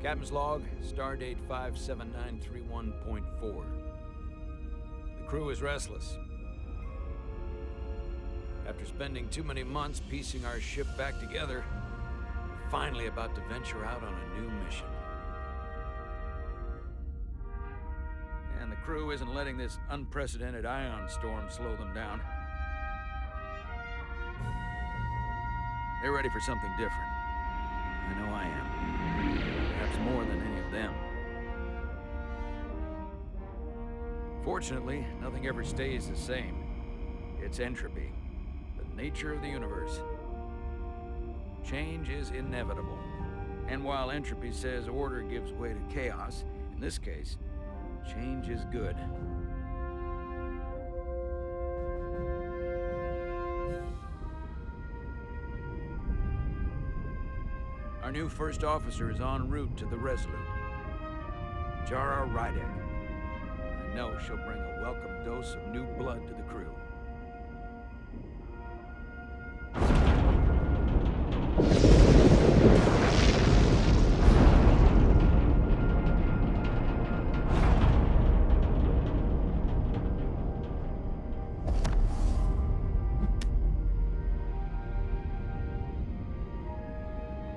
Captain's log, stardate 57931.4. The crew is restless. After spending too many months piecing our ship back together, we're finally about to venture out on a new mission. And the crew isn't letting this unprecedented ion storm slow them down. They're ready for something different. I know I am. Perhaps more than any of them. Fortunately, nothing ever stays the same. It's entropy, the nature of the universe. Change is inevitable. And while entropy says order gives way to chaos, in this case, change is good. Our new first officer is en route to the Resolute. Jara Rydek. I know she'll bring a welcome dose of new blood to the crew.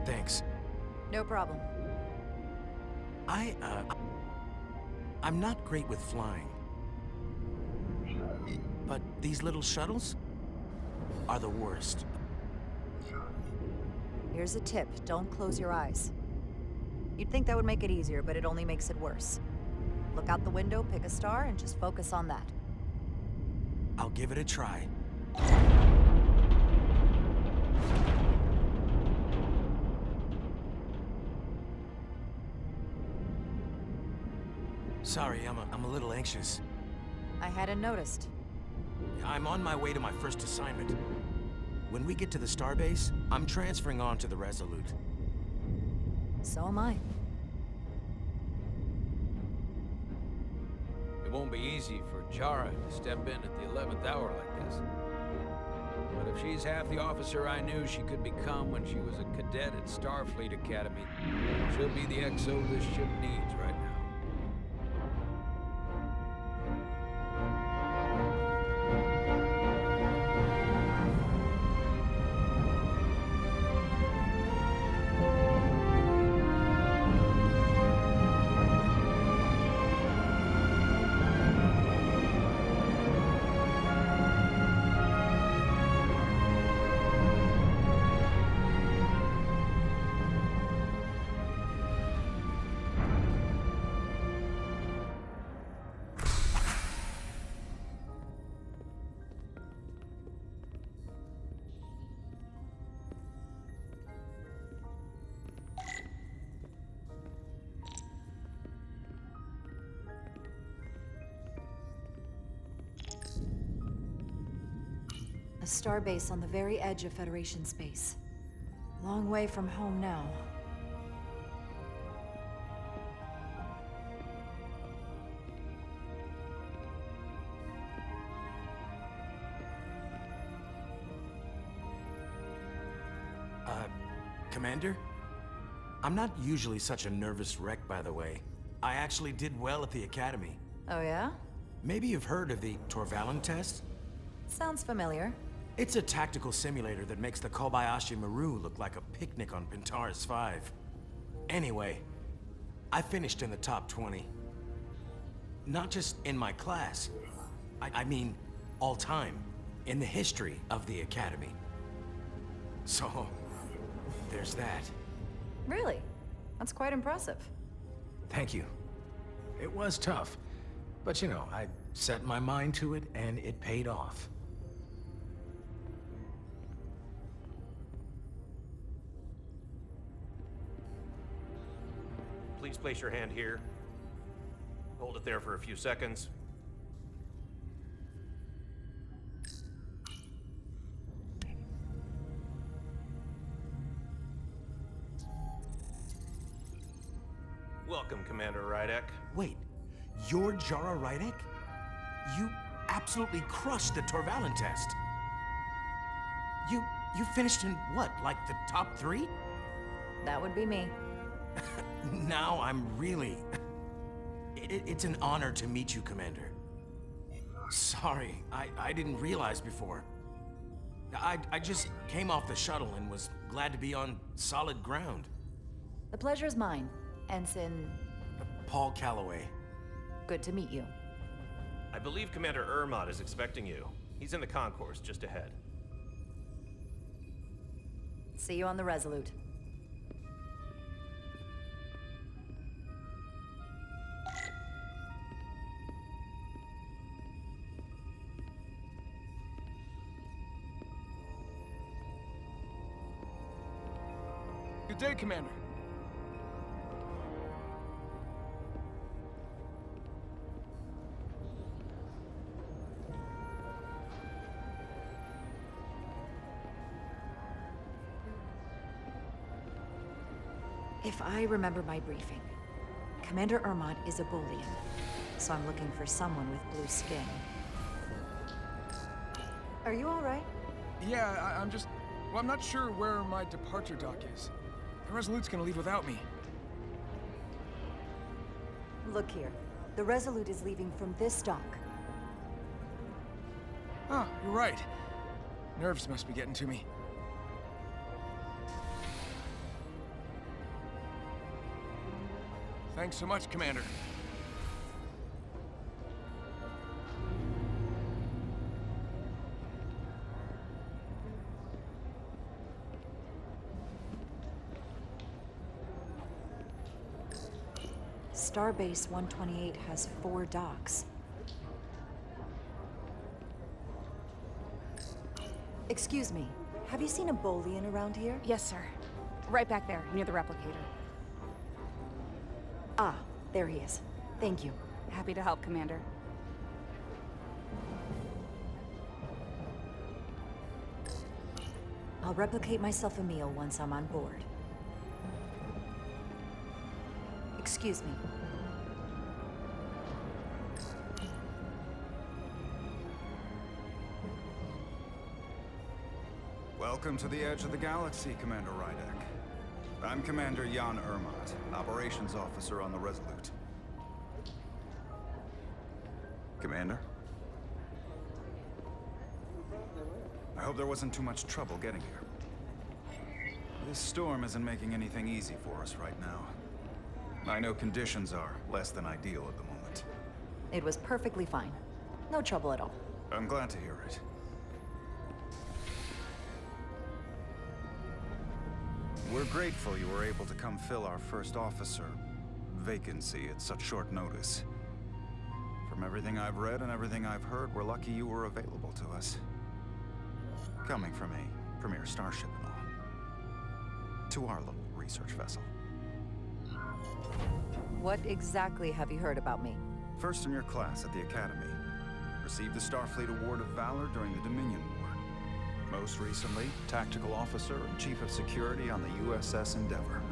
Thanks. No problem. I'm not great with flying. But these little shuttles are the worst. Here's a tip. Don't close your eyes. You'd think that would make it easier, but it only makes it worse. Look out the window, pick a star, and just focus on that. I'll give it a try. Sorry, I'm a little anxious. I hadn't noticed. I'm on my way to my first assignment. When we get to the starbase, I'm transferring on to the Resolute. So am I. It won't be easy for Jara to step in at the 11th hour like this. But if she's half the officer I knew she could become when she was a cadet at Starfleet Academy, she'll be the XO this ship needs right now. A starbase on the very edge of Federation space. Long way from home now. Commander? I'm not usually such a nervous wreck, by the way. I actually did well at the Academy. Oh yeah? Maybe you've heard of the Torvalin test? Sounds familiar. It's a tactical simulator that makes the Kobayashi Maru look like a picnic on Pintaris 5. Anyway, I finished in the top 20. Not just in my class. I mean, all time. In the history of the Academy. So, there's that. Really? That's quite impressive. Thank you. It was tough. But you know, I set my mind to it and it paid off. Please place your hand here. Hold it there for a few seconds. Welcome, Commander Rydek. Wait, you're Jara Rydek? You absolutely crushed the Torvalin test. You finished in what, like the top 3? That would be me. Now I'm really... It's an honor to meet you, Commander. Sorry, I didn't realize before. I just came off the shuttle and was glad to be on solid ground. The pleasure is mine, Ensign. Paul Calloway. Good to meet you. I believe Commander Ermot is expecting you. He's in the concourse just ahead. See you on the Resolute. Good day, Commander. If I remember my briefing, Commander Ermot is a Bolian, so I'm looking for someone with blue skin. Are you all right? Yeah, I'm just... Well, I'm not sure where my departure dock is. The Resolute's gonna leave without me. Look here. The Resolute is leaving from this dock. Oh, you're right. Nerves must be getting to me. Thanks so much, Commander. Starbase 128 has 4 docks. Excuse me, have you seen a Bolian around here? Yes, sir. Right back there, near the replicator. Ah, there he is. Thank you. Happy to help, Commander. I'll replicate myself a meal once I'm on board. Excuse me. Welcome to the edge of the galaxy, Commander Rydek. I'm Commander Jan Ermot, Operations Officer on the Resolute. Commander? I hope there wasn't too much trouble getting here. This storm isn't making anything easy for us right now. I know conditions are less than ideal at the moment. It was perfectly fine. No trouble at all. I'm glad to hear it. We're grateful you were able to come fill our first officer vacancy at such short notice. From everything I've read and everything I've heard, we're lucky you were available to us. Coming from a premier starship and all. To our little research vessel. What exactly have you heard about me? First in your class at the Academy. Received the Starfleet Award of Valor during the Dominion War. Most recently, Tactical Officer and Chief of Security on the USS Endeavor.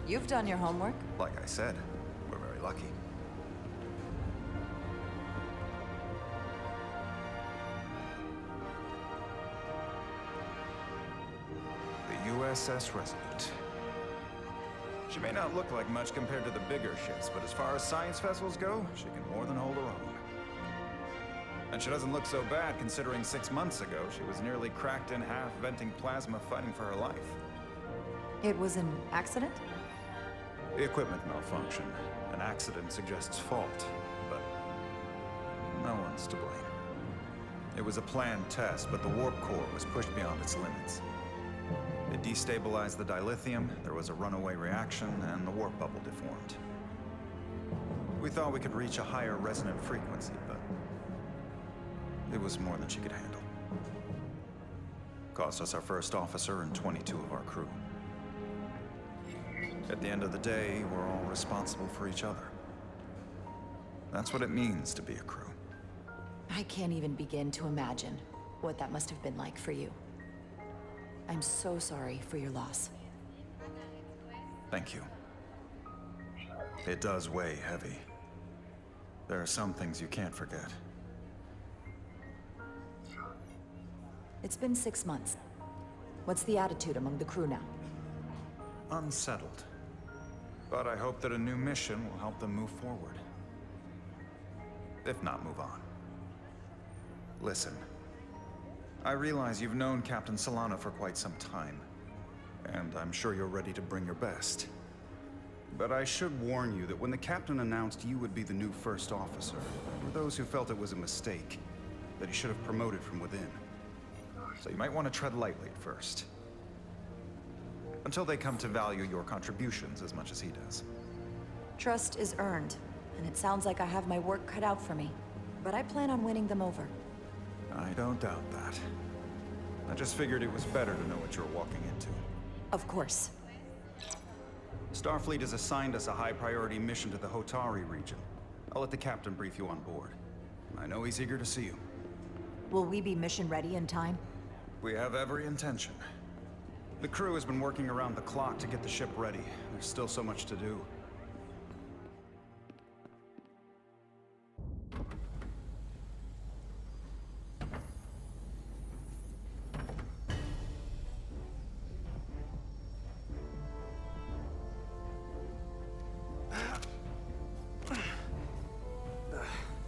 You've done your homework. Like I said, we're very lucky. The USS Resurgence. She may not look like much compared to the bigger ships, but as far as science vessels go, she can more than hold her own. And she doesn't look so bad considering 6 months ago she was nearly cracked in half, venting plasma, fighting for her life. It was an accident? The equipment malfunction. An accident suggests fault, but no one's to blame. It was a planned test, but the warp core was pushed beyond its limits. It destabilized the dilithium, there was a runaway reaction, and the warp bubble deformed. We thought we could reach a higher resonant frequency, but it was more than she could handle. Cost us our first officer and 22 of our crew. At the end of the day, we're all responsible for each other. That's what it means to be a crew. I can't even begin to imagine what that must have been like for you. I'm so sorry for your loss. Thank you. It does weigh heavy. There are some things you can't forget. It's been 6 months. What's the attitude among the crew now? Unsettled. But I hope that a new mission will help them move forward. If not, move on. Listen. I realize you've known Captain Solana for quite some time, and I'm sure you're ready to bring your best. But I should warn you that when the captain announced you would be the new first officer, there were those who felt it was a mistake, that he should have promoted from within. So you might want to tread lightly at first. Until they come to value your contributions as much as he does. Trust is earned, and it sounds like I have my work cut out for me. But I plan on winning them over. I don't doubt that. I just figured it was better to know what you're walking into. Of course. Starfleet has assigned us a high-priority mission to the Hotari region. I'll let the captain brief you on board. I know he's eager to see you. Will we be mission ready in time? We have every intention. The crew has been working around the clock to get the ship ready. There's still so much to do.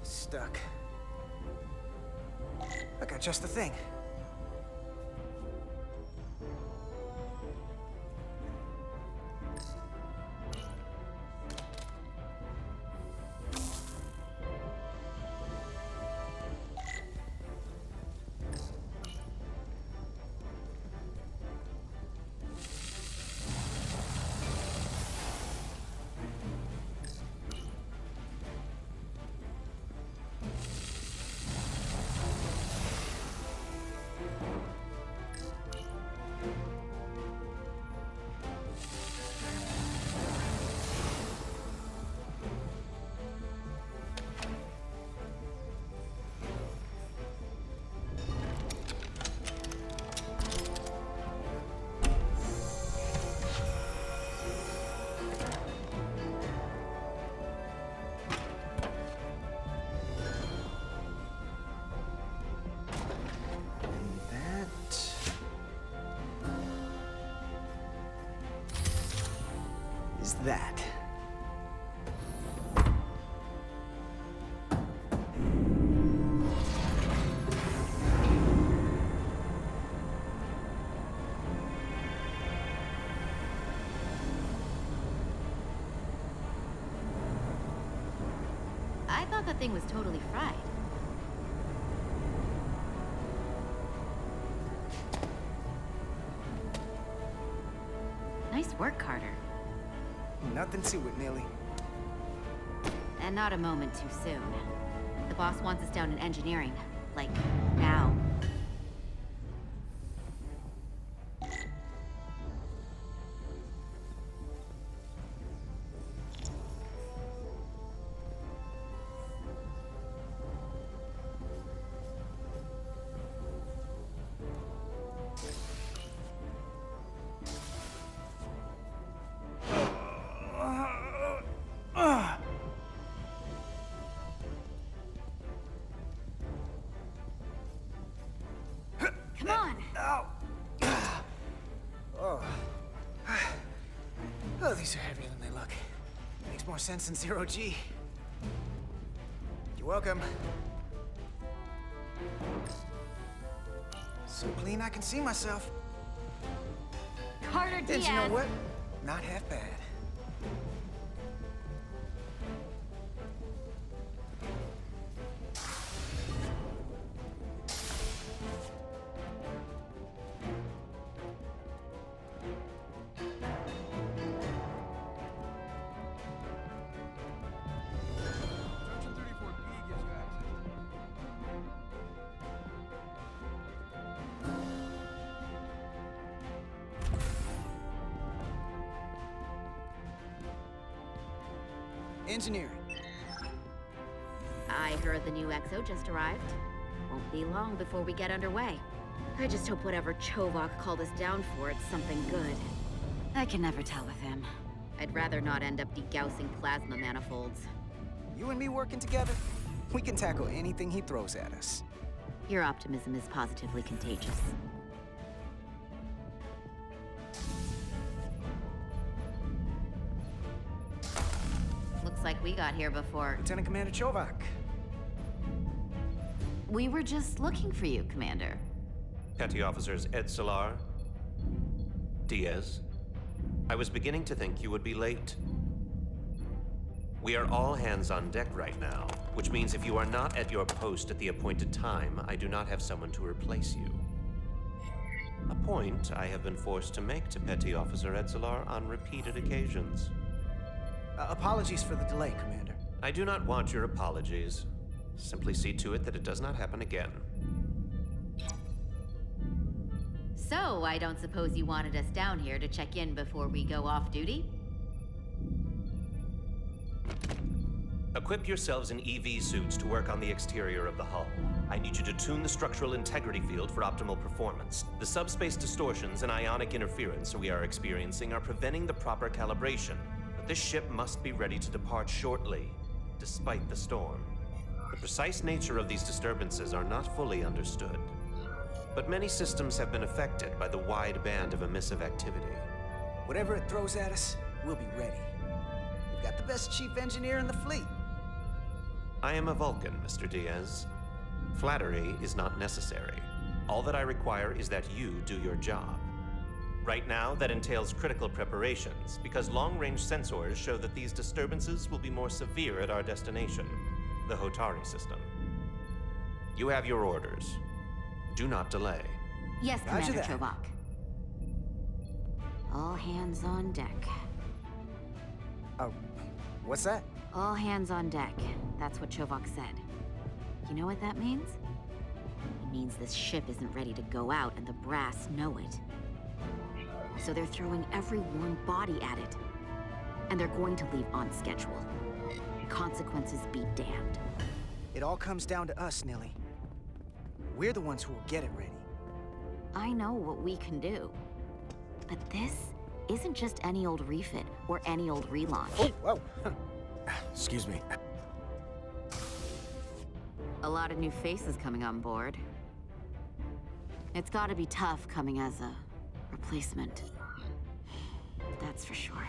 Stuck. I got just the thing. That. I thought that thing was totally fried. Nice work, Carter. Nothing to it, Millie. And not a moment too soon. The boss wants us down in engineering. Like, now. Come on! Oh, these are heavier than they look. Makes more sense than zero G. You're welcome. So clean I can see myself. Carter And Diaz! you know what? Not half bad. Junction 34B gives you access. Engineering. I heard the new XO just arrived. Won't be long before we get underway. I just hope whatever Chovok called us down for, it's something good. I can never tell with him. I'd rather not end up degaussing plasma manifolds. You and me working together, we can tackle anything he throws at us. Your optimism is positively contagious. we got here before. Lieutenant Commander Chovak. We were just looking for you, Commander. Petty Officers Edsalar, Diaz. I was beginning to think you would be late. We are all hands on deck right now, which means if you are not at your post at the appointed time, I do not have someone to replace you. A point I have been forced to make to Petty Officer Edsalar on repeated occasions. Apologies for the delay, Commander. I do not want your apologies. Simply see to it that it does not happen again. So, I don't suppose you wanted us down here to check in before we go off duty? Equip yourselves in EV suits to work on the exterior of the hull. I need you to tune the structural integrity field for optimal performance. The subspace distortions and ionic interference we are experiencing are preventing the proper calibration. But this ship must be ready to depart shortly, despite the storm. The precise nature of these disturbances are not fully understood. But many systems have been affected by the wide band of emissive activity. Whatever it throws at us, we'll be ready. We've got the best chief engineer in the fleet. I am a Vulcan, Mr. Diaz. Flattery is not necessary. All that I require is that you do your job. Right now, that entails critical preparations, because long-range sensors show that these disturbances will be more severe at our destination, the Hotari system. You have your orders. Do not delay. Yes, Roger Commander that. Chovak. All hands on deck. Oh, what's that? All hands on deck. That's what Chovak said. You know what that means? It means this ship isn't ready to go out and the brass know it. So they're throwing every warm body at it. And they're going to leave on schedule. Consequences be damned. It all comes down to us, Nilly. We're the ones who will get it ready. I know what we can do. But this isn't just any old refit or any old relaunch. Oh, whoa. Excuse me. A lot of new faces coming on board. It's gotta be tough coming as a replacement. That's for sure.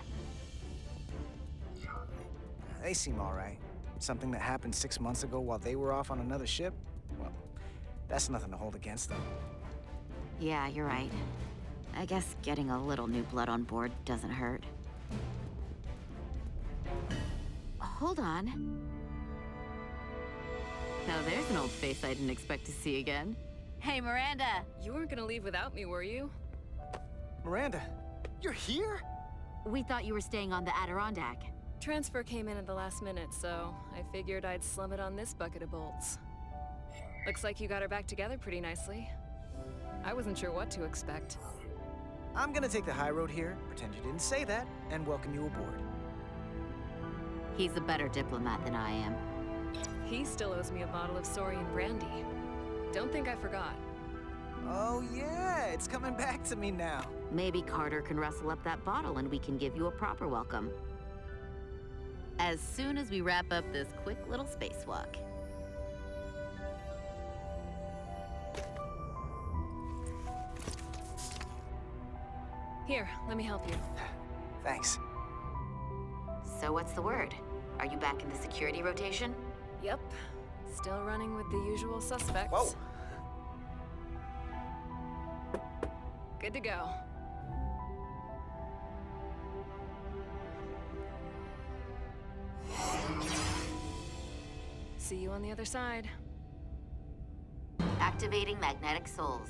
They seem all right. Something that happened 6 months ago while they were off on another ship? Well, that's nothing to hold against them. Yeah, you're right. I guess getting a little new blood on board doesn't hurt. Hold on. Now there's an old face I didn't expect to see again. Hey, Miranda! You weren't gonna leave without me, were you? Miranda, you're here? We thought you were staying on the Adirondack. Transfer came in at the last minute, so I figured I'd slum it on this bucket of bolts. Looks like you got her back together pretty nicely. I wasn't sure what to expect. I'm gonna take the high road here, pretend you didn't say that, and welcome you aboard. He's a better diplomat than I am. He still owes me a bottle of Saurian brandy. Don't think I forgot. Oh yeah, it's coming back to me now. Maybe Carter can rustle up that bottle and we can give you a proper welcome. As soon as we wrap up this quick little spacewalk. Here, let me help you. Thanks. So what's the word? Are you back in the security rotation? Yep. Still running with the usual suspects. Whoa. Good to go. See you on the other side. Activating magnetic souls.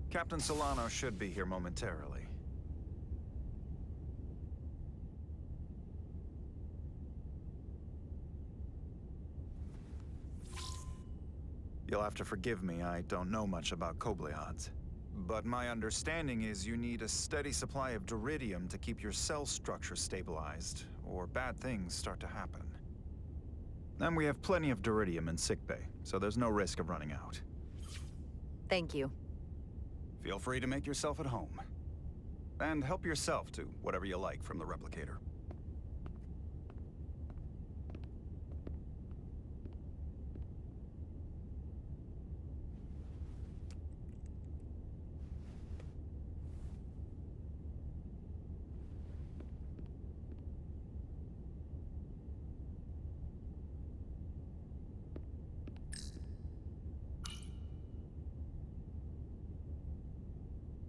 Captain Solano should be here momentarily. You'll have to forgive me, I don't know much about Kobleods. But my understanding is you need a steady supply of duridium to keep your cell structure stabilized, or bad things start to happen. And we have plenty of duridium in sickbay, so there's no risk of running out. Thank you. Feel free to make yourself at home. And help yourself to whatever you like from the replicator.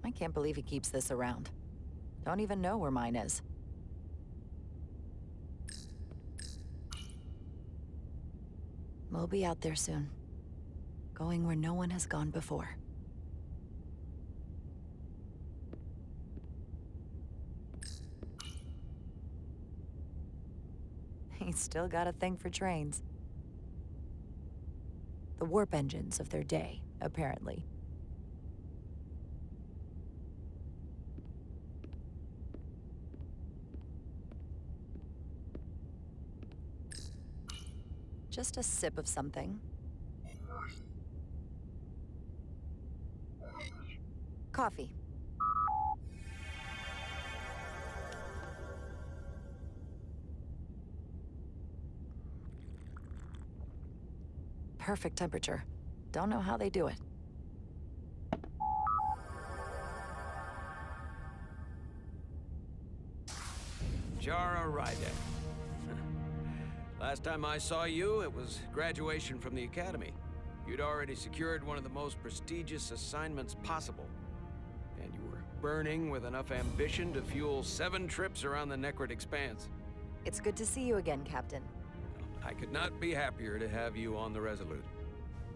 I can't believe he keeps this around. Don't even know where mine is. We'll be out there soon. Going where no one has gone before. He's still got a thing for trains. The warp engines of their day, apparently. Just a sip of something. Coffee. Perfect temperature. Don't know how they do it. Jara Ryder. Last time I saw you, it was graduation from the Academy. You'd already secured one of the most prestigious assignments possible. And you were burning with enough ambition to fuel 7 trips around the Necrit Expanse. It's good to see you again, Captain. I could not be happier to have you on the Resolute.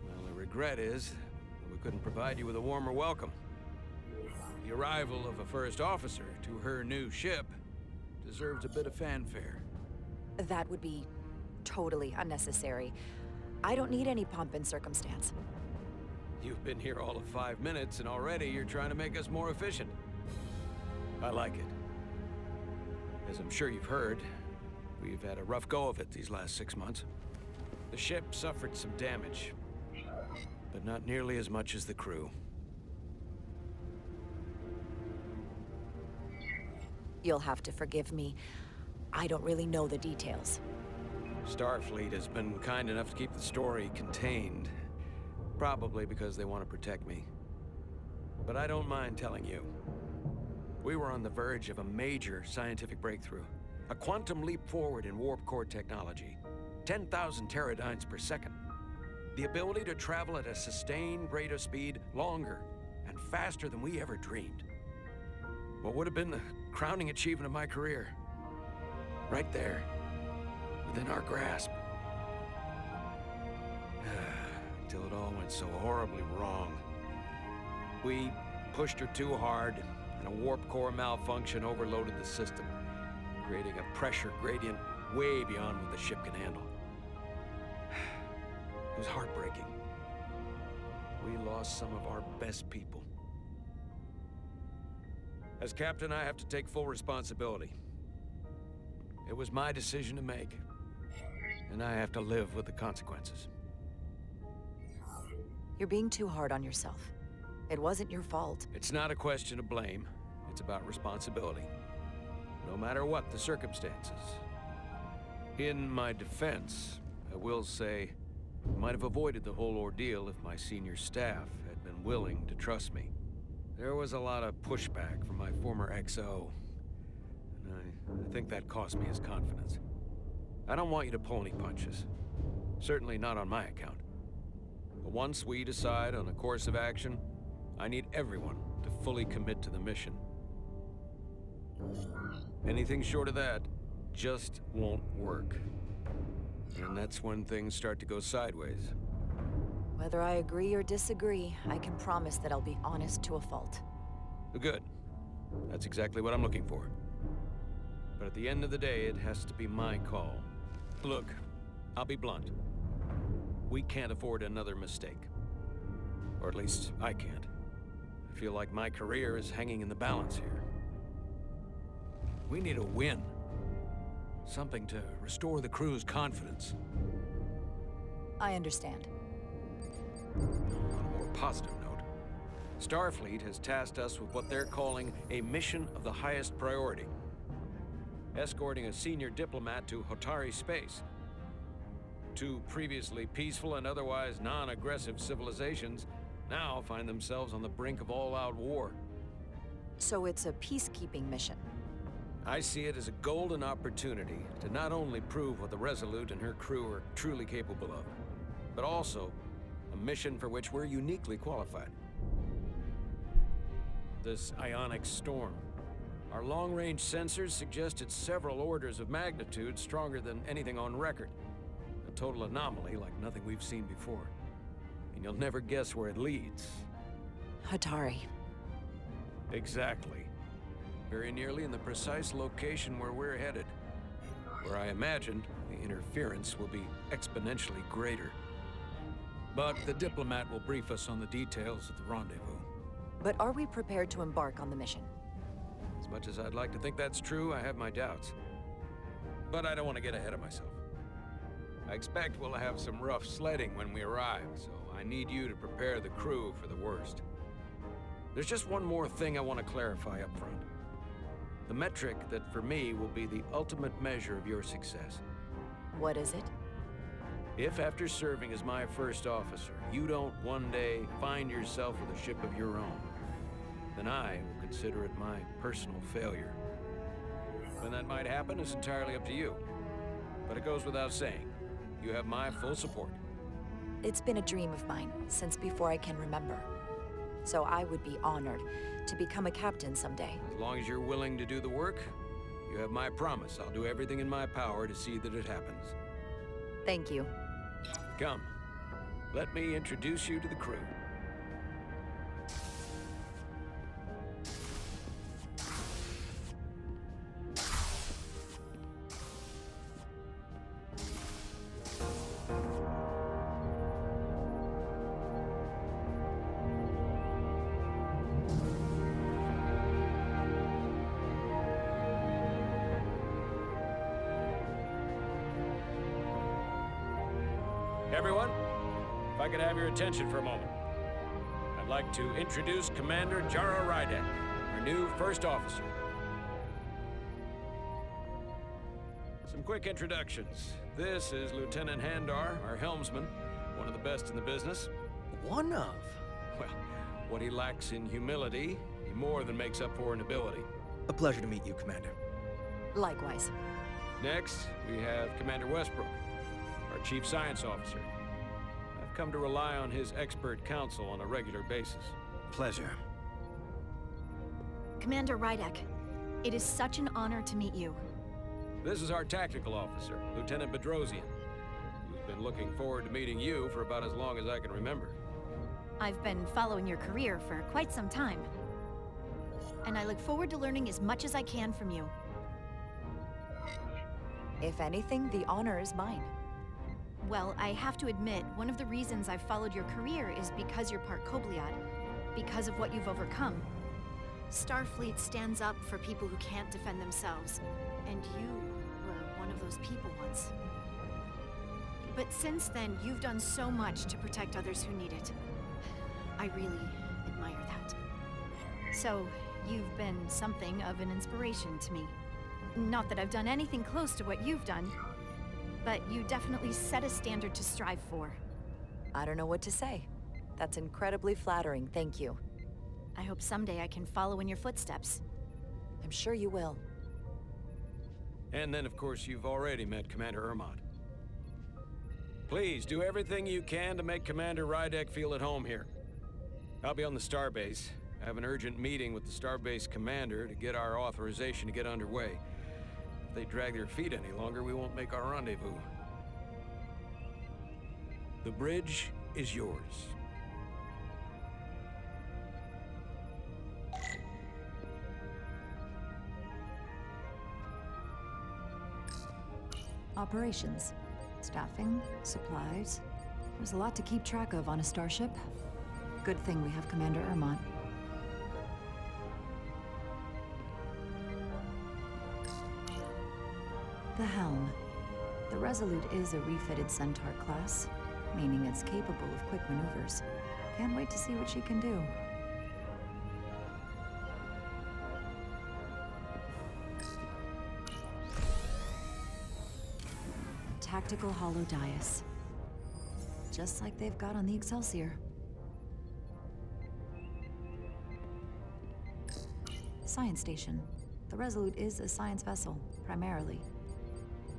My only regret is that we couldn't provide you with a warmer welcome. The arrival of a first officer to her new ship deserves a bit of fanfare. That would be totally unnecessary. I don't need any pomp and circumstance. You've been here all of 5 minutes, and already you're trying to make us more efficient. I like it. As I'm sure you've heard, we've had a rough go of it these last 6 months. The ship suffered some damage, but not nearly as much as the crew. You'll have to forgive me. I don't really know the details. Starfleet has been kind enough to keep the story contained. Probably because they want to protect me. But I don't mind telling you. We were on the verge of a major scientific breakthrough. A quantum leap forward in warp core technology. 10,000 teradynes per second. The ability to travel at a sustained rate of speed longer and faster than we ever dreamed. What would have been the crowning achievement of my career. Right there. Within our grasp. Until it all went so horribly wrong. We pushed her too hard, and a warp core malfunction overloaded the system, creating a pressure gradient way beyond what the ship can handle. It was heartbreaking. We lost some of our best people. As captain, I have to take full responsibility. It was my decision to make, and I have to live with the consequences. You're being too hard on yourself. It wasn't your fault. It's not a question of blame. It's about responsibility. No matter what the circumstances. In my defense, I will say, I might have avoided the whole ordeal if my senior staff had been willing to trust me. There was a lot of pushback from my former XO, and I think that cost me his confidence. I don't want you to pull any punches. Certainly not on my account. But once we decide on a course of action, I need everyone to fully commit to the mission. Anything short of that just won't work. And that's when things start to go sideways. Whether I agree or disagree, I can promise that I'll be honest to a fault. Good. That's exactly what I'm looking for. But at the end of the day, it has to be my call. Look, I'll be blunt. We can't afford another mistake. Or at least, I can't. I feel like my career is hanging in the balance here. We need a win. Something to restore the crew's confidence. I understand. On a more positive note, Starfleet has tasked us with what they're calling a mission of the highest priority. Escorting a senior diplomat to Hotari space. Two previously peaceful and otherwise non-aggressive civilizations now find themselves on the brink of all-out war. So it's a peacekeeping mission. I see it as a golden opportunity to not only prove what the Resolute and her crew are truly capable of, but also a mission for which we're uniquely qualified. This ionic storm. Our long-range sensors suggest it's several orders of magnitude stronger than anything on record. A total anomaly like nothing we've seen before. And you'll never guess where it leads. Hotari. Exactly. Very nearly in the precise location where we're headed. Where I imagine the interference will be exponentially greater. But the diplomat will brief us on the details of the rendezvous. But are we prepared to embark on the mission? As much as I'd like to think that's true, I have my doubts. But I don't want to get ahead of myself. I expect we'll have some rough sledding when we arrive, so I need you to prepare the crew for the worst. There's just one more thing I want to clarify up front. The metric that, for me, will be the ultimate measure of your success. What is it? If after serving as my first officer, you don't one day find yourself with a ship of your own, then I will consider it my personal failure. When that might happen is entirely up to you. But it goes without saying, you have my full support. It's been a dream of mine since before I can remember. So I would be honored to become a captain someday. As long as you're willing to do the work, you have my promise. I'll do everything in my power to see that it happens. Thank you. Come, let me introduce you to the crew. Everyone, if I could have your attention for a moment. I'd like to introduce Commander Jara Rydek, our new first officer. Some quick introductions. This is Lieutenant Handar, our helmsman, one of the best in the business. One of? Well, what he lacks in humility, he more than makes up for in ability. A pleasure to meet you, Commander. Likewise. Next, we have Commander Westbrook, our Chief Science Officer. I've come to rely on his expert counsel on a regular basis. Pleasure. Commander Rydek, it is such an honor to meet you. This is our Tactical Officer, Lieutenant Bedrosian, who's been looking forward to meeting you for about as long as I can remember. I've been following your career for quite some time, and I look forward to learning as much as I can from you. If anything, the honor is mine. Well, I have to admit, one of the reasons I've followed your career is because you're part Kobliad, because of what you've overcome. Starfleet stands up for people who can't defend themselves, and you were one of those people once. But since then, you've done so much to protect others who need it. I really admire that. So, you've been something of an inspiration to me. Not that I've done anything close to what you've done, but you definitely set a standard to strive for. I don't know what to say. That's incredibly flattering, thank you. I hope someday I can follow in your footsteps. I'm sure you will. And then, of course, you've already met Commander Ermont. Please, do everything you can to make Commander Rydek feel at home here. I'll be on the starbase. I have an urgent meeting with the starbase commander to get our authorization to get underway. If they drag their feet any longer, we won't make our rendezvous. The bridge is yours. Operations. Staffing, supplies. There's a lot to keep track of on a starship. Good thing we have Commander Ermont. The helm. The Resolute is a refitted Centaur class, meaning it's capable of quick maneuvers. Can't wait to see what she can do. Tactical hollow dais. Just like they've got on the Excelsior. Science station. The Resolute is a science vessel, primarily.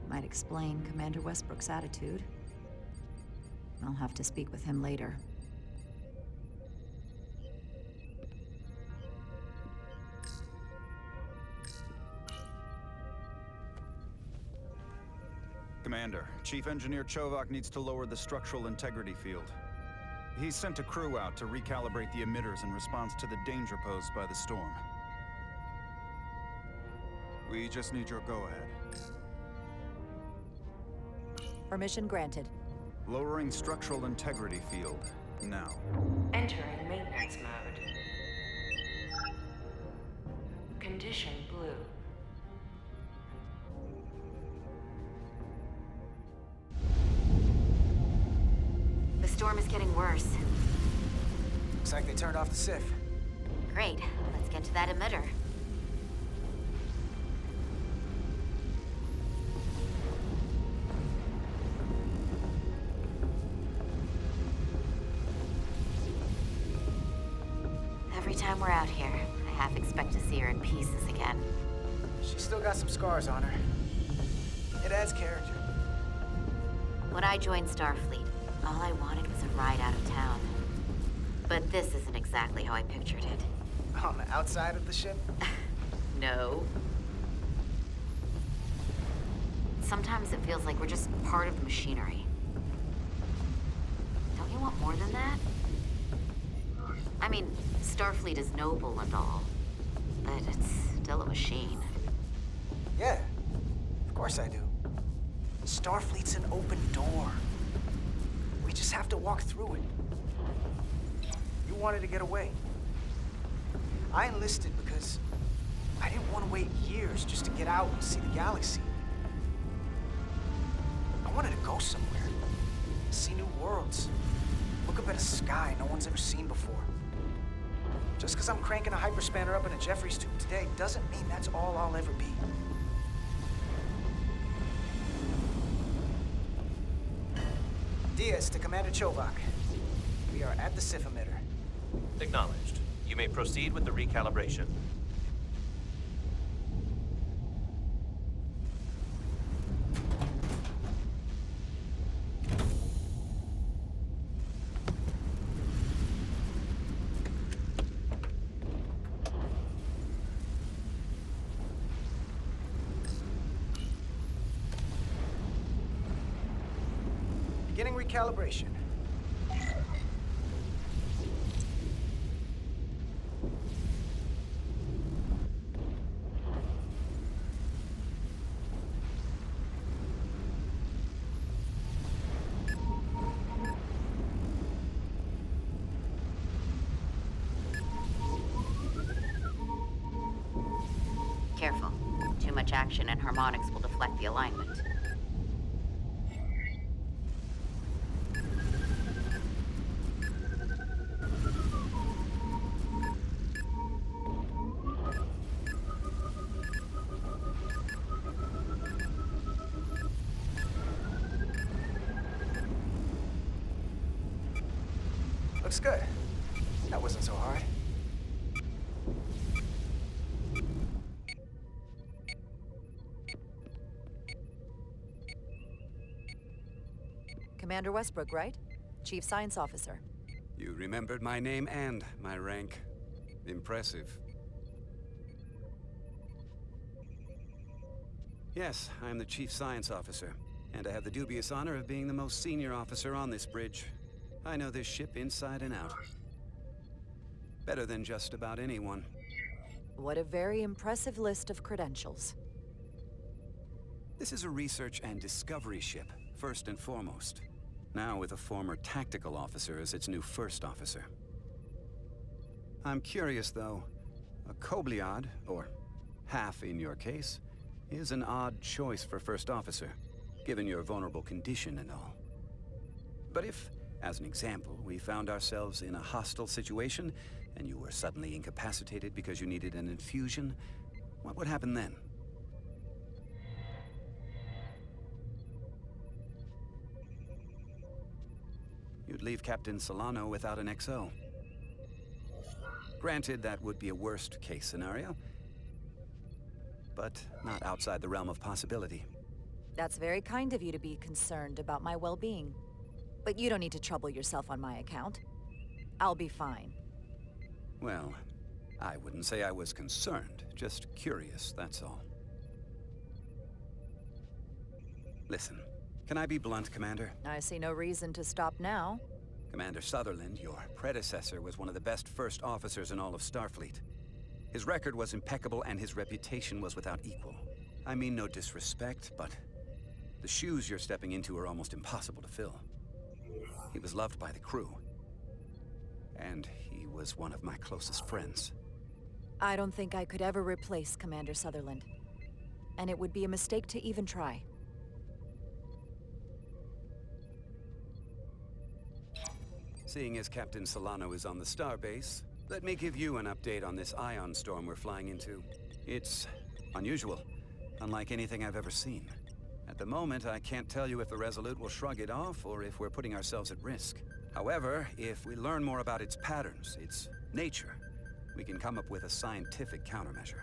Might explain Commander Westbrook's attitude. I'll have to speak with him later. Commander, Chief Engineer Chovak needs to lower the structural integrity field. He's sent a crew out to recalibrate the emitters in response to the danger posed by the storm. We just need your go-ahead. Permission granted. Lowering structural integrity field, now. Entering maintenance mode. Condition blue. The storm is getting worse. Looks like they turned off the SIF. Great. Let's get to that emitter. Every time we're out here, I half expect to see her in pieces again. She's still got some scars on her. It adds character. When I joined Starfleet, all I wanted was a ride out of town. But this isn't exactly how I pictured it. On the outside of the ship? No. Sometimes it feels like we're just part of the machinery. Don't you want more than that? I mean, Starfleet is noble and all, but it's still a machine. Yeah, of course I do. Starfleet's an open door. We just have to walk through it. You wanted to get away. I enlisted because I didn't want to wait years just to get out and see the galaxy. I wanted to go somewhere, see new worlds, look up at a sky no one's ever seen before. Just because I'm cranking a hyperspanner up in a Jeffries tube today doesn't mean that's all I'll ever be. Diaz to Commander Chovak. We are at the SIF emitter. Acknowledged. You may proceed with the recalibration. Beginning recalibration. Careful. Too much action and harmonics will deflect the alignment. Looks good. That wasn't so hard. Commander Westbrook, right? Chief Science Officer. You remembered my name and my rank. Impressive. Yes, I'm the Chief Science Officer, and I have the dubious honor of being the most senior officer on this bridge. I know this ship inside and out. Better than just about anyone. What a very impressive list of credentials. This is a research and discovery ship, first and foremost. Now with a former tactical officer as its new first officer. I'm curious, though. A Kobliad, or half in your case, is an odd choice for first officer, given your vulnerable condition and all. But if, as an example, we found ourselves in a hostile situation, and you were suddenly incapacitated because you needed an infusion, what would happen then? You'd leave Captain Solano without an XO. Granted, that would be a worst-case scenario, but not outside the realm of possibility. That's very kind of you to be concerned about my well-being. But you don't need to trouble yourself on my account. I'll be fine. Well, I wouldn't say I was concerned, just curious, that's all. Listen, can I be blunt, Commander? I see no reason to stop now. Commander Sutherland, your predecessor, was one of the best first officers in all of Starfleet. His record was impeccable and his reputation was without equal. I mean no disrespect, but the shoes you're stepping into are almost impossible to fill. He was loved by the crew. And he was one of my closest friends. I don't think I could ever replace Commander Sutherland. And it would be a mistake to even try. Seeing as Captain Solano is on the starbase, let me give you an update on this ion storm we're flying into. It's unusual, unlike anything I've ever seen. At the moment, I can't tell you if the Resolute will shrug it off or if we're putting ourselves at risk. However, if we learn more about its patterns, its nature, we can come up with a scientific countermeasure.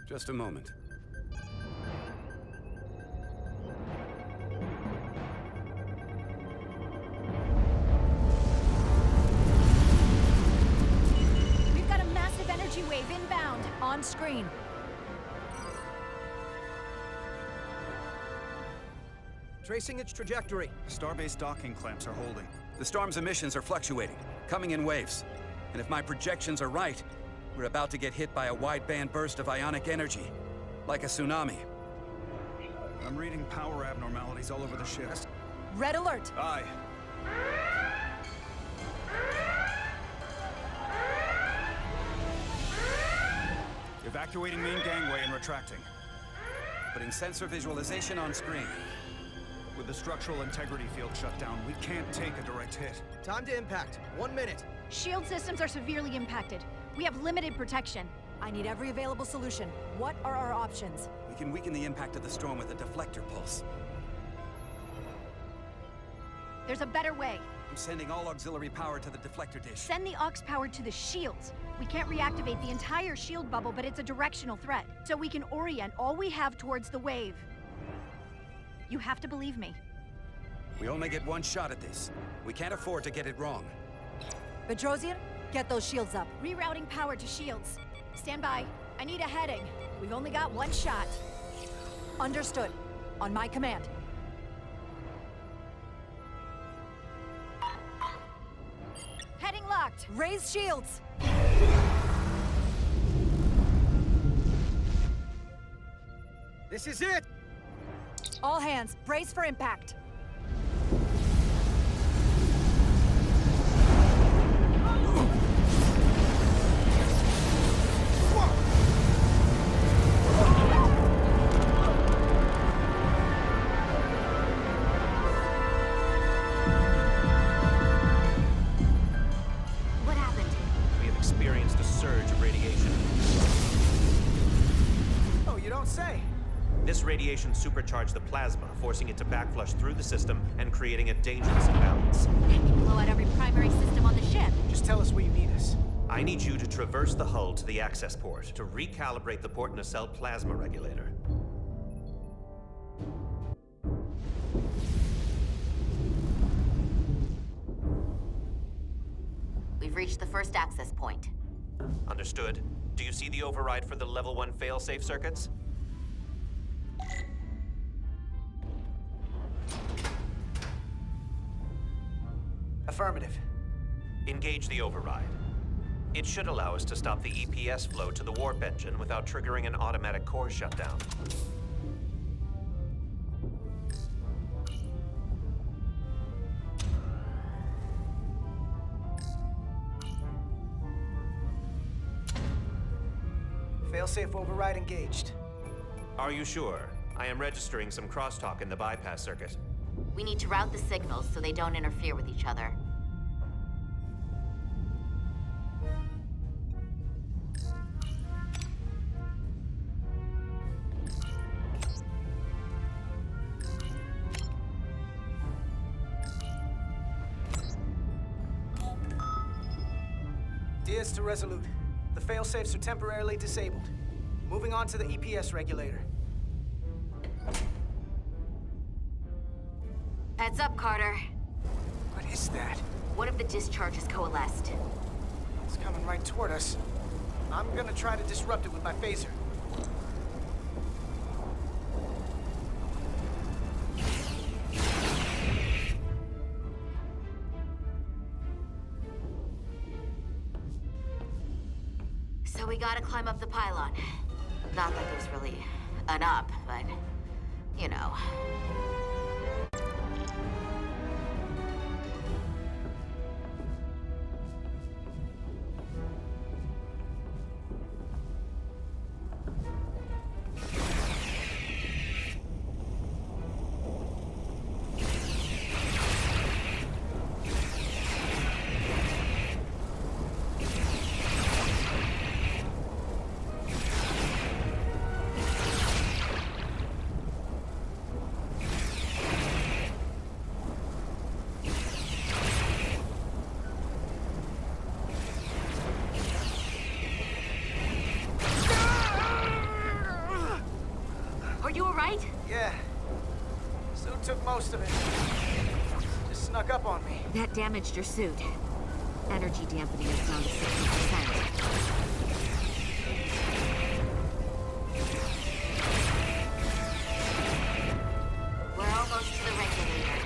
Just a moment. We've got a massive energy wave inbound. On screen. Tracing its trajectory. Starbase docking clamps are holding. The storm's emissions are fluctuating, coming in waves. And if my projections are right, we're about to get hit by a wideband burst of ionic energy, like a tsunami. I'm reading power abnormalities all over the ship. Red alert! Aye. Evacuating main gangway and retracting. Putting sensor visualization on screen. With the structural integrity field shut down, we can't take a direct hit. Time to impact. 1 minute. Shield systems are severely impacted. We have limited protection. I need every available solution. What are our options? We can weaken the impact of the storm with a deflector pulse. There's a better way. I'm sending all auxiliary power to the deflector dish. Send the aux power to the shields. We can't reactivate the entire shield bubble, but it's a directional threat. So we can orient all we have towards the wave. You have to believe me. We only get one shot at this. We can't afford to get it wrong. Bedrosian, get those shields up. Rerouting power to shields. Stand by. I need a heading. We've only got one shot. Understood. On my command. Heading locked. Raise shields! This is it! All hands, brace for impact. What happened? We have experienced a surge of radiation. Oh, you don't say. This radiation supercharged the plasma, forcing it to backflush through the system and creating a dangerous imbalance. That can blow out every primary system on the ship. Just tell us where you need us. I need you to traverse the hull to the access port to recalibrate the port nacelle plasma regulator. We've reached the first access point. Understood. Do you see the override for the level 1 failsafe circuits? Affirmative. Engage the override. It should allow us to stop the EPS flow to the warp engine without triggering an automatic core shutdown. Failsafe override engaged. Are you sure? I am registering some crosstalk in the bypass circuit. We need to route the signals so they don't interfere with each other. Diaz to Resolute. The failsafes are temporarily disabled. Moving on to the EPS regulator. Heads up, Carter. What is that? One of the discharges coalesced. It's coming right toward us. I'm gonna try to disrupt it with my phaser. So we gotta climb up the pylon. Not that there's really an up, but, you know. Yeah. Suit took most of it. Just snuck up on me. That damaged your suit. Energy dampening is down to 60%. We're almost to the regulator.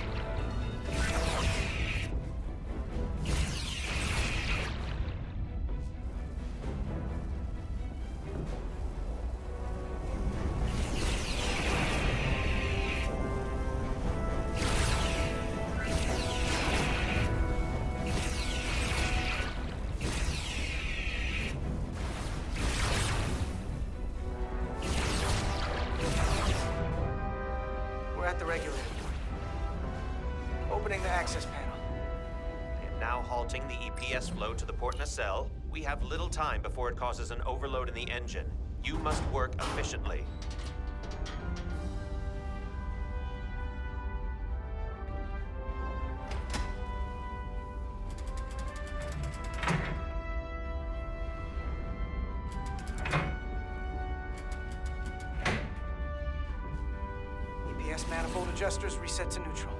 We're at the regulator. Opening the access panel. I am now halting the EPS flow to the port nacelle. We have little time before it causes an overload in the engine. You must work efficiently. EPS manifold adjusters reset to neutral.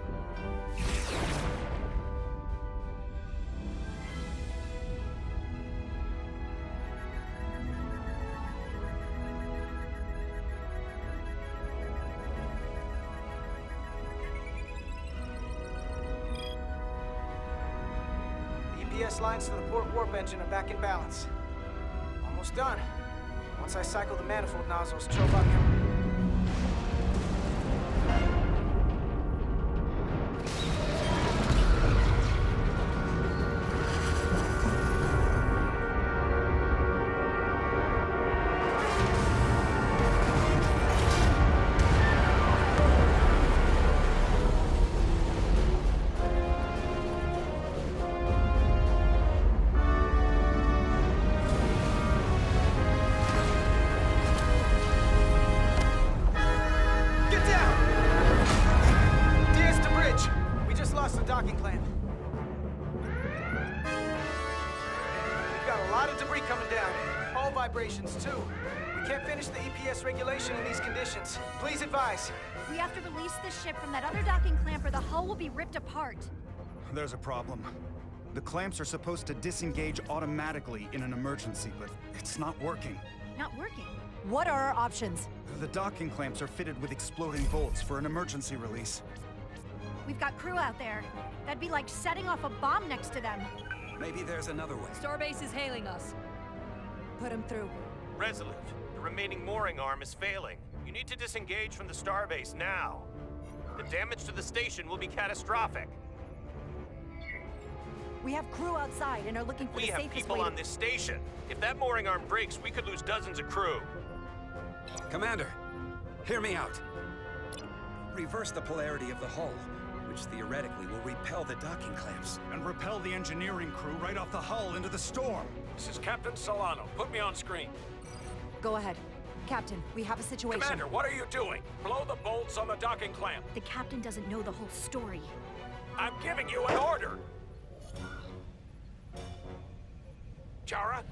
The EPS lines to the port warp engine are back in balance. Almost done. Once I cycle the manifold nozzles, Chobot can... docking clamp. We've got a lot of debris coming down. Hull vibrations, too. We can't finish the EPS regulation in these conditions. Please advise. We have to release this ship from that other docking clamp or the hull will be ripped apart. There's a problem. The clamps are supposed to disengage automatically in an emergency, but it's not working. Not working? What are our options? The docking clamps are fitted with exploding bolts for an emergency release. We've got crew out there. That'd be like setting off a bomb next to them. Maybe there's another way. Starbase is hailing us. Put him through. Resolute, the remaining mooring arm is failing. You need to disengage from the starbase now. The damage to the station will be catastrophic. We have crew outside and are looking for We the have safest people way on this station. If that mooring arm breaks, we could lose dozens of crew. Commander, hear me out. Reverse the polarity of the hull, which theoretically will repel the docking clamps. And repel the engineering crew right off the hull into the storm. This is Captain Solano. Put me on screen. Go ahead. Captain, we have a situation. Commander, what are you doing? Blow the bolts on the docking clamp. The captain doesn't know the whole story. I'm giving you an order. Jara?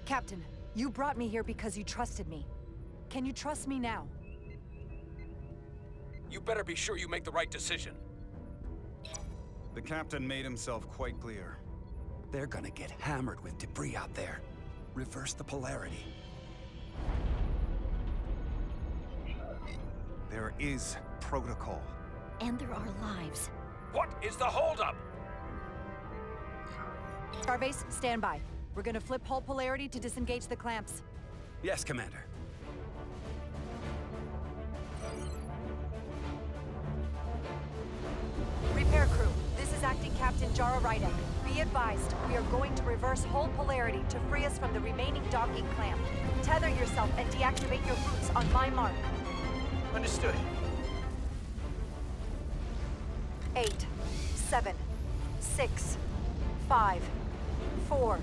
Captain, you brought me here because you trusted me. Can you trust me now? You better be sure you make the right decision. The captain made himself quite clear. They're gonna get hammered with debris out there. Reverse the polarity. There is protocol. And there are lives. What is the holdup? Starbase, stand by. We're gonna flip hull polarity to disengage the clamps. Yes, Commander. Repair crew, this is Acting Captain Jara Rydek. Be advised, we are going to reverse hull polarity to free us from the remaining docking clamp. Tether yourself and deactivate your boots on my mark. Understood. 8, 7, 6, 5, 4,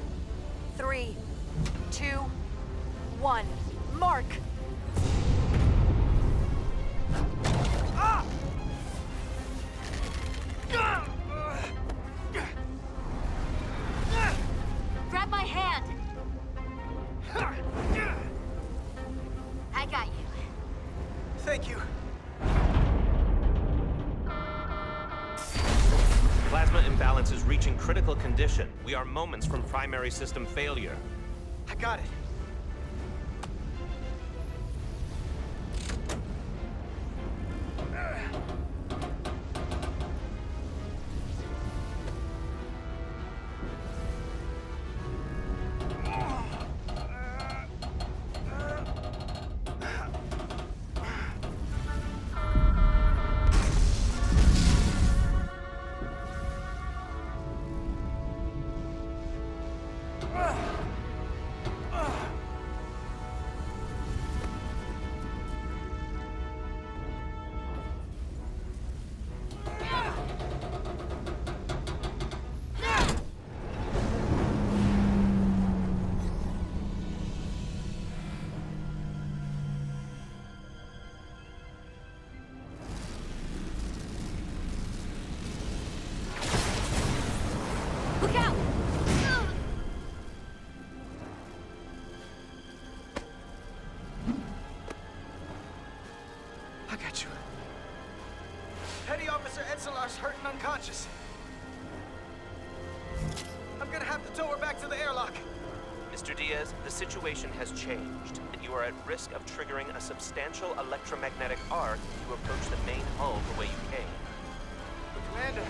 3, 2, 1. Mark! Grab my hand! I got you. Thank you. Plasma imbalance is reaching critical condition. We are moments from primary system failure. I got it. Look out! I got you. Petty Officer Etzelar's hurt and unconscious. I'm gonna have to tow her back to the airlock. Mr. Diaz, the situation has changed, and you are at risk of triggering a substantial electromagnetic arc if you approach the main hull the way you came. But Commander,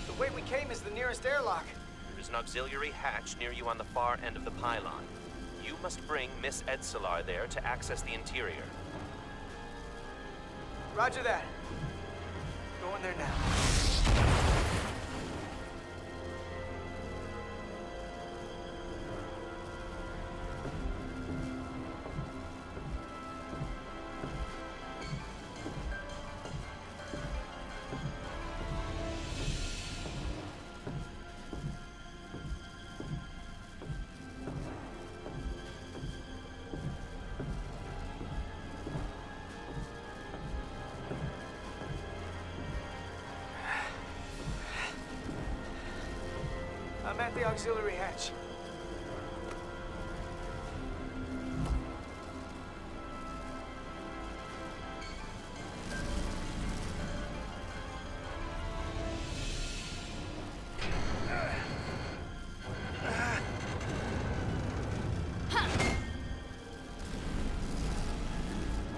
the way we came is the nearest airlock. There is an auxiliary hatch near you on the far end of the pylon. You must bring Miss Etzelar there to access the interior. Roger that. Going there now. I'm at the auxiliary hatch.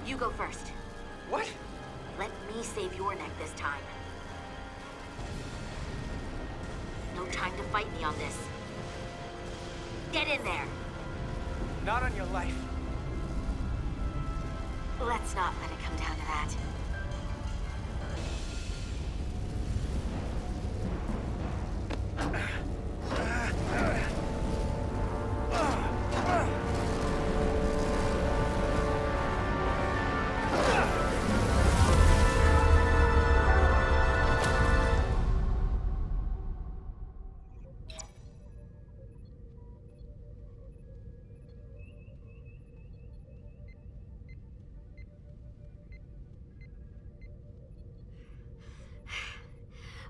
You go first. What? Let me save your neck. neck this time. No time to fight me on this. Get in there! Not on your life. Let's not let it come down to that.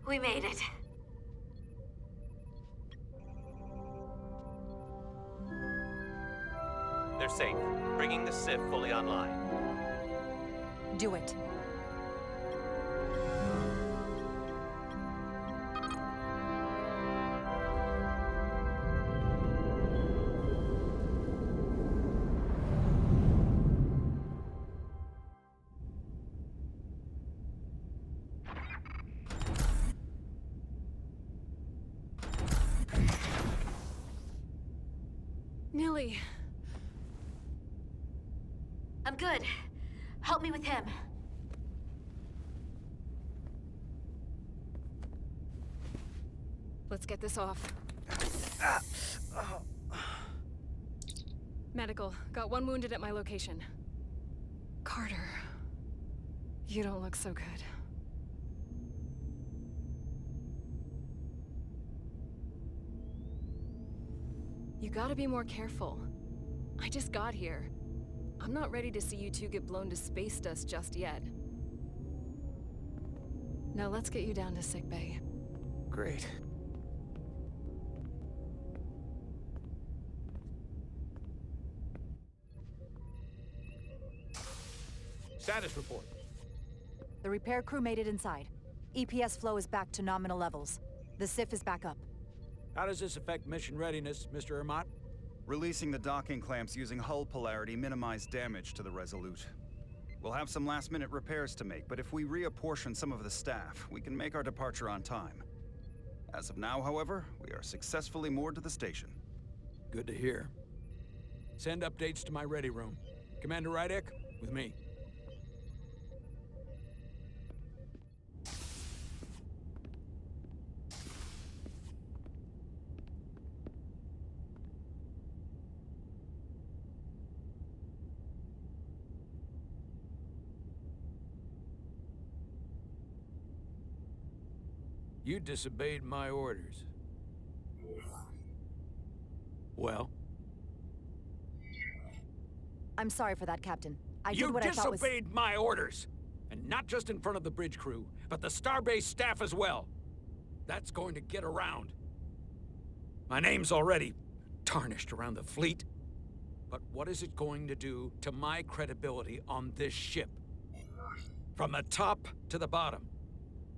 We made it. They're safe. Bringing the SIF fully online. Do it. Nilly. I'm good. Help me with him. Let's get this off. Medical. Got one wounded at my location. Carter. You don't look so good. You gotta be more careful. I just got here. I'm not ready to see you two get blown to space dust just yet. Now let's get you down to sickbay. Great. Status report. The repair crew made it inside. EPS flow is back to nominal levels. The SIF is back up. How does this affect mission readiness, Mr. Ermot? Releasing the docking clamps using hull polarity minimized damage to the Resolute. We'll have some last-minute repairs to make, but if we reapportion some of the staff, we can make our departure on time. As of now, however, we are successfully moored to the station. Good to hear. Send updates to my ready room. Commander Rydek, with me. You disobeyed my orders. Well? I'm sorry for that, Captain. I did what I thought was— You disobeyed my orders! And not just in front of the bridge crew, but the Starbase staff as well. That's going to get around. My name's already tarnished around the fleet. But what is it going to do to my credibility on this ship? From the top to the bottom.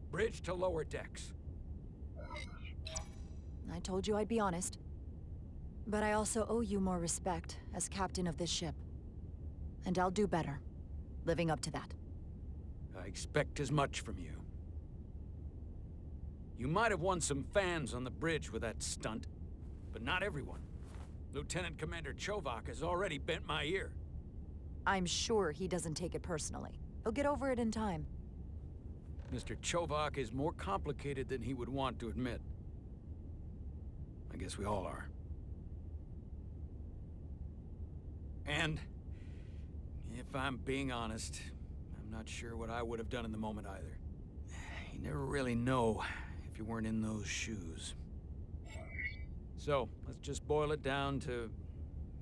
Bridge to lower decks. I told you I'd be honest. But I also owe you more respect as captain of this ship. And I'll do better, living up to that. I expect as much from you. You might have won some fans on the bridge with that stunt, but not everyone. Lieutenant Commander Chovak has already bent my ear. I'm sure he doesn't take it personally. He'll get over it in time. Mr. Chovak is more complicated than he would want to admit. I guess we all are. And, if I'm being honest, I'm not sure what I would have done in the moment either. You never really know if you weren't in those shoes. So, let's just boil it down to,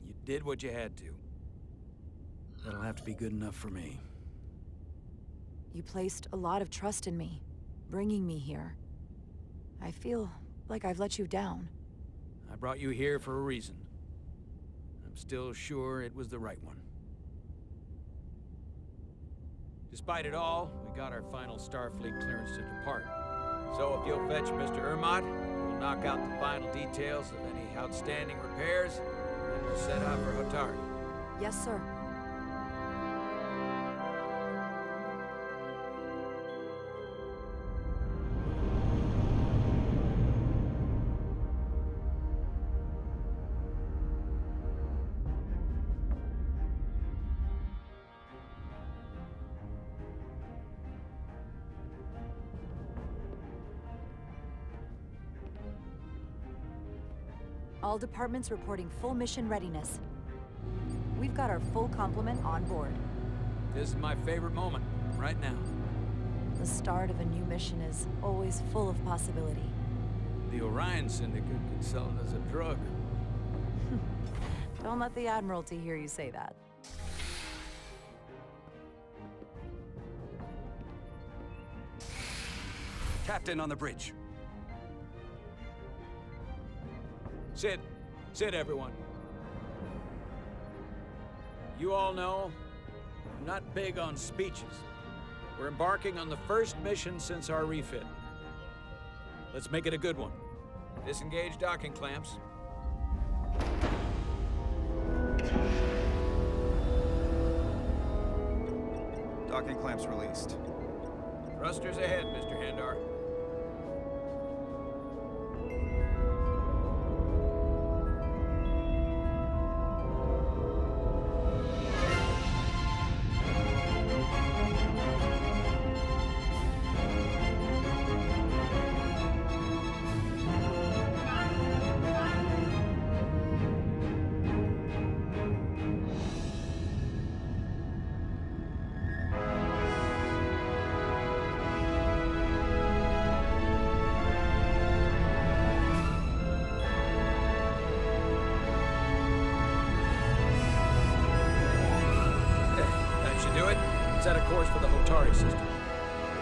you did what you had to. That'll have to be good enough for me. You placed a lot of trust in me, bringing me here. I feel like I've let you down. I brought you here for a reason. I'm still sure it was the right one. Despite it all, we got our final Starfleet clearance to depart. So if you'll fetch Mr. Ermot, we'll knock out the final details of any outstanding repairs, and we'll set out for Hotari. Yes, sir. All departments reporting full mission readiness. We've got our full complement on board. This is my favorite moment, right now. The start of a new mission is always full of possibility. The Orion Syndicate could sell it as a drug. Don't let the Admiralty hear you say that. Captain on the bridge. Sit. Sit, everyone. You all know, I'm not big on speeches. We're embarking on the first mission since our refit. Let's make it a good one. Disengage docking clamps. Docking clamps released. Thrusters ahead, Mr. Handar. Set a course for the Hotari system.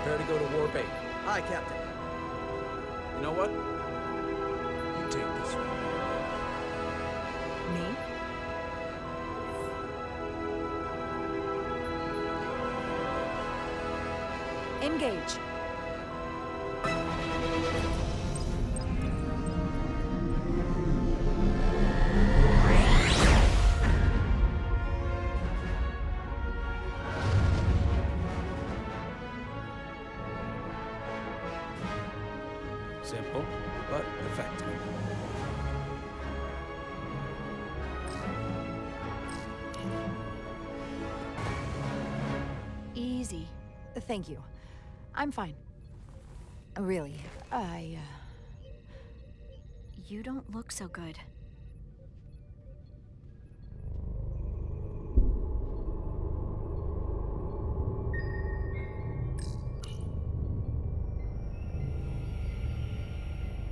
Prepare to go to Warp 8. Aye, Captain. You know what? You take this one. Me? Engage. Simple, but effective. Easy. Thank you. I'm fine. Really, You don't look so good.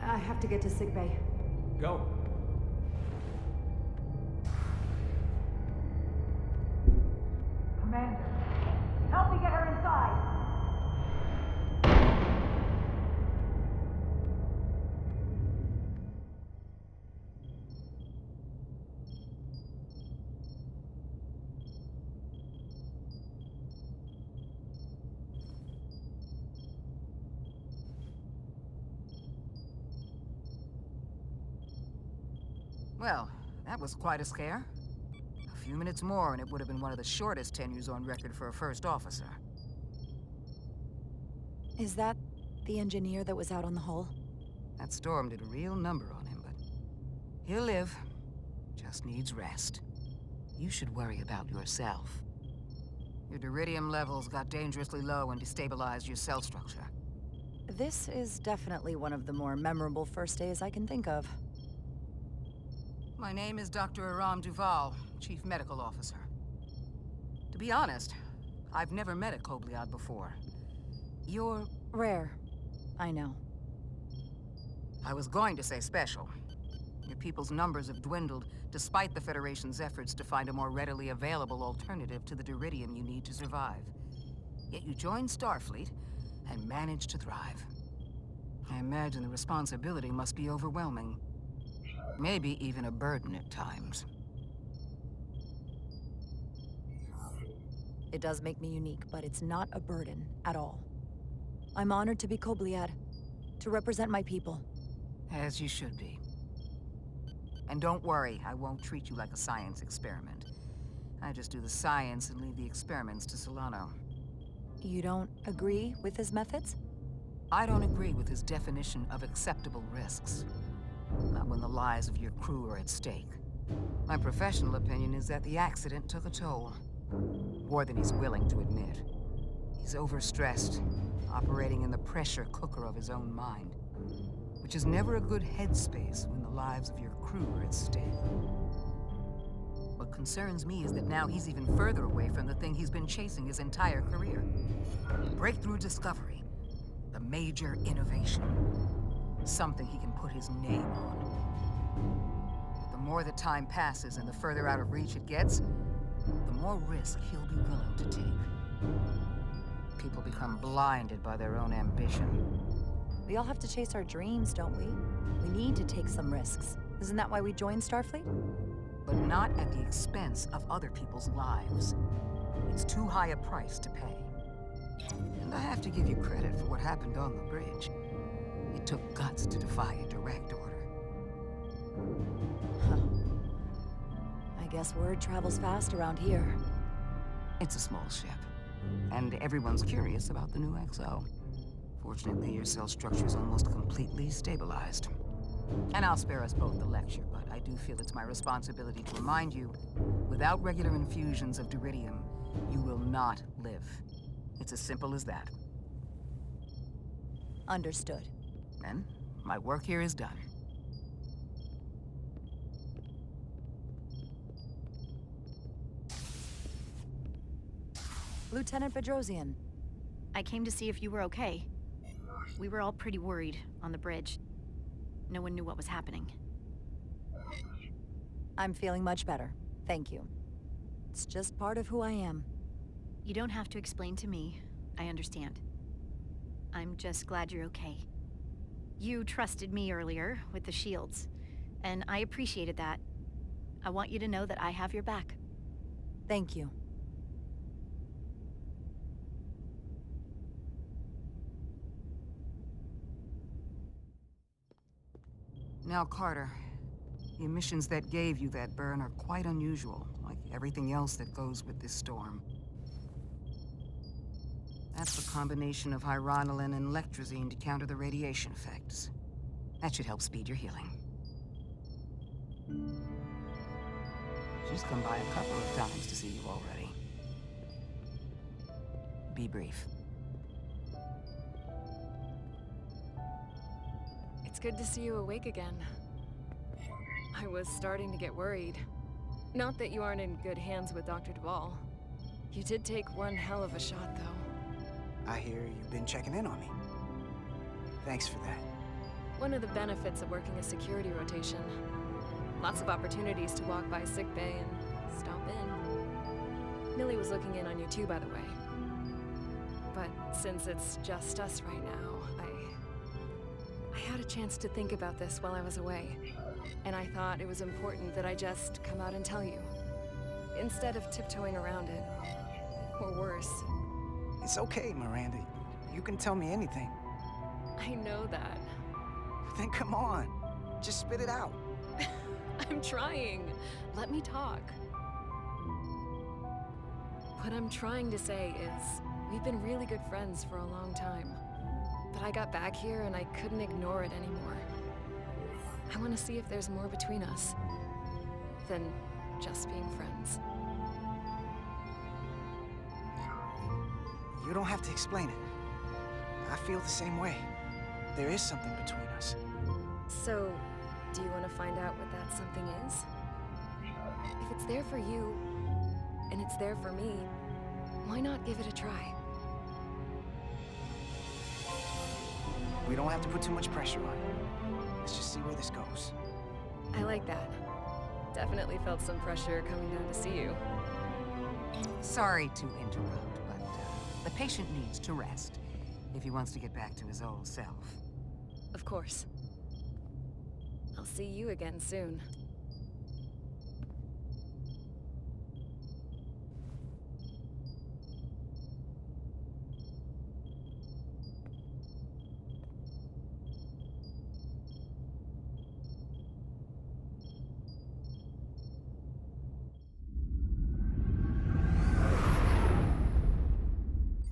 I have to get to sickbay. Go. Commander, help me get her inside! Well, that was quite a scare. A few minutes more and it would have been one of the shortest tenures on record for a first officer. Is that the engineer that was out on the hull? That storm did a real number on him, but he'll live. Just needs rest. You should worry about yourself. Your duridium levels got dangerously low and destabilized your cell structure. This is definitely one of the more memorable first days I can think of. My name is Dr. Aram Duval, Chief Medical Officer. To be honest, I've never met a Kobliad before. You're... rare. I know. I was going to say special. Your people's numbers have dwindled, despite the Federation's efforts to find a more readily available alternative to the duridium you need to survive. Yet you joined Starfleet, and managed to thrive. I imagine the responsibility must be overwhelming. Maybe even a burden at times. It does make me unique, but it's not a burden at all. I'm honored to be Kobliad, to represent my people. As you should be. And don't worry, I won't treat you like a science experiment. I just do the science and leave the experiments to Solano. You don't agree with his methods? I don't agree with his definition of acceptable risks. Not when the lives of your crew are at stake. My professional opinion is that the accident took a toll. More than he's willing to admit. He's overstressed, operating in the pressure cooker of his own mind. Which is never a good headspace when the lives of your crew are at stake. What concerns me is that now he's even further away from the thing he's been chasing his entire career. Breakthrough discovery. The major innovation. Something he can put his name on. But the more the time passes and the further out of reach it gets, the more risk he'll be willing to take. People become blinded by their own ambition. We all have to chase our dreams, don't we? We need to take some risks. Isn't that why we joined Starfleet? But not at the expense of other people's lives. It's too high a price to pay. And I have to give you credit for what happened on the bridge. It took guts to defy a direct order. Huh. I guess word travels fast around here. It's a small ship, and everyone's curious about the new XO. Fortunately, your cell structure's almost completely stabilized. And I'll spare us both the lecture, but I do feel it's my responsibility to remind you, without regular infusions of Duridium, you will not live. It's as simple as that. Understood. Then, my work here is done. Lieutenant Bedrosian. I came to see if you were okay. We were all pretty worried on the bridge. No one knew what was happening. I'm feeling much better. Thank you. It's just part of who I am. You don't have to explain to me. I understand. I'm just glad you're okay. You trusted me earlier with the shields, and I appreciated that. I want you to know that I have your back. Thank you. Now, Carter, the emissions that gave you that burn are quite unusual, like everything else that goes with this storm. That's the combination of hyronolin and lectrazine to counter the radiation effects. That should help speed your healing. She's come by a couple of times to see you already. Be brief. It's good to see you awake again. I was starting to get worried. Not that you aren't in good hands with Dr. Duvall. You did take one hell of a shot, though. I hear you've been checking in on me. Thanks for that. One of the benefits of working a security rotation. Lots of opportunities to walk by sickbay and stop in. Millie was looking in on you too, by the way. But since it's just us right now, I had a chance to think about this while I was away. And I thought it was important that I just come out and tell you. Instead of tiptoeing around it. Or worse. It's okay, Miranda. You can tell me anything. I know that. Then come on. Just spit it out. I'm trying. Let me talk. What I'm trying to say is, we've been really good friends for a long time. But I got back here and I couldn't ignore it anymore. I want to see if there's more between us than just being friends. You don't have to explain it. I feel the same way. There is something between us. So, do you want to find out what that something is? If it's there for you, and it's there for me, why not give it a try? We don't have to put too much pressure on it. Let's just see where this goes. I like that. Definitely felt some pressure coming down to see you. Sorry to interrupt, but the patient needs to rest if he wants to get back to his old self. Of course. I'll see you again soon.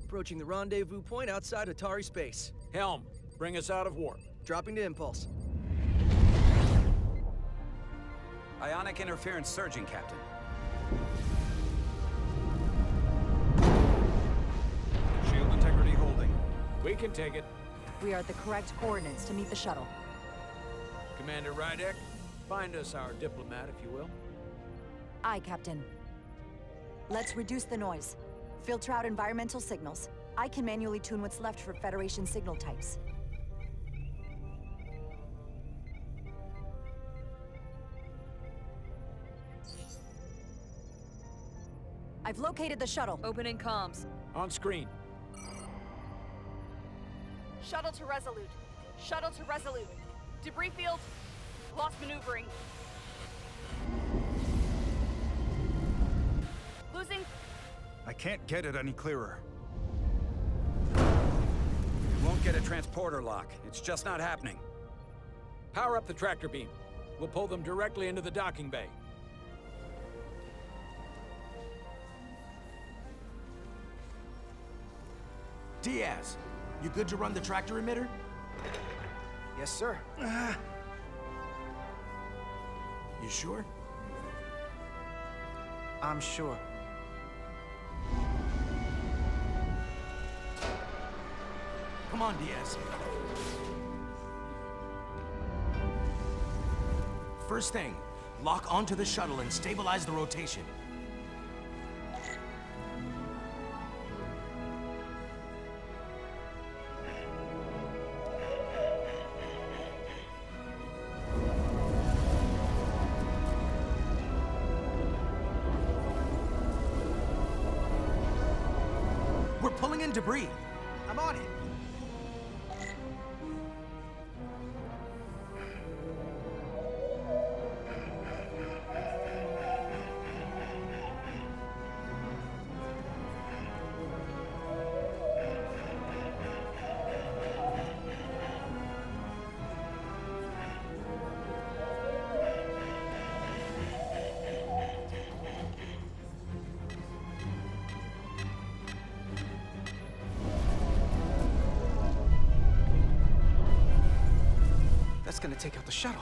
Approaching the rendezvous point outside Atari space. Helm, bring us out of warp. Dropping to impulse. Ionic interference surging, Captain. Shield integrity holding. We can take it. We are at the correct coordinates to meet the shuttle. Commander Rydek, Find us our diplomat, if you will. Aye, Captain. Let's reduce the noise. Filter out environmental signals. I can manually tune what's left for Federation signal types. I've located the shuttle. Opening comms. On screen. Shuttle to Resolute. Shuttle to Resolute. Debris field. Lost maneuvering. Losing. I can't get it any clearer. You won't get a transporter lock. It's just not happening. Power up the tractor beam. We'll pull them directly into the docking bay. Diaz, you good to run the tractor emitter? Yes, sir. You sure? I'm sure. Come on, Diaz. First thing, lock onto the shuttle and stabilize the rotation. We're pulling in debris. I'm on it. That's gonna take out the shuttle.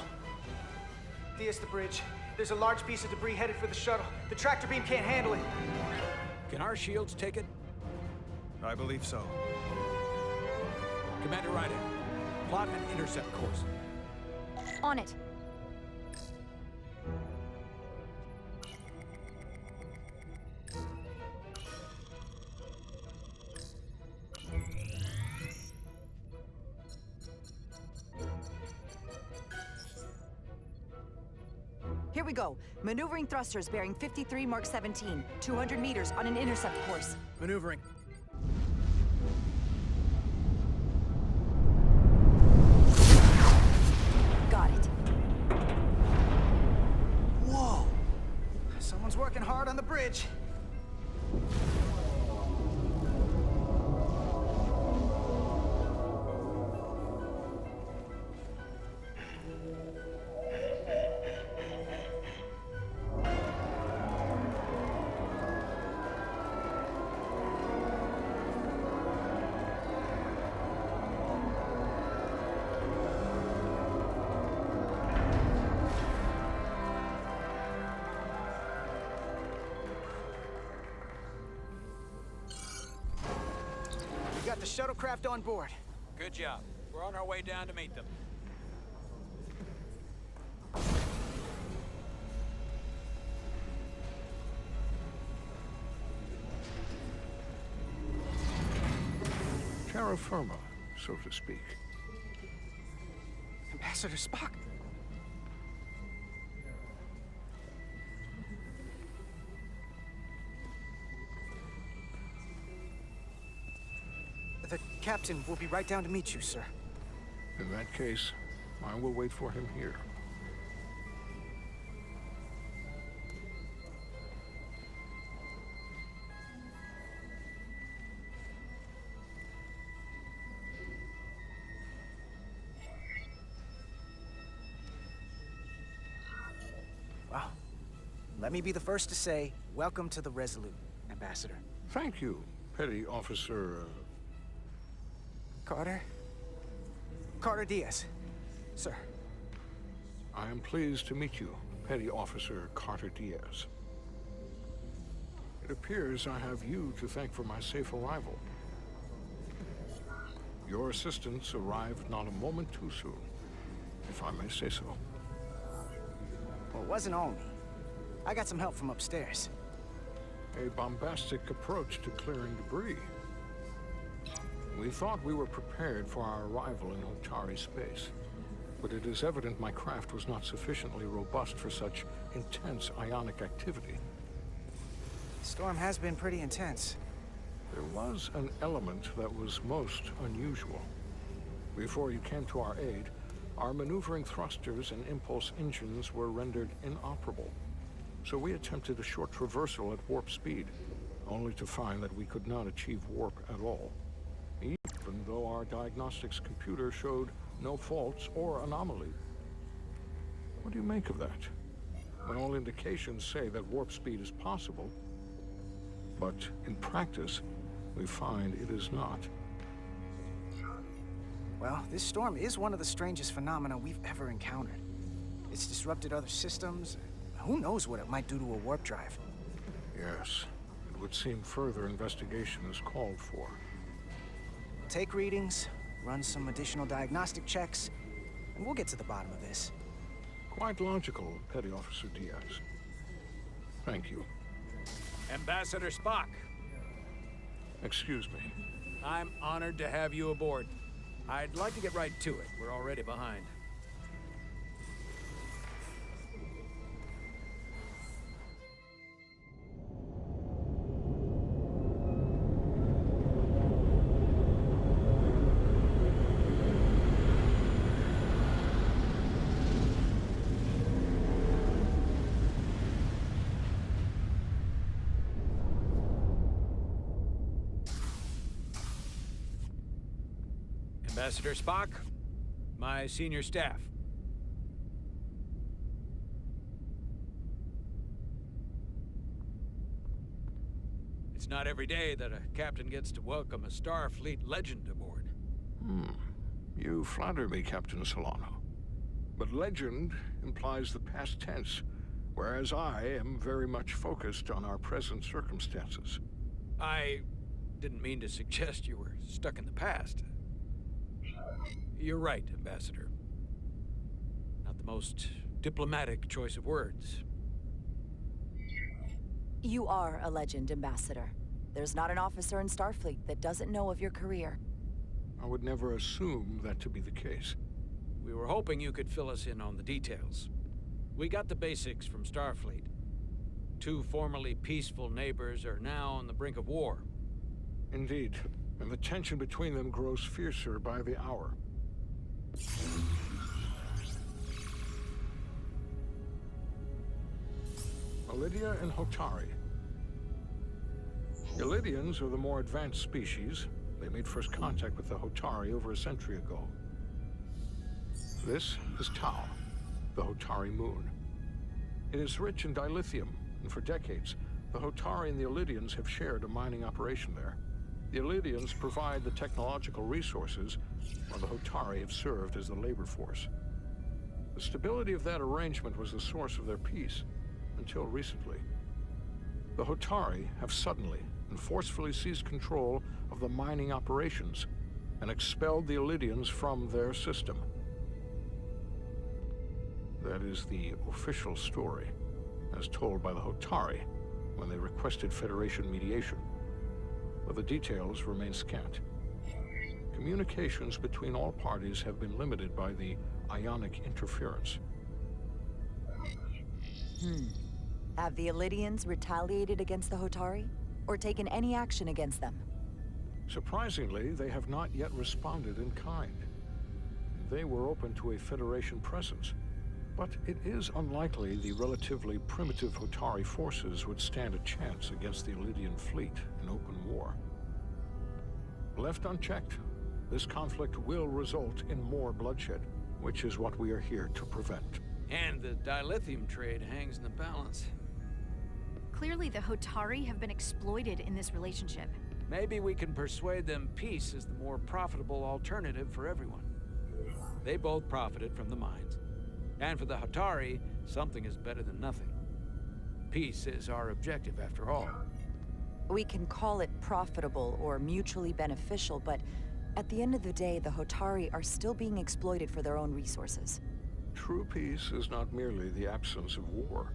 Diaz, the bridge. There's a large piece of debris headed for the shuttle. The tractor beam can't handle it. Can our shields take it? I believe so. Commander Ryder, plot an intercept course. On it. Here we go. Maneuvering thrusters bearing 53 Mark 17, 200 meters on an intercept course. Maneuvering. Got it. Whoa! Someone's working hard on the bridge. We got the shuttlecraft on board. Good job. We're on our way down to meet them. Terra firma, so to speak. Ambassador Spock. The captain will be right down to meet you, sir. In that case, I will wait for him here. Well, let me be the first to say, welcome to the Resolute, Ambassador. Thank you, Petty Officer... Carter? Carter Diaz, sir. I am pleased to meet you, Petty Officer Carter Diaz. It appears I have you to thank for my safe arrival. Your assistance arrived not a moment too soon, if I may say so. Well, it wasn't all me. I got some help from upstairs. A bombastic approach to clearing debris. We thought we were prepared for our arrival in Hotari space, but it is evident my craft was not sufficiently robust for such intense ionic activity. The storm has been pretty intense. There was an element that was most unusual. Before you came to our aid, our maneuvering thrusters and impulse engines were rendered inoperable. So we attempted a short traversal at warp speed, only to find that we could not achieve warp at all, even though our diagnostics computer showed no faults or anomaly. What do you make of that? When all indications say that warp speed is possible, but in practice, we find it is not. Well, this storm is one of the strangest phenomena we've ever encountered. It's disrupted other systems. Who knows what it might do to a warp drive? Yes, it would seem further investigation is called for. Take readings, run some additional diagnostic checks, and we'll get to the bottom of this. Quite logical, Petty Officer Diaz. Thank you. Ambassador Spock. Excuse me. I'm honored to have you aboard. I'd like to get right to it. We're already behind. Ambassador Spock, my senior staff. It's not every day that a captain gets to welcome a Starfleet legend aboard. You flatter me, Captain Solano. But legend implies the past tense, whereas I am very much focused on our present circumstances. I didn't mean to suggest you were stuck in the past. You're right, Ambassador. Not the most diplomatic choice of words. You are a legend, Ambassador. There's not an officer in Starfleet that doesn't know of your career. I would never assume that to be the case. We were hoping you could fill us in on the details. We got the basics from Starfleet. Two formerly peaceful neighbors are now on the brink of war. Indeed, and the tension between them grows fiercer by the hour. Ilidia and Hotari. Ilidians are the more advanced species. They made first contact with the Hotari over a century ago. This is Tau, the Hotari moon. It is rich in dilithium, and for decades, the Hotari and the Ilidians have shared a mining operation there. The Ilidians provide the technological resources, while the Hotari have served as the labor force. The stability of that arrangement was the source of their peace, until recently. The Hotari have suddenly and forcefully seized control of the mining operations and expelled the Ilidians from their system. That is the official story, as told by the Hotari when they requested Federation mediation. But the details remain scant. Communications between all parties have been limited by the ionic interference. Have the Ilidians retaliated against the Hotari? Or taken any action against them? Surprisingly, they have not yet responded in kind. They were open to a Federation presence, but it is unlikely the relatively primitive Hotari forces would stand a chance against the Ilidian fleet in open war. Left unchecked, this conflict will result in more bloodshed, which is what we are here to prevent. And the dilithium trade hangs in the balance. Clearly, the Hotari have been exploited in this relationship. Maybe we can persuade them peace is the more profitable alternative for everyone. They both profited from the mines. And for the Hotari, something is better than nothing. Peace is our objective, after all. We can call it profitable or mutually beneficial, but at the end of the day, the Hotari are still being exploited for their own resources. True peace is not merely the absence of war.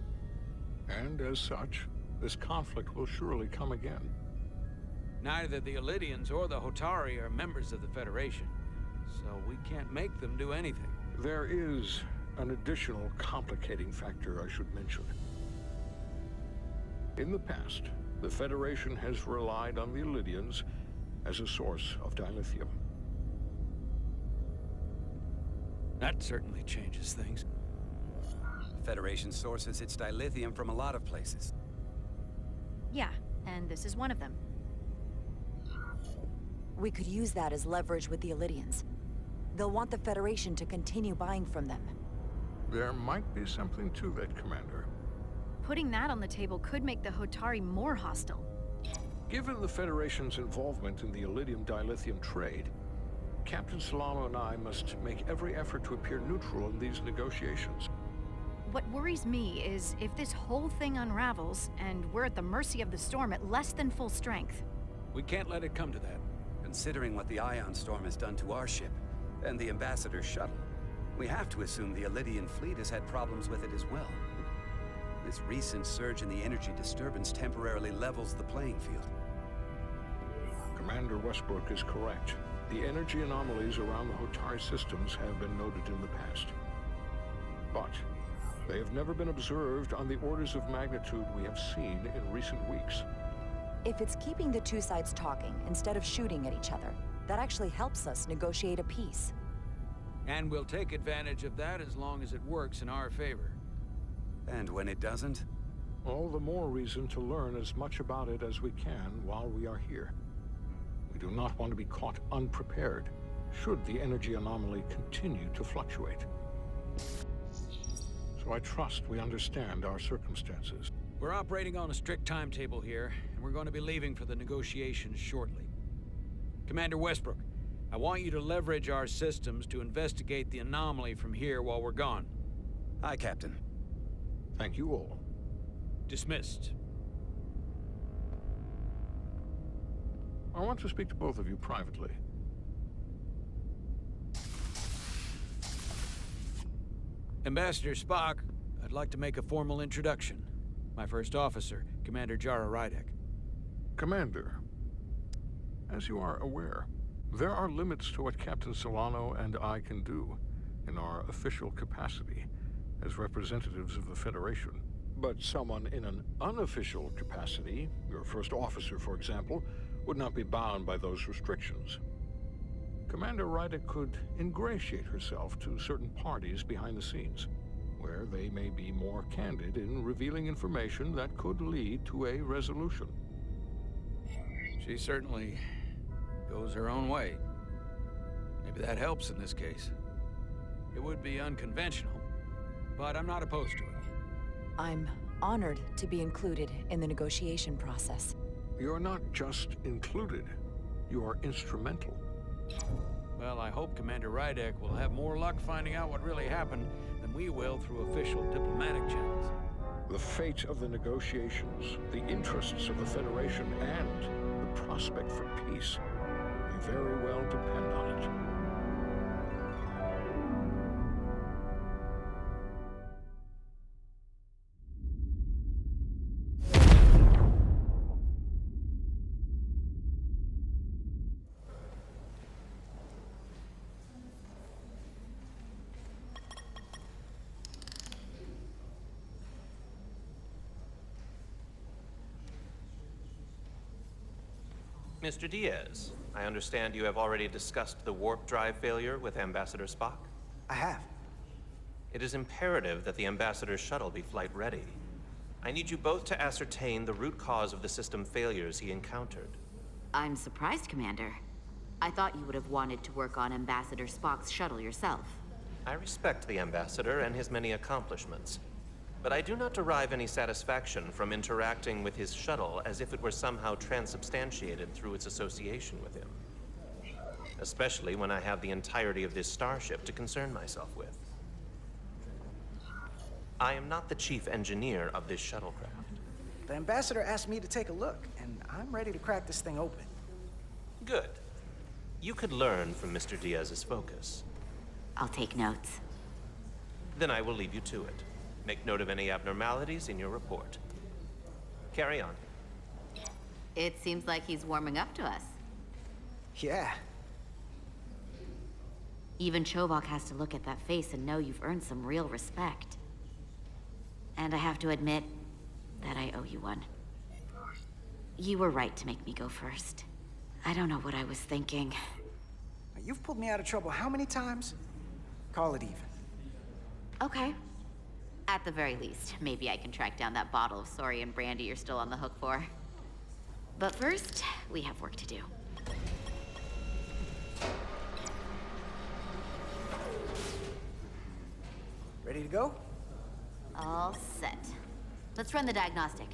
And as such, this conflict will surely come again. Neither the Illidians or the Hotari are members of the Federation, so we can't make them do anything. There is an additional complicating factor I should mention. In the past, the Federation has relied on the Illidians as a source of dilithium. That certainly changes things. The Federation sources its dilithium from a lot of places. Yeah, and this is one of them. We could use that as leverage with the Illidians. They'll want the Federation to continue buying from them. There might be something to that, Commander. Putting that on the table could make the Hotari more hostile. Given the Federation's involvement in the Illidium dilithium trade, Captain Solano and I must make every effort to appear neutral in these negotiations. What worries me is if this whole thing unravels, and we're at the mercy of the storm at less than full strength. We can't let it come to that. Considering what the Ion Storm has done to our ship, and the Ambassador's shuttle, we have to assume the Illidian fleet has had problems with it as well. This recent surge in the energy disturbance temporarily levels the playing field. Commander Westbrook is correct. The energy anomalies around the Hotari systems have been noted in the past. But they have never been observed on the orders of magnitude we have seen in recent weeks. If it's keeping the two sides talking instead of shooting at each other, that actually helps us negotiate a peace. And we'll take advantage of that as long as it works in our favor. And when it doesn't? All the more reason to learn as much about it as we can while we are here. We do not want to be caught unprepared, should the energy anomaly continue to fluctuate. So I trust we understand our circumstances. We're operating on a strict timetable here, and we're going to be leaving for the negotiations shortly. Commander Westbrook, I want you to leverage our systems to investigate the anomaly from here while we're gone. Aye, Captain. Thank you all. Dismissed. I want to speak to both of you privately. Ambassador Spock, I'd like to make a formal introduction. My first officer, Commander Jara Rydek. Commander, as you are aware, there are limits to what Captain Solano and I can do in our official capacity as representatives of the Federation. But someone in an unofficial capacity, your first officer, for example, would not be bound by those restrictions. Commander Rydek could ingratiate herself to certain parties behind the scenes, where they may be more candid in revealing information that could lead to a resolution. She certainly goes her own way. Maybe that helps in this case. It would be unconventional, but I'm not opposed to it. I'm honored to be included in the negotiation process. You're not just included, you are instrumental. Well, I hope Commander Rydek will have more luck finding out what really happened than we will through official diplomatic channels. The fate of the negotiations, the interests of the Federation, and the prospect for peace may very well depend on it. Mr. Diaz, I understand you have already discussed the warp drive failure with Ambassador Spock? I have. It is imperative that the Ambassador's shuttle be flight ready. I need you both to ascertain the root cause of the system failures he encountered. I'm surprised, Commander. I thought you would have wanted to work on Ambassador Spock's shuttle yourself. I respect the Ambassador and his many accomplishments, but I do not derive any satisfaction from interacting with his shuttle as if it were somehow transubstantiated through its association with him. Especially when I have the entirety of this starship to concern myself with. I am not the chief engineer of this shuttlecraft. The Ambassador asked me to take a look, and I'm ready to crack this thing open. Good. You could learn from Mr. Diaz's focus. I'll take notes. Then I will leave you to it. Make note of any abnormalities in your report. Carry on. It seems like he's warming up to us. Yeah. Even Chovok has to look at that face and know you've earned some real respect. And I have to admit that I owe you one. You were right to make me go first. I don't know what I was thinking. You've pulled me out of trouble how many times? Call it even. Okay. At the very least, maybe I can track down that bottle of Saurian brandy you're still on the hook for. But first, we have work to do. Ready to go? All set. Let's run the diagnostic.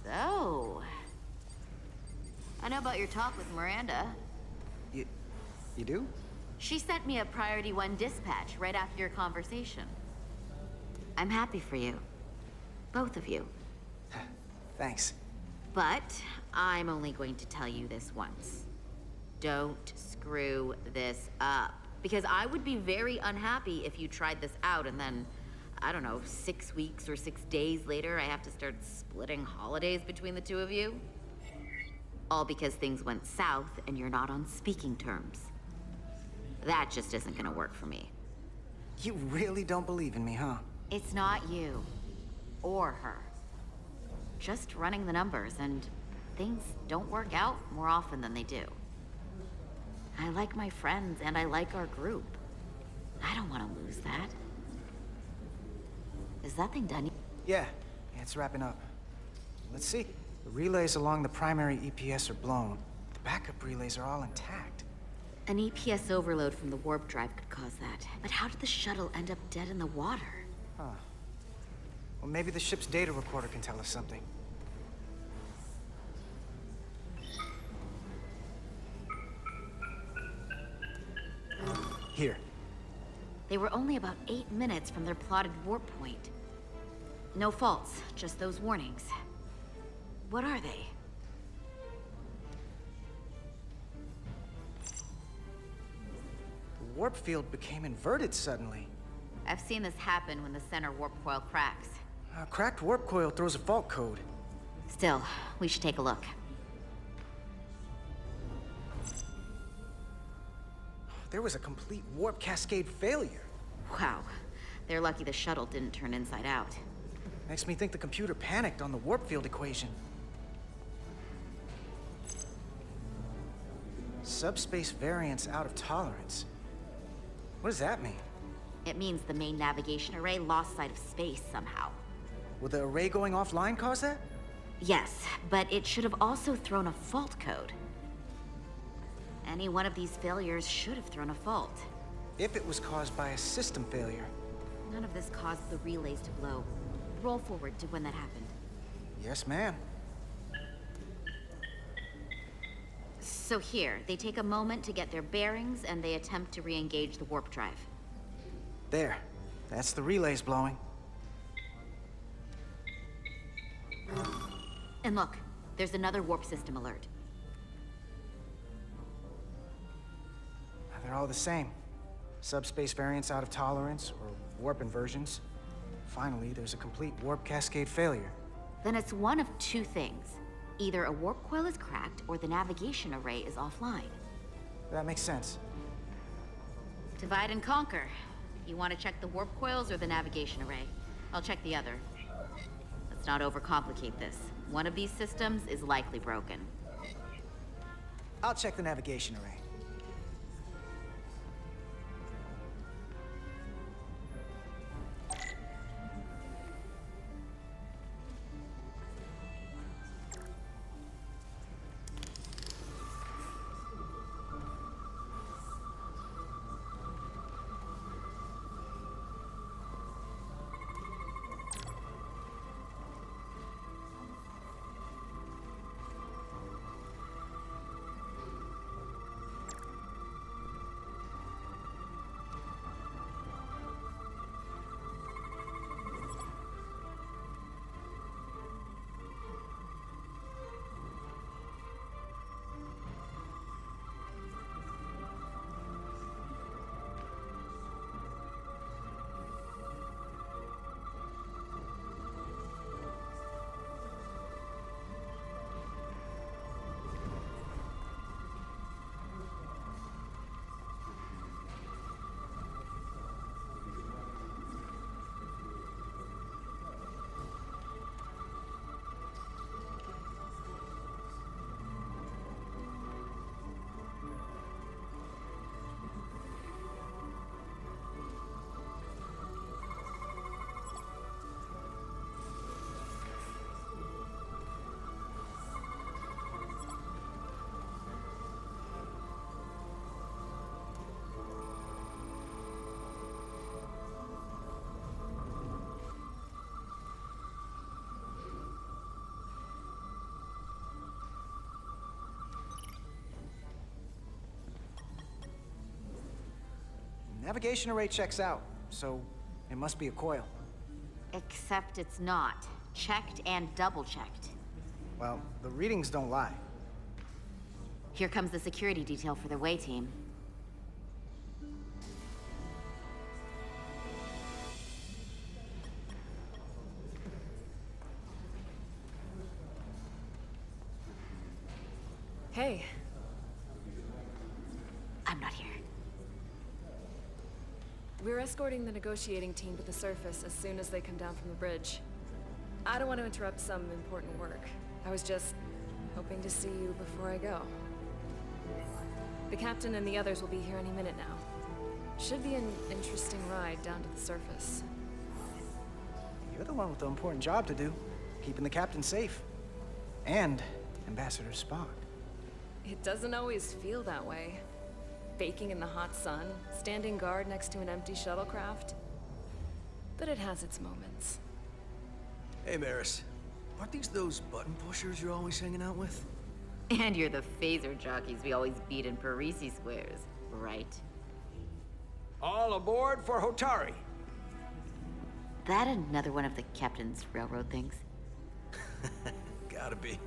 So, I know about your talk with Miranda. You do? She sent me a Priority 1 dispatch right after your conversation. I'm happy for you. Both of you. Thanks. But I'm only going to tell you this once. Don't screw this up. Because I would be very unhappy if you tried this out and then, I don't know, 6 weeks or 6 days later, I have to start splitting holidays between the two of you. All because things went south and you're not on speaking terms. That just isn't gonna work for me. You really don't believe in me, huh? It's not you. Or her. Just running the numbers, and things don't work out more often than they do. I like my friends, and I like our group. I don't want to lose that. Is that thing done? Yeah, it's wrapping up. Let's see. The relays along the primary EPS are blown. The backup relays are all intact. An EPS overload from the warp drive could cause that. But how did the shuttle end up dead in the water? Huh. Well, maybe the ship's data recorder can tell us something. Here. They were only about 8 minutes from their plotted warp point. No faults, just those warnings. What are they? The warp field became inverted suddenly. I've seen this happen when the center warp coil cracks. A cracked warp coil throws a fault code. Still, we should take a look. There was a complete warp cascade failure. Wow. They're lucky the shuttle didn't turn inside out. Makes me think the computer panicked on the warp field equation. Subspace variance out of tolerance. What does that mean? It means the main navigation array lost sight of space somehow. Will the array going offline cause that? Yes, but it should have also thrown a fault code. Any one of these failures should have thrown a fault. If it was caused by a system failure. None of this caused the relays to blow. Roll forward to when that happened. Yes, ma'am. So here, they take a moment to get their bearings and they attempt to re-engage the warp drive. There. That's the relays blowing. And look, there's another warp system alert. They're all the same. Subspace variance out of tolerance, or warp inversions. Finally, there's a complete warp cascade failure. Then it's one of two things. Either a warp coil is cracked, or the navigation array is offline. That makes sense. Divide and conquer. You want to check the warp coils or the navigation array? I'll check the other. Let's not overcomplicate this. One of these systems is likely broken. I'll check the navigation array. Navigation array checks out, so it must be a coil. Except it's not. Checked and double-checked. Well, the readings don't lie. Here comes the security detail for the way team. Hey. I'm not here. We're escorting the negotiating team to the surface as soon as they come down from the bridge. I don't want to interrupt some important work. I was just hoping to see you before I go. The captain and the others will be here any minute now. Should be an interesting ride down to the surface. You're the one with the important job to do. Keeping the captain safe. And Ambassador Spock. It doesn't always feel that way. Baking in the hot sun, standing guard next to an empty shuttlecraft. But it has its moments. Hey, Maris. Aren't these those button pushers you're always hanging out with? And you're the phaser jockeys we always beat in Parisi squares, right? All aboard for Hotari. That another one of the captain's railroad things? Gotta be.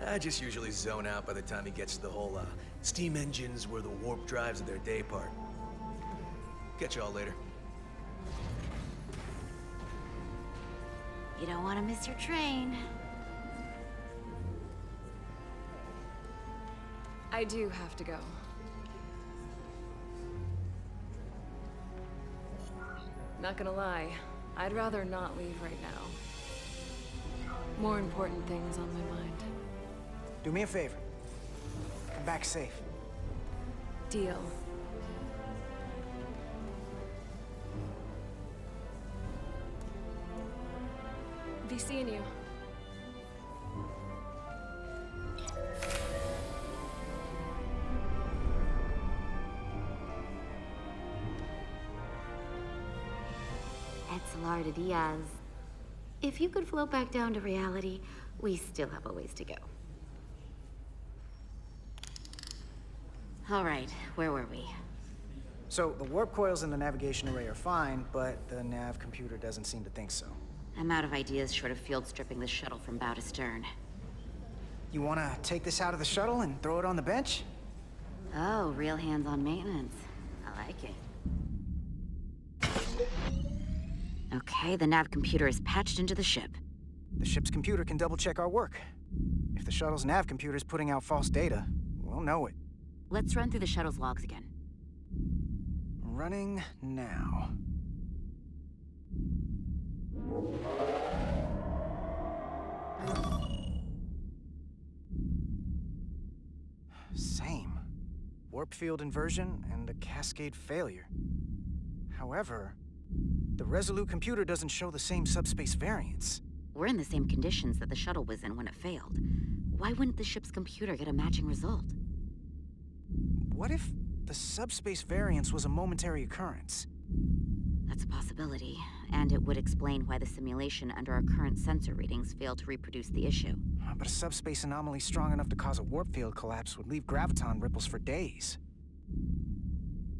I just usually zone out by the time he gets to the whole, steam engines were the warp drives of their day part. Catch y'all later. You don't want to miss your train. I do have to go. Not gonna lie, I'd rather not leave right now. More important things on my mind. Do me a favor. Come back safe. Deal. Be seeing you. Lara Diaz. If you could float back down to reality, we still have a ways to go. All right, where were we? So, the warp coils in the navigation array are fine, but the nav computer doesn't seem to think so. I'm out of ideas short of field stripping the shuttle from bow to stern. You wanna take this out of the shuttle and throw it on the bench? Oh, real hands-on maintenance. I like it. Okay, the nav computer is patched into the ship. The ship's computer can double-check our work. If the shuttle's nav computer is putting out false data, we'll know it. Let's run through the shuttle's logs again. Running now. Same. Warp field inversion and a cascade failure. However, the Resolute computer doesn't show the same subspace variance. We're in the same conditions that the shuttle was in when it failed. Why wouldn't the ship's computer get a matching result? What if the subspace variance was a momentary occurrence? That's a possibility, and it would explain why the simulation under our current sensor readings failed to reproduce the issue. But a subspace anomaly strong enough to cause a warp field collapse would leave graviton ripples for days.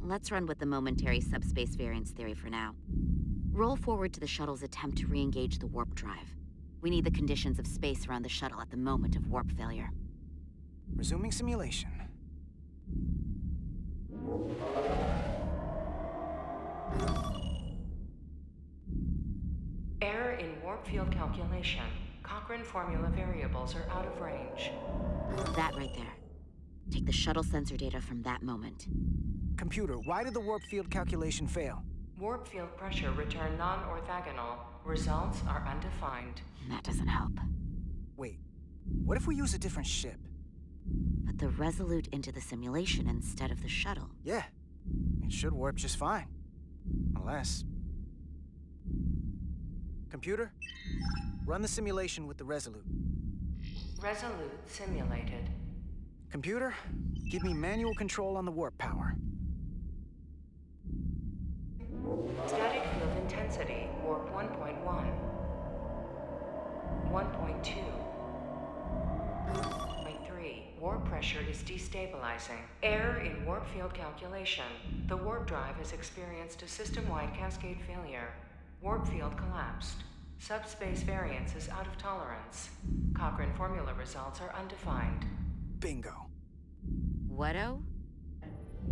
Let's run with the momentary subspace variance theory for now. Roll forward to the shuttle's attempt to re-engage the warp drive. We need the conditions of space around the shuttle at the moment of warp failure. Resuming simulation. Error in warp field calculation. Cochrane formula variables are out of range. That right there. Take the shuttle sensor data from that moment. Computer, why did the warp field calculation fail? Warp field pressure returned non-orthogonal. Results are undefined. That doesn't help. Wait, what if we use a different ship? Put the Resolute into the simulation instead of the shuttle. Yeah, it should warp just fine. Unless... Computer, run the simulation with the Resolute. Resolute simulated. Computer, give me manual control on the warp power. Static field intensity, warp 1.1. 1.2. 1.3, Warp pressure is destabilizing. Error in warp field calculation. The warp drive has experienced a system-wide cascade failure. Warp field collapsed. Subspace variance is out of tolerance. Cochrane formula results are undefined. Bingo. What-o?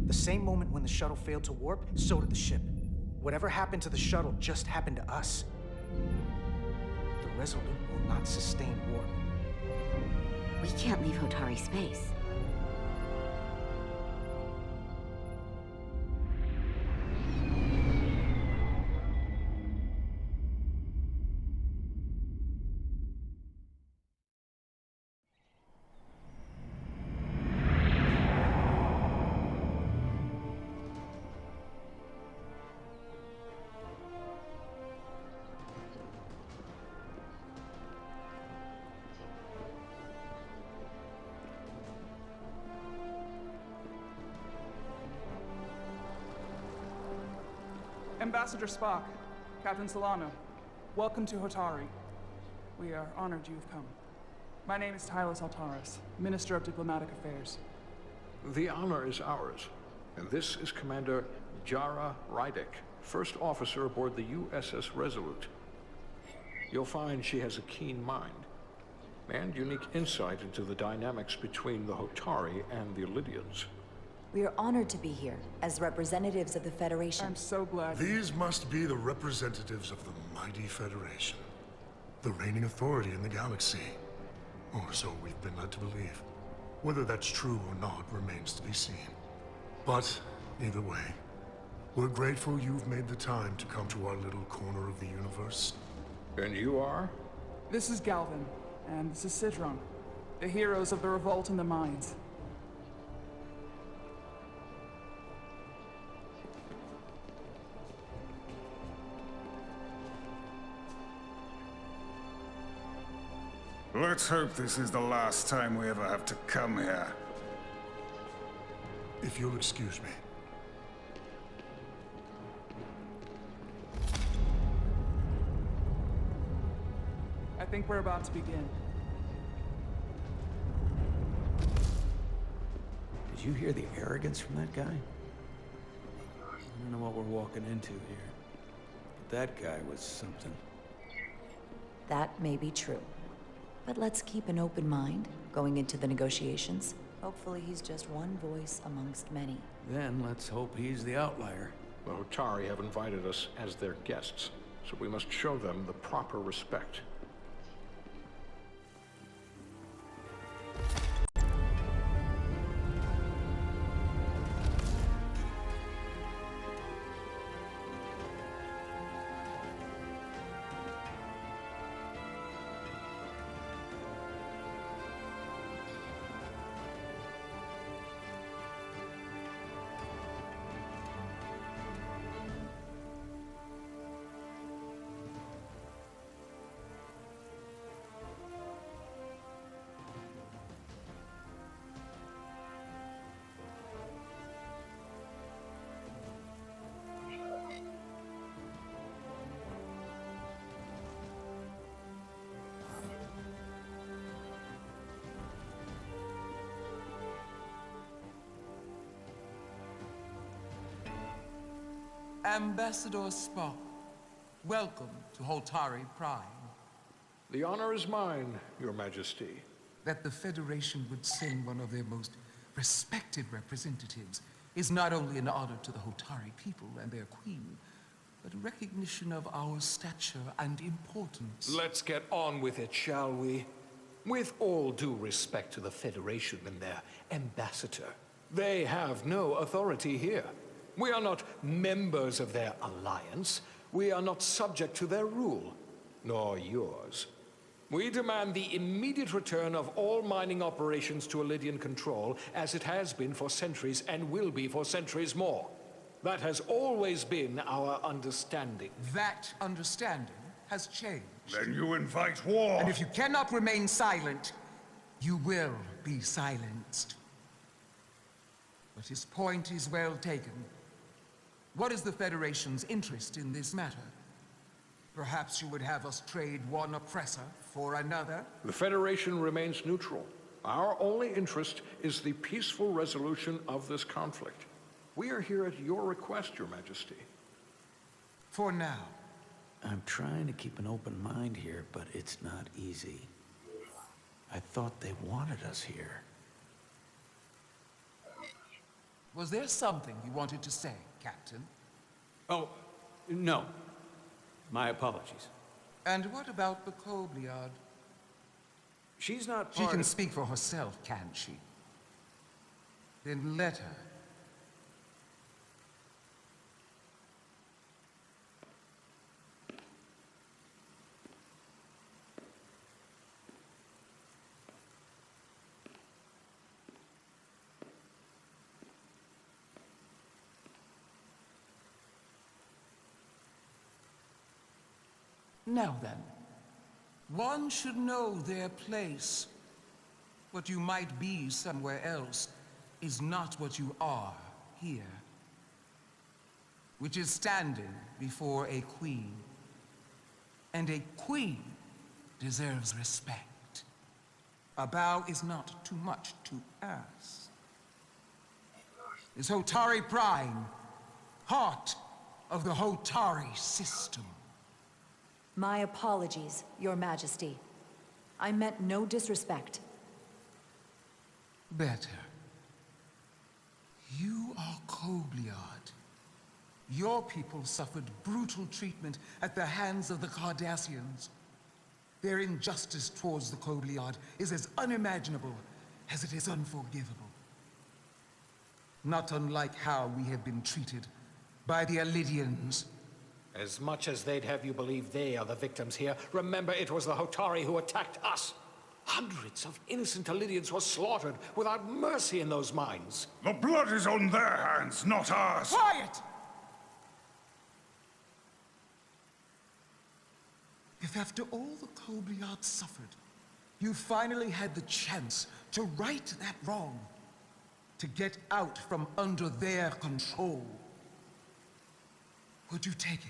The same moment when the shuttle failed to warp, so did the ship. Whatever happened to the shuttle just happened to us. The Resolute will not sustain warp. We can't leave Hotari space. Ambassador Spock, Captain Solano, welcome to Hotari. We are honored you have come. My name is Tylos Altaris, Minister of Diplomatic Affairs. The honor is ours, and this is Commander Jara Rydick, first officer aboard the USS Resolute. You'll find she has a keen mind, and unique insight into the dynamics between the Hotari and the Illydians. We are honored to be here, as representatives of the Federation. I'm so glad. These must be the representatives of the mighty Federation. The reigning authority in the galaxy. Or so we've been led to believe. Whether that's true or not remains to be seen. But, either way, we're grateful you've made the time to come to our little corner of the universe. And you are? This is Galvin, and this is Sidron, the heroes of the revolt in the mines. Let's hope this is the last time we ever have to come here. If you'll excuse me. I think we're about to begin. Did you hear the arrogance from that guy? I don't know what we're walking into here. But that guy was something. That may be true. But let's keep an open mind going into the negotiations. Hopefully he's just one voice amongst many. Then let's hope he's the outlier. The Hotari have invited us as their guests, so we must show them the proper respect. Ambassador Spock, welcome to Hotari Prime. The honor is mine, Your Majesty. That the Federation would send one of their most respected representatives is not only an honor to the Hotari people and their queen, but a recognition of our stature and importance. Let's get on with it, shall we? With all due respect to the Federation and their ambassador, they have no authority here. We are not members of their alliance. We are not subject to their rule, nor yours. We demand the immediate return of all mining operations to Illydian control, as it has been for centuries and will be for centuries more. That has always been our understanding. That understanding has changed. Then you invite war! And if you cannot remain silent, you will be silenced. But his point is well taken. What is the Federation's interest in this matter? Perhaps you would have us trade one oppressor for another? The Federation remains neutral. Our only interest is the peaceful resolution of this conflict. We are here at your request, Your Majesty. For now. I'm trying to keep an open mind here, but it's not easy. I thought they wanted us here. Was there something you wanted to say, Captain? Oh, no. My apologies. And what about the Kobliad? She's not She part can of... speak for herself, can't she? Then let her. Now then, one should know their place. What you might be somewhere else is not what you are here, which is standing before a queen. And a queen deserves respect. A bow is not too much to ask. Is Hotari Prime, heart of the Hotari system. My apologies, Your Majesty. I meant no disrespect. Better. You are Kobliad. Your people suffered brutal treatment at the hands of the Cardassians. Their injustice towards the Kobliad is as unimaginable as it is unforgivable. Not unlike how we have been treated by the Elidians. As much as they'd have you believe they are the victims here, remember it was the Hotari who attacked us. Hundreds of innocent Elidians were slaughtered without mercy in those mines. The blood is on their hands, not ours. Quiet! If after all the Kobliad suffered, you finally had the chance to right that wrong, to get out from under their control, would you take it?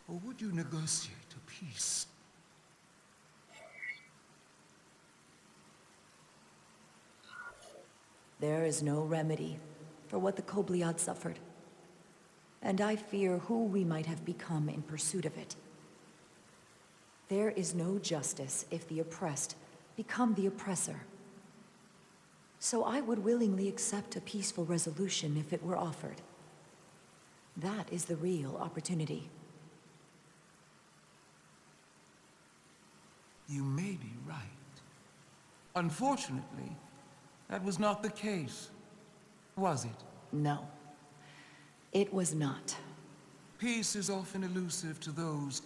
Or would you negotiate a peace? There is no remedy for what the Kobliad suffered. And I fear who we might have become in pursuit of it. There is no justice if the oppressed become the oppressor. So I would willingly accept a peaceful resolution if it were offered. That is the real opportunity. You may be right. Unfortunately, that was not the case, was it? No, it was not. Peace is often elusive to those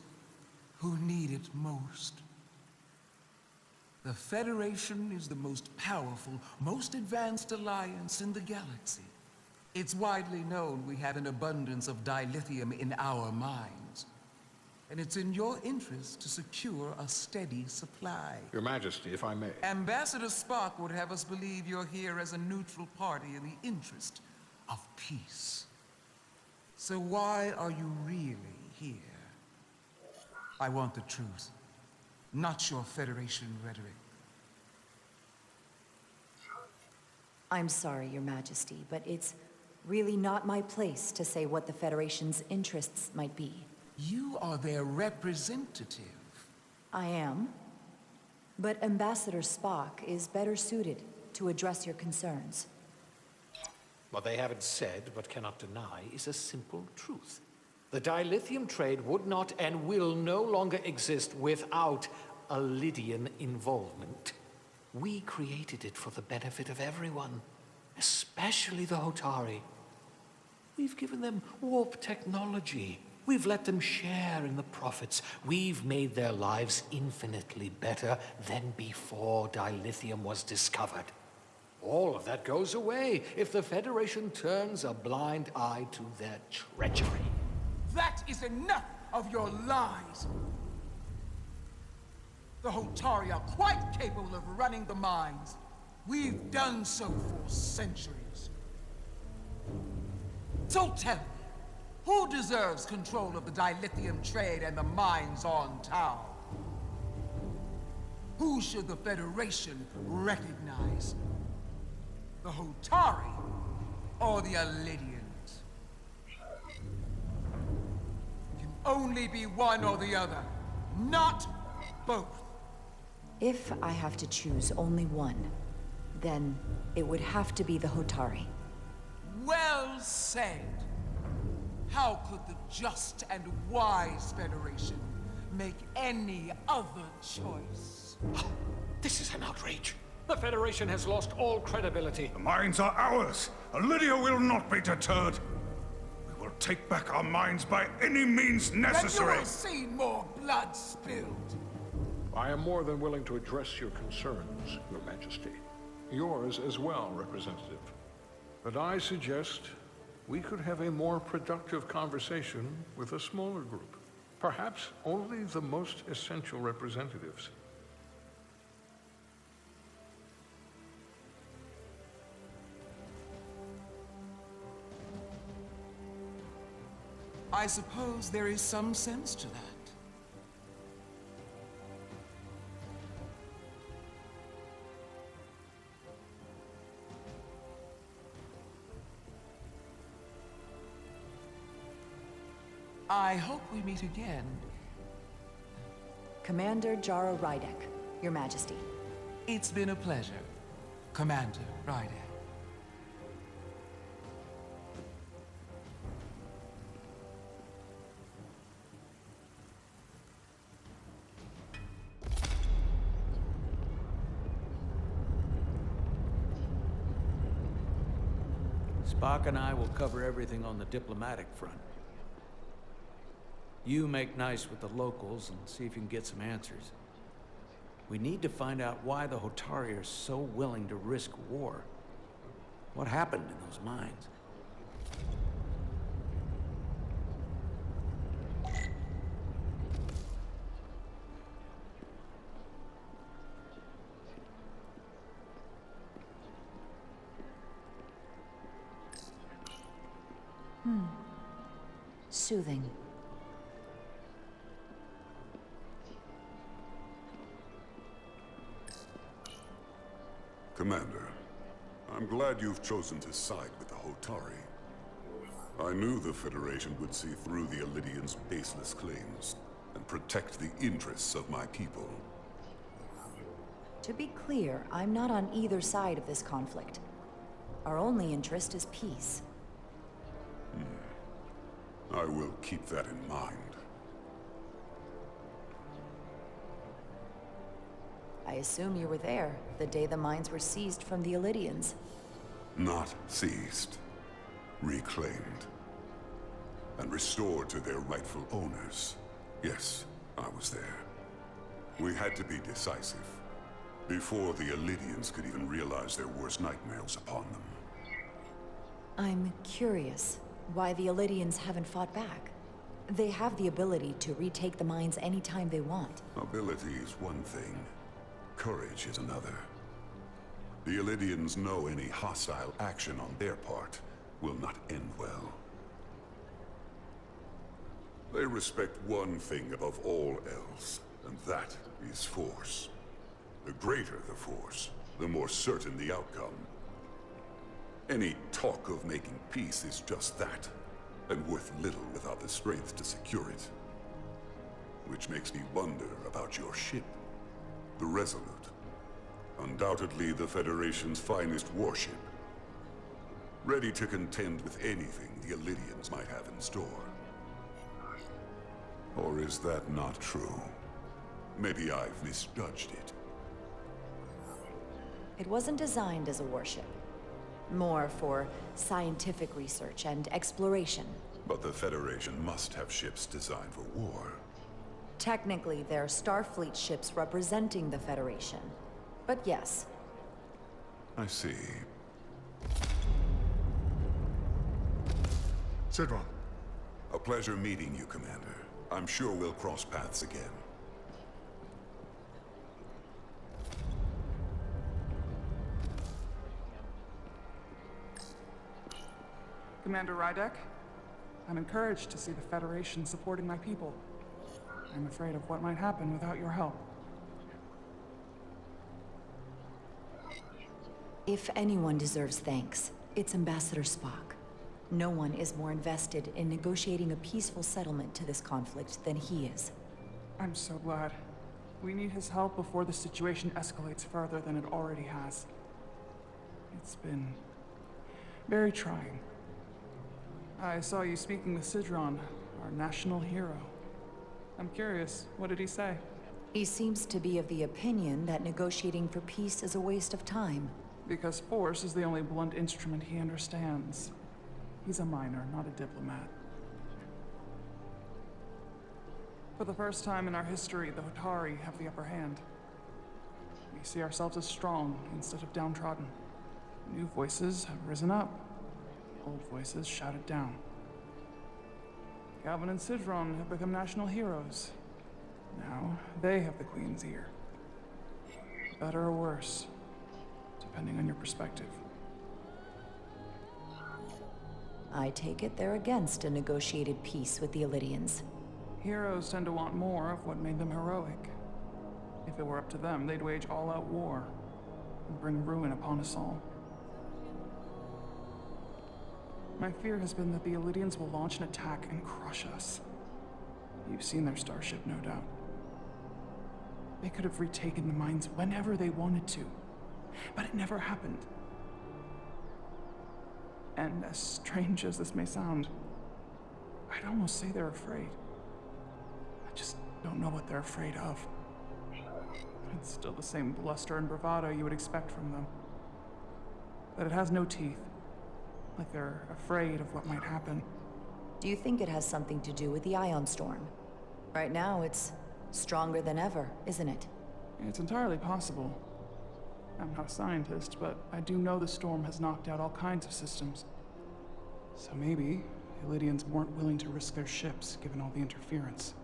who need it most. The Federation is the most powerful, most advanced alliance in the galaxy. It's widely known we have an abundance of dilithium in our mines. And it's in your interest to secure a steady supply. Your Majesty, if I may. Ambassador Spock would have us believe you're here as a neutral party in the interest of peace. So why are you really here? I want the truth, not your Federation rhetoric. I'm sorry, Your Majesty, but it's really not my place to say what the Federation's interests might be. You are their representative. I am. But Ambassador Spock is better suited to address your concerns. What they haven't said, but cannot deny, is a simple truth. The dilithium trade would not and will no longer exist without Elidian involvement. We created it for the benefit of everyone, especially the Hotari. We've given them warp technology. We've let them share in the profits. We've made their lives infinitely better than before dilithium was discovered. All of that goes away if the Federation turns a blind eye to their treachery. That is enough of your lies! The Hotari are quite capable of running the mines. We've done so for centuries. So tell me, who deserves control of the dilithium trade and the mines on Tau? who should the Federation recognize? The Hotari or the Alidians? It can only be one or the other, not both. If I have to choose only one, then it would have to be the Hotari. Well said. How could the just and wise Federation make any other choice? This is an outrage. The Federation has lost all credibility. The mines are ours. Lydia will not be deterred. We will take back our mines by any means necessary. Then you will see more blood spilled. I am more than willing to address your concerns, Your Majesty. Yours as well, Representative. But I suggest we could have a more productive conversation with a smaller group. Perhaps only the most essential representatives. I suppose there is some sense to that. I hope we meet again. Commander Jara Rydek, Your Majesty. It's been a pleasure, Commander Rydek. Spock and I will cover everything on the diplomatic front. You make nice with the locals and see if you can get some answers. We need to find out why the Hotari are so willing to risk war. What happened in those mines? Soothing. Commander, I'm glad you've chosen to side with the Hotari. I knew the Federation would see through the Alidians' baseless claims and protect the interests of my people. To be clear, I'm not on either side of this conflict. Our only interest is peace. I will keep that in mind. I assume you were there, the day the mines were seized from the Alidians. Not seized. Reclaimed. And restored to their rightful owners. Yes, I was there. We had to be decisive. Before the Alidians could even realize their worst nightmares upon them. I'm curious why the Alidians haven't fought back. They have the ability to retake the mines anytime they want. Ability is one thing. Courage is another. The Alidians know any hostile action on their part will not end well. They respect one thing above all else, and that is force. The greater the force, the more certain the outcome. Any talk of making peace is just that, and worth little without the strength to secure it. Which makes me wonder about your ship, the Resolute. Undoubtedly the Federation's finest warship. Ready to contend with anything the Alidians might have in store. Or is that not true? Maybe I've misjudged it. It wasn't designed as a warship. More for scientific research and exploration. But the Federation must have ships designed for war. Technically, they're Starfleet ships representing the Federation. But yes. I see. Sidron. A pleasure meeting you, Commander. I'm sure we'll cross paths again. Commander Rydek, I'm encouraged to see the Federation supporting my people. I'm afraid of what might happen without your help. If anyone deserves thanks, it's Ambassador Spock. No one is more invested in negotiating a peaceful settlement to this conflict than he is. I'm so glad. We need his help before the situation escalates further than it already has. It's been very trying. I saw you speaking with Sidron, our national hero. I'm curious, what did he say? He seems to be of the opinion that negotiating for peace is a waste of time. Because force is the only blunt instrument he understands. He's a miner, not a diplomat. For the first time in our history, the Hotari have the upper hand. We see ourselves as strong instead of downtrodden. New voices have risen up. Old voices shouted down. Galvin and Sidron have become national heroes. Now, they have the Queen's ear. Better or worse, depending on your perspective. I take it they're against a negotiated peace with the Illidians. Heroes tend to want more of what made them heroic. If it were up to them, they'd wage all-out war and bring ruin upon us all. My fear has been that the Illidians will launch an attack and crush us. You've seen their starship, no doubt. They could have retaken the mines whenever they wanted to, but it never happened. And as strange as this may sound, I'd almost say they're afraid. I just don't know what they're afraid of. It's still the same bluster and bravado you would expect from them. But it has no teeth. Like they're afraid of what might happen. Do you think it has something to do with the ion storm? Right now, it's stronger than ever, isn't it? It's entirely possible. I'm not a scientist, but I do know the storm has knocked out all kinds of systems. So maybe the Illidians weren't willing to risk their ships, given all the interference.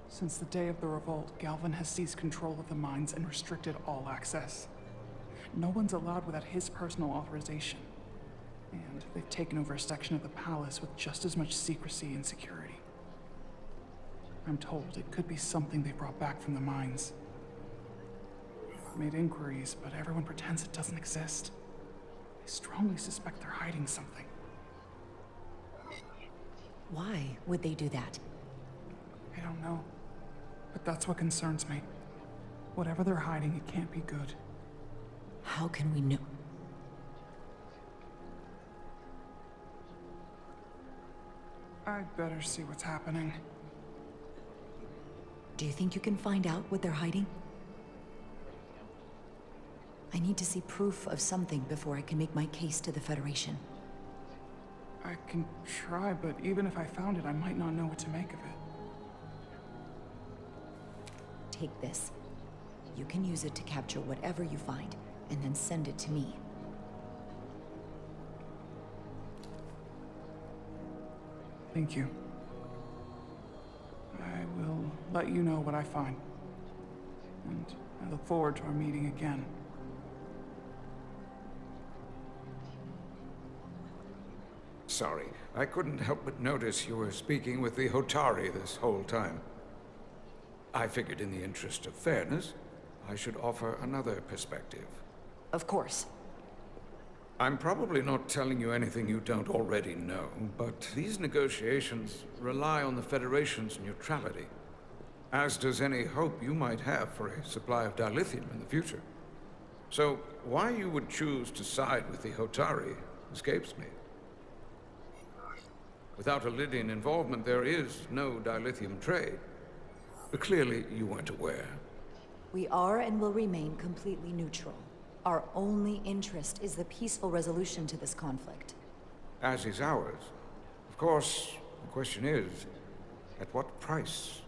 Since the day of the revolt, Galvin has seized control of the mines and restricted all access. No one's allowed without his personal authorization. And they've taken over a section of the palace with just as much secrecy and security. I'm told it could be something they brought back from the mines. I've made inquiries, but everyone pretends it doesn't exist. I strongly suspect they're hiding something. Why would they do that? I don't know. But that's what concerns me. Whatever they're hiding, it can't be good. How can we know? I'd better see what's happening. Do you think you can find out what they're hiding? I need to see proof of something before I can make my case to the Federation. I can try, but even if I found it, I might not know what to make of it. Take this. You can use it to capture whatever you find, and then send it to me. Thank you. I will let you know what I find. And I look forward to our meeting again. Sorry, I couldn't help but notice you were speaking with the Hotari this whole time. I figured in the interest of fairness, I should offer another perspective. Of course. I'm probably not telling you anything you don't already know, but these negotiations rely on the Federation's neutrality, as does any hope you might have for a supply of dilithium in the future. So, why you would choose to side with the Hotari escapes me. Without Illidian involvement, there is no dilithium trade. But clearly, you weren't aware. We are and will remain completely neutral. Our only interest is the peaceful resolution to this conflict. As is ours. Of course, the question is, at what price?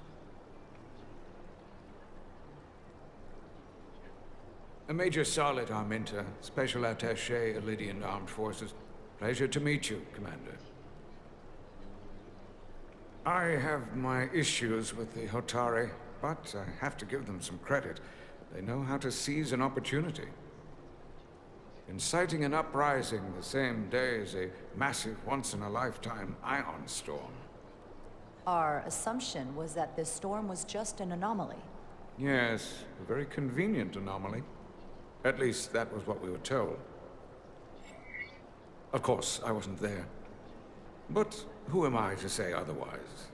Major Salit Arminta, Special Attaché, Illidian Armed Forces. Pleasure to meet you, Commander. I have my issues with the Hotari, but I have to give them some credit. They know how to seize an opportunity. Inciting an uprising the same day as a massive, once-in-a-lifetime ion storm. Our assumption was that this storm was just an anomaly. Yes, a very convenient anomaly. At least, that was what we were told. Of course, I wasn't there. But who am I to say otherwise?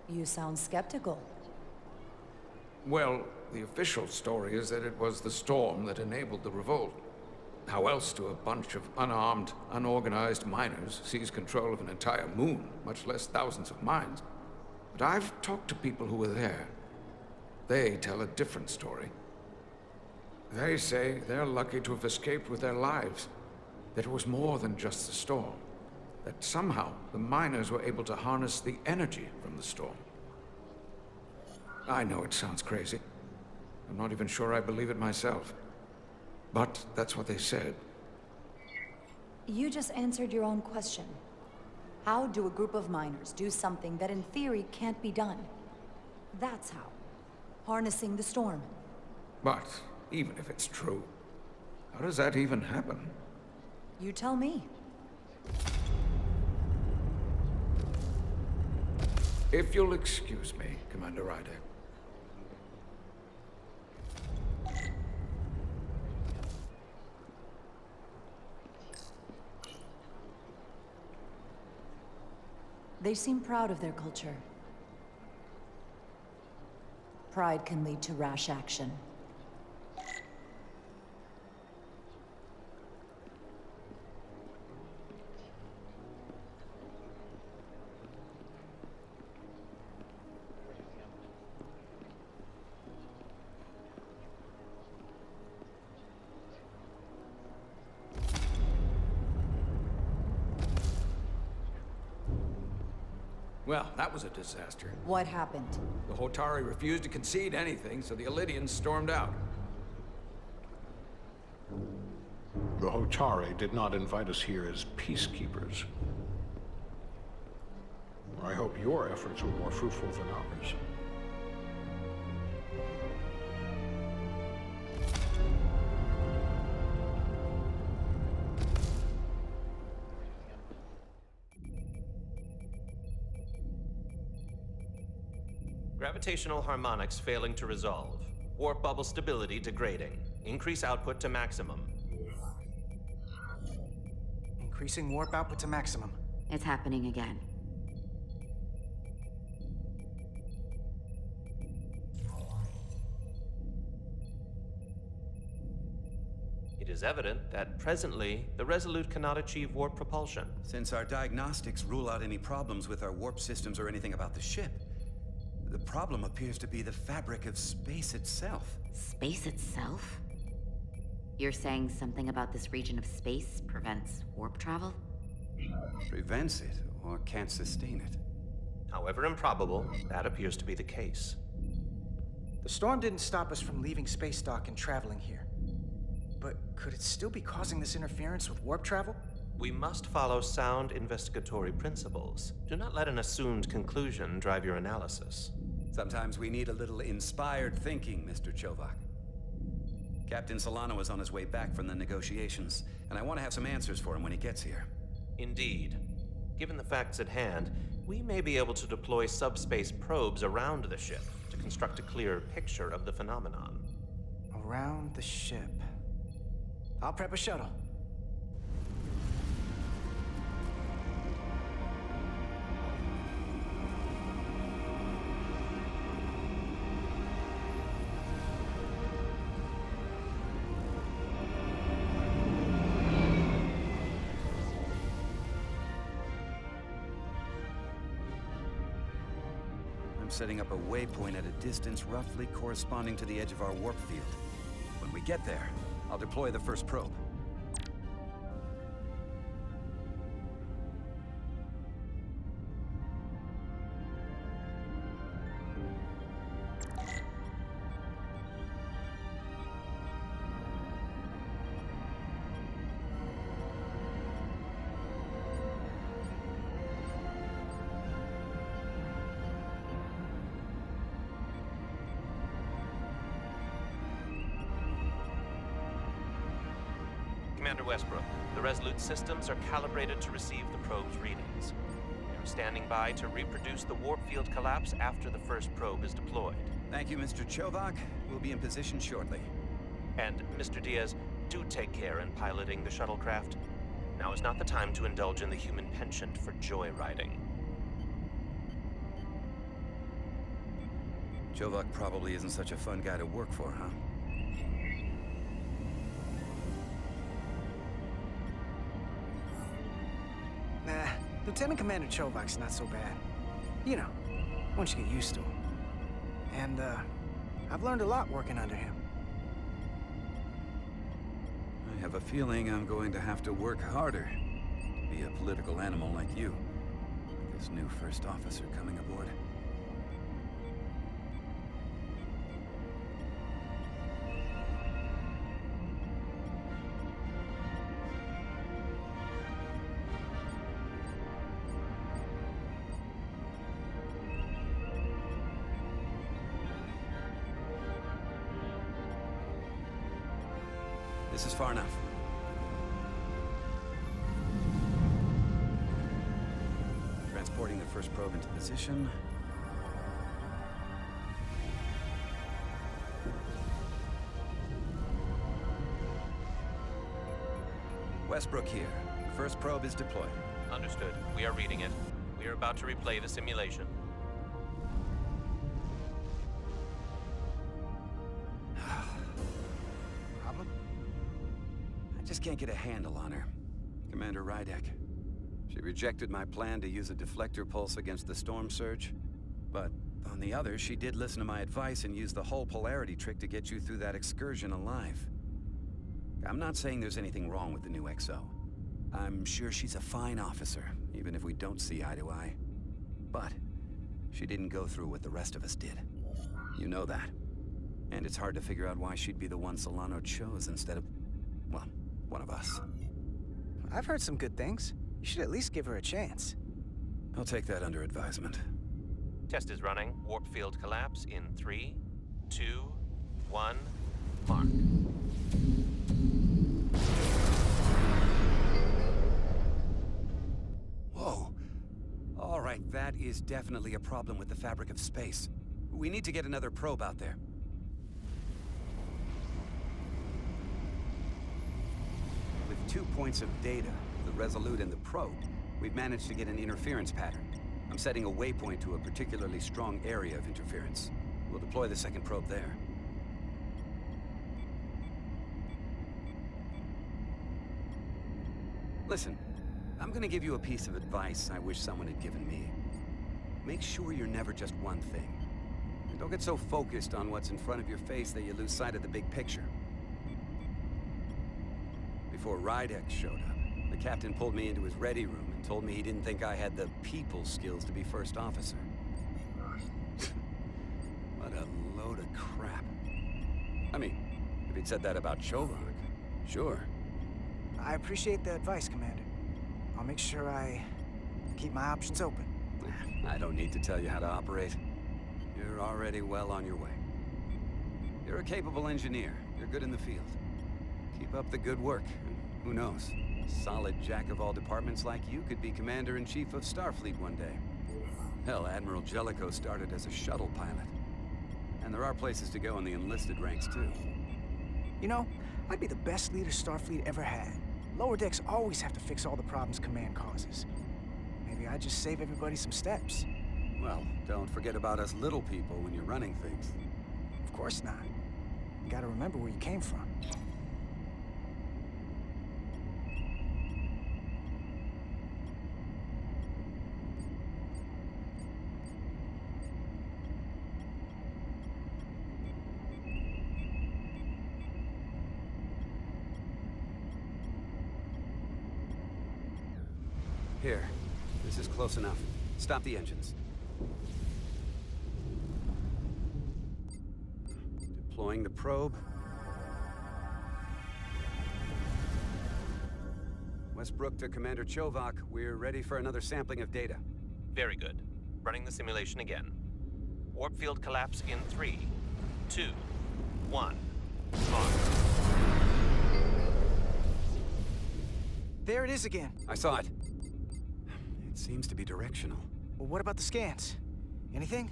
You sound skeptical. Well, the official story is that it was the storm that enabled the revolt. How else do a bunch of unarmed, unorganized miners seize control of an entire moon, much less thousands of mines? But I've talked to people who were there. They tell a different story. They say they're lucky to have escaped with their lives. That it was more than just the storm. That somehow the miners were able to harness the energy from the storm. I know it sounds crazy. I'm not even sure I believe it myself. But that's what they said. You just answered your own question. How do a group of miners do something that in theory can't be done? That's how. Harnessing the storm. But even if it's true, how does that even happen? You tell me. If you'll excuse me, Commander Ryder. They seem proud of their culture. Pride can lead to rash action. Well, that was a disaster. What happened? The Hotari refused to concede anything, so the Elydians stormed out. The Hotari did not invite us here as peacekeepers. I hope your efforts were more fruitful than ours. Gravitational harmonics failing to resolve. Warp bubble stability degrading. Increase output to maximum. Increasing warp output to maximum. It's happening again. It is evident that presently, the Resolute cannot achieve warp propulsion. Since our diagnostics rule out any problems with our warp systems or anything about the ship, the problem appears to be the fabric of space itself. Space itself? You're saying something about this region of space prevents warp travel? Prevents it, or can't sustain it. However improbable, that appears to be the case. The storm didn't stop us from leaving space dock and traveling here. But could it still be causing this interference with warp travel? We must follow sound investigatory principles. Do not let an assumed conclusion drive your analysis. Sometimes we need a little inspired thinking, Mr. Chovak. Captain Solano is on his way back from the negotiations, and I want to have some answers for him when he gets here. Indeed. Given the facts at hand, we may be able to deploy subspace probes around the ship to construct a clearer picture of the phenomenon. Around the ship. I'll prep a shuttle. Setting up a waypoint at a distance roughly corresponding to the edge of our warp field. When we get there, I'll deploy the first probe. Commander Westbrook, the Resolute systems are calibrated to receive the probe's readings. I'm standing by to reproduce the warp field collapse after the first probe is deployed. Thank you, Mr. Chovak. We'll be in position shortly. And, Mr. Diaz, do take care in piloting the shuttlecraft. Now is not the time to indulge in the human penchant for joyriding. Chovak probably isn't such a fun guy to work for, huh? Nah, Lieutenant Commander Chovak's not so bad. You know, once you get used to him. And, I've learned a lot working under him. I have a feeling I'm going to have to work harder to be a political animal like you. With this new first officer coming aboard. This is far enough. Transporting the first probe into position. Westbrook here. The first probe is deployed. Understood. We are reading it. We are about to replay the simulation. Problem? I just can't get a handle on her. Commander Rydek. She rejected my plan to use a deflector pulse against the storm surge. But on the other, she did listen to my advice and use the whole polarity trick to get you through that excursion alive. I'm not saying there's anything wrong with the new XO. I'm sure she's a fine officer, even if we don't see eye to eye. But she didn't go through what the rest of us did. You know that. And it's hard to figure out why she'd be the one Solano chose instead of, well, one of us. I've heard some good things. You should at least give her a chance. I'll take that under advisement. Test is running. Warp field collapse in 3, 2, 1, mark. Whoa. All right, that is definitely a problem with the fabric of space. We need to get another probe out there. With 2 points of data, the Resolute and the probe, we've managed to get an interference pattern. I'm setting a waypoint to a particularly strong area of interference. We'll deploy the second probe there. Listen, I'm gonna give you a piece of advice I wish someone had given me. Make sure you're never just one thing. And don't get so focused on what's in front of your face that you lose sight of the big picture. Before Rydek showed up, the captain pulled me into his ready room and told me he didn't think I had the people skills to be first officer. What a load of crap. I mean, if he'd said that about Chovak, sure. I appreciate the advice, Commander. I'll make sure I keep my options open. I don't need to tell you how to operate. You're already well on your way. You're a capable engineer. You're good in the field. Keep up the good work. And who knows? A solid jack of all departments like you could be Commander-in-Chief of Starfleet one day. Hell, Admiral Jellicoe started as a shuttle pilot. And there are places to go in the enlisted ranks, too. You know, I'd be the best leader Starfleet ever had. Lower decks always have to fix all the problems Command causes. Maybe I'd just save everybody some steps. Well, don't forget about us little people when you're running things. Of course not. You gotta remember where you came from. Here. This is close enough. Stop the engines. Deploying the probe. Westbrook to Commander Chovak. We're ready for another sampling of data. Very good. Running the simulation again. Warp field collapse in 3, 2, 1, mark. There it is again. I saw it. It seems to be directional. Well, what about the scans? Anything?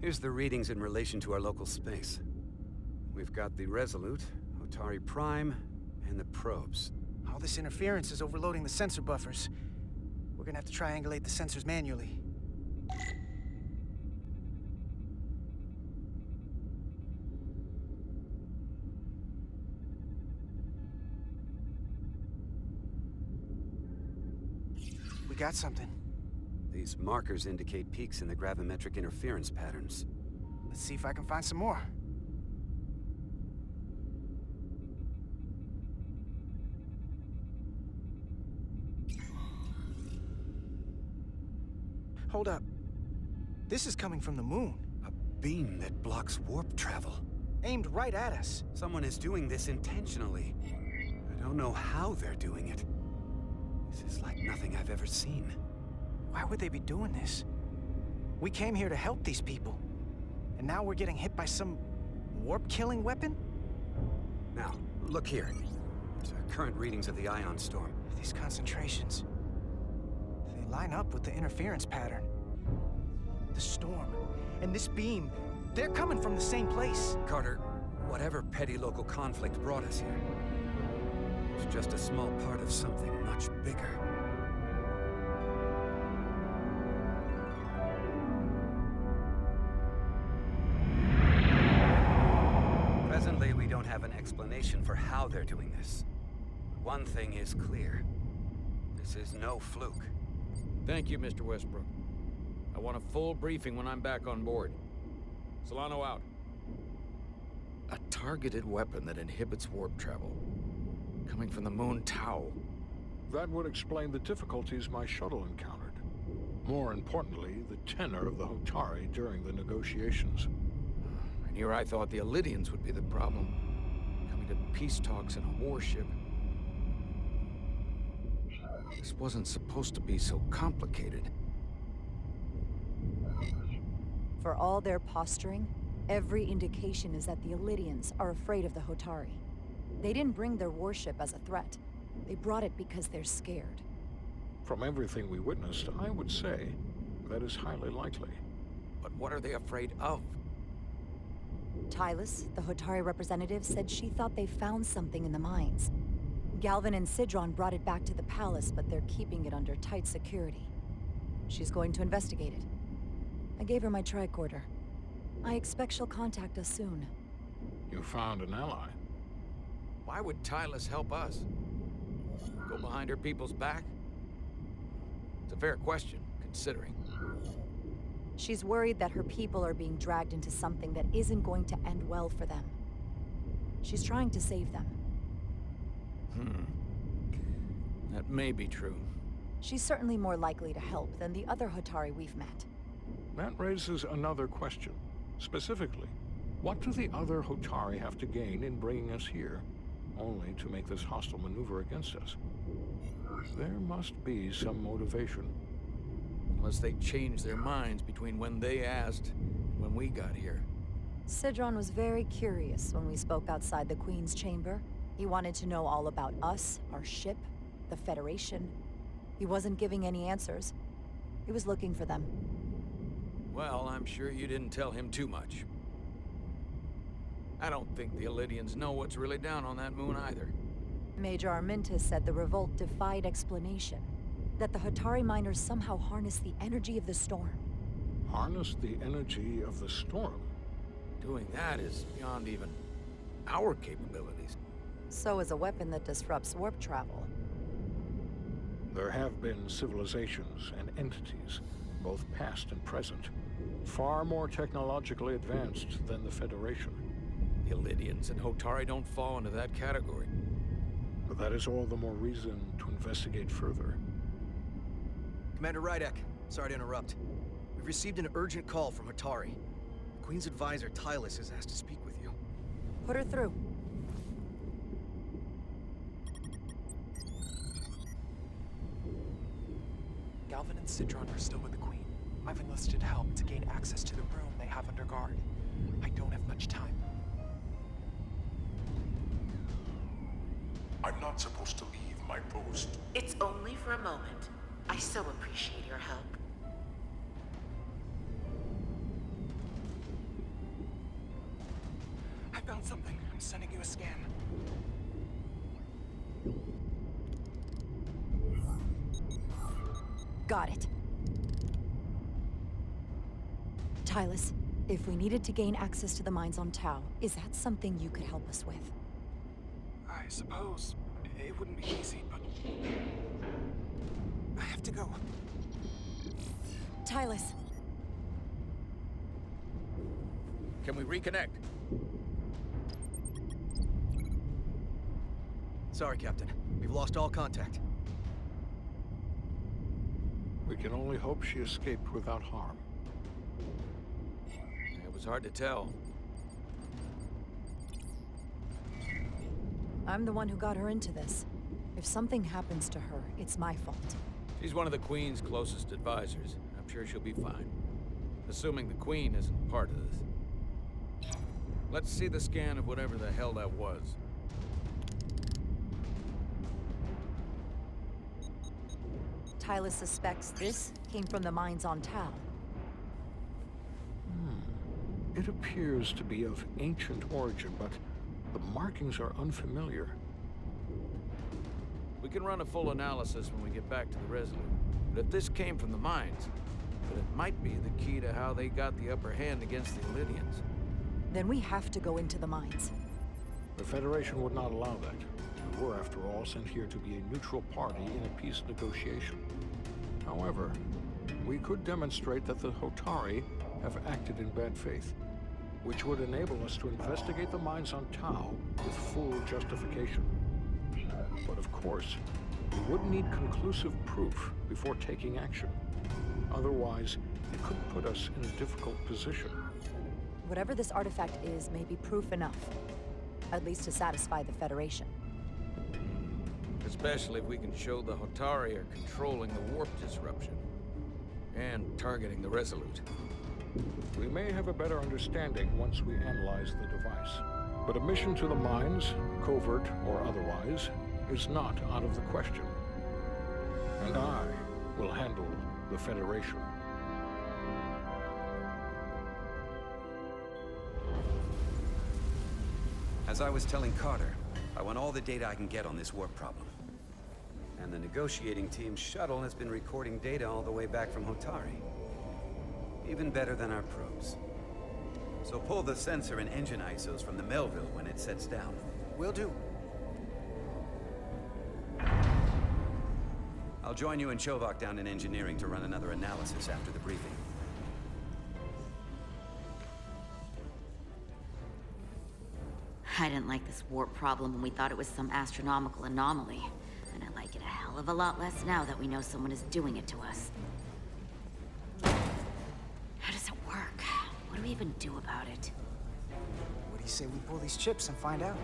Here's the readings in relation to our local space. We've got the Resolute, Otari Prime, and the probes. All this interference is overloading the sensor buffers. We're gonna have to triangulate the sensors manually. We got something. These markers indicate peaks in the gravimetric interference patterns. Let's see if I can find some more. Hold up. This is coming from the moon. A beam that blocks warp travel. Aimed right at us. Someone is doing this intentionally. I don't know how they're doing it. This is like nothing I've ever seen. Why would they be doing this? We came here to help these people. And now we're getting hit by some warp-killing weapon? Now, look here. It's current readings of the ion storm. These concentrations, they line up with the interference pattern. The storm and this beam, they're coming from the same place. Carter, whatever petty local conflict brought us here, it's just a small part of something much bigger. Presently, we don't have an explanation for how they're doing this. One thing is clear. This is no fluke. Thank you, Mr. Westbrook. I want a full briefing when I'm back on board. Solano out. A targeted weapon that inhibits warp travel. Coming from the moon Tau. That would explain the difficulties my shuttle encountered. More importantly, the tenor of the Hotari during the negotiations. And here I thought the Elydians would be the problem. Coming to peace talks in a warship. This wasn't supposed to be so complicated. For all their posturing, every indication is that the Elydians are afraid of the Hotari. They didn't bring their warship as a threat. They brought it because they're scared. From everything we witnessed, I would say that is highly likely. But what are they afraid of? Tylus, the Hotari representative, said she thought they found something in the mines. Galvin and Sidron brought it back to the palace, but they're keeping it under tight security. She's going to investigate it. I gave her my tricorder. I expect she'll contact us soon. You found an ally. Why would Tylus help us? Go behind her people's back? It's a fair question, considering. She's worried that her people are being dragged into something that isn't going to end well for them. She's trying to save them. That may be true. She's certainly more likely to help than the other Hotari we've met. That raises another question. Specifically, what do the other Hotari have to gain in bringing us here, only to make this hostile maneuver against us? There must be some motivation. Unless they changed their minds between when they asked and when we got here. Sidron was very curious when we spoke outside the Queen's chamber. He wanted to know all about us, our ship, the Federation. He wasn't giving any answers. He was looking for them. Well, I'm sure you didn't tell him too much. I don't think the Elydians know what's really down on that moon either. Major Armintas said the revolt defied explanation. That the Hotari miners somehow harnessed the energy of the storm. Harness the energy of the storm? Doing that is beyond even our capabilities. So is a weapon that disrupts warp travel. There have been civilizations and entities, both past and present, far more technologically advanced than the Federation. The Elydians and Hotari don't fall into that category. But that is all the more reason to investigate further. Commander Rydek, sorry to interrupt. We've received an urgent call from Hotari. The Queen's advisor, Tylus, has asked to speak with you. Put her through. Galvin and Sidron are still with the Queen. I've enlisted help to gain access to the room they have under guard. I don't have much time. I I'm not supposed to leave my post. It's only for a moment. I so appreciate your help. I found something. I'm sending you a scan. Got it. Tylus, if we needed to gain access to the mines on Tau, is that something you could help us with? I suppose it wouldn't be easy, but I have to go. Tylus. Can we reconnect? Sorry, Captain. We've lost all contact. We can only hope she escaped without harm. It was hard to tell. I'm the one who got her into this. If something happens to her, it's my fault. She's one of the Queen's closest advisors. I'm sure she'll be fine. Assuming the Queen isn't part of this. Let's see the scan of whatever the hell that was. Tylus suspects this came from the mines on Tau. It appears to be of ancient origin, but the markings are unfamiliar. We can run a full analysis when we get back to the Resolute. But if this came from the mines, then it might be the key to how they got the upper hand against the Lydians. Then we have to go into the mines. The Federation would not allow that. We were, after all, sent here to be a neutral party in a peace negotiation. However, we could demonstrate that the Hotari have acted in bad faith, which would enable us to investigate the mines on Tau with full justification. But of course, we would need conclusive proof before taking action. Otherwise, it could put us in a difficult position. Whatever this artifact is may be proof enough. At least to satisfy the Federation. Especially if we can show the Hotari are controlling the warp disruption. And targeting the Resolute. We may have a better understanding once we analyze the device. But a mission to the mines, covert or otherwise, is not out of the question. And I will handle the Federation. As I was telling Carter, I want all the data I can get on this warp problem. And the negotiating team's shuttle has been recording data all the way back from Hotari. Even better than our probes. So pull the sensor and engine ISOs from the Melville when it sets down. Will do. I'll join you and Chovak down in engineering to run another analysis after the briefing. I didn't like this warp problem when we thought it was some astronomical anomaly. And I like it a hell of a lot less now that we know someone is doing it to us. How does it work? What do we even do about it? What do you say we pull these chips and find out?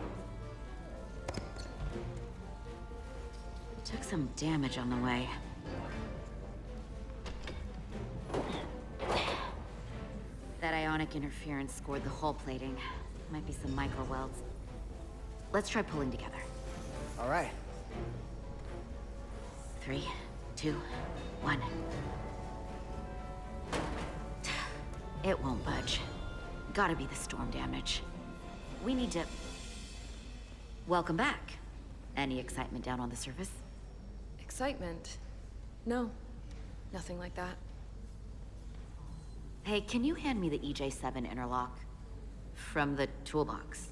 Took some damage on the way. That ionic interference scored the hull plating. Might be some micro welds. Let's try pulling together. All right. 3, 2, 1. It won't budge. Gotta be the storm damage. We need to... Welcome back. Any excitement down on the surface? Excitement? No. Nothing like that. Hey, can you hand me the EJ7 interlock? From the toolbox.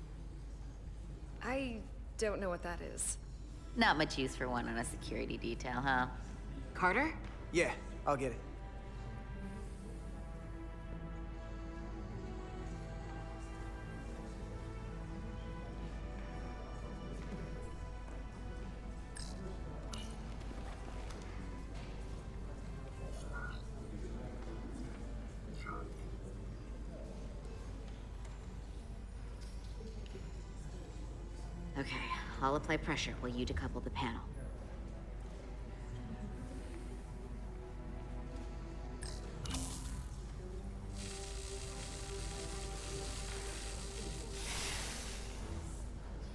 I don't know what that is. Not much use for one on a security detail, huh? Carter? Yeah, I'll get it. Okay, I'll apply pressure while you decouple the panel.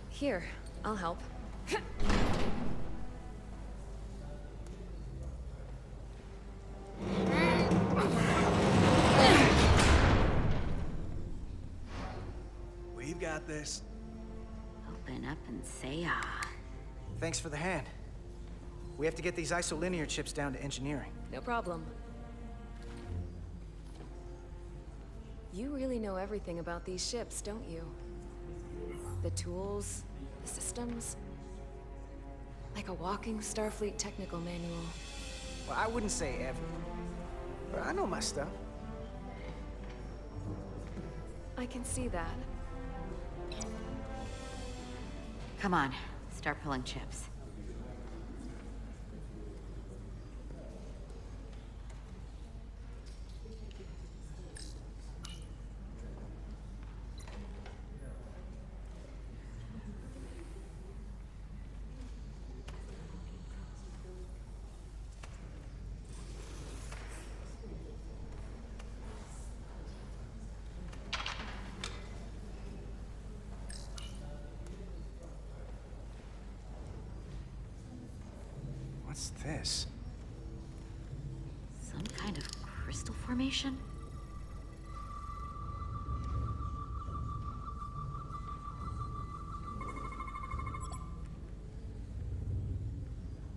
Here, I'll help. We've got this. Open up and say ah. Thanks for the hand. We have to get these isolinear chips down to engineering. No problem. You really know everything about these ships, don't you? The tools, the systems. Like a walking Starfleet technical manual. Well, I wouldn't say everything, but I know my stuff. I can see that. Come on, start pulling chips. What's this? Some kind of crystal formation?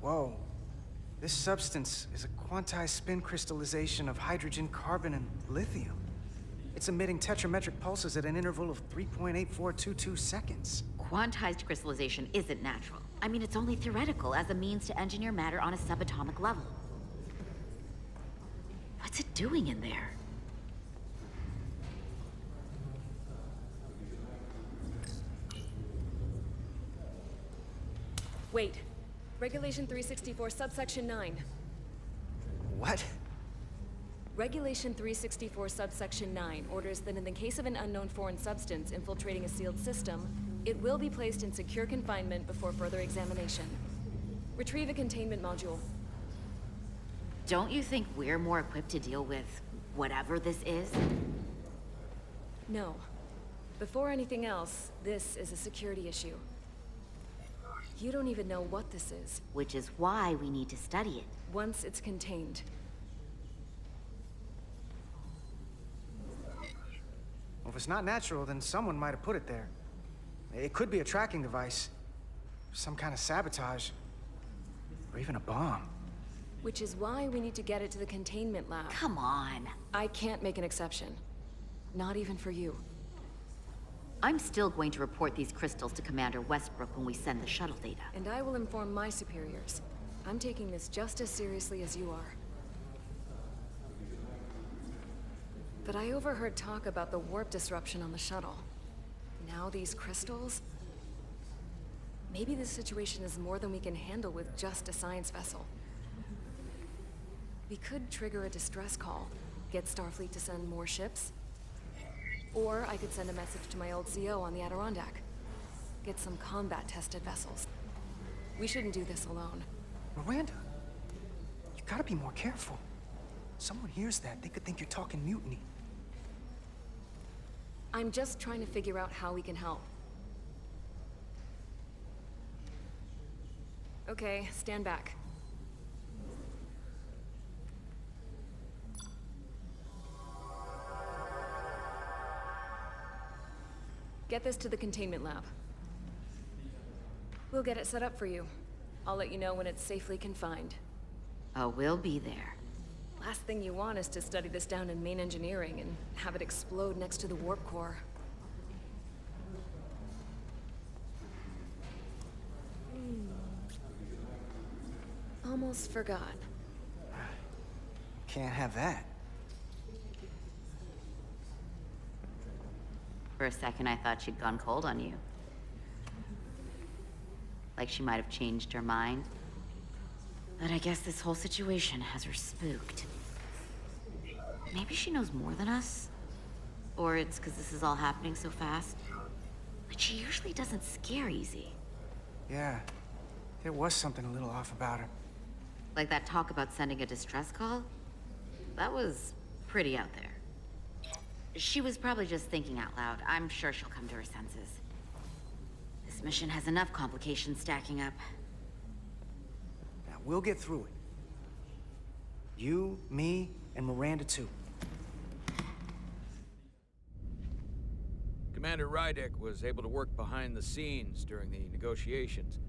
Whoa. This substance is a quantized spin crystallization of hydrogen, carbon, and lithium. It's emitting tetrametric pulses at an interval of 3.8422 seconds. Quantized crystallization isn't natural. I mean, it's only theoretical as a means to engineer matter on a subatomic level. What's it doing in there? Wait. Regulation 364, subsection 9. What? Regulation 364, subsection 9 orders that in the case of an unknown foreign substance infiltrating a sealed system, it will be placed in secure confinement before further examination. Retrieve a containment module. Don't you think we're more equipped to deal with whatever this is? No. Before anything else, this is a security issue. You don't even know what this is. Which is why we need to study it. Once it's contained. Well, if it's not natural, then someone might have put it there. It could be a tracking device, some kind of sabotage, or even a bomb. Which is why we need to get it to the containment lab. Come on. I can't make an exception. Not even for you. I'm still going to report these crystals to Commander Westbrook when we send the shuttle data. And I will inform my superiors. I'm taking this just as seriously as you are. But I overheard talk about the warp disruption on the shuttle. Now these crystals? Maybe this situation is more than we can handle with just a science vessel. We could trigger a distress call, get Starfleet to send more ships. Or I could send a message to my old CO on the Adirondack. Get some combat-tested vessels. We shouldn't do this alone. Miranda, you gotta be more careful. Someone hears that, they could think you're talking mutiny. I'm just trying to figure out how we can help. Okay, stand back. Get this to the containment lab. We'll get it set up for you. I'll let you know when it's safely confined. Oh, we'll be there. Last thing you want is to study this down in main engineering and have it explode next to the warp core. Almost forgot. Can't have that. For a second, I thought she'd gone cold on you. Like she might have changed her mind. But I guess this whole situation has her spooked. Maybe she knows more than us? Or it's because this is all happening so fast? But she usually doesn't scare easy. Yeah, there was something a little off about her. Like that talk about sending a distress call? That was pretty out there. She was probably just thinking out loud. I'm sure she'll come to her senses. This This mission has enough complications stacking up. Now, we'll get through it. You, me, and Miranda too. Commander Rydek was able to work behind the scenes during the negotiations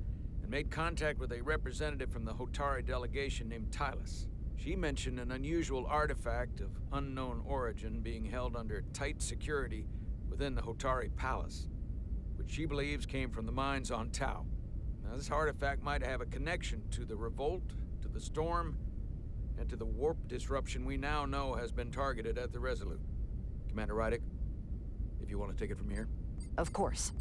and made contact with a representative from the Hotari delegation named Tylus. She mentioned an unusual artifact of unknown origin being held under tight security within the Hotari Palace, which she believes came from the mines on Tau. Now, this artifact might have a connection to the revolt, to the storm, and to the warp disruption we now know has been targeted at the Resolute. Commander Rydek, if you want to take it from here. Of course.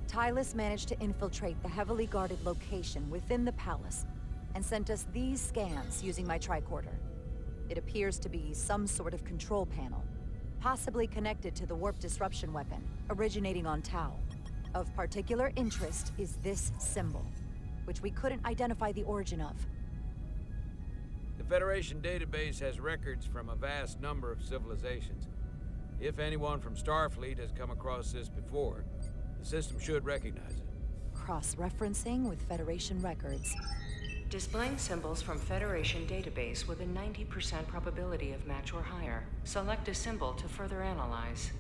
Tylus managed to infiltrate the heavily guarded location within the palace and sent us these scans using my tricorder. It appears to be some sort of control panel, possibly connected to the warp disruption weapon originating on Tau. Of particular interest is this symbol, which we couldn't identify the origin of. The Federation database has records from a vast number of civilizations. If anyone from Starfleet has come across this before, the system should recognize it. Cross-referencing with Federation records. Displaying symbols from Federation database with a 90% probability of match or higher. Select a symbol to further analyze.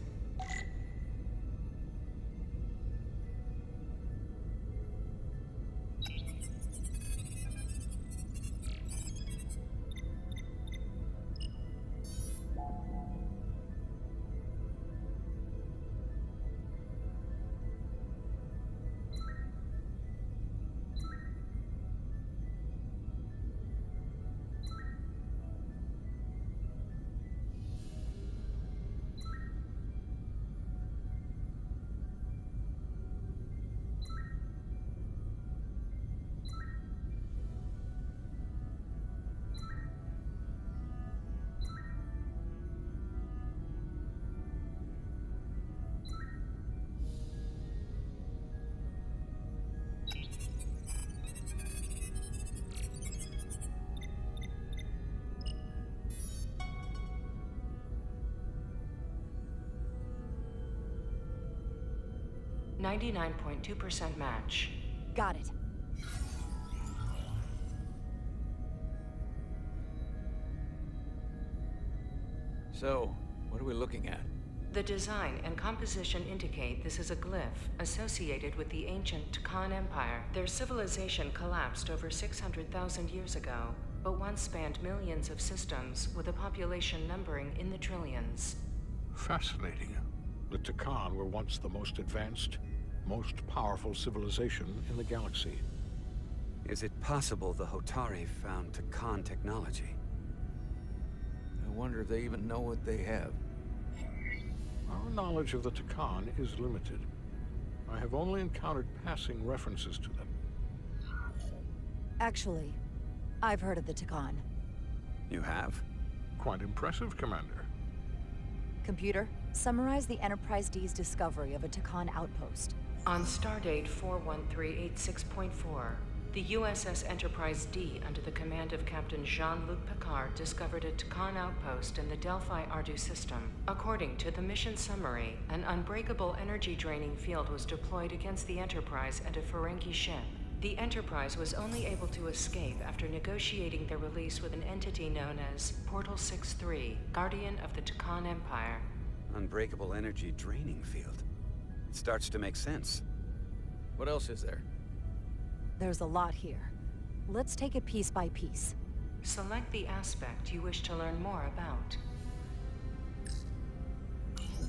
.2% match. Got it. So, what are we looking at? The design and composition indicate this is a glyph associated with the ancient Tkon Empire. Their civilization collapsed over 600,000 years ago, but once spanned millions of systems with a population numbering in the trillions. Fascinating. The Tkon were once the most advanced, most powerful civilization in the galaxy. Is it possible the Hotari found Tkon technology? I wonder if they even know what they have. Our knowledge of the Tkon is limited. I have only encountered passing references to them. Actually, I've heard of the Tkon. You have? Quite impressive, Commander. Computer, summarize the Enterprise D's discovery of a Tkon outpost. On stardate 41386.4, the USS Enterprise D, under the command of Captain Jean-Luc Picard, discovered a Tkon outpost in the Delphi-Ardu system. According to the mission summary, an unbreakable energy-draining field was deployed against the Enterprise and a Ferengi ship. The Enterprise was only able to escape after negotiating their release with an entity known as Portal 6-3, Guardian of the Tkon Empire. Unbreakable energy draining field. It starts to make sense. What else is there? There's a lot here. Let's take it piece by piece. Select the aspect you wish to learn more about.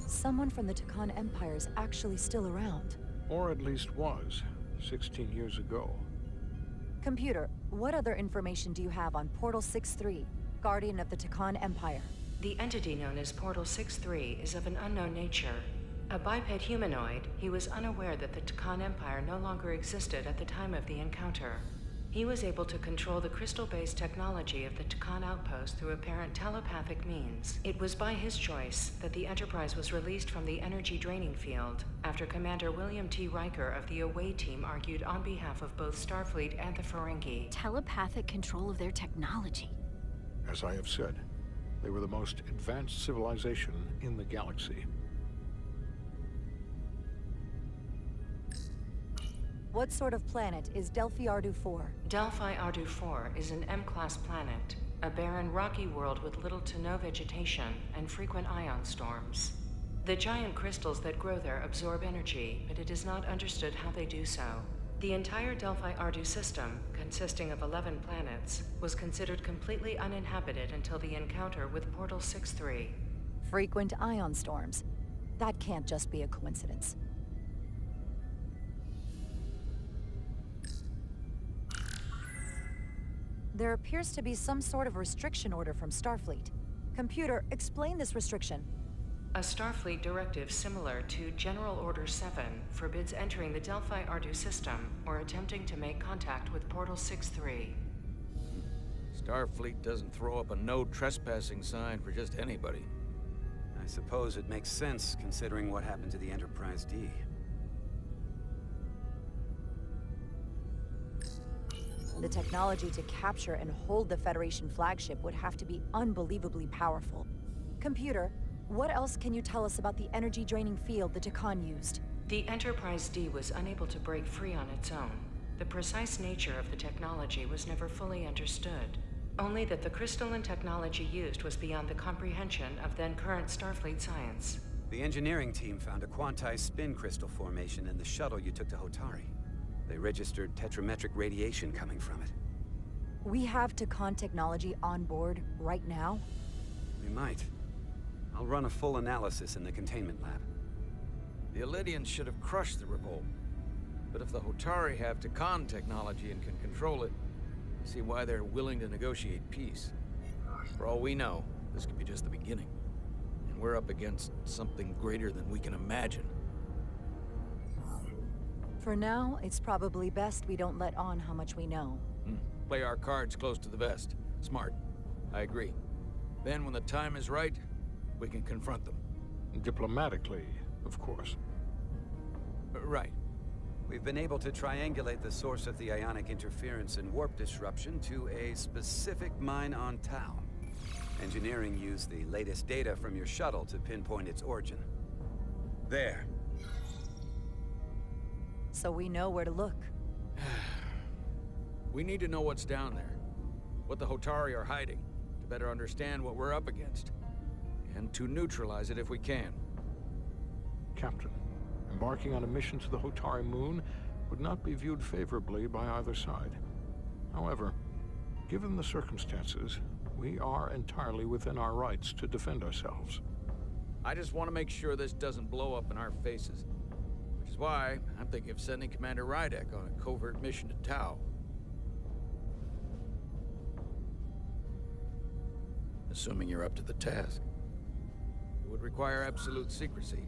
Someone from the Tkon Empire is actually still around. Or at least was, 16 years ago. Computer, what other information do you have on Portal 6-3, Guardian of the Tkon Empire? The entity known as Portal 6-3 is of an unknown nature. A biped humanoid, he was unaware that the Tkon Empire no longer existed at the time of the encounter. He was able to control the crystal-based technology of the Tkon outpost through apparent telepathic means. It was by his choice that the Enterprise was released from the energy draining field after Commander William T. Riker of the Away Team argued on behalf of both Starfleet and the Ferengi. Telepathic control of their technology. As I have said, they were the most advanced civilization in the galaxy. What sort of planet is Delphi Ardu 4? Delphi Ardu 4 is an M-class planet, a barren rocky world with little to no vegetation and frequent ion storms. The giant crystals that grow there absorb energy, but it is not understood how they do so. The entire Delphi Ardu system, consisting of 11 planets, was considered completely uninhabited until the encounter with Portal 6-3. Frequent ion storms. That can't just be a coincidence. There appears to be some sort of restriction order from Starfleet. Computer, explain this restriction. A Starfleet directive similar to General Order 7 forbids entering the Delphi Ardu system or attempting to make contact with Portal 6-3. Starfleet doesn't throw up a no trespassing sign for just anybody. I suppose it makes sense, considering what happened to the Enterprise D. The technology to capture and hold the Federation flagship would have to be unbelievably powerful. Computer, what else can you tell us about the energy-draining field the Takan used? The Enterprise D was unable to break free on its own. The precise nature of the technology was never fully understood. Only that the crystalline technology used was beyond the comprehension of then-current Starfleet science. The engineering team found a quantized spin crystal formation in the shuttle you took to Hotari. They registered tetrametric radiation coming from it. We have Takan technology on board right now? We might. I'll run a full analysis in the containment lab. The Elydians should have crushed the revolt. But if the Hotari have Takan technology and can control it, I see why they're willing to negotiate peace. For all we know, this could be just the beginning. And we're up against something greater than we can imagine. For now, it's probably best we don't let on how much we know. Play our cards close to the vest. Smart. I agree. Then when the time is right, we can confront them. Diplomatically, of course. Right. We've been able to triangulate the source of the ionic interference and warp disruption to a specific mine on Tau. Engineering used the latest data from your shuttle to pinpoint its origin. There. So we know where to look. We need to know what's down there. What the Hotari are hiding, to better understand what we're up against. And to neutralize it if we can. Captain, embarking on a mission to the Hotari moon would not be viewed favorably by either side. However, given the circumstances, we are entirely within our rights to defend ourselves. I just want to make sure this doesn't blow up in our faces. Which is why I'm thinking of sending Commander Rydek on a covert mission to Tau. Assuming you're up to the task. It would require absolute secrecy.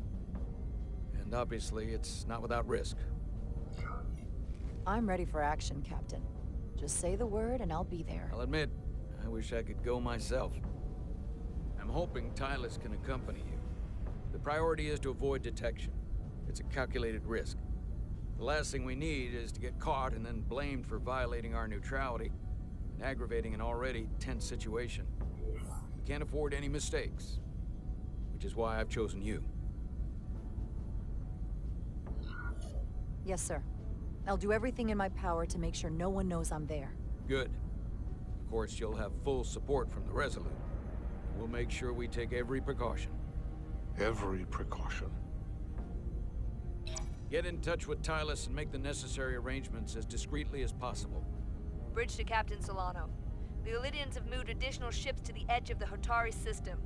And obviously, it's not without risk. I'm ready for action, Captain. Just say the word and I'll be there. I'll admit, I wish I could go myself. I'm hoping Tylus can accompany you. The priority is to avoid detection. It's a calculated risk. The last thing we need is to get caught and then blamed for violating our neutrality and aggravating an already tense situation. We can't afford any mistakes, which is why I've chosen you. Yes, sir. I'll do everything in my power to make sure no one knows I'm there. Good. Of course, you'll have full support from the Resolute. We'll make sure we take every precaution. Every precaution. Get in touch with Tylus and make the necessary arrangements as discreetly as possible. Bridge to Captain Solano. The Elydians have moved additional ships to the edge of the Hotari system.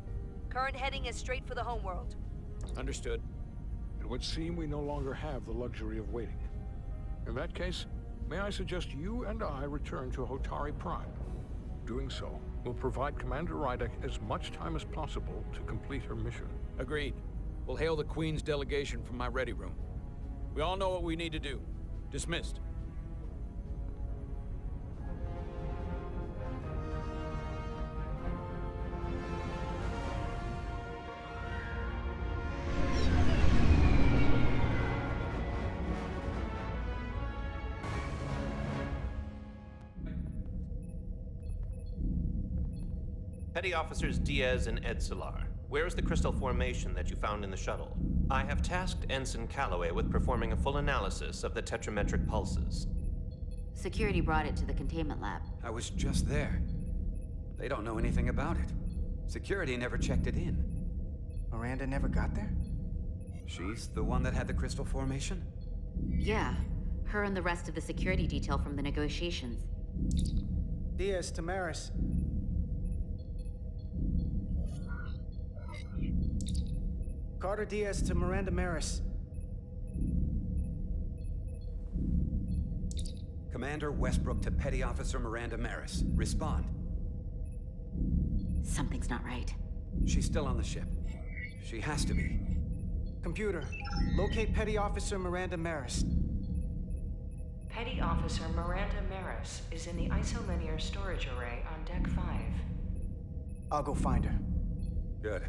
Current heading is straight for the homeworld. Understood. It would seem we no longer have the luxury of waiting. In that case, may I suggest you and I return to Hotari Prime. Doing so will provide Commander Rydek as much time as possible to complete her mission. Agreed. We'll hail the Queen's delegation from my ready room. We all know what we need to do. Dismissed. Petty Officers Diaz and Edsolar, where is the crystal formation that you found in the shuttle? I have tasked Ensign Calloway with performing a full analysis of the tetrametric pulses. Security brought it to the containment lab. I was just there. They don't know anything about it. Security never checked it in. Miranda never got there? She's the one that had the crystal formation? Yeah, her and the rest of the security detail from the negotiations. Diaz, Tamaris. Carter Diaz to Miranda Maris. Commander Westbrook to Petty Officer Miranda Maris. Respond. Something's not right. She's still on the ship. She has to be. Computer, locate Petty Officer Miranda Maris. Petty Officer Miranda Maris is in the isolinear storage array on Deck 5. I'll go find her. Good.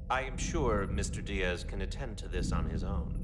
I am sure Mr. Diaz can attend to this on his own.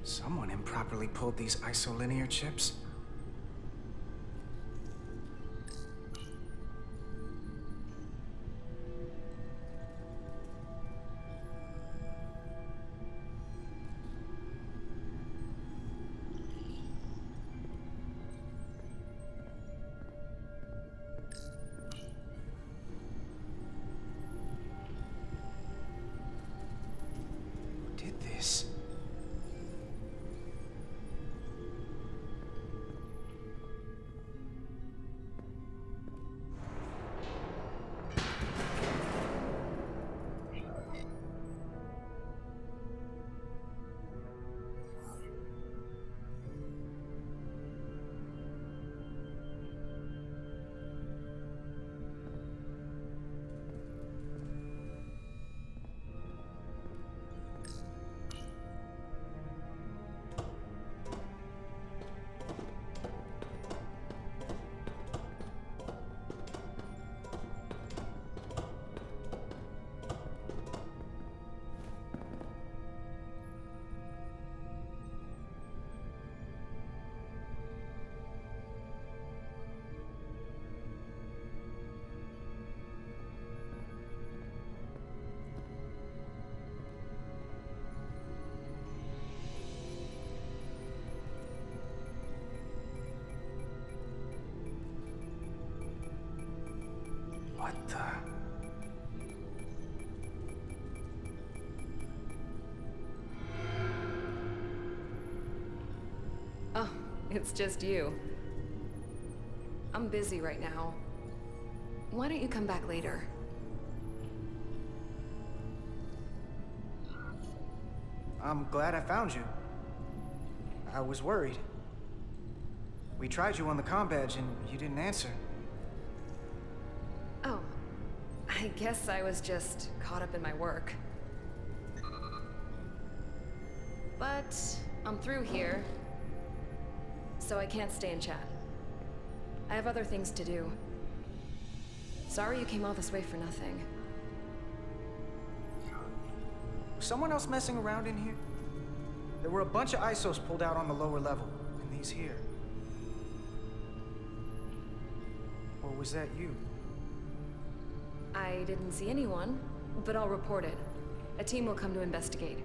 Someone improperly pulled these isolinear chips. Who did this? What the? Oh, it's just you. I'm busy right now. Why don't you come back later? I'm glad I found you. I was worried. We tried you on the comm badge and you didn't answer. Oh, I guess I was just caught up in my work. But I'm through here, so I can't stay and chat. I have other things to do. Sorry you came all this way for nothing. Was someone else messing around in here? There were a bunch of ISOs pulled out on the lower level, and these here. Or was that you? I didn't see anyone, but I'll report it. A team will come to investigate.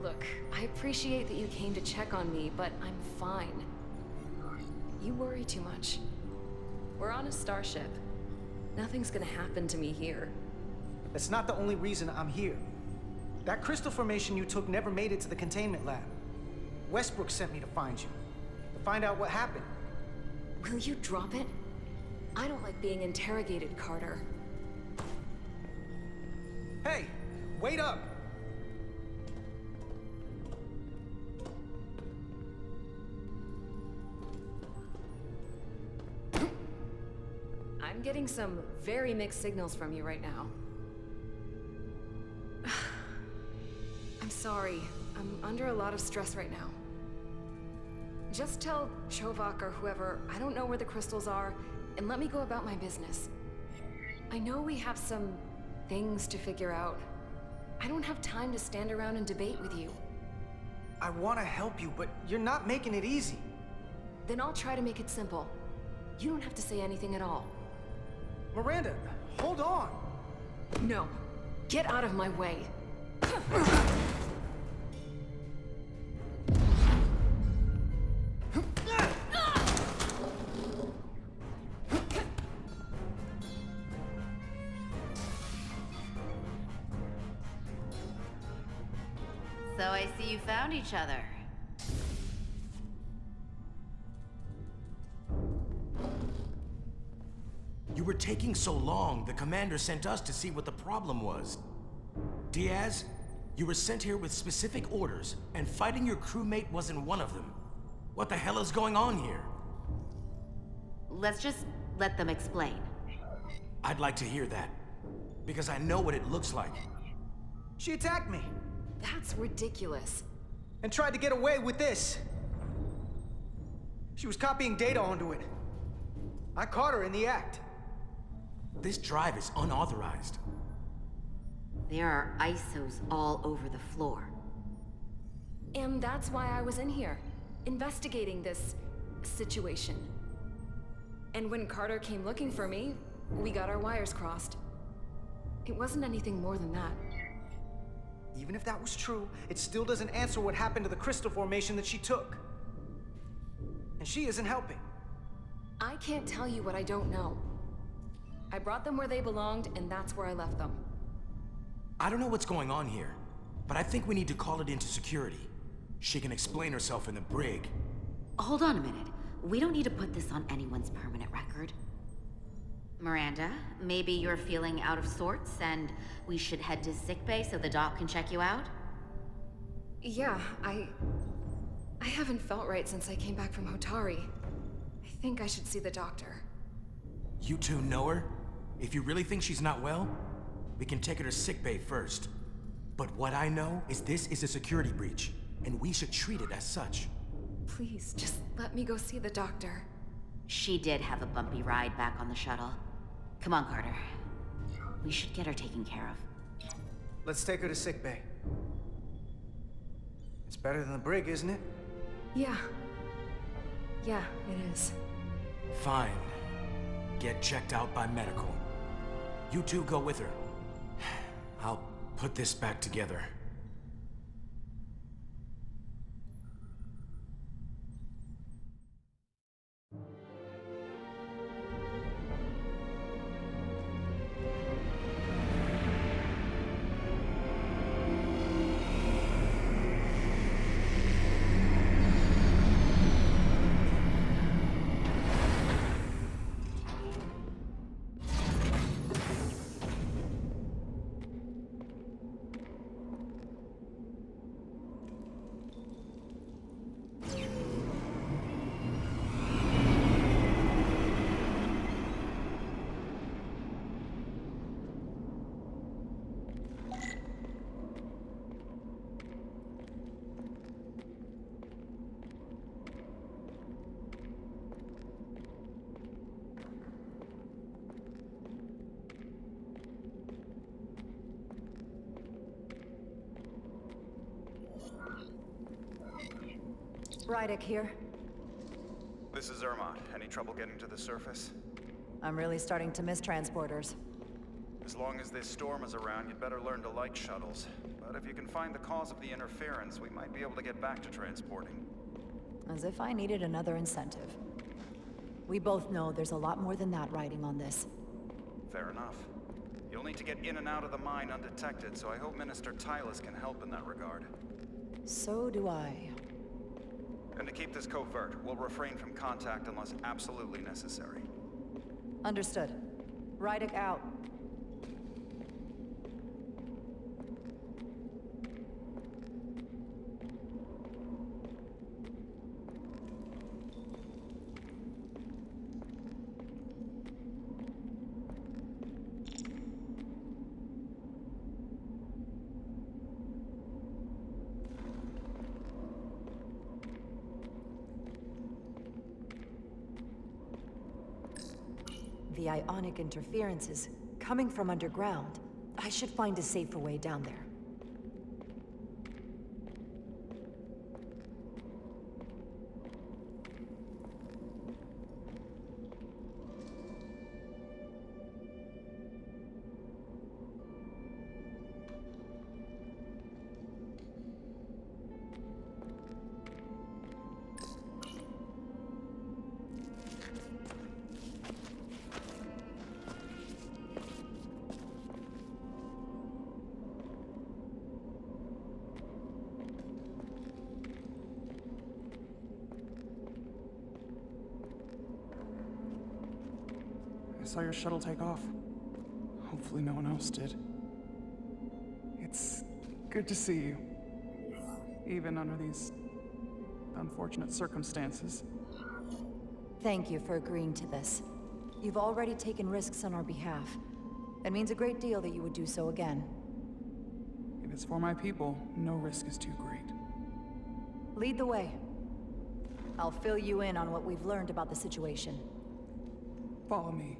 Look, I appreciate that you came to check on me, but I'm fine. You worry too much. We're on a starship. Nothing's gonna happen to me here. That's not the only reason I'm here. That crystal formation you took never made it to the containment lab. Westbrook sent me to find you. To find out what happened. Will you drop it? I don't like being interrogated, Carter. Hey, wait up! I'm getting some very mixed signals from you right now. I'm sorry. I'm under a lot of stress right now. Just tell Chovak or whoever I don't know where the crystals are, and let me go about my business. I know we have some things to figure out. I don't have time to stand around and debate with you. I want to help you, but you're not making it easy. Then I'll try to make it simple. You don't have to say anything at all. Miranda, hold on. No. Get out of my way. So I see you found each other. You were taking so long, the commander sent us to see what the problem was. Diaz, you were sent here with specific orders, and fighting your crewmate wasn't one of them. What the hell is going on here? Let's just let them explain. I'd like to hear that, because I know what it looks like. She attacked me. That's ridiculous. And tried to get away with this. She was copying data onto it. I caught her in the act. This drive is unauthorized. There are ISOs all over the floor. And that's why I was in here, investigating this situation. And when Carter came looking for me, we got our wires crossed. It wasn't anything more than that. Even if that was true, it still doesn't answer what happened to the crystal formation that she took. And she isn't helping. I can't tell you what I don't know. I brought them where they belonged, and that's where I left them. I don't know what's going on here, but I think we need to call it into security. She can explain herself in the brig. Hold on a minute. We don't need to put this on anyone's permanent record. Miranda, maybe you're feeling out of sorts, and we should head to sickbay so the doc can check you out? Yeah, I haven't felt right since I came back from Hotari. I think I should see the doctor. You two know her? If you really think she's not well, we can take her to sickbay first. But what I know is this is a security breach, and we should treat it as such. Please, just let me go see the doctor. She did have a bumpy ride back on the shuttle. Come on, Carter. We should get her taken care of. Let's take her to sickbay. It's better than the brig, isn't it? Yeah. Yeah, it is. Fine. Get checked out by medical. You two go with her. I'll put this back together. Rydick here. This is Irma. Any trouble getting to the surface? I'm really starting to miss transporters. As long as this storm is around, you'd better learn to like shuttles. But if you can find the cause of the interference, we might be able to get back to transporting. As if I needed another incentive. We both know there's a lot more than that riding on this. Fair enough. You'll need to get in and out of the mine undetected, so I hope Minister Tylus can help in that regard. So do I. And to keep this covert, we'll refrain from contact unless absolutely necessary. Understood. Rydick out. The ionic interference is coming from underground. I should find a safer way down there. I saw your shuttle take off. Hopefully no one else did. It's good to see you. Even under these unfortunate circumstances. Thank you for agreeing to this. You've already taken risks on our behalf. It means a great deal that you would do so again. If it's for my people, no risk is too great. Lead the way. I'll fill you in on what we've learned about the situation. Follow me.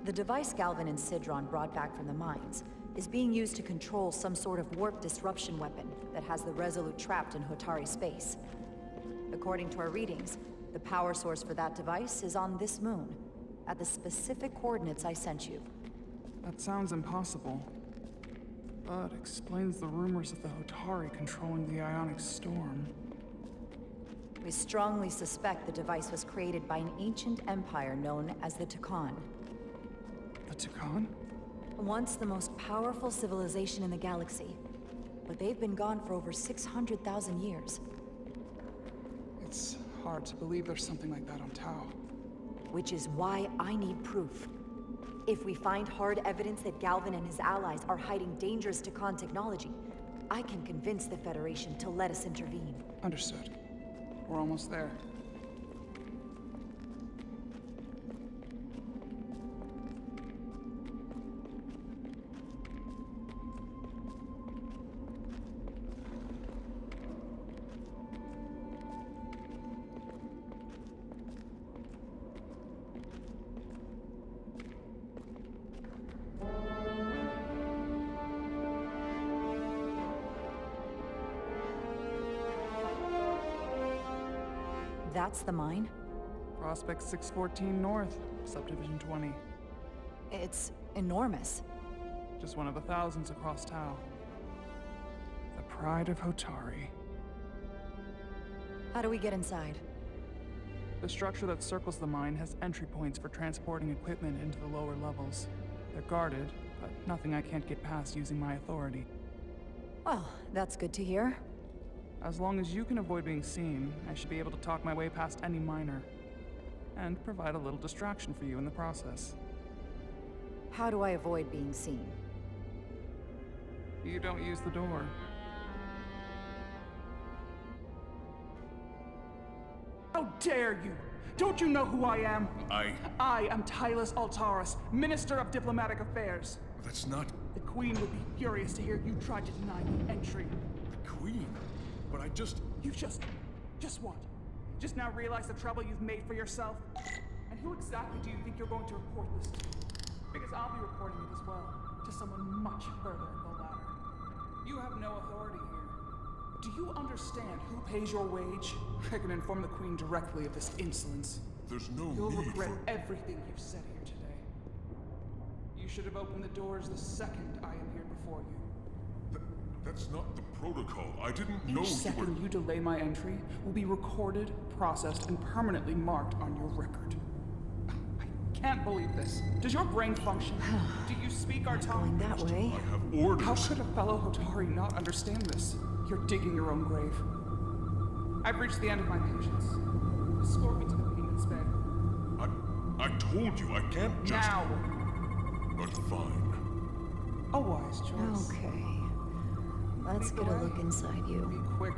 The device Galvin and Sidron brought back from the mines is being used to control some sort of warp disruption weapon that has the Resolute trapped in Hotari space. According to our readings, the power source for that device is on this moon, at the specific coordinates I sent you. That sounds impossible, but explains the rumors of the Hotari controlling the ionic storm. We strongly suspect the device was created by an ancient empire known as the Tukan. The Tukan? Once the most powerful civilization in the galaxy, but they've been gone for over 600,000 years. It's hard to believe there's something like that on Tau. Which is why I need proof. If we find hard evidence that Galvin and his allies are hiding dangerous Tukan technology, I can convince the Federation to let us intervene. Understood. We're almost there. That's the mine? Prospect 614 North, Subdivision 20. It's enormous. Just one of the thousands across Tau. The pride of Hotari. How do we get inside? The structure that circles the mine has entry points for transporting equipment into the lower levels. They're guarded, but nothing I can't get past using my authority. Well, that's good to hear. As long as you can avoid being seen, I should be able to talk my way past any miner. And provide a little distraction for you in the process. How do I avoid being seen? You don't use the door. How dare you! Don't you know who I am? I am Tylus Altaris, Minister of Diplomatic Affairs. That's not... The Queen would be furious to hear you tried to deny me entry. The Queen? But I just... You just what? Just now realize the trouble you've made for yourself? And who exactly do you think you're going to report this to? Because I'll be reporting it as well, to someone much further up the ladder. You have no authority here. Do you understand who pays your wage? I can inform the Queen directly of this insolence. There's no You'll need regret for... everything you've said here today. You should have opened the doors the second I appeared before you. That's not the protocol. I didn't know Each second you delay my entry will be recorded, processed, and permanently marked on your record. I can't believe this. Does your brain function? Do you speak our tongue? Going that way. I have orders. How could a fellow Hotari not understand this? You're digging your own grave. I've reached the end of my patience. Escort me to the payment bed. I told you I can't just... Now! But fine. A wise choice. Okay. Let's get a look inside you. Be quick.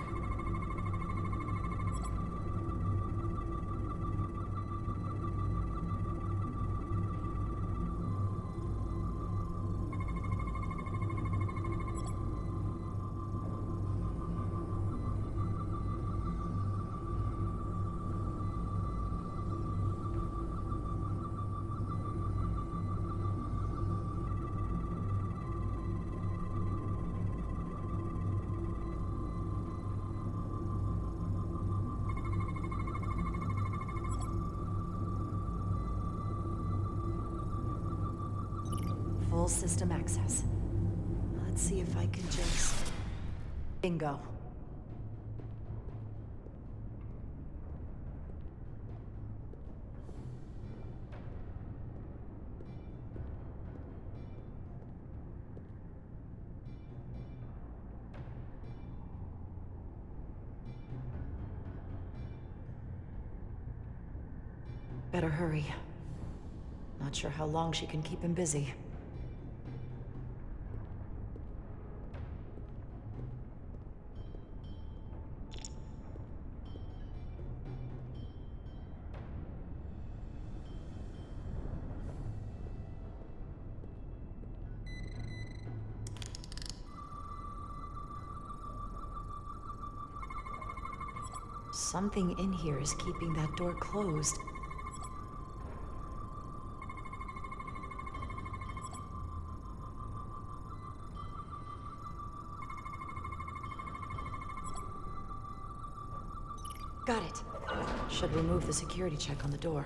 Full system access. Let's see if I can just... Bingo. Better hurry. Not sure how long she can keep him busy. Something in here is keeping that door closed. Got it. Should remove the security check on the door.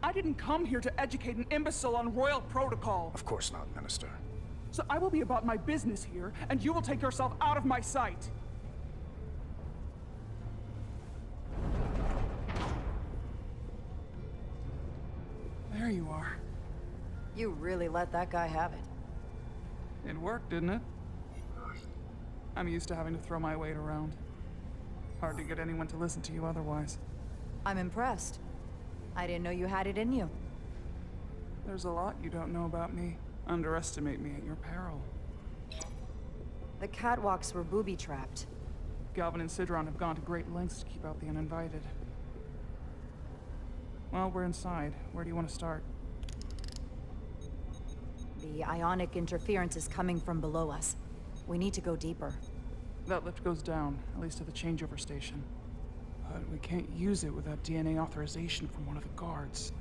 I didn't come here to educate an imbecile on royal protocol. Of course not, Minister. So I will be about my business here, and you will take yourself out of my sight. There you are. You really let that guy have it. It worked, didn't it? I'm used to having to throw my weight around. Hard to get anyone to listen to you otherwise. I'm impressed. I didn't know you had it in you. There's a lot you don't know about me. Underestimate me at your peril. The catwalks were booby-trapped. Galvin and Sidron have gone to great lengths to keep out the uninvited. Well, we're inside. Where do you want to start? The ionic interference is coming from below us. We need to go deeper. That lift goes down, at least to the changeover station. But we can't use it without DNA authorization from one of the guards.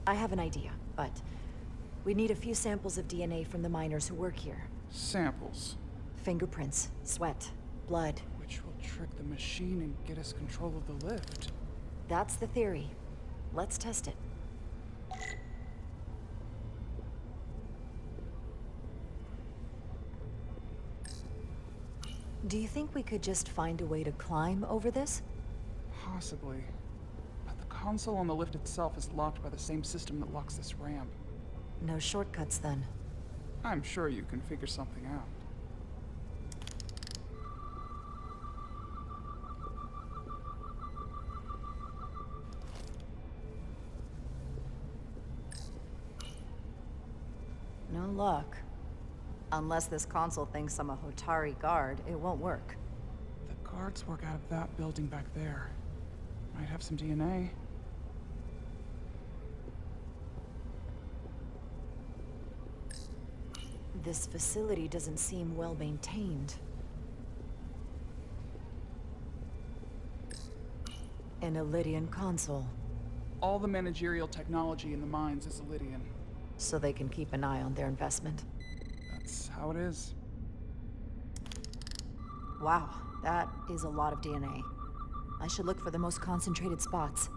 I have an idea, but we need a few samples of DNA from the miners who work here. Samples? Fingerprints, sweat, blood. Which will trick the machine and get us control of the lift. That's the theory. Let's test it. Do you think we could just find a way to climb over this? Possibly. But the console on the lift itself is locked by the same system that locks this ramp. No shortcuts, then. I'm sure you can figure something out. No luck. Unless this console thinks I'm a Hotari guard, it won't work. The guards work out of that building back there. Might have some DNA. This facility doesn't seem well maintained. An Illydian console. All the managerial technology in the mines is Illydian. So they can keep an eye on their investment. That's how it is. Wow, that is a lot of DNA. I should look for the most concentrated spots.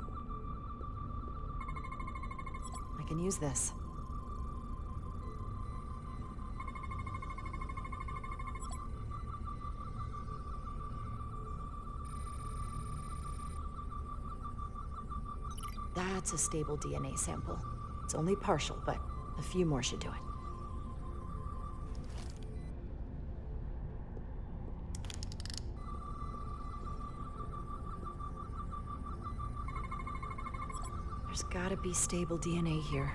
can use this. That's a stable DNA sample. It's only partial, but a few more should do it. There's gotta be stable DNA here.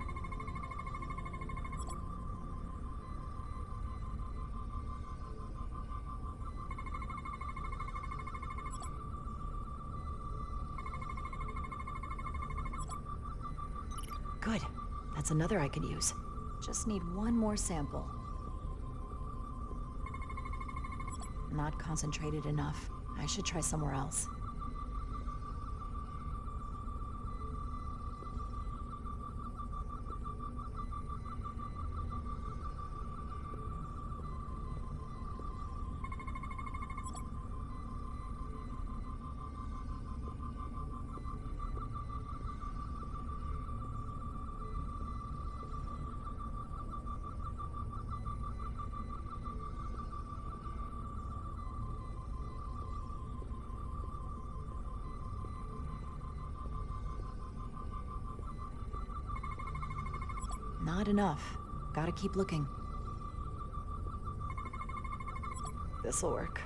Good. That's another I could use. Just need one more sample. Not concentrated enough. I should try somewhere else. Not enough. Gotta keep looking. This'll work.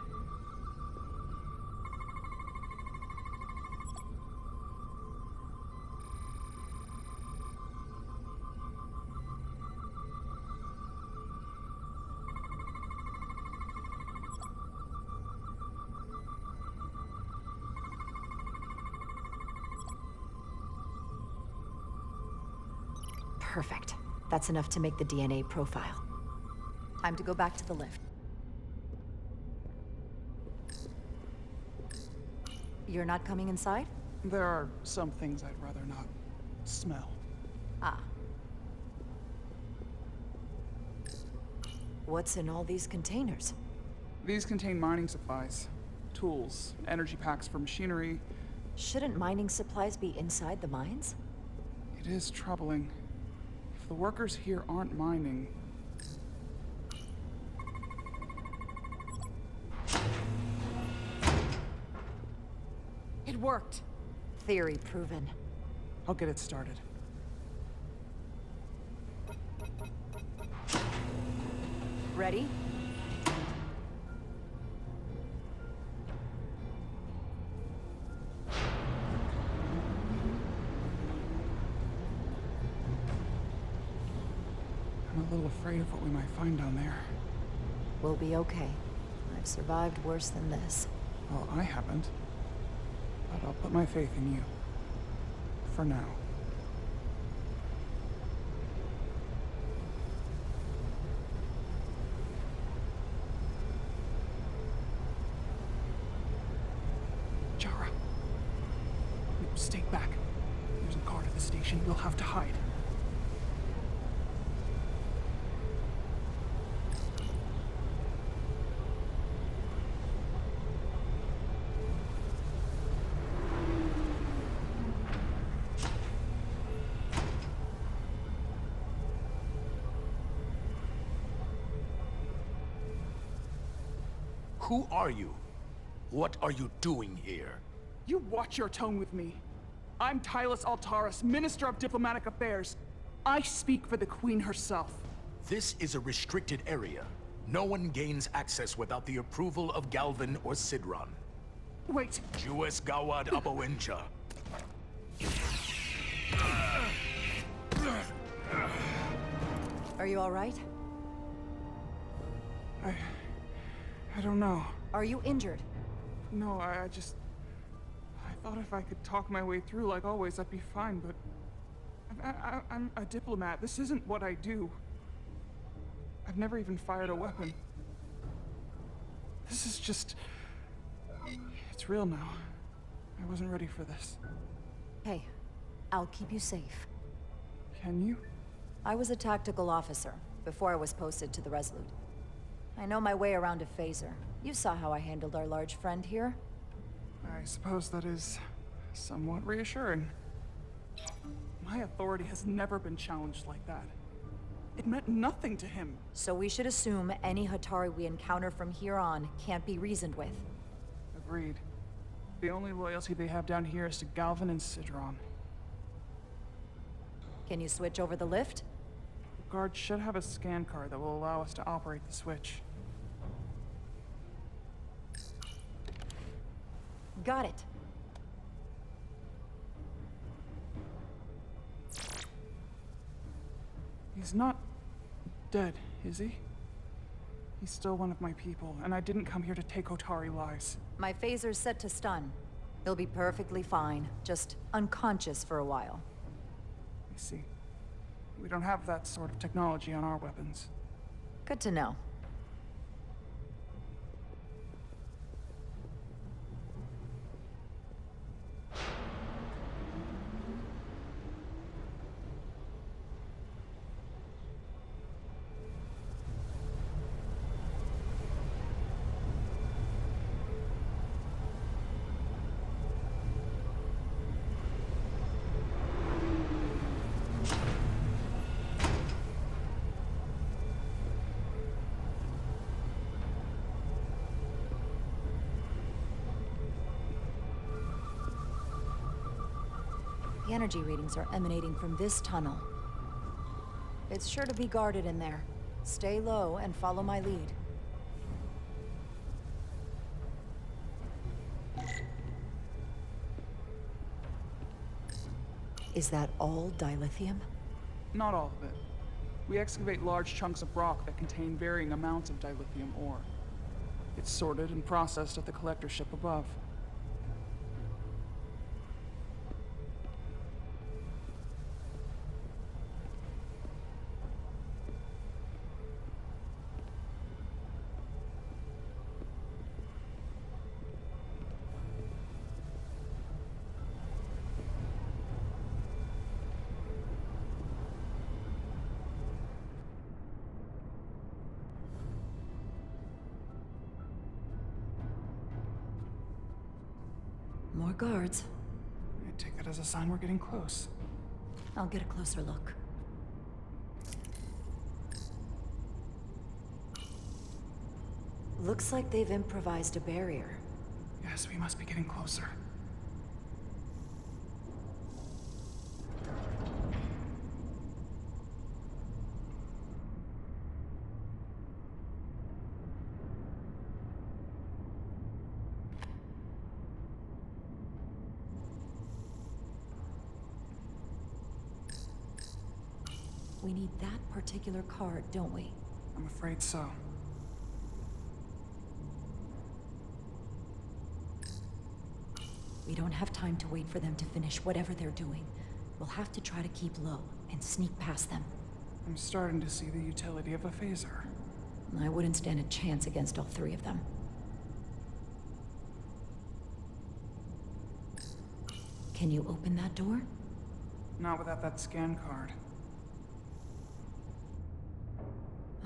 Perfect. That's enough to make the DNA profile. Time to go back to the lift. You're not coming inside? There are some things I'd rather not smell. Ah. What's in all these containers? These contain mining supplies, tools, energy packs for machinery. Shouldn't mining supplies be inside the mines? It is troubling. The workers here aren't mining. It worked. Theory proven. I'll get it started. Ready? I'm a little afraid of what we might find down there. We'll be okay. I've survived worse than this. Well, I haven't. But I'll put my faith in you. For now. Jara. Stay back. There's a guard at the station. You'll have to hide. Who are you? What are you doing here? You watch your tone with me. I'm Tylus Altaris, Minister of Diplomatic Affairs. I speak for the Queen herself. This is a restricted area. No one gains access without the approval of Galvin or Sidron. Wait. Jues Gawad Abawencha. Are you all right? I don't know. Are you injured? No, I thought if I could talk my way through like always, I'd be fine, but... I'm a diplomat. This isn't what I do. I've never even fired a weapon. This is just... It's real now. I wasn't ready for this. Hey, I'll keep you safe. Can you? I was a tactical officer before I was posted to the Resolute. I know my way around a phaser. You saw how I handled our large friend here. I suppose that is somewhat reassuring. My authority has never been challenged like that. It meant nothing to him. So we should assume any Hatari we encounter from here on can't be reasoned with. Agreed. The only loyalty they have down here is to Galvin and Sidron. Can you switch over the lift? The guard should have a scan card that will allow us to operate the switch. Got it. He's not dead, is he? He's still one of my people, and I didn't come here to take Otari lives. My phaser's set to stun. He'll be perfectly fine, just unconscious for a while. I see. We don't have that sort of technology on our weapons. Good to know. The energy readings are emanating from this tunnel. It's sure to be guarded in there. Stay low and follow my lead. Is that all dilithium? Not all of it. We excavate large chunks of rock that contain varying amounts of dilithium ore. It's sorted and processed at the collector ship above. More guards. I take that as a sign we're getting close. I'll get a closer look. Looks like they've improvised a barrier. Yes, we must be getting closer. We need that particular card, don't we? I'm afraid so. We don't have time to wait for them to finish whatever they're doing. We'll have to try to keep low and sneak past them. I'm starting to see the utility of a phaser. I wouldn't stand a chance against all three of them. Can you open that door? Not without that scan card.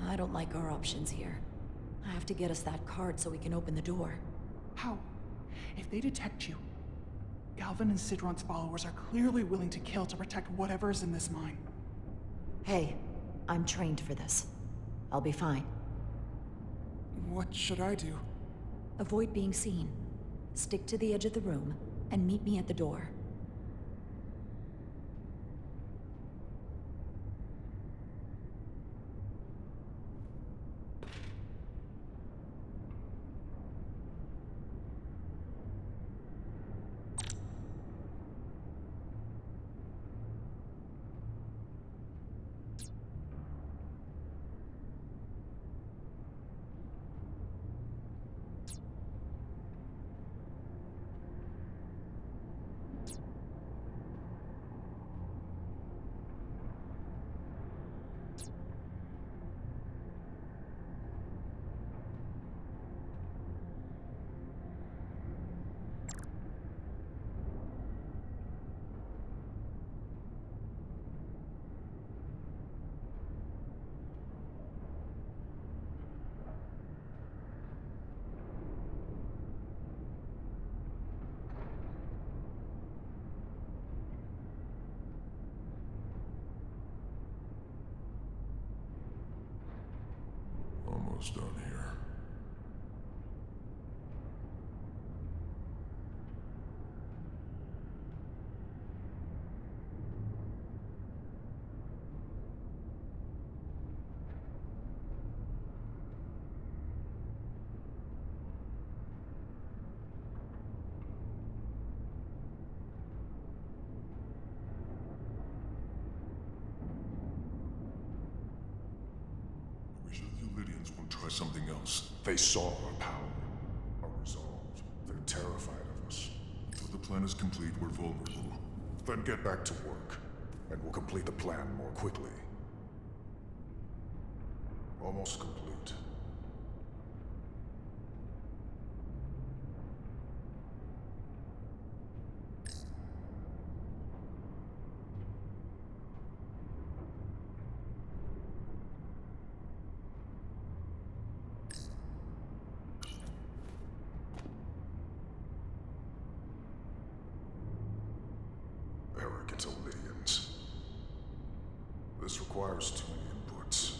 I don't like our options here. I have to get us that card so we can open the door. How? If they detect you, Galvin and Sidron's followers are clearly willing to kill to protect whatever is in this mine. Hey, I'm trained for this. I'll be fine. What should I do? Avoid being seen. Stick to the edge of the room and meet me at the door. is done here. The Lydians won't try something else. They saw our power, our resolve. They're terrified of us. Until the plan is complete, we're vulnerable. Then get back to work, and we'll complete the plan more quickly. Almost complete. Arrogant Lydians. This requires too many inputs.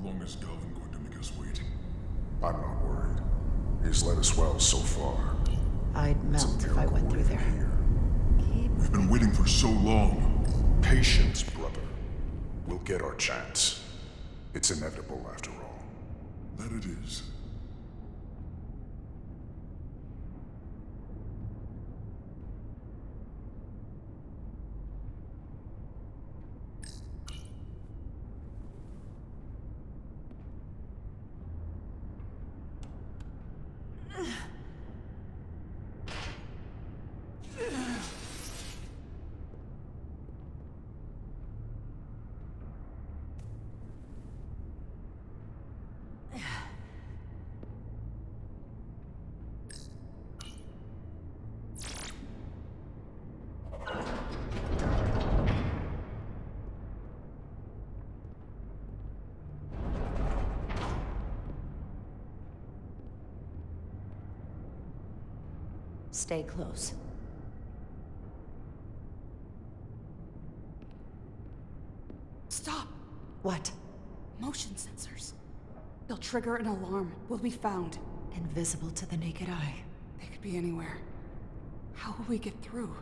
How long is Galvin going to make us wait? I'm not worried. He's led us well so far. I'd melt if I went through there. We've been waiting for so long. Patience, brother. We'll get our chance. It's inevitable after all. That it is. Stay close. Stop! What? Motion sensors. They'll trigger an alarm. We'll be found. Invisible to the naked eye. They could be anywhere. How will we get through?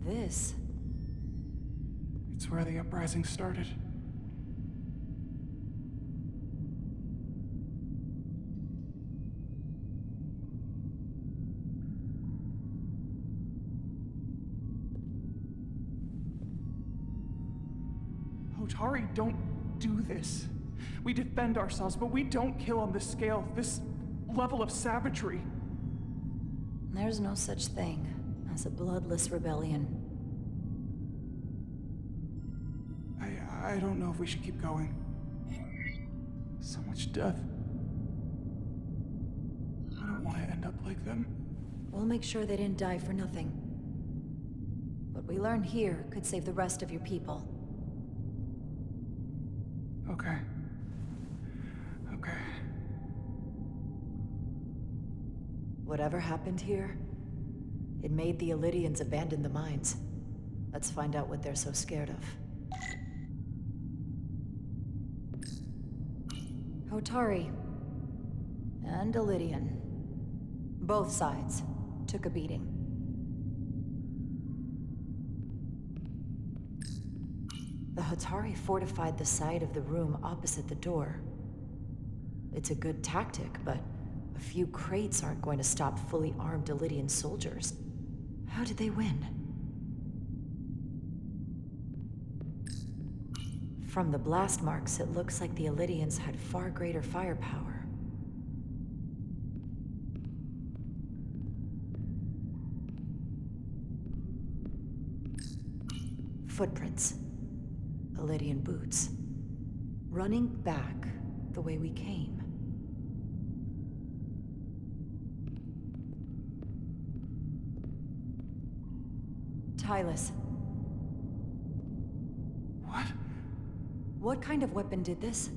this? It's where the uprising started. Hotari don't do this. We defend ourselves, but we don't kill on this scale, this level of savagery. There's no such thing as a bloodless rebellion. I don't know if we should keep going. So much death. I don't want to end up like them. We'll make sure they didn't die for nothing. What we learn here could save the rest of your people. Okay. Whatever happened here, it made the Illidians abandon the mines. Let's find out what they're so scared of. Hotari and Illidian, both sides, took a beating. The Hotari fortified the side of the room opposite the door. It's a good tactic, but a few crates aren't going to stop fully armed Illidian soldiers. How did they win? From the blast marks, it looks like the Illidians had far greater firepower. Footprints. Illidian boots. Running back the way we came. Tylus. What? What kind of weapon did this?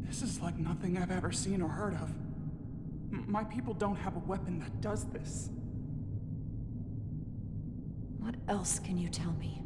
This is like nothing I've ever seen or heard of. My people don't have a weapon that does this. What else can you tell me?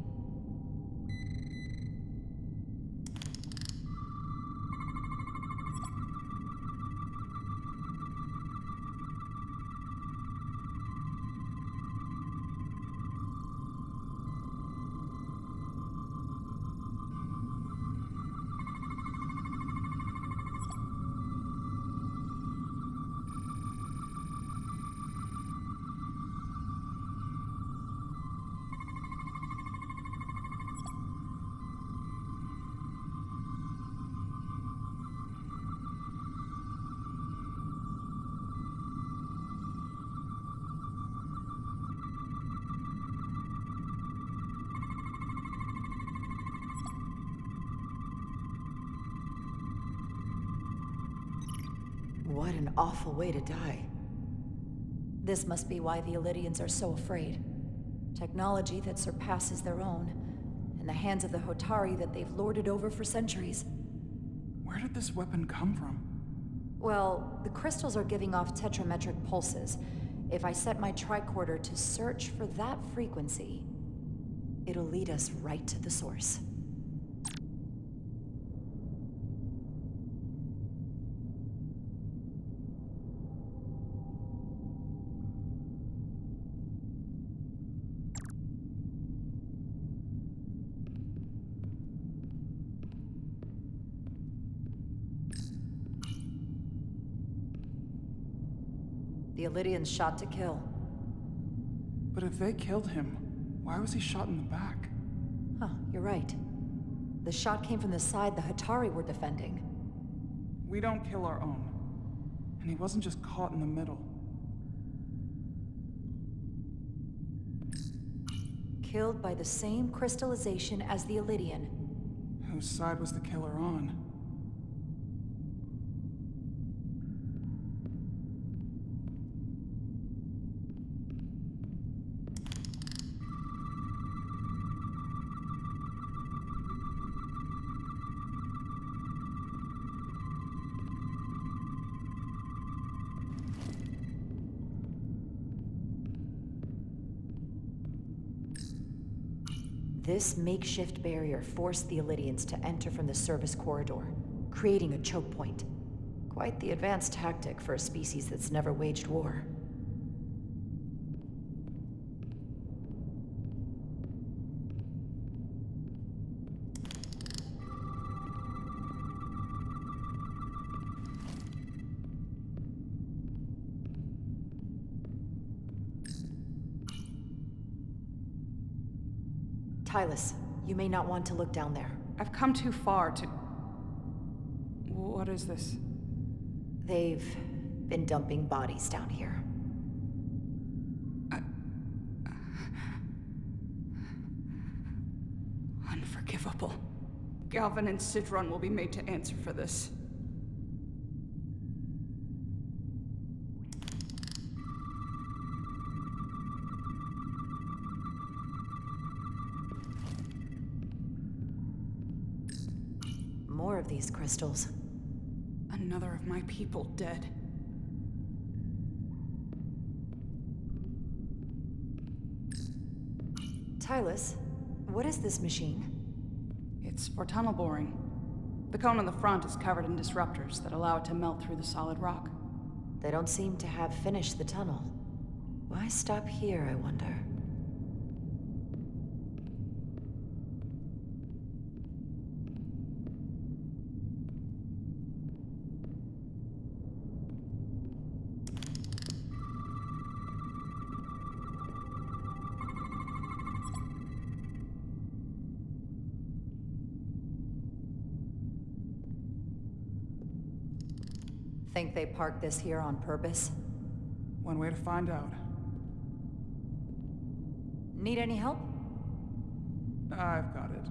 What an awful way to die. This must be why the Illidians are so afraid. Technology that surpasses their own, in the hands of the Hotari that they've lorded over for centuries. Where did this weapon come from? Well, the crystals are giving off tetrametric pulses. If I set my tricorder to search for that frequency, it'll lead us right to the source. The Illidians shot to kill. But if they killed him, why was he shot in the back? Huh, you're right. The shot came from the side the Hotari were defending. We don't kill our own. And he wasn't just caught in the middle. Killed by the same crystallization as the Illidian. Whose side was the killer on? This makeshift barrier forced the Illidians to enter from the service corridor, creating a choke point. Quite the advanced tactic for a species that's never waged war. Tylus, you may not want to look down there. I've come too far to... What is this? They've been dumping bodies down here. Unforgivable. Galvin and Sidron will be made to answer for this. More of these crystals. Another of my people dead. Tylus, what is this machine? It's for tunnel boring. The cone on the front is covered in disruptors that allow it to melt through the solid rock. They don't seem to have finished the tunnel. Why stop here, I wonder? Think they parked this here on purpose? One way to find out. Need any help? I've got it.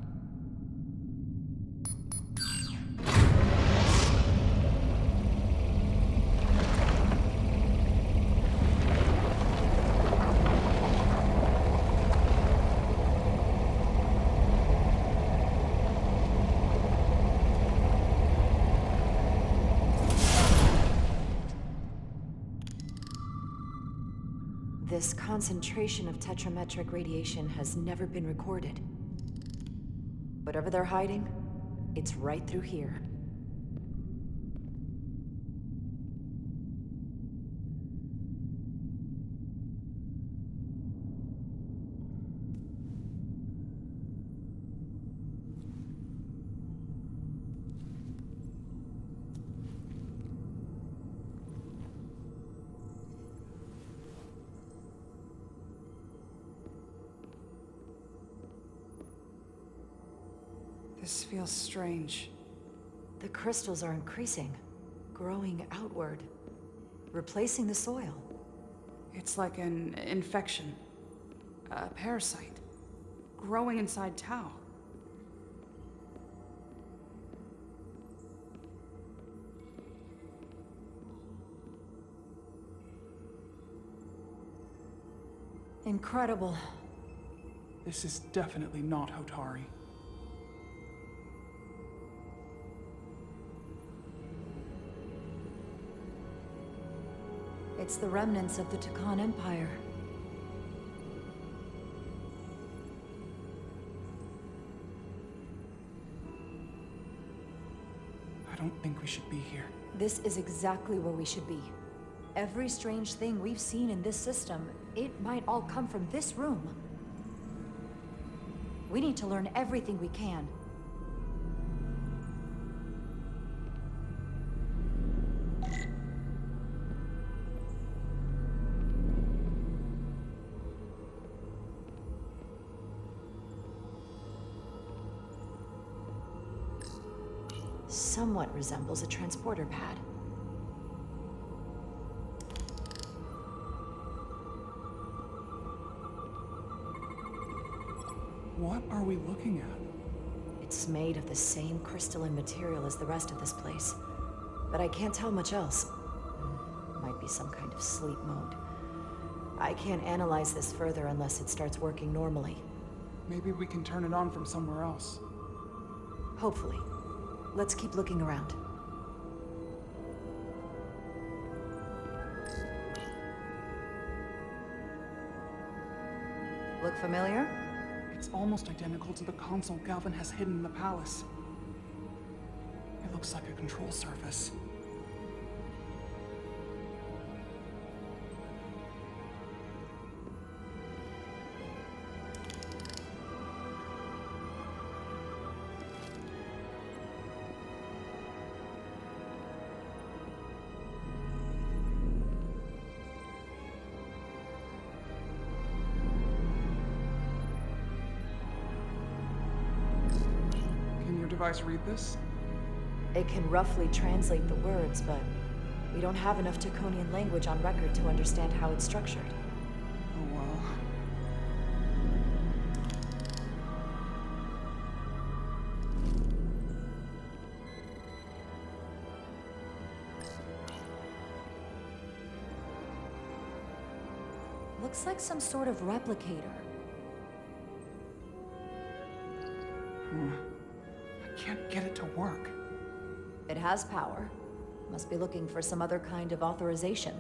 This concentration of tetrametric radiation has never been recorded. Whatever they're hiding, it's right through here. This feels strange. The crystals are increasing, growing outward, replacing the soil. It's like an infection. A parasite. Growing inside Tau. Incredible. This is definitely not Hotari. It's the remnants of the Tucan Empire. I don't think we should be here. This is exactly where we should be. Every strange thing we've seen in this system, it might all come from this room. We need to learn everything we can. Somewhat resembles a transporter pad. What are we looking at? It's made of the same crystalline material as the rest of this place, but I can't tell much else. Might be some kind of sleep mode. I can't analyze this further unless it starts working normally. Maybe we can turn it on from somewhere else. Hopefully. Let's keep looking around. Look familiar? It's almost identical to the console Galvin has hidden in the palace. It looks like a control surface. device read this? It can roughly translate the words, but we don't have enough Taconian language on record to understand how it's structured. Oh well. Looks like some sort of replicator. I can't get it to work. It has power. Must be looking for some other kind of authorization.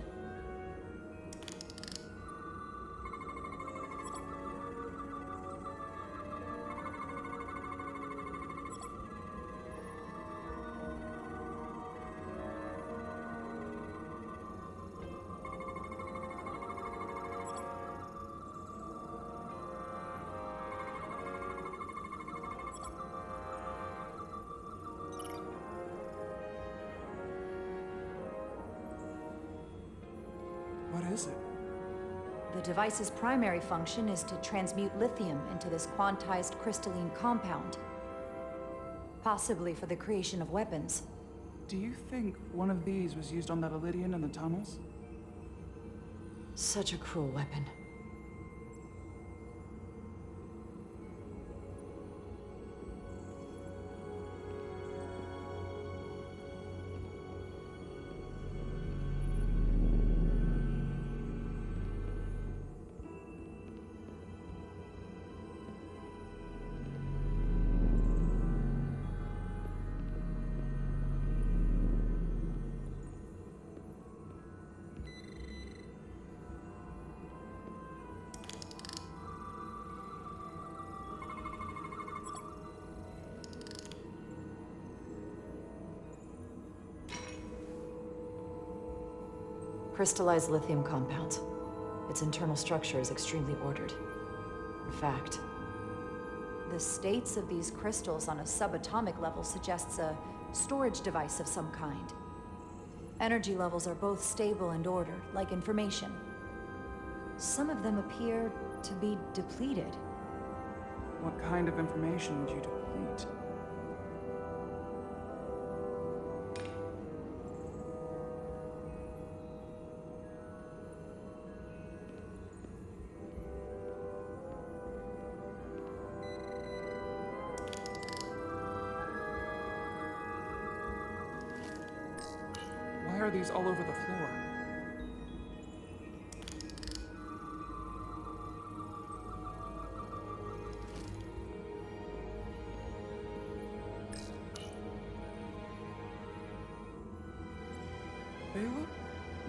What is it? The device's primary function is to transmute lithium into this quantized crystalline compound. Possibly for the creation of weapons. Do you think one of these was used on that Elydian in the tunnels? Such a cruel weapon. Crystallized lithium compound. Its internal structure is extremely ordered. In fact, the states of these crystals on a subatomic level suggests a storage device of some kind. Energy levels are both stable and ordered, like information. Some of them appear to be depleted. What kind of information would you deplete? Why are these all over the floor? They look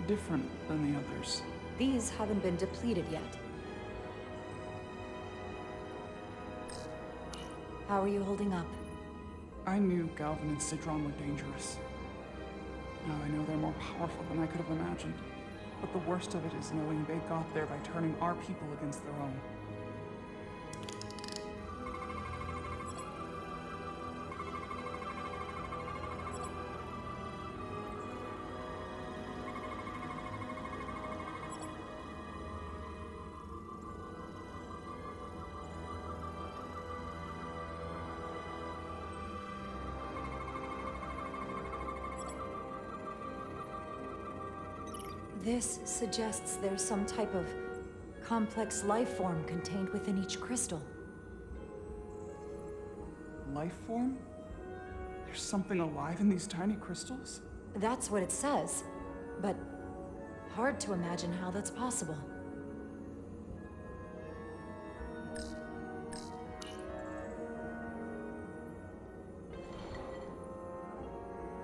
different than the others. These haven't been depleted yet. How are you holding up? I knew Galvin and Sidron were dangerous. Now I know they're more powerful than I could have imagined. But the worst of it is knowing they got there by turning our people against their own. This suggests there's some type of complex life form contained within each crystal. Life form? There's something alive in these tiny crystals? That's what it says, but hard to imagine how that's possible.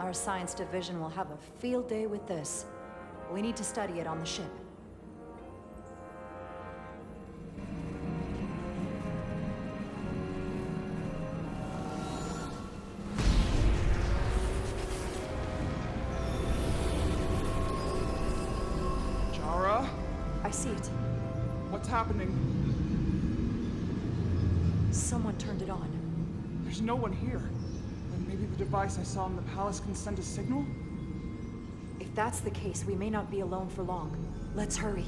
Our science division will have a field day with this. We need to study it on the ship. Jara? I see it. What's happening? Someone turned it on. There's no one here. Then maybe the device I saw in the palace can send a signal? If that's the case, we may not be alone for long. Let's hurry.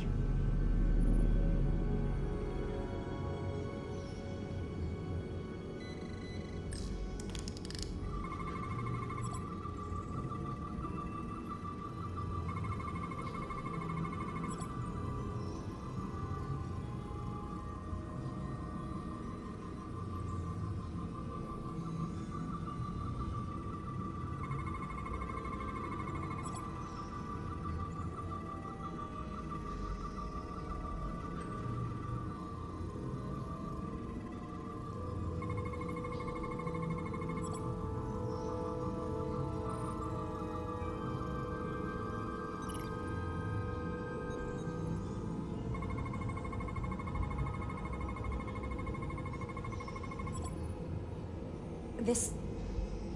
This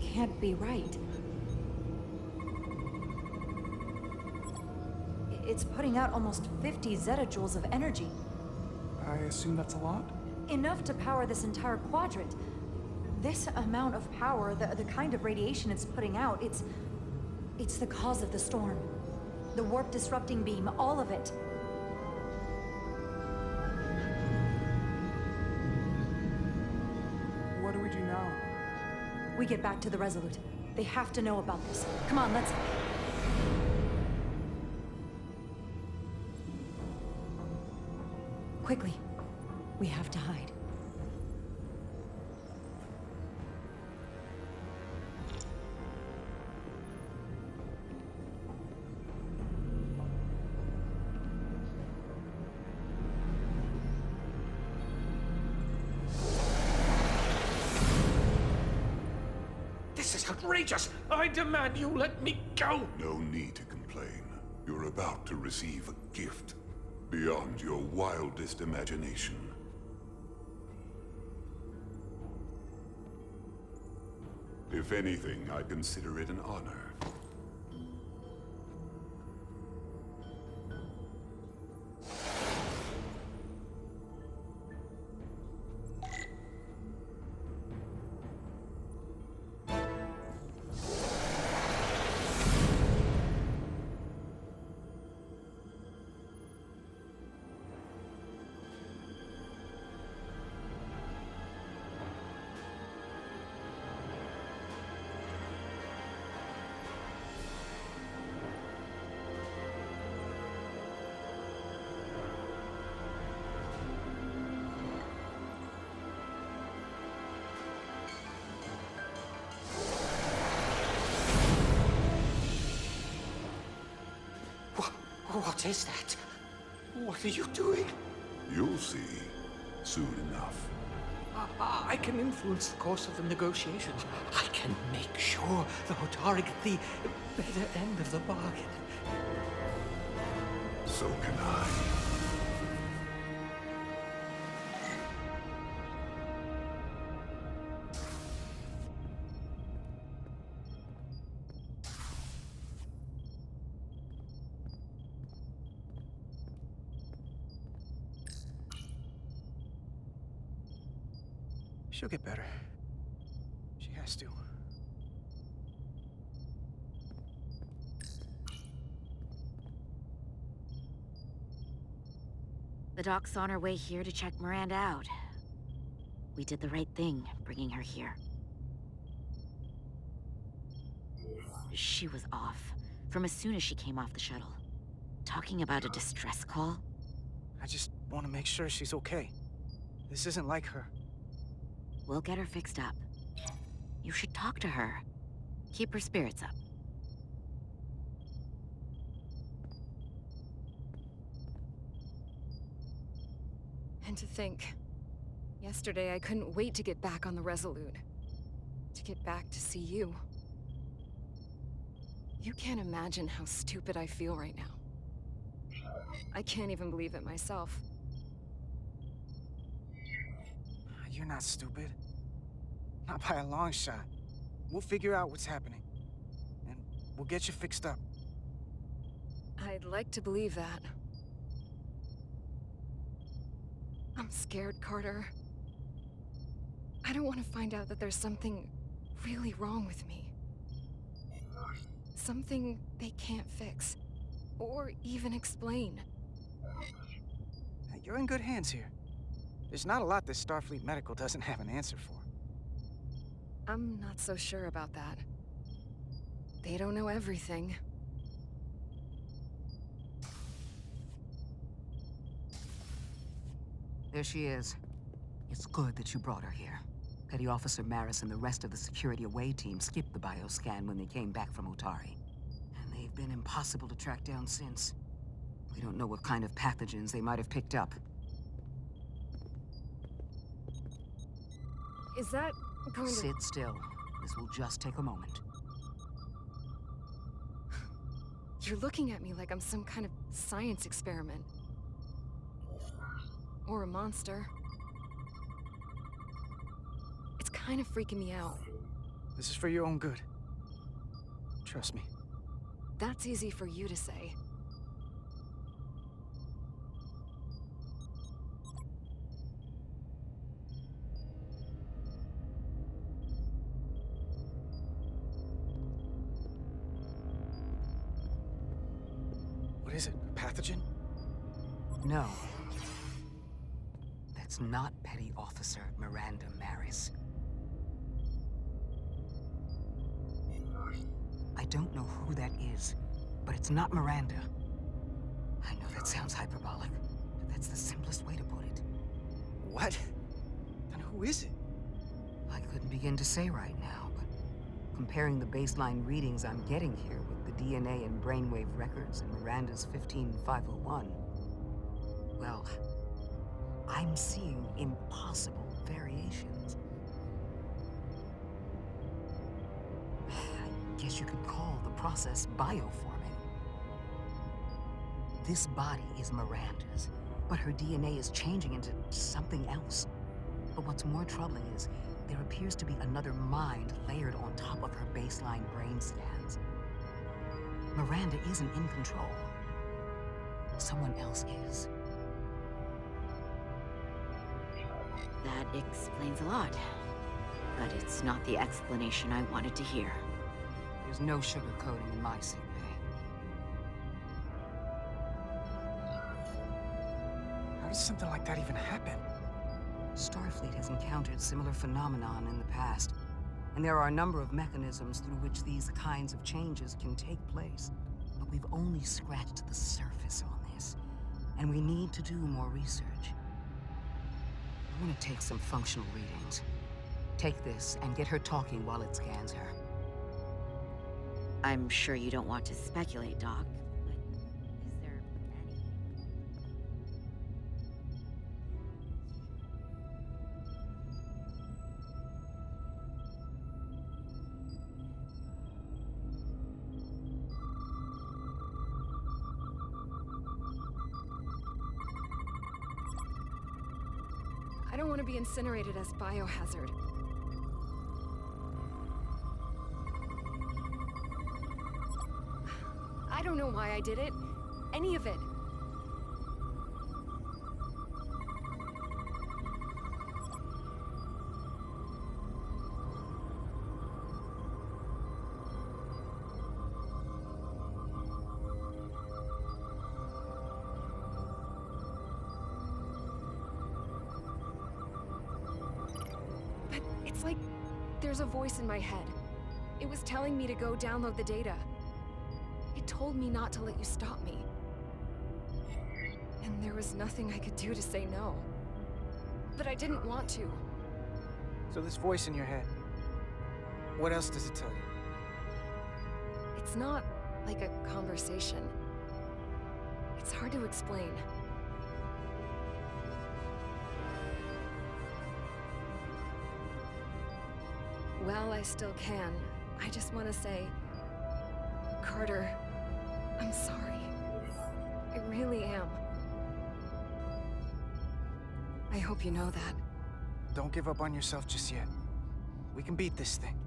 can't be right. It's putting out almost 50 zettajoules of energy. I assume that's a lot? Enough to power this entire quadrant. This amount of power, the kind of radiation it's putting out, it's the cause of the storm. The warp disrupting beam, all of it. What do we do now? We get back to the Resolute. They have to know about this. Come on, let's... Quickly. We have to hide. This is outrageous! I demand you let me go! No need to complain. You're about to receive a gift beyond your wildest imagination. If anything, I consider it an honor. What is that? What are you doing? You'll see soon enough. I can influence the course of the negotiations. I can make sure the Hotari get the better end of the bargain. So can I. She'll get better. She has to. The doc's on her way here to check Miranda out. We did the right thing, bringing her here. She was off, from as soon as she came off the shuttle. Talking about a distress call? I just want to make sure she's okay. This isn't like her. We'll get her fixed up. You should talk to her. Keep her spirits up. And to think, yesterday I couldn't wait to get back on the Resolute. To get back to see you. You can't imagine how stupid I feel right now. I can't even believe it myself. You're not stupid. Not by a long shot. We'll figure out what's happening. And we'll get you fixed up. I'd like to believe that. I'm scared, Carter. I don't want to find out that there's something really wrong with me. Something they can't fix. Or even explain. You're in good hands here. There's not a lot that Starfleet Medical doesn't have an answer for. I'm not so sure about that. They don't know everything. There she is. It's good that you brought her here. Petty Officer Maris and the rest of the security away team skipped the bioscan when they came back from Otari. And they've been impossible to track down since. We don't know what kind of pathogens they might have picked up. Is that going to... Sit still. This will just take a moment. You're looking at me like I'm some kind of science experiment. Or a monster. It's kind of freaking me out. This is for your own good. Trust me. That's easy for you to say. What is it? A pathogen? No. That's not Petty Officer Miranda Maris. I don't know who that is, but it's not Miranda. I know that sounds hyperbolic, but that's the simplest way to put it. What? Then who is it? I couldn't begin to say right now, but comparing the baseline readings I'm getting here with the DNA and brainwave records in Miranda's 15501, well, I'm seeing impossible variations. I guess you could call the process bioforming. This body is Miranda's, but her DNA is changing into something else. But what's more troubling is there appears to be another mind layered on top of her baseline brain scans. Miranda isn't in control. Someone else is. That explains a lot. But it's not the explanation I wanted to hear. There's no sugarcoating in my sick bay. How does something like that even happen? Starfleet has encountered similar phenomenon in the past, and there are a number of mechanisms through which these kinds of changes can take place. But we've only scratched the surface on this, and we need to do more research. I'm gonna take some functional readings. Take this and get her talking while it scans her. I'm sure you don't want to speculate, Doc, but is there any... I don't want to be incinerated as biohazard. I don't know why I did it. Any of it. But it's like there's a voice in my head. It was telling me to go download the data. It told me not to let you stop me. And there was nothing I could do to say no. But I didn't want to. So this voice in your head, what else does it tell you? It's not like a conversation. It's hard to explain. Well, I still can. I just want to say, Carter, I'm sorry. I really am. I hope you know that. Don't give up on yourself just yet. We can beat this thing.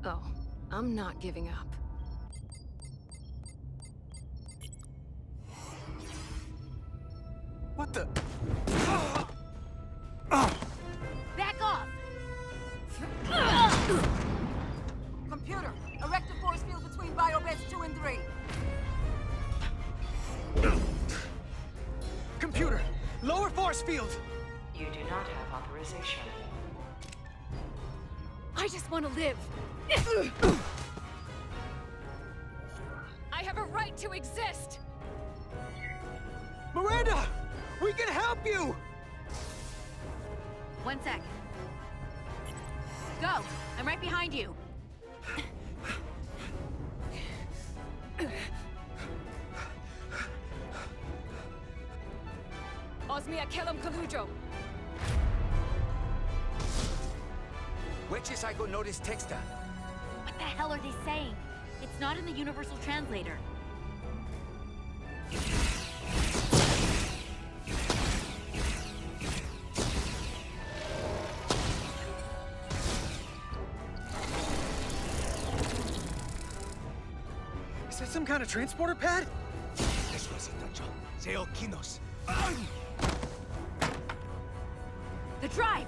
Oh, I'm not giving up. What the? Back off! Computer, erect a force field between biobeds 2 and 3. Computer, lower force field! You do not have authorization. I just want to live. I have a right to exist. Miranda! We can help you! 1 second. Go! I'm right behind you. Osmia Kellam Kalujo. Which I go notice texta. What the hell are they saying? It's not in the Universal Translator. Is that some kind of transporter pad? The drive!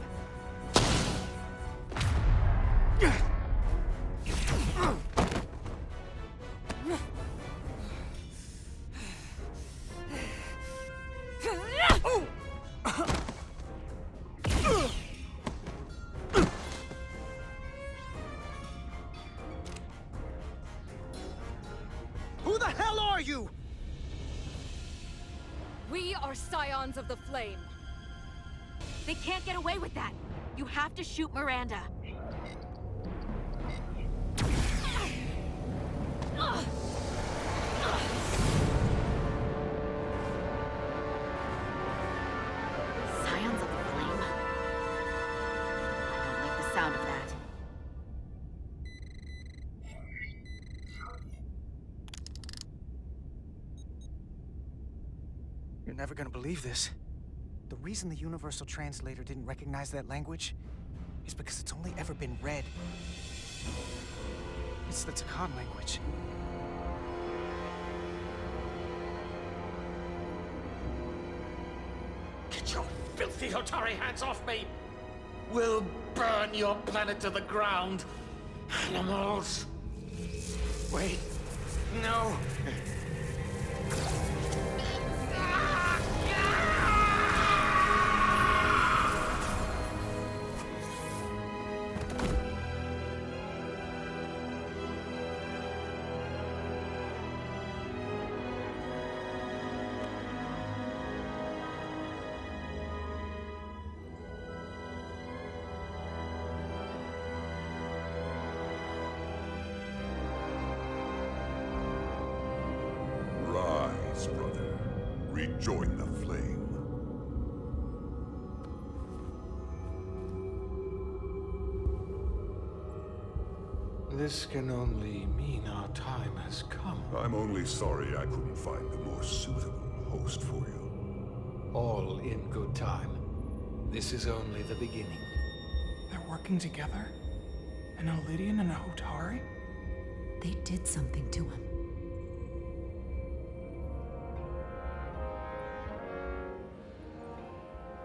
Who the hell are you? We are Scions of the Flame. They can't get away with that. You have to shoot Miranda. Scions of the Flame? I don't like the sound of that. You're never gonna believe this. The reason the Universal Translator didn't recognize that language is because it's only ever been read. It's the Takan language. Get your filthy Hotari hands off me! We'll burn your planet to the ground. Animals. Wait. No. Rise, brother. Rejoin the flame. This can only mean our time has come. I'm only sorry I couldn't find a more suitable host for you. All in good time. This is only the beginning. They're working together? An Elidian and a Hotari? They did something to him.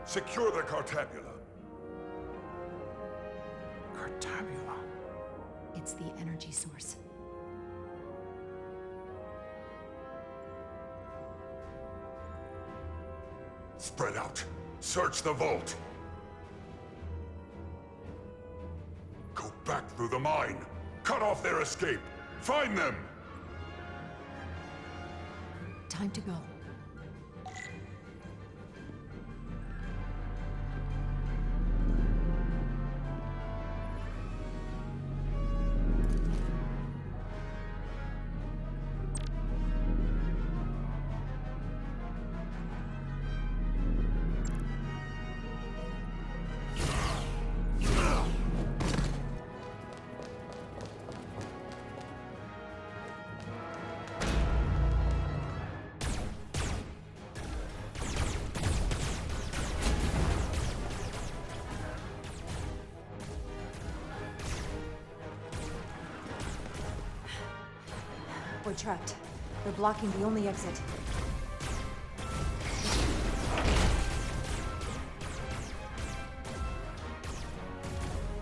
Secure the Cartabula. Cartabula? It's the energy source. Spread out. Search the vault. Go back through the mine. Cut off their escape. Find them! Time to go. We're trapped. They're blocking the only exit.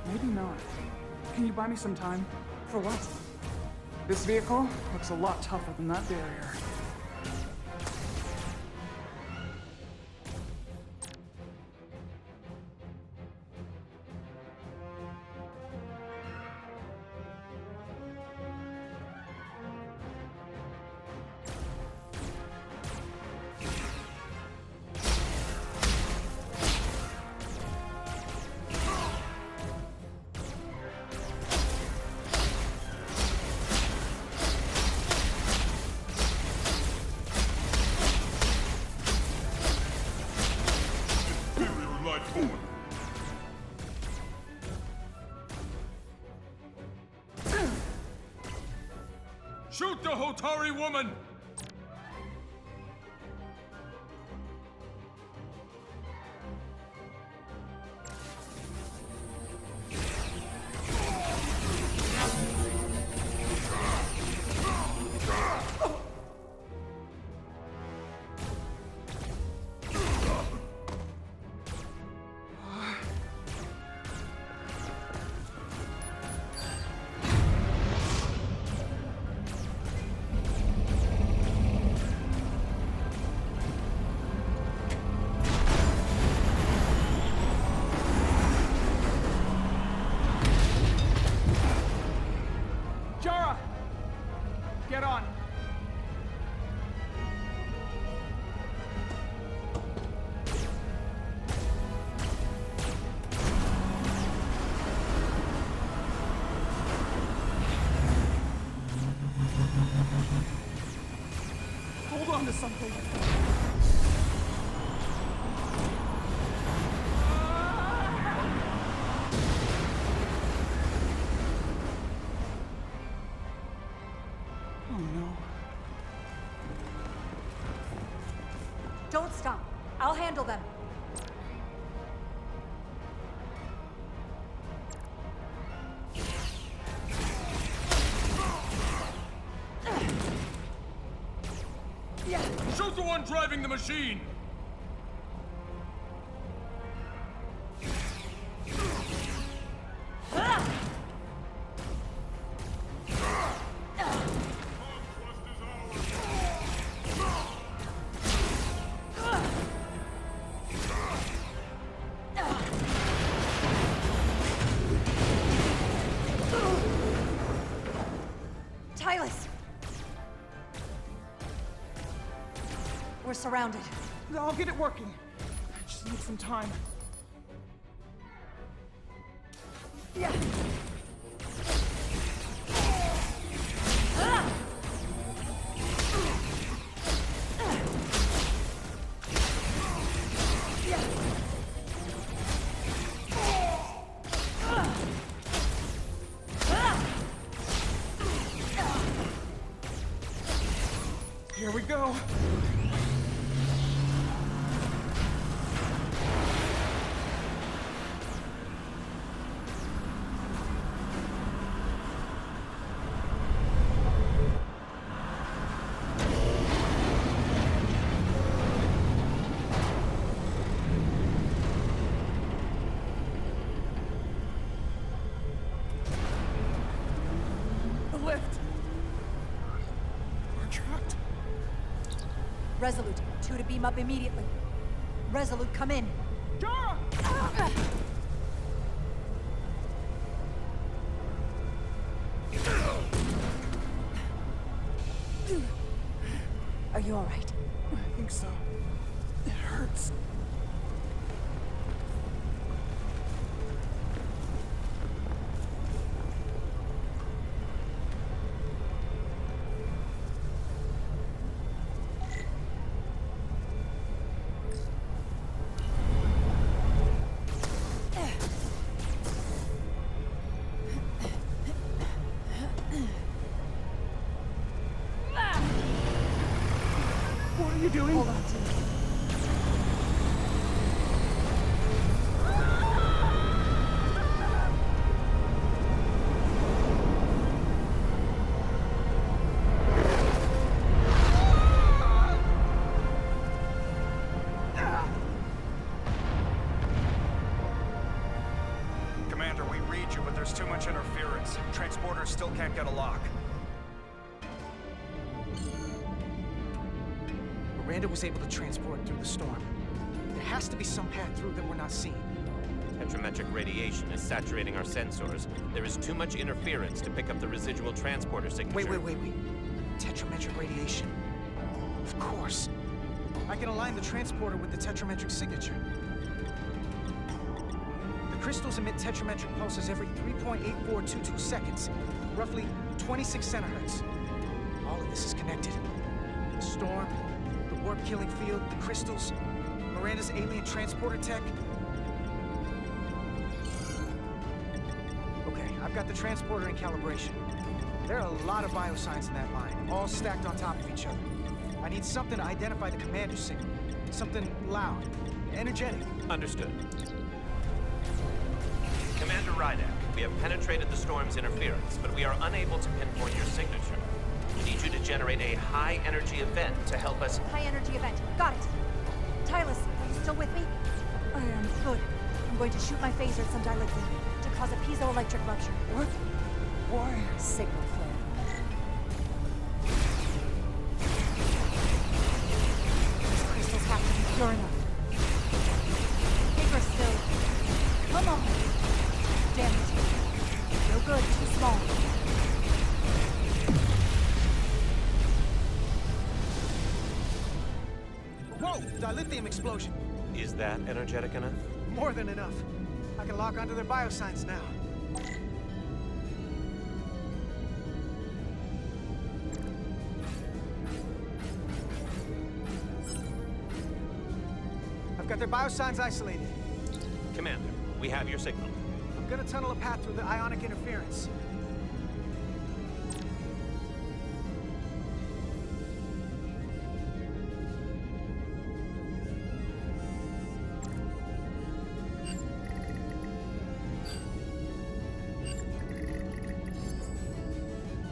Maybe not. Can you buy me some time? For what? This vehicle looks a lot tougher than that barrier. Shoot the Hotari woman! Jara! Get on! Hold on to something. Oh no. Don't stop. I'll handle them. Shoot the one driving the machine! Tylus! We're surrounded. I'll get it working. I just need some time. Yeah. Here we go. The lift. We're trapped. Resolute, 2 to beam up immediately. Resolute, come in. Jara! Are you all right? I think so. It hurts. What are you doing? Hold on to me. Commander, we read you, but there's too much interference. Transporters still can't get a lock. Miranda was able to transport through the storm. There has to be some path through that we're not seeing. Tetrametric radiation is saturating our sensors. There is too much interference to pick up the residual transporter signature. Wait. Tetrametric radiation. Of course. I can align the transporter with the tetrametric signature. The crystals emit tetrametric pulses every 3.8422 seconds, roughly 26 centihertz. All of this is connected. The storm, the warp-killing field, the crystals, Miranda's alien transporter tech. Okay, I've got the transporter in calibration. There are a lot of biosigns in that line, all stacked on top of each other. I need something to identify the commander signal. Something loud, energetic. Understood. Commander Rydak, we have penetrated the storm's interference, but we are unable to pinpoint your signature. We need you to generate a high-energy event to help us... High-energy event. Got it. Tylus, are you still with me? I am. Good. I'm going to shoot my phaser at some dilithium to cause a piezoelectric rupture. What? Why? Signal flare. These crystals have to be pure enough. Bigger still. Come on. Damn it. No good. Too small. dilithium explosion. Is that energetic enough? More than enough. I can lock onto their biosigns now. I've got their biosigns isolated. Commander, we have your signal. I'm gonna tunnel a path through the ionic interference.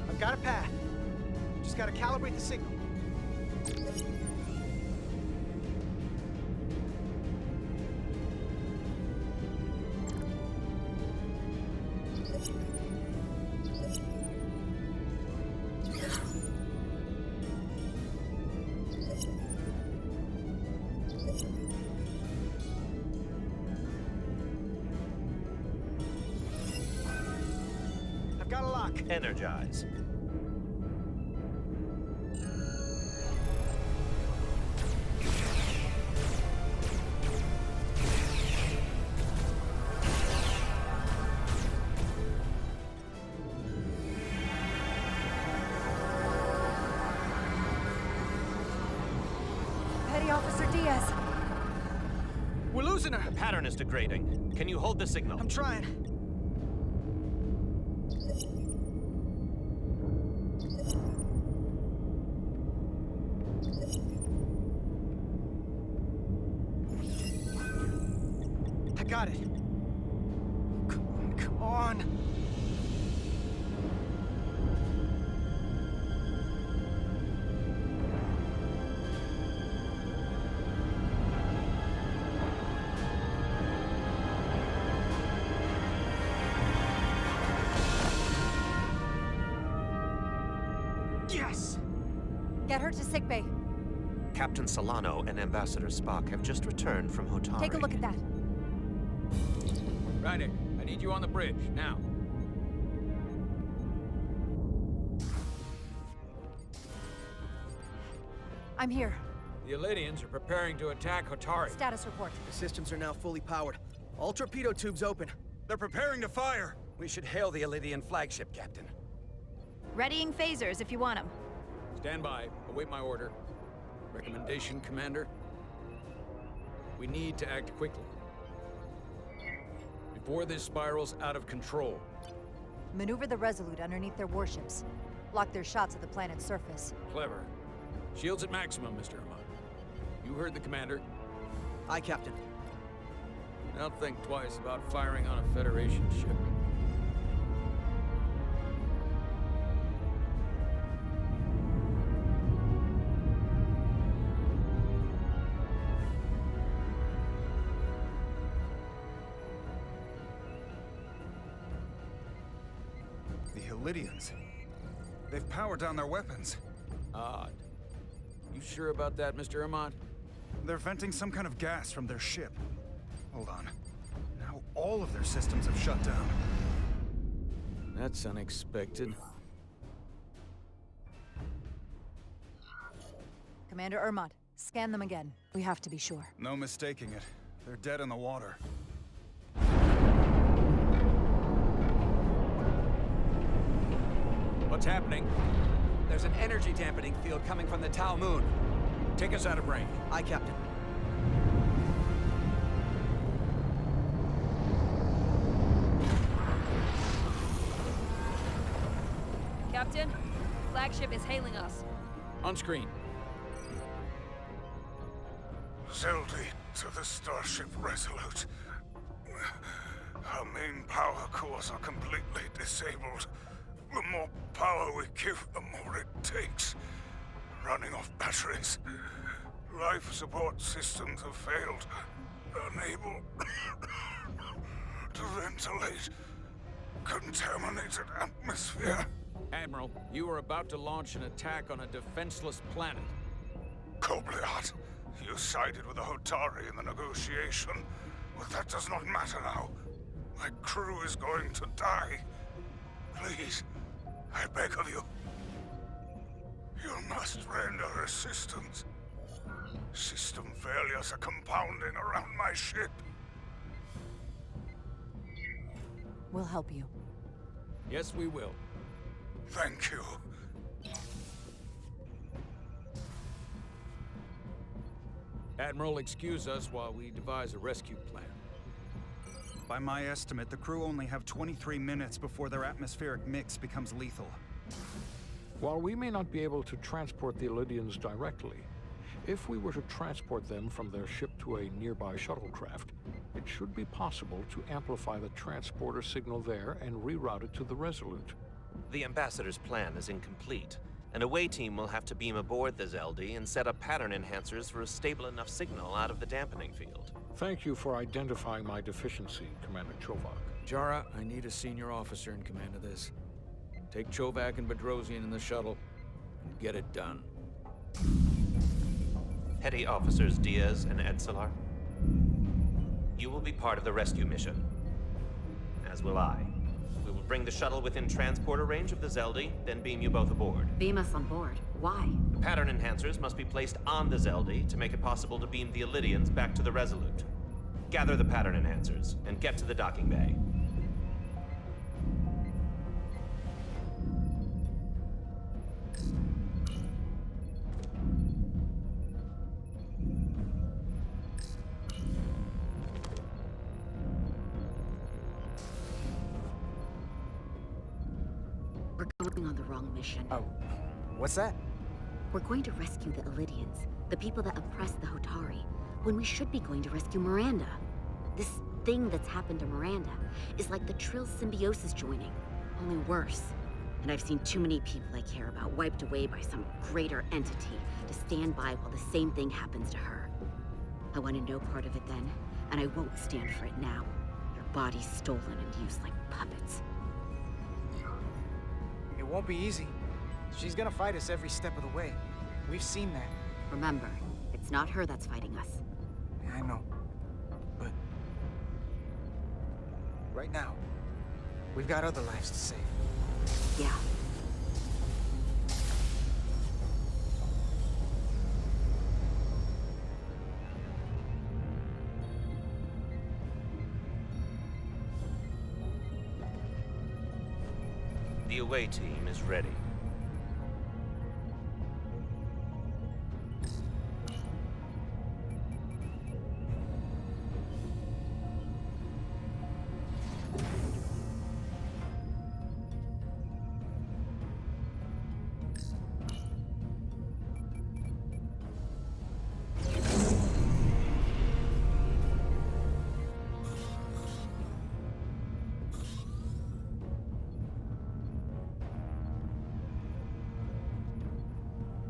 I've got a path. Just gotta calibrate the signal. I've got a lock. Energize. Petty Officer Diaz. We're losing her. The pattern is degrading. Can you hold the signal? I'm trying. I got it. Come on. Yes! Get her to sickbay. Captain Solano and Ambassador Spock have just returned from Hotari. Take a look at that. Ryder, I need you on the bridge, now. I'm here. The Elydians are preparing to attack Hotari. Status report. The systems are now fully powered. All torpedo tubes open. They're preparing to fire. We should hail the Elydian flagship, Captain. Readying phasers if you want them. Stand by. Await my order. Recommendation, Commander? We need to act quickly. Before this spirals out of control. Maneuver the Resolute underneath their warships. Block their shots at the planet's surface. Clever. Shields at maximum, Mr. Ahmad. You heard the Commander. Aye, Captain. Now think twice about firing on a Federation ship. The Elydians. They've powered down their weapons. Odd. You sure about that, Mr. Ahmad? They're venting some kind of gas from their ship. Hold on. Now all of their systems have shut down. That's unexpected. Commander Ermont, scan them again. We have to be sure. No mistaking it. They're dead in the water. What's happening? There's an energy dampening field coming from the Tau Moon. Take us out of range. Aye, Captain. Captain, flagship is hailing us. On screen. Zeldy to the Starship Resolute. Our main power cores are completely disabled. The more power we give, the more it takes. Running off batteries. Life support systems have failed. Unable to ventilate. Contaminated atmosphere. Admiral, you are about to launch an attack on a defenseless planet. Kobliat, you sided with the Hotari in the negotiation. But that does not matter now. My crew is going to die. Please, I beg of you. You must render assistance. System failures are compounding around my ship. We'll help you. Yes, we will. Thank you. Admiral, excuse us while we devise a rescue plan. By my estimate, the crew only have 23 minutes before their atmospheric mix becomes lethal. While we may not be able to transport the Elydians directly, if we were to transport them from their ship to a nearby shuttlecraft, it should be possible to amplify the transporter signal there and reroute it to the Resolute. The Ambassador's plan is incomplete. An away team will have to beam aboard the Zeldi and set up pattern enhancers for a stable enough signal out of the dampening field. Thank you for identifying my deficiency, Commander Chovak. Jara, I need a senior officer in command of this. Take Chovak and Bedrosian in the shuttle and get it done. Petty Officers Diaz and Edselar, you will be part of the rescue mission, as will I. We will bring the shuttle within transporter range of the Zeldi, then beam you both aboard. Beam us on board. Why? The pattern enhancers must be placed on the Zeldi to make it possible to beam the Elydians back to the Resolute. Gather the pattern enhancers and get to the docking bay. We're going on the wrong mission. Oh, what's that? We're going to rescue the Elydians, the people that oppressed the Hotari, when we should be going to rescue Miranda. This thing that's happened to Miranda is like the Trill's symbiosis joining, only worse. And I've seen too many people I care about wiped away by some greater entity to stand by while the same thing happens to her. I wanted no part of it then, and I won't stand for it now. Their bodies stolen and used like puppets. It won't be easy. She's gonna fight us every step of the way. We've seen that. Remember, it's not her that's fighting us. Yeah, I know. But right now, we've got other lives to save. Yeah. The away team is ready.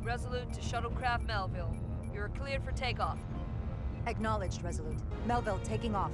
Resolute to Shuttlecraft Melville. You're cleared for takeoff. Acknowledged, Resolute. Melville taking off.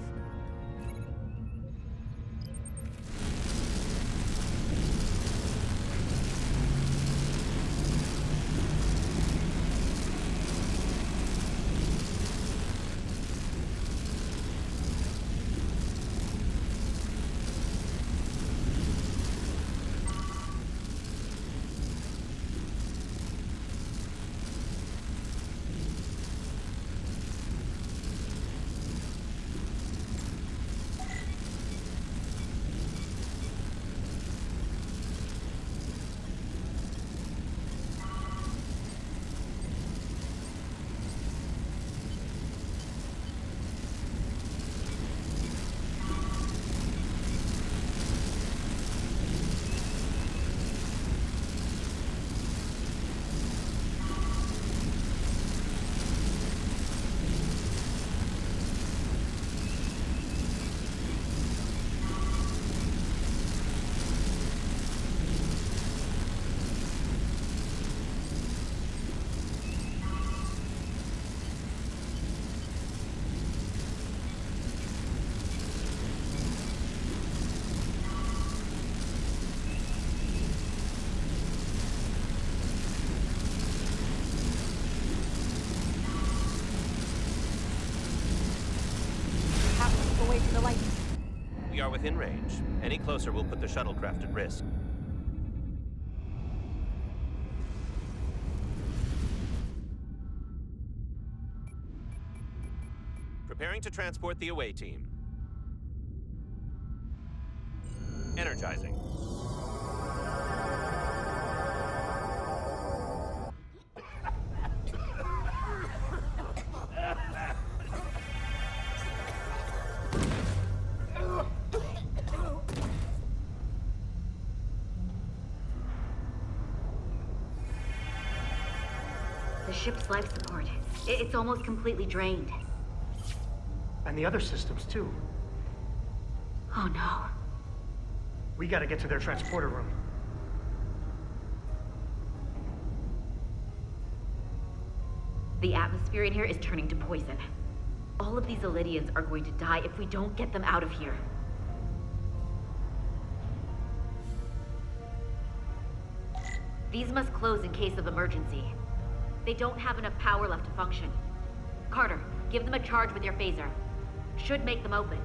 Away from the light. We are within range. Any closer will put the shuttlecraft at risk. Preparing to transport the away team. Energizing. The ship's life support. It's almost completely drained. And the other systems, too. Oh no. We gotta get to their transporter room. The atmosphere in here is turning to poison. All of these Elydians are going to die if we don't get them out of here. These must close in case of emergency. They don't have enough power left to function. Carter, give them a charge with your phaser. Should make them open.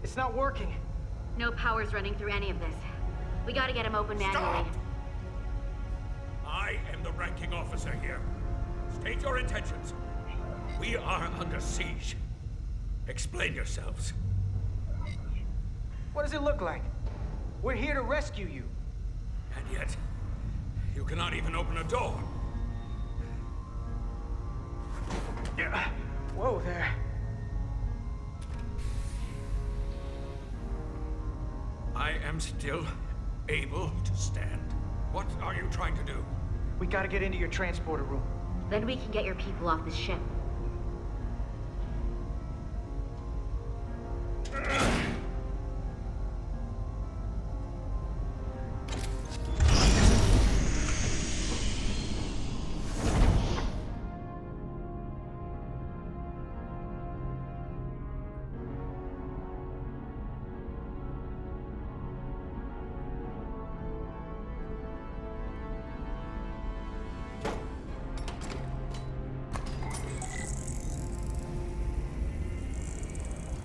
It's not working. No power's running through any of this. We gotta get him open manually. I am the ranking officer here. State your intentions. We are under siege. Explain yourselves. What does it look like? We're here to rescue you. And yet, you cannot even open a door. Yeah. Whoa there. I am still able to stand. What are you trying to do? We gotta get into your transporter room. Then we can get your people off this ship.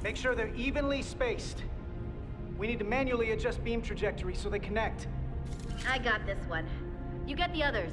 Make sure they're evenly spaced. We need to manually adjust beam trajectory so they connect. I got this one. You get the others.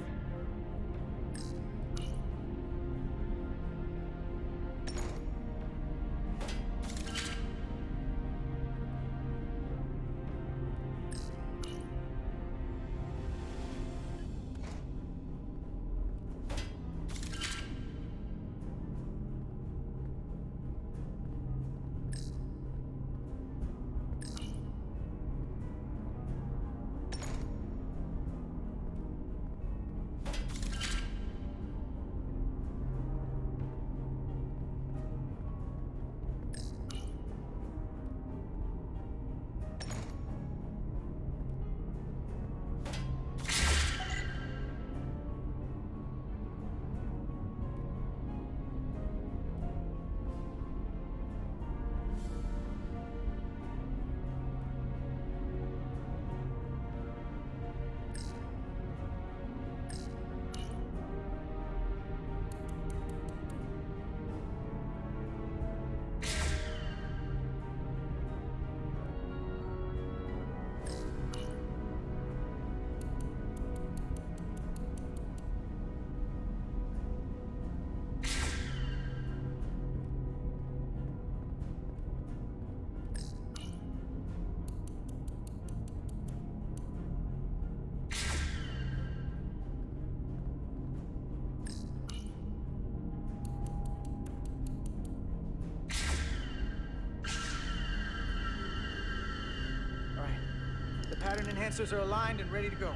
Pattern enhancers are aligned and ready to go.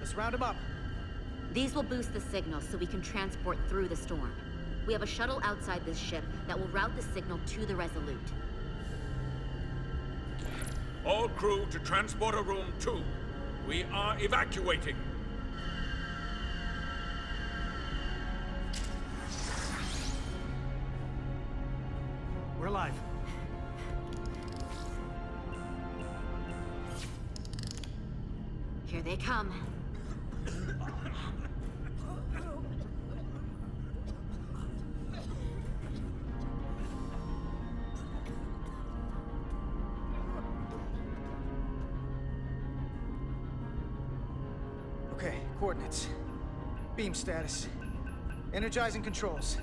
Let's round them up. These will boost the signal so we can transport through the storm. We have a shuttle outside this ship that will route the signal to the Resolute. All crew to Transporter Room 2. We are evacuating. We're alive. Here they come. Okay, coordinates. Beam status. Energizing controls.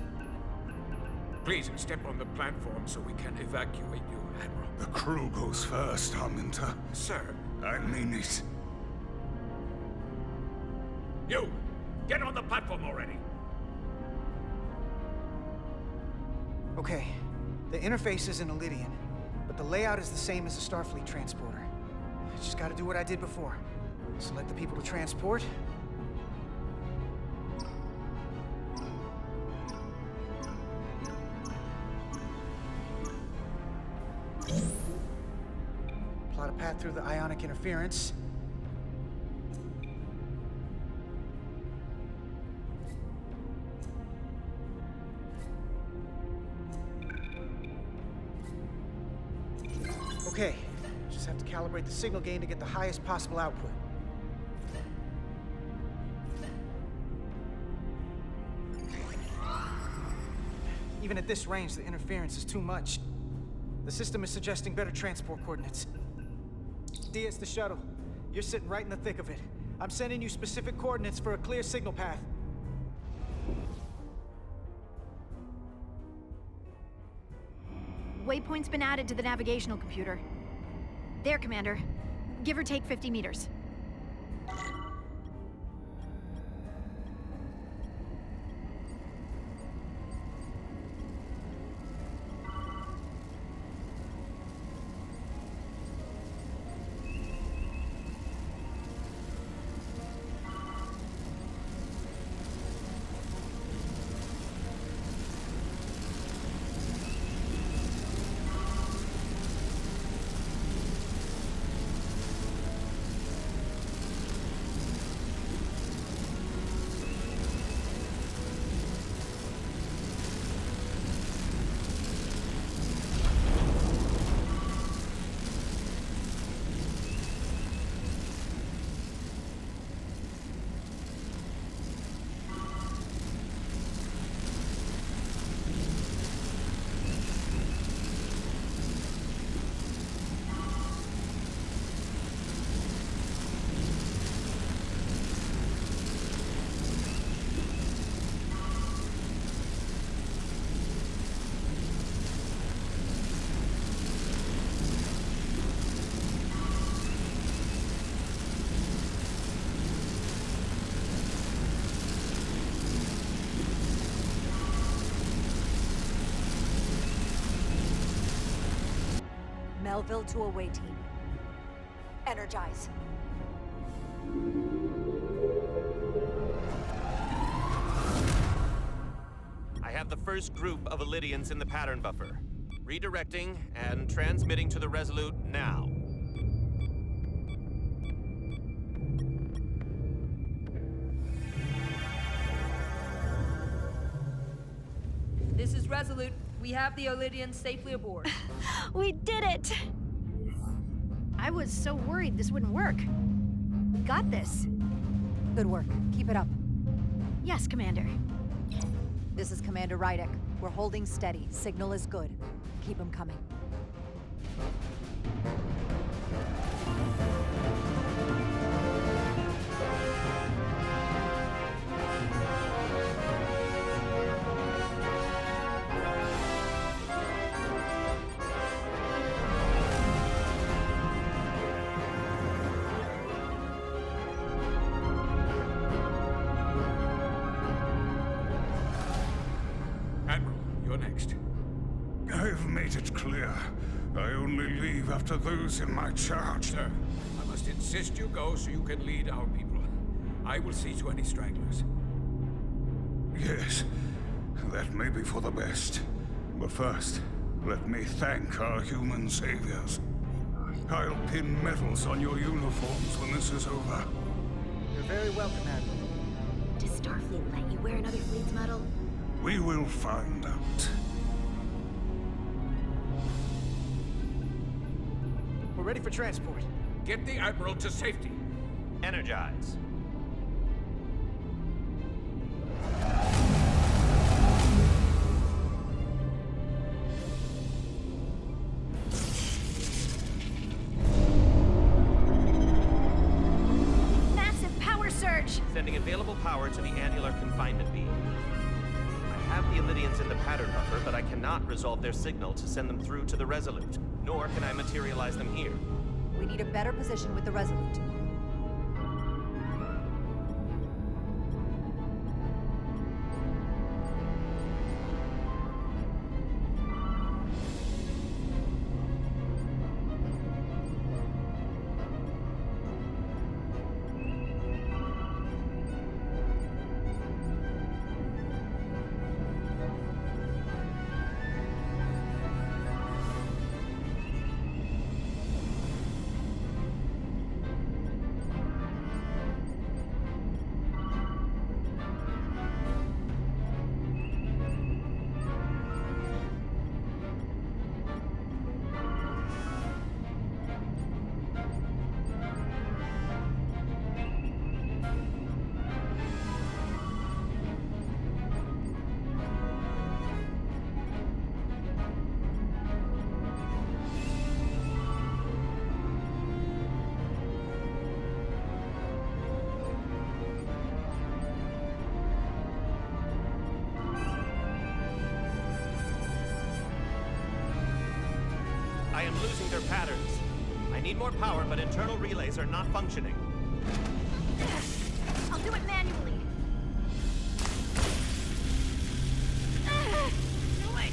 Please step on the platform so we can evacuate you, Admiral. The crew goes first, Arminta. Sir. I mean it. You! Get on the platform already! Okay, the interface is in Elydian, but the layout is the same as the Starfleet transporter. I just gotta do what I did before. Select the people to transport. Plot a path through the ionic interference. Okay, just have to calibrate the signal gain to get the highest possible output. Even at this range, the interference is too much. The system is suggesting better transport coordinates. Diaz, the shuttle. You're sitting right in the thick of it. I'm sending you specific coordinates for a clear signal path. Waypoint's been added to the navigational computer. There, Commander. Give or take 50 meters. Melville to away team. Energize. I have the first group of Elydians in the pattern buffer. Redirecting and transmitting to the Resolute now. This is Resolute. We have the Elydians safely aboard. We did it! I was so worried this wouldn't work. We got this. Good work. Keep it up. Yes, Commander. This is Commander Rydek. We're holding steady. Signal is good. Keep them coming. Next. I've made it clear. I only leave after those in my charge. Sir, I'm must insist you go so you can lead our people. I will see to any stragglers. Yes, that may be for the best. But first, let me thank our human saviors. I'll pin medals on your uniforms when this is over. You're very welcome, Admiral. Does Starfleet let you wear another fleet's medal? We will find out. We're ready for transport. Get the Admiral to safety. Energize. Massive power surge! Sending available power to the annular confinement beam. I have the Illidians in the pattern buffer, but I cannot resolve their signal to send them through to the Resolute, nor can I materialize them here. We need a better position with the Resolute. I am losing their patterns. I need more power, but internal relays are not functioning. I'll do it manually. No way.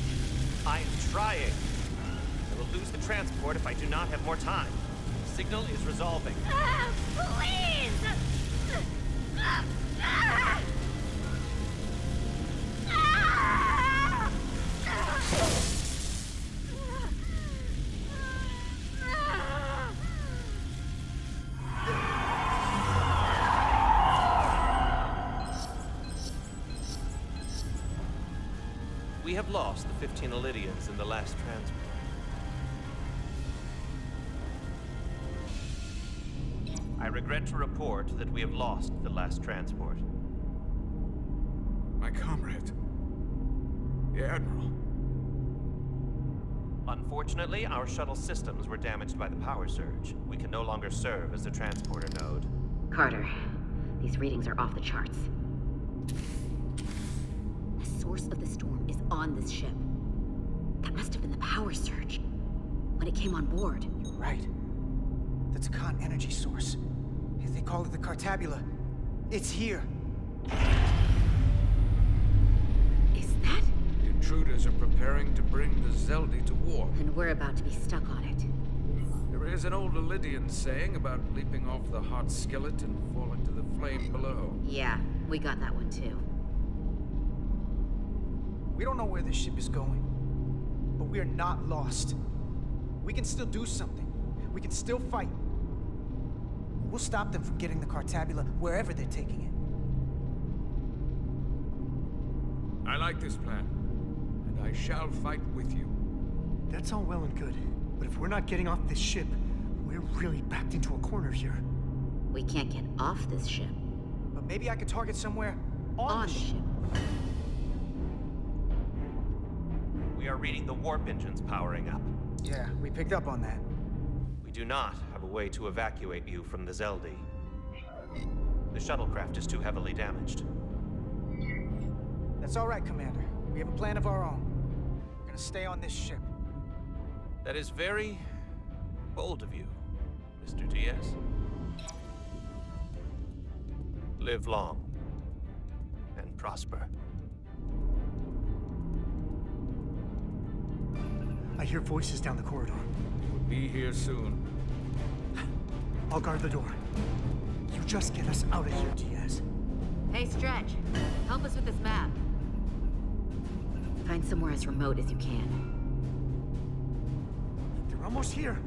I am trying. I will lose the transport if I do not have more time. The signal is resolving. Please! We have lost the 15 Illidians in the last transport. I regret to report that we have lost the last transport. My comrade. The Admiral. Unfortunately, our shuttle systems were damaged by the power surge. We can no longer serve as the transporter node. Carter, these readings are off the charts. The source of the storm is on this ship. That must have been the power surge. When it came on board. You're right. That's a con energy source. They call it the Cartabula. It's here. Is that? The intruders are preparing to bring the Zeldi to war. And we're about to be stuck on it. There is an old Illidian saying about leaping off the hot skillet and falling to the flame below. Yeah, we got that one too. We don't know where this ship is going, but we are not lost. We can still do something. We can still fight. We'll stop them from getting the Cartabula wherever they're taking it. I like this plan, and I shall fight with you. That's all well and good, but if we're not getting off this ship, we're really backed into a corner here. We can't get off this ship. But maybe I could target somewhere on the ship. We are reading the warp engines powering up. Yeah, we picked up on that. We do not have a way to evacuate you from the Zeldi. The shuttlecraft is too heavily damaged. That's all right, Commander. We have a plan of our own. We're gonna stay on this ship. That is very bold of you, Mr. Diaz. Live long and prosper. I hear voices down the corridor. We'll be here soon. I'll guard the door. You just get us out of here, Diaz. Hey, Stretch. Help us with this map. Find somewhere as remote as you can. They're almost here.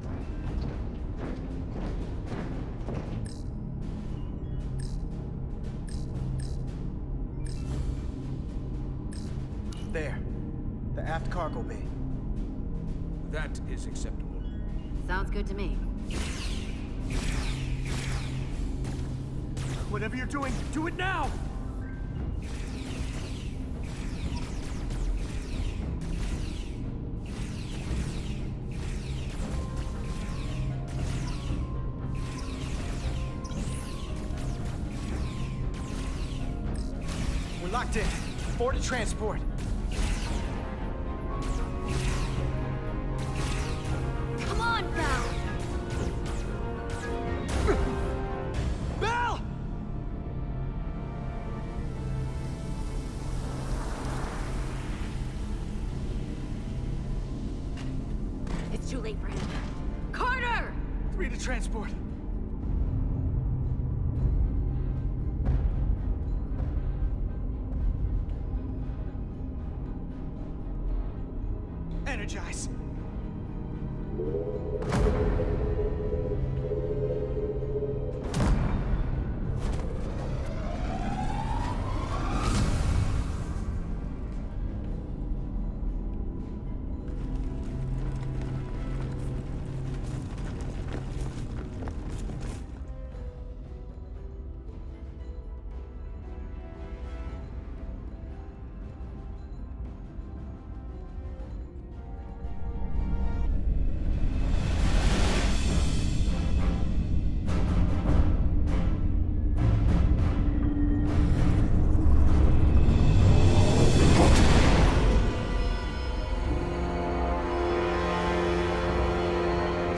There. The aft cargo bay. That is acceptable. Sounds good to me. Whatever you're doing, do it now! We're locked in. Board to transport. Come on, Belle! Belle! It's too late for him. Carter! 3 to transport. Energize.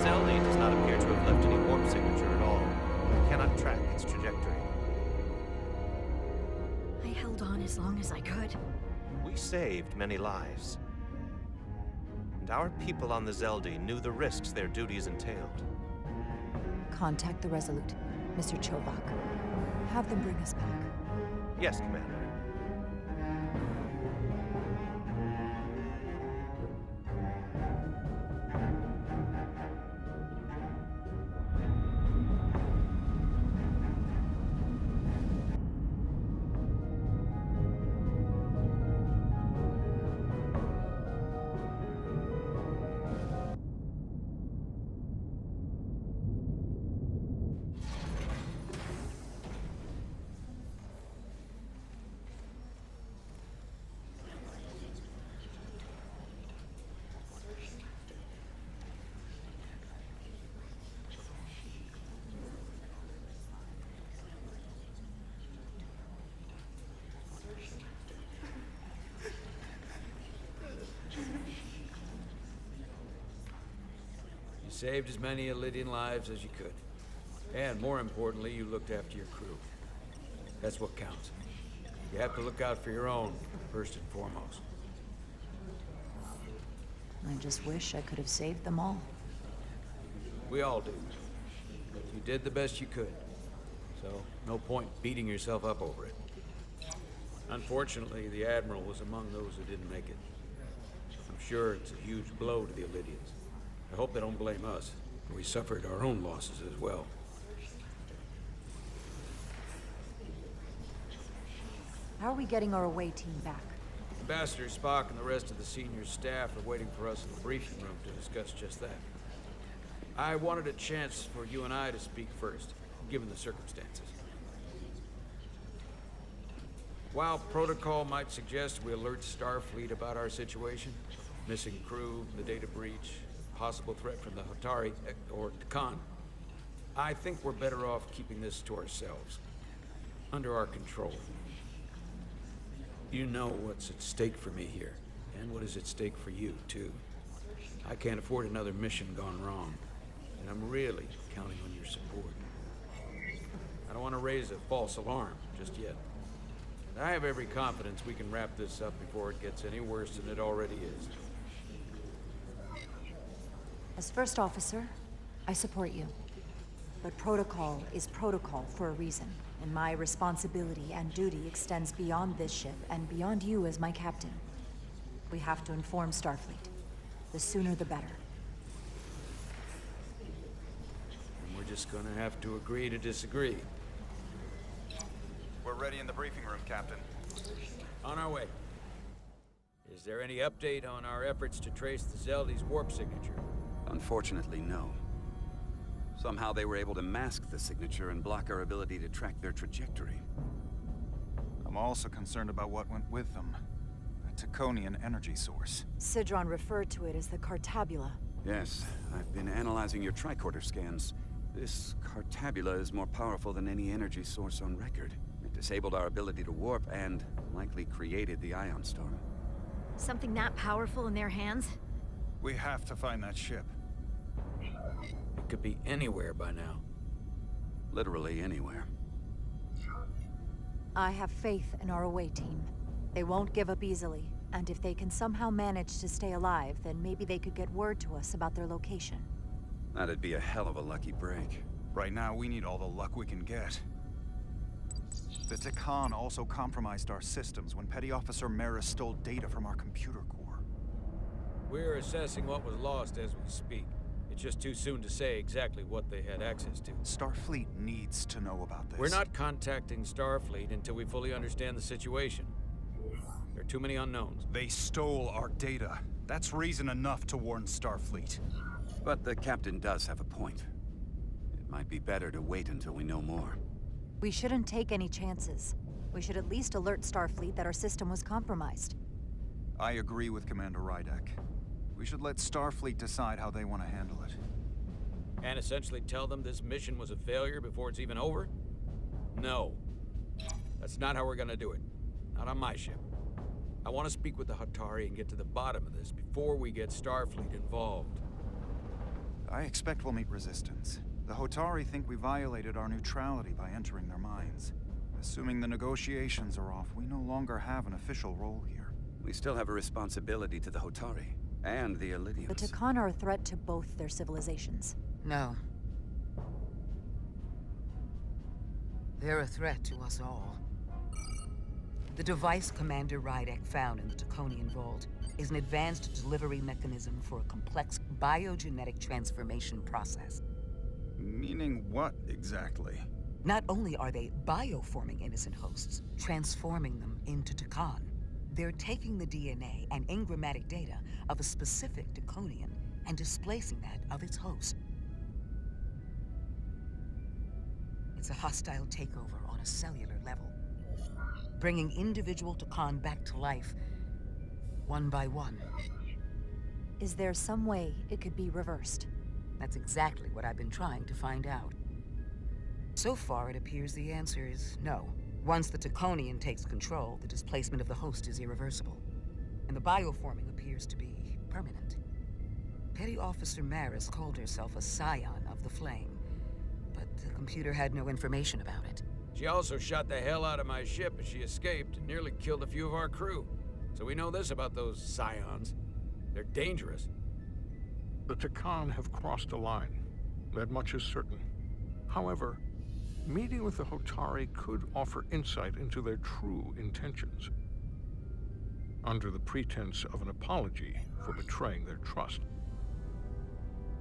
Zeldin does not appear to have left any warp signature at all. We cannot track its trajectory. I held on as long as I could. We saved many lives. And our people on the Zeldin knew the risks their duties entailed. Contact the Resolute, Mr. Chovak. Have them bring us back. Yes, Commander. You saved as many Elydian lives as you could. And more importantly, you looked after your crew. That's what counts. You have to look out for your own, first and foremost. I just wish I could have saved them all. We all do. But you did the best you could. So, no point beating yourself up over it. Unfortunately, the Admiral was among those who didn't make it. I'm sure it's a huge blow to the Elydians. I hope they don't blame us. We suffered our own losses as well. How are we getting our away team back? Ambassador Spock and the rest of the senior staff are waiting for us in the briefing room to discuss just that. I wanted a chance for you and I to speak first, given the circumstances. While protocol might suggest we alert Starfleet about our situation, missing crew, the data breach, possible threat from the Hotari, or Khan, I think we're better off keeping this to ourselves, under our control. You know what's at stake for me here, and what is at stake for you, too. I can't afford another mission gone wrong, and I'm really counting on your support. I don't want to raise a false alarm just yet. I have every confidence we can wrap this up before it gets any worse than it already is. As first officer, I support you. But protocol is protocol for a reason, and my responsibility and duty extends beyond this ship and beyond you as my captain. We have to inform Starfleet. The sooner the better. And we're just gonna have to agree to disagree. We're ready in the briefing room, Captain. On our way. Is there any update on our efforts to trace the Zeldy's warp signature? Unfortunately, no. Somehow they were able to mask the signature and block our ability to track their trajectory. I'm also concerned about what went with them. A Taconian energy source. Sidron referred to it as the Cartabula. Yes, I've been analyzing your tricorder scans. This Cartabula is more powerful than any energy source on record. It disabled our ability to warp and likely created the ion storm. Something that powerful in their hands? We have to find that ship. It could be anywhere by now. Literally anywhere. I have faith in our away team. They won't give up easily, and if they can somehow manage to stay alive, then maybe they could get word to us about their location. That'd be a hell of a lucky break. Right now, we need all the luck we can get. The Takan also compromised our systems when Petty Officer Maris stole data from our computer core. We're assessing what was lost as we speak. It's just too soon to say exactly what they had access to. Starfleet needs to know about this. We're not contacting Starfleet until we fully understand the situation. There are too many unknowns. They stole our data. That's reason enough to warn Starfleet. But the captain does have a point. It might be better to wait until we know more. We shouldn't take any chances. We should at least alert Starfleet that our system was compromised. I agree with Commander Rydek. We should let Starfleet decide how they want to handle it. And essentially tell them this mission was a failure before it's even over? No. That's not how we're gonna do it. Not on my ship. I want to speak with the Hatari and get to the bottom of this before we get Starfleet involved. I expect we'll meet resistance. The Hotari think we violated our neutrality by entering their minds. Assuming the negotiations are off, we no longer have an official role here. We still have a responsibility to the Hotari. And the Elydians. The Takan are a threat to both their civilizations. No. They're a threat to us all. The device Commander Rydek found in the Taconian Vault is an advanced delivery mechanism for a complex biogenetic transformation process. Meaning what, exactly? Not only are they bioforming innocent hosts, transforming them into Takan, they're taking the DNA and engrammatic data of a specific Taconian and displacing that of its host. It's a hostile takeover on a cellular level, bringing individual Takan back to life, one by one. Is there some way it could be reversed? That's exactly what I've been trying to find out. So far, it appears the answer is no. Once the Taconian takes control, the displacement of the host is irreversible, and the bioforming appears to be permanent. Petty Officer Maris called herself a scion of the Flame, but the computer had no information about it. She also shot the hell out of my ship as she escaped and nearly killed a few of our crew. So we know this about those scions. They're dangerous. The Takan have crossed a line. That much is certain. However, meeting with the Hotari could offer insight into their true intentions. Under the pretense of an apology for betraying their trust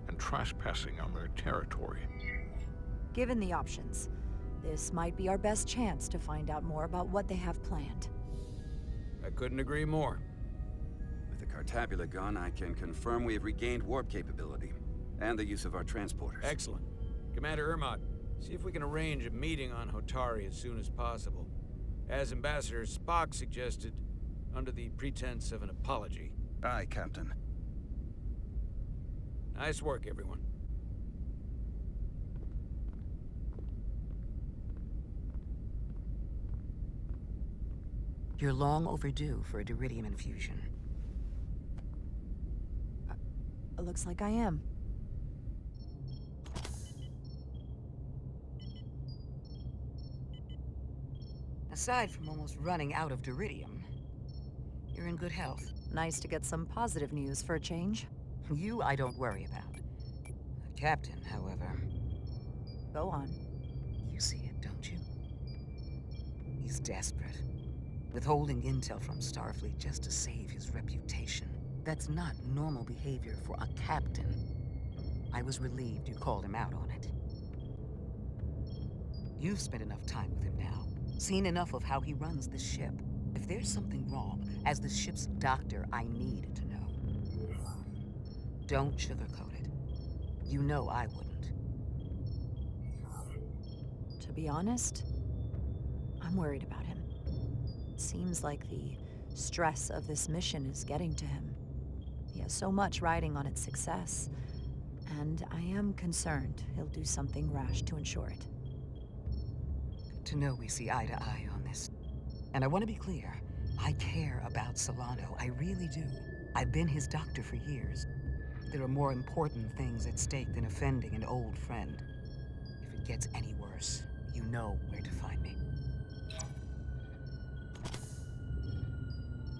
and trespassing on their territory. Given the options, this might be our best chance to find out more about what they have planned. I couldn't agree more. With the Cartabula gone, I can confirm we have regained warp capability and the use of our transporters. Excellent. Commander Ermot, see if we can arrange a meeting on Hotari as soon as possible. As Ambassador Spock suggested, under the pretense of an apology. Aye, Captain. Nice work, everyone. You're long overdue for a Diridium infusion. It looks like I am. Aside from almost running out of Diridium, you're in good health. Nice to get some positive news for a change. You I don't worry about. The captain, however. Go on. You see it, don't you? He's desperate. Withholding intel from Starfleet just to save his reputation. That's not normal behavior for a captain. I was relieved you called him out on it. You've spent enough time with him now, seen enough of how he runs the ship. If there's something wrong, as the ship's doctor, I need to know. Don't sugarcoat it. You know I wouldn't. To be honest, I'm worried about him. It seems like the stress of this mission is getting to him. He has so much riding on its success, and I am concerned he'll do something rash to ensure it. Good to know we see eye to eye on this. And I want to be clear, I care about Solano, I really do. I've been his doctor for years. There are more important things at stake than offending an old friend. If it gets any worse, you know where to find me.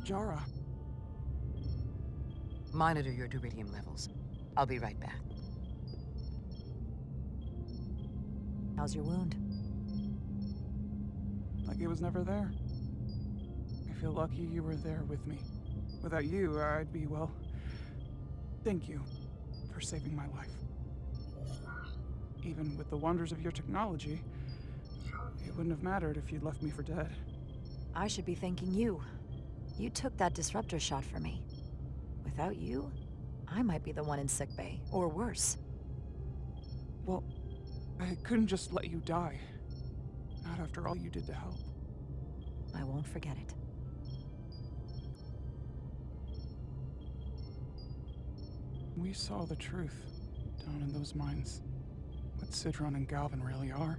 Jara. Monitor your deuterium levels. I'll be right back. How's your wound? Like it was never there. I feel lucky you were there with me. Without you, I'd be, well... Thank you for saving my life. Even with the wonders of your technology, it wouldn't have mattered if you'd left me for dead. I should be thanking you. You took that disruptor shot for me. Without you, I might be the one in sickbay, or worse. Well, I couldn't just let you die. Not after all you did to help. I won't forget it. We saw the truth down in those mines. What Sidron and Galvin really are.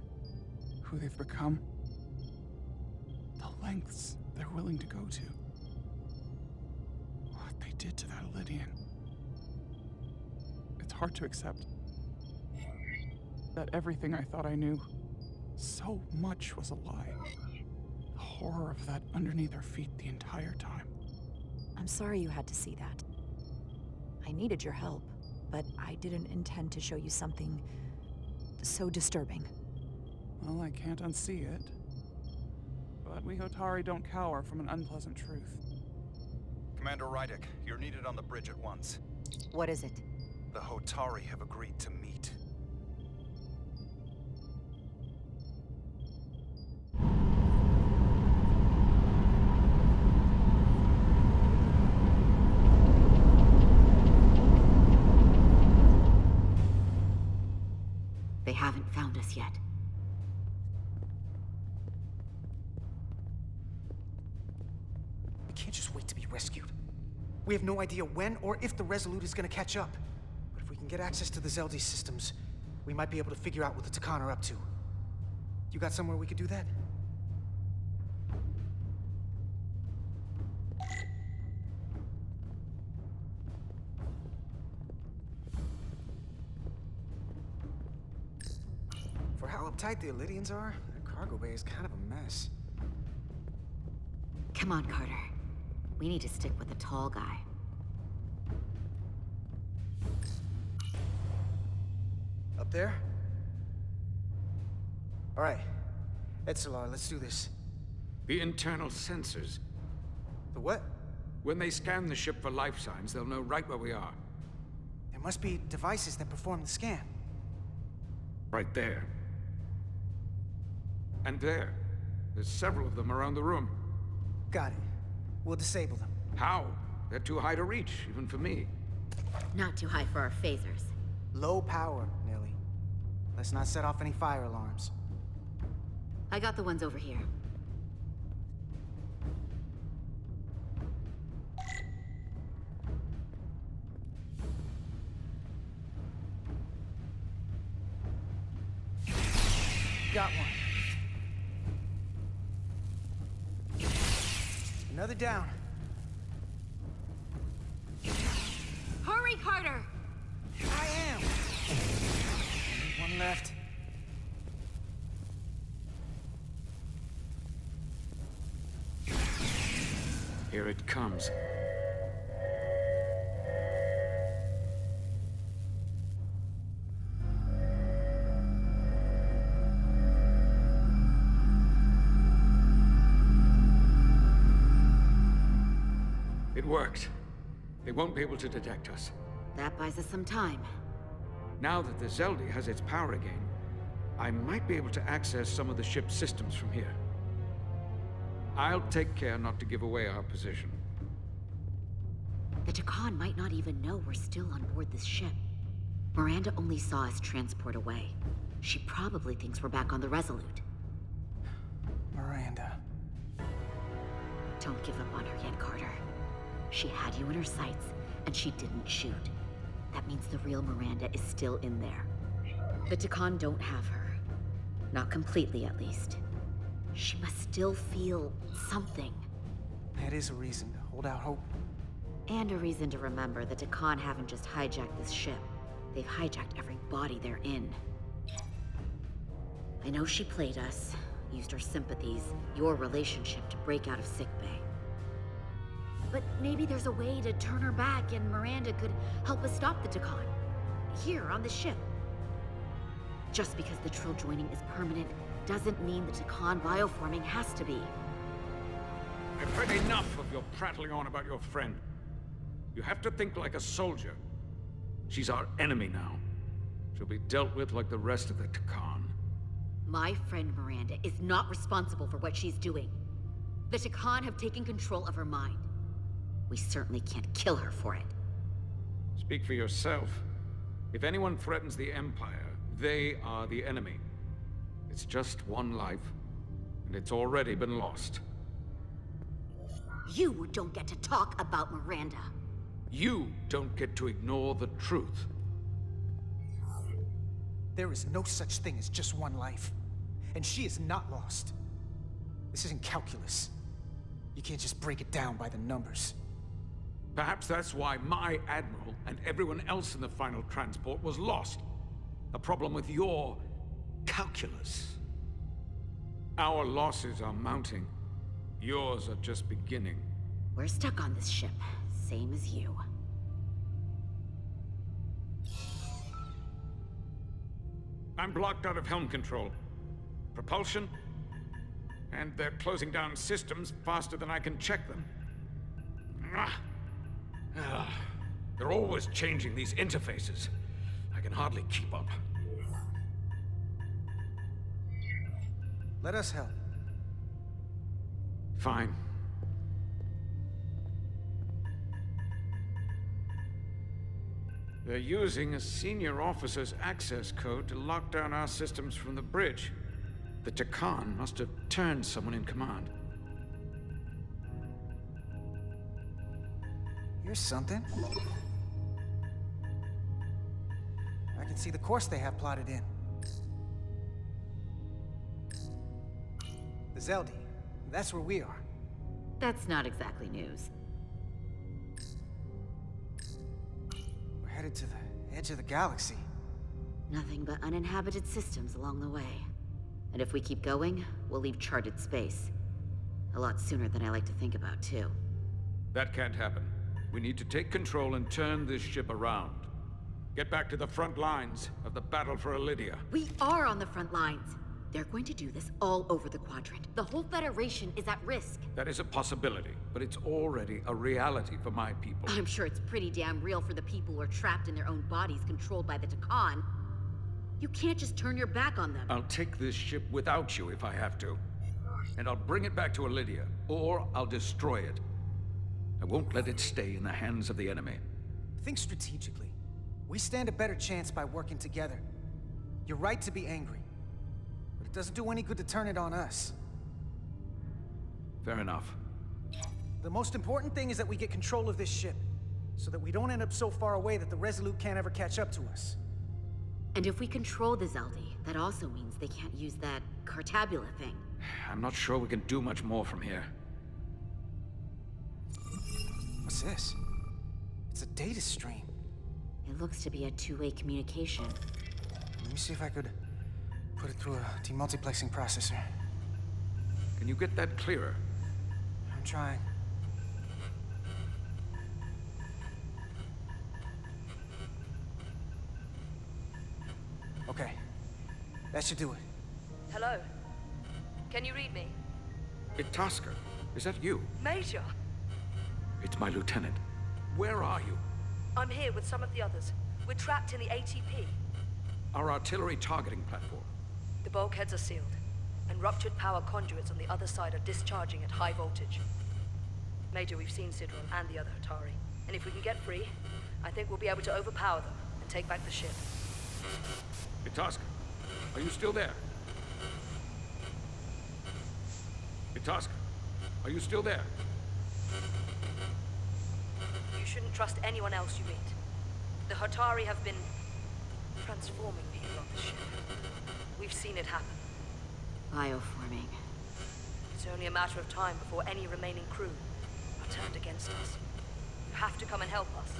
Who they've become. The lengths they're willing to go to. What they did to that Lydian. It's hard to accept that everything I thought I knew, so much was a lie. The horror of that underneath our feet the entire time. I'm sorry you had to see that. I needed your help, but I didn't intend to show you something so disturbing. Well, I can't unsee it. But we Hotari don't cower from an unpleasant truth. Commander Rydick, you're needed on the bridge at once. What is it? The Hotari have agreed to meet. They haven't found us yet. We can't just wait to be rescued. We have no idea when or if the Resolute is gonna catch up. But if we can get access to the Zeldi systems, we might be able to figure out what the Takan are up to. You got somewhere we could do that? For how uptight the Elydians are, their cargo bay is kind of a mess. Come on, Carter. We need to stick with the tall guy. Up there? All right. Etzelar, let's do this. The internal sensors. The what? When they scan the ship for life signs, they'll know right where we are. There must be devices that perform the scan. Right there. And there. There's several of them around the room. Got it. We'll disable them. How? They're too high to reach, even for me. Not too high for our phasers. Low power, Nelly. Let's not set off any fire alarms. I got the ones over here. Got one. Another down. Hurry, Carter! I am! One left. Here it comes. It worked. They won't be able to detect us. That buys us some time. Now that the Zeldi has its power again, I might be able to access some of the ship's systems from here. I'll take care not to give away our position. The Takan might not even know we're still on board this ship. Miranda only saw us transport away. She probably thinks we're back on the Resolute. Miranda. Don't give up on her yet, Carter. She had you in her sights, and she didn't shoot. That means the real Miranda is still in there. The Takan don't have her. Not completely, at least. She must still feel something. That is a reason to hold out hope. And a reason to remember the Takan haven't just hijacked this ship. They've hijacked every body they're in. I know she played us, used our sympathies, your relationship to break out of sickbay. But maybe there's a way to turn her back and Miranda could help us stop the Takan. Here, on the ship. Just because the Trill joining is permanent doesn't mean the Takan bioforming has to be. I've heard enough of your prattling on about your friend. You have to think like a soldier. She's our enemy now. She'll be dealt with like the rest of the Takan. My friend Miranda is not responsible for what she's doing. The Takan have taken control of her mind. We certainly can't kill her for it. Speak for yourself. If anyone threatens the Empire, they are the enemy. It's just one life, and it's already been lost. You don't get to talk about Miranda. You don't get to ignore the truth. There is no such thing as just one life. And she is not lost. This isn't calculus. You can't just break it down by the numbers. Perhaps that's why my Admiral and everyone else in the final transport was lost. A problem with your calculus. Our losses are mounting. Yours are just beginning. We're stuck on this ship, same as you. I'm blocked out of helm control. Propulsion? And they're closing down systems faster than I can check them. They're always changing these interfaces. I can hardly keep up. Let us help. Fine. They're using a senior officer's access code to lock down our systems from the bridge. The Takan must have turned someone in command. Here's something. I can see the course they have plotted in. The Zeldi. That's where we are. That's not exactly news. We're headed to the edge of the galaxy. Nothing but uninhabited systems along the way. And if we keep going, we'll leave charted space. A lot sooner than I like to think about, too. That can't happen. We need to take control and turn this ship around. Get back to the front lines of the battle for Elydia. We are on the front lines. They're going to do this all over the Quadrant. The whole Federation is at risk. That is a possibility, but it's already a reality for my people. I'm sure it's pretty damn real for the people who are trapped in their own bodies controlled by the Takan. You can't just turn your back on them. I'll take this ship without you if I have to. And I'll bring it back to Elydia, or I'll destroy it. I won't let it stay in the hands of the enemy. Think strategically. We stand a better chance by working together. You're right to be angry. But it doesn't do any good to turn it on us. Fair enough. The most important thing is that we get control of this ship, so that we don't end up so far away that the Resolute can't ever catch up to us. And if we control the Zeldi, that also means they can't use that Cartabula thing. I'm not sure we can do much more from here. What's this? It's a data stream. It looks to be a two-way communication. Let me see if I could put it through a demultiplexing processor. Can you get that clearer? I'm trying. Okay. That should do it. Hello? Can you read me? Itaska, is that you? Major! It's my lieutenant. Where are you? I'm here with some of the others. We're trapped in the ATP. Our artillery targeting platform. The bulkheads are sealed, and ruptured power conduits on the other side are discharging at high voltage. Major, we've seen Sidron and the other Hatari, and if we can get free, I think we'll be able to overpower them and take back the ship. Itasca, are you still there? Itasca, are you still there? You shouldn't trust anyone else you meet. The Hatari have been transforming people on the ship. We've seen it happen. Bioforming. It's only a matter of time before any remaining crew are turned against us. You have to come and help us.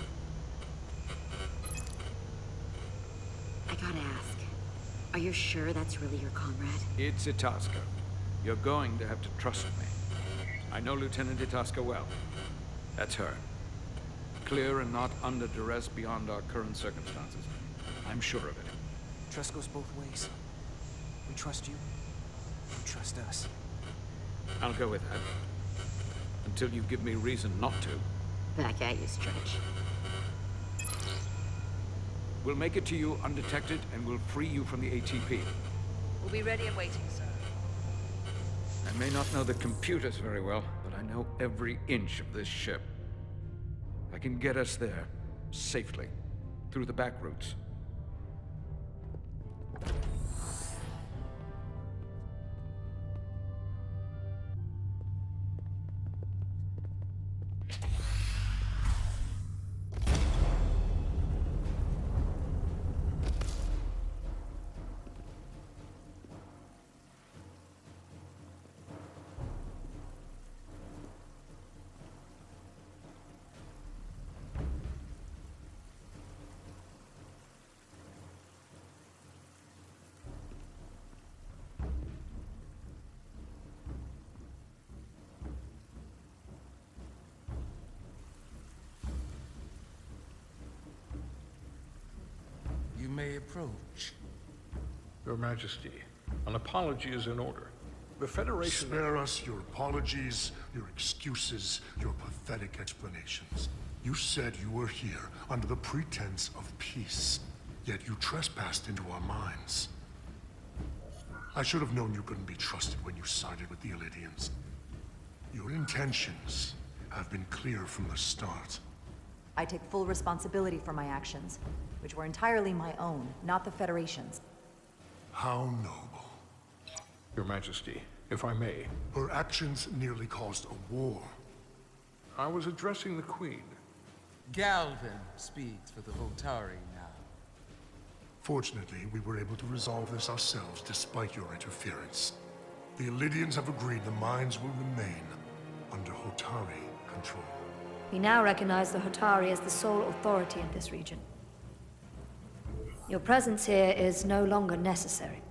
I gotta ask, are you sure that's really your comrade? It's Itasca. You're going to have to trust me. I know Lieutenant Itasca well. That's her. Clear and not under duress beyond our current circumstances. I'm sure of it. Trust goes both ways. We trust you. You trust us. I'll go with that. Until you give me reason not to. Back at you, Stretch. We'll make it to you undetected, and we'll free you from the ATP. We'll be ready and waiting, sir. I may not know the computers very well, but I know every inch of this ship. I can get us there, safely, through the back routes. You may approach. Your Majesty, an apology is in order. The Federation... Spare us your apologies, your excuses, your pathetic explanations. You said you were here under the pretense of peace, yet you trespassed into our minds. I should have known you couldn't be trusted when you sided with the Illidians. Your intentions have been clear from the start. I take full responsibility for my actions, which were entirely my own, not the Federation's. How noble. Your Majesty, if I may. Her actions nearly caused a war. I was addressing the Queen. Galvin speaks for the Voltari now. Fortunately, we were able to resolve this ourselves despite your interference. The Illidians have agreed the mines will remain under Hotari control. We now recognize the Hatari as the sole authority in this region. Your presence here is no longer necessary.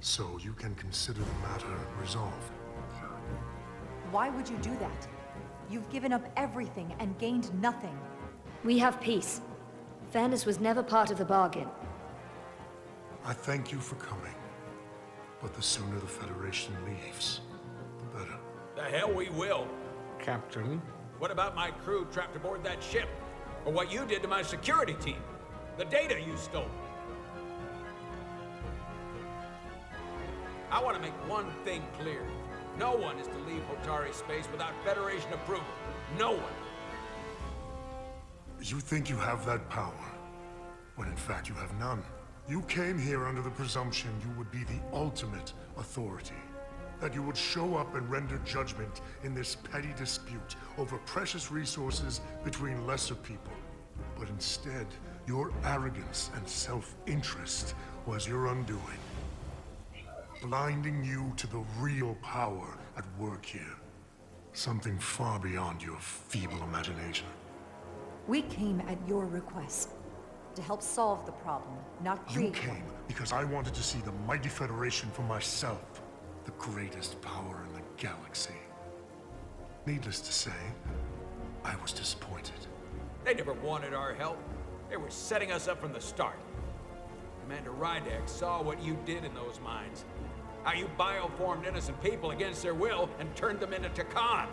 So you can consider the matter resolved. Why would you do that? You've given up everything and gained nothing. We have peace. Fairness was never part of the bargain. I thank you for coming. But the sooner the Federation leaves, the better. The hell we will. Captain? What about my crew trapped aboard that ship? Or what you did to my security team? The data you stole? I want to make one thing clear. No one is to leave Hotari space without Federation approval. No one. You think you have that power, when in fact you have none. You came here under the presumption you would be the ultimate authority. That you would show up and render judgment in this petty dispute over precious resources between lesser people. But instead, your arrogance and self-interest was your undoing. Blinding you to the real power at work here. Something far beyond your feeble imagination. We came at your request to help solve the problem, not create You came because I wanted to see the mighty Federation for myself. The greatest power in the galaxy. Needless to say, I was disappointed. They never wanted our help. They were setting us up from the start. Commander Rydek saw what you did in those mines. How you bioformed innocent people against their will and turned them into Takan.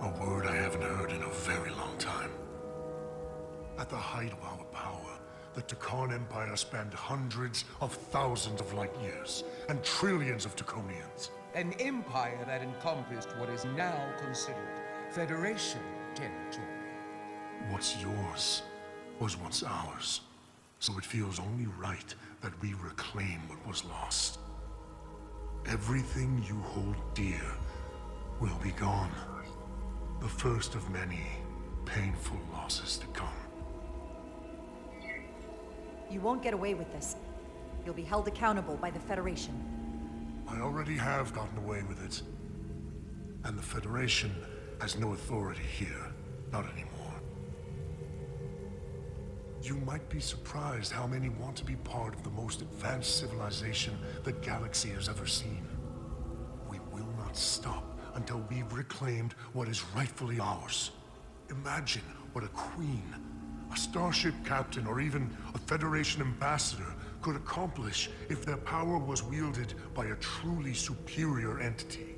A word I haven't heard in a very long time. At the height of our power, the Takan Empire spanned hundreds of thousands of light years and trillions of Taconians. An empire that encompassed what is now considered Federation territory. What's yours was once ours, so it feels only right that we reclaim what was lost. Everything you hold dear will be gone. The first of many painful losses to come. You won't get away with this. You'll be held accountable by the Federation. I already have gotten away with it. And the Federation has no authority here. Not anymore. You might be surprised how many want to be part of the most advanced civilization the galaxy has ever seen. We will not stop until we've reclaimed what is rightfully ours. Imagine what a queen, a starship captain, or even a Federation ambassador could accomplish if their power was wielded by a truly superior entity.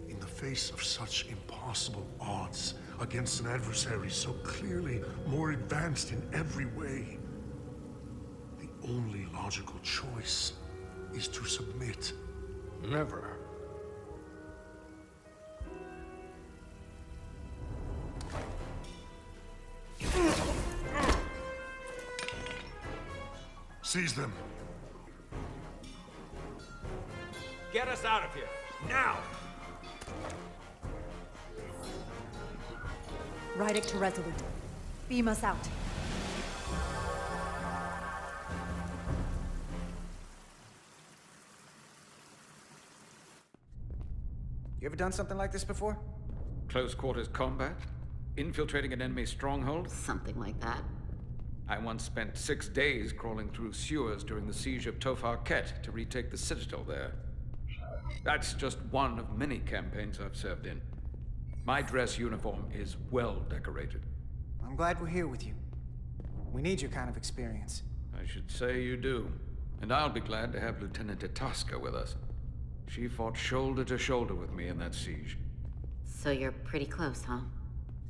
In the face of such impossible odds against an adversary so clearly more advanced in every way, the only logical choice is to submit. Never. Seize them. Get us out of here, now! Rydick to Resolute. Beam us out. You ever done something like this before? Close quarters combat? Infiltrating an enemy stronghold? Something like that. I once spent 6 days crawling through sewers during the siege of Tofar Ket to retake the citadel there. That's just one of many campaigns I've served in. My dress uniform is well decorated. I'm glad we're here with you. We need your kind of experience. I should say you do. And I'll be glad to have Lieutenant Itasca with us. She fought shoulder to shoulder with me in that siege. So you're pretty close, huh?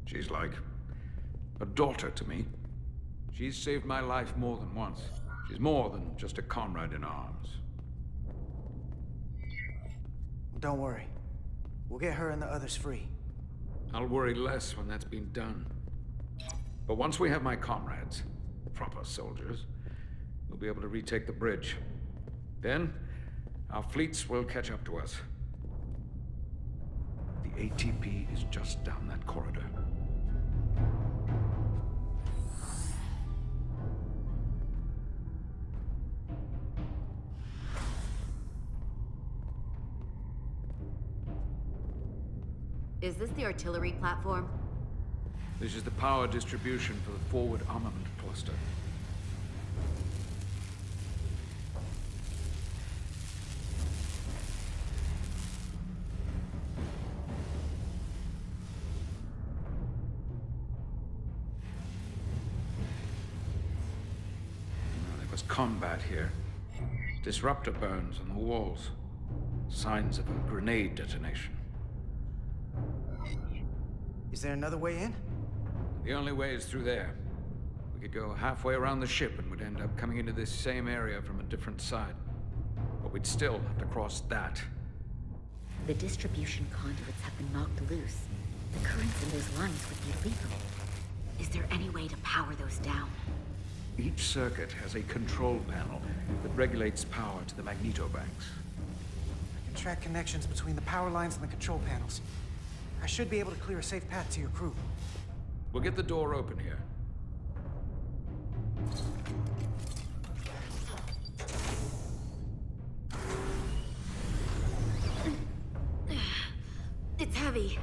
She's like a daughter to me. She's saved my life more than once. She's more than just a comrade in arms. Don't worry. We'll get her and the others free. I'll worry less when that's been done. But once we have my comrades, proper soldiers, we'll be able to retake the bridge. Then, our fleets will catch up to us. The ATP is just down that corridor. Is this the artillery platform? This is the power distribution for the forward armament cluster. There was combat here. Disruptor burns on the walls. Signs of a grenade detonation. Is there another way in? The only way is through there. We could go halfway around the ship and would end up coming into this same area from a different side. But we'd still have to cross that. The distribution conduits have been knocked loose. The currents in those lines would be lethal. Is there any way to power those down? Each circuit has a control panel that regulates power to the magnetobanks. I can track connections between the power lines and the control panels. I should be able to clear a safe path to your crew. We'll get the door open here. It's heavy.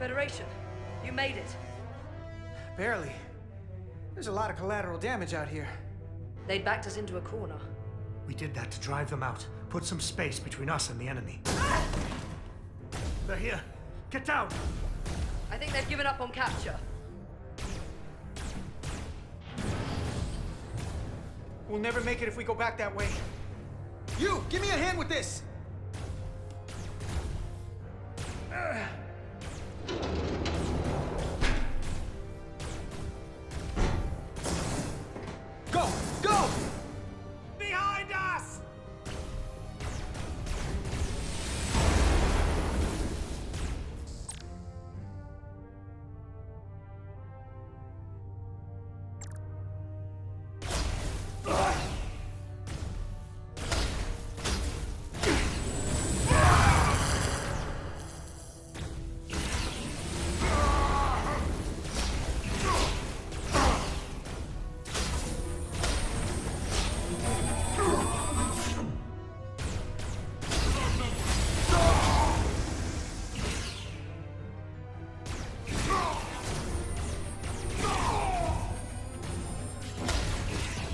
Federation, you made it. Barely. There's a lot of collateral damage out here. They'd backed us into a corner. We did that to drive them out. Put some space between us and the enemy. They're here. Get down! I think they've given up on capture. We'll never make it if we go back that way. You, give me a hand with this! Go! Go! Behind us!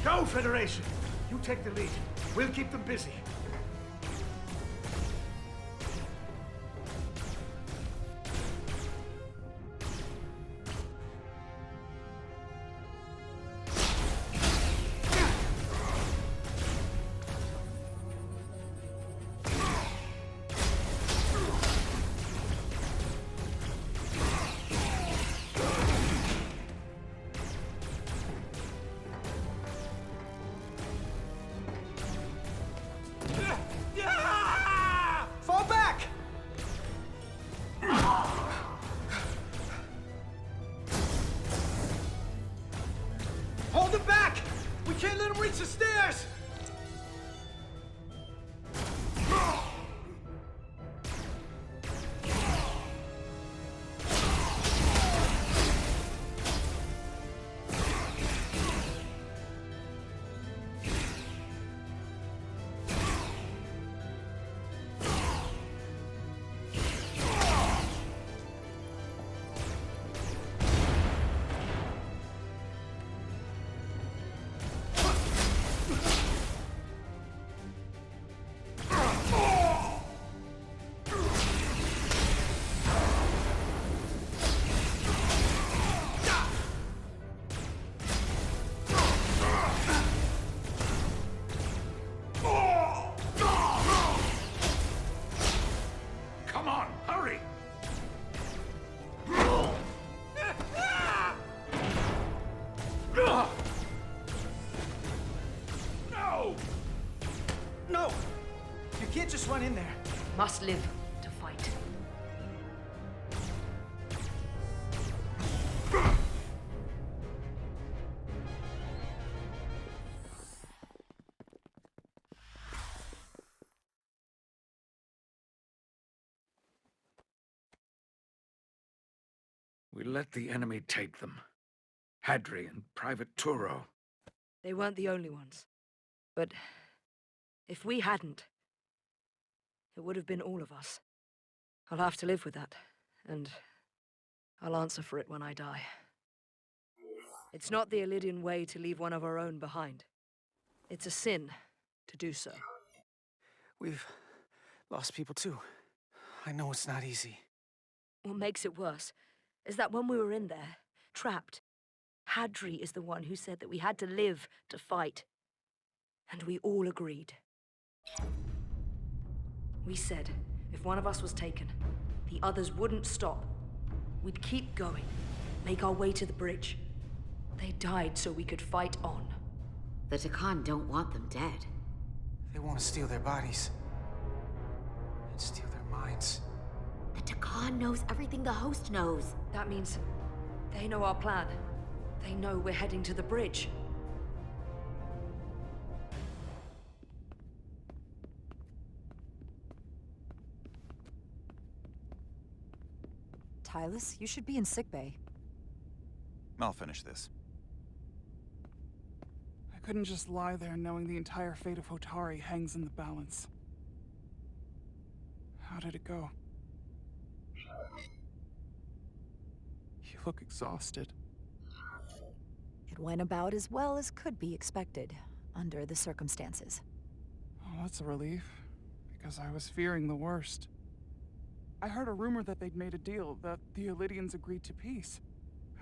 Go, Federation! You take the lead. We'll keep them busy. Fall back! Hold them back! We can't let them reach the stairs! Come on, hurry! No! No! You can't just run in there. Must live to fight. We let the enemy take them. Hadri and Private Turo. They weren't the only ones. But if we hadn't, it would have been all of us. I'll have to live with that, and I'll answer for it when I die. It's not the Illidian way to leave one of our own behind. It's a sin to do so. We've lost people too. I know it's not easy. What makes it worse is that when we were in there, trapped, Hadri is the one who said that we had to live to fight. And we all agreed. We said if one of us was taken, the others wouldn't stop. We'd keep going, make our way to the bridge. They died so we could fight on. The Takan don't want them dead. They want to steal their bodies. And steal their minds. The Takan knows everything the host knows. That means they know our plan. They know we're heading to the bridge. Tylus, you should be in sickbay. I'll finish this. I couldn't just lie there knowing the entire fate of Hotari hangs in the balance. How did it go? look exhausted. It went about as well as could be expected, under the circumstances. Oh, that's a relief, because I was fearing the worst. I heard a rumor that they'd made a deal, that the Elydians agreed to peace.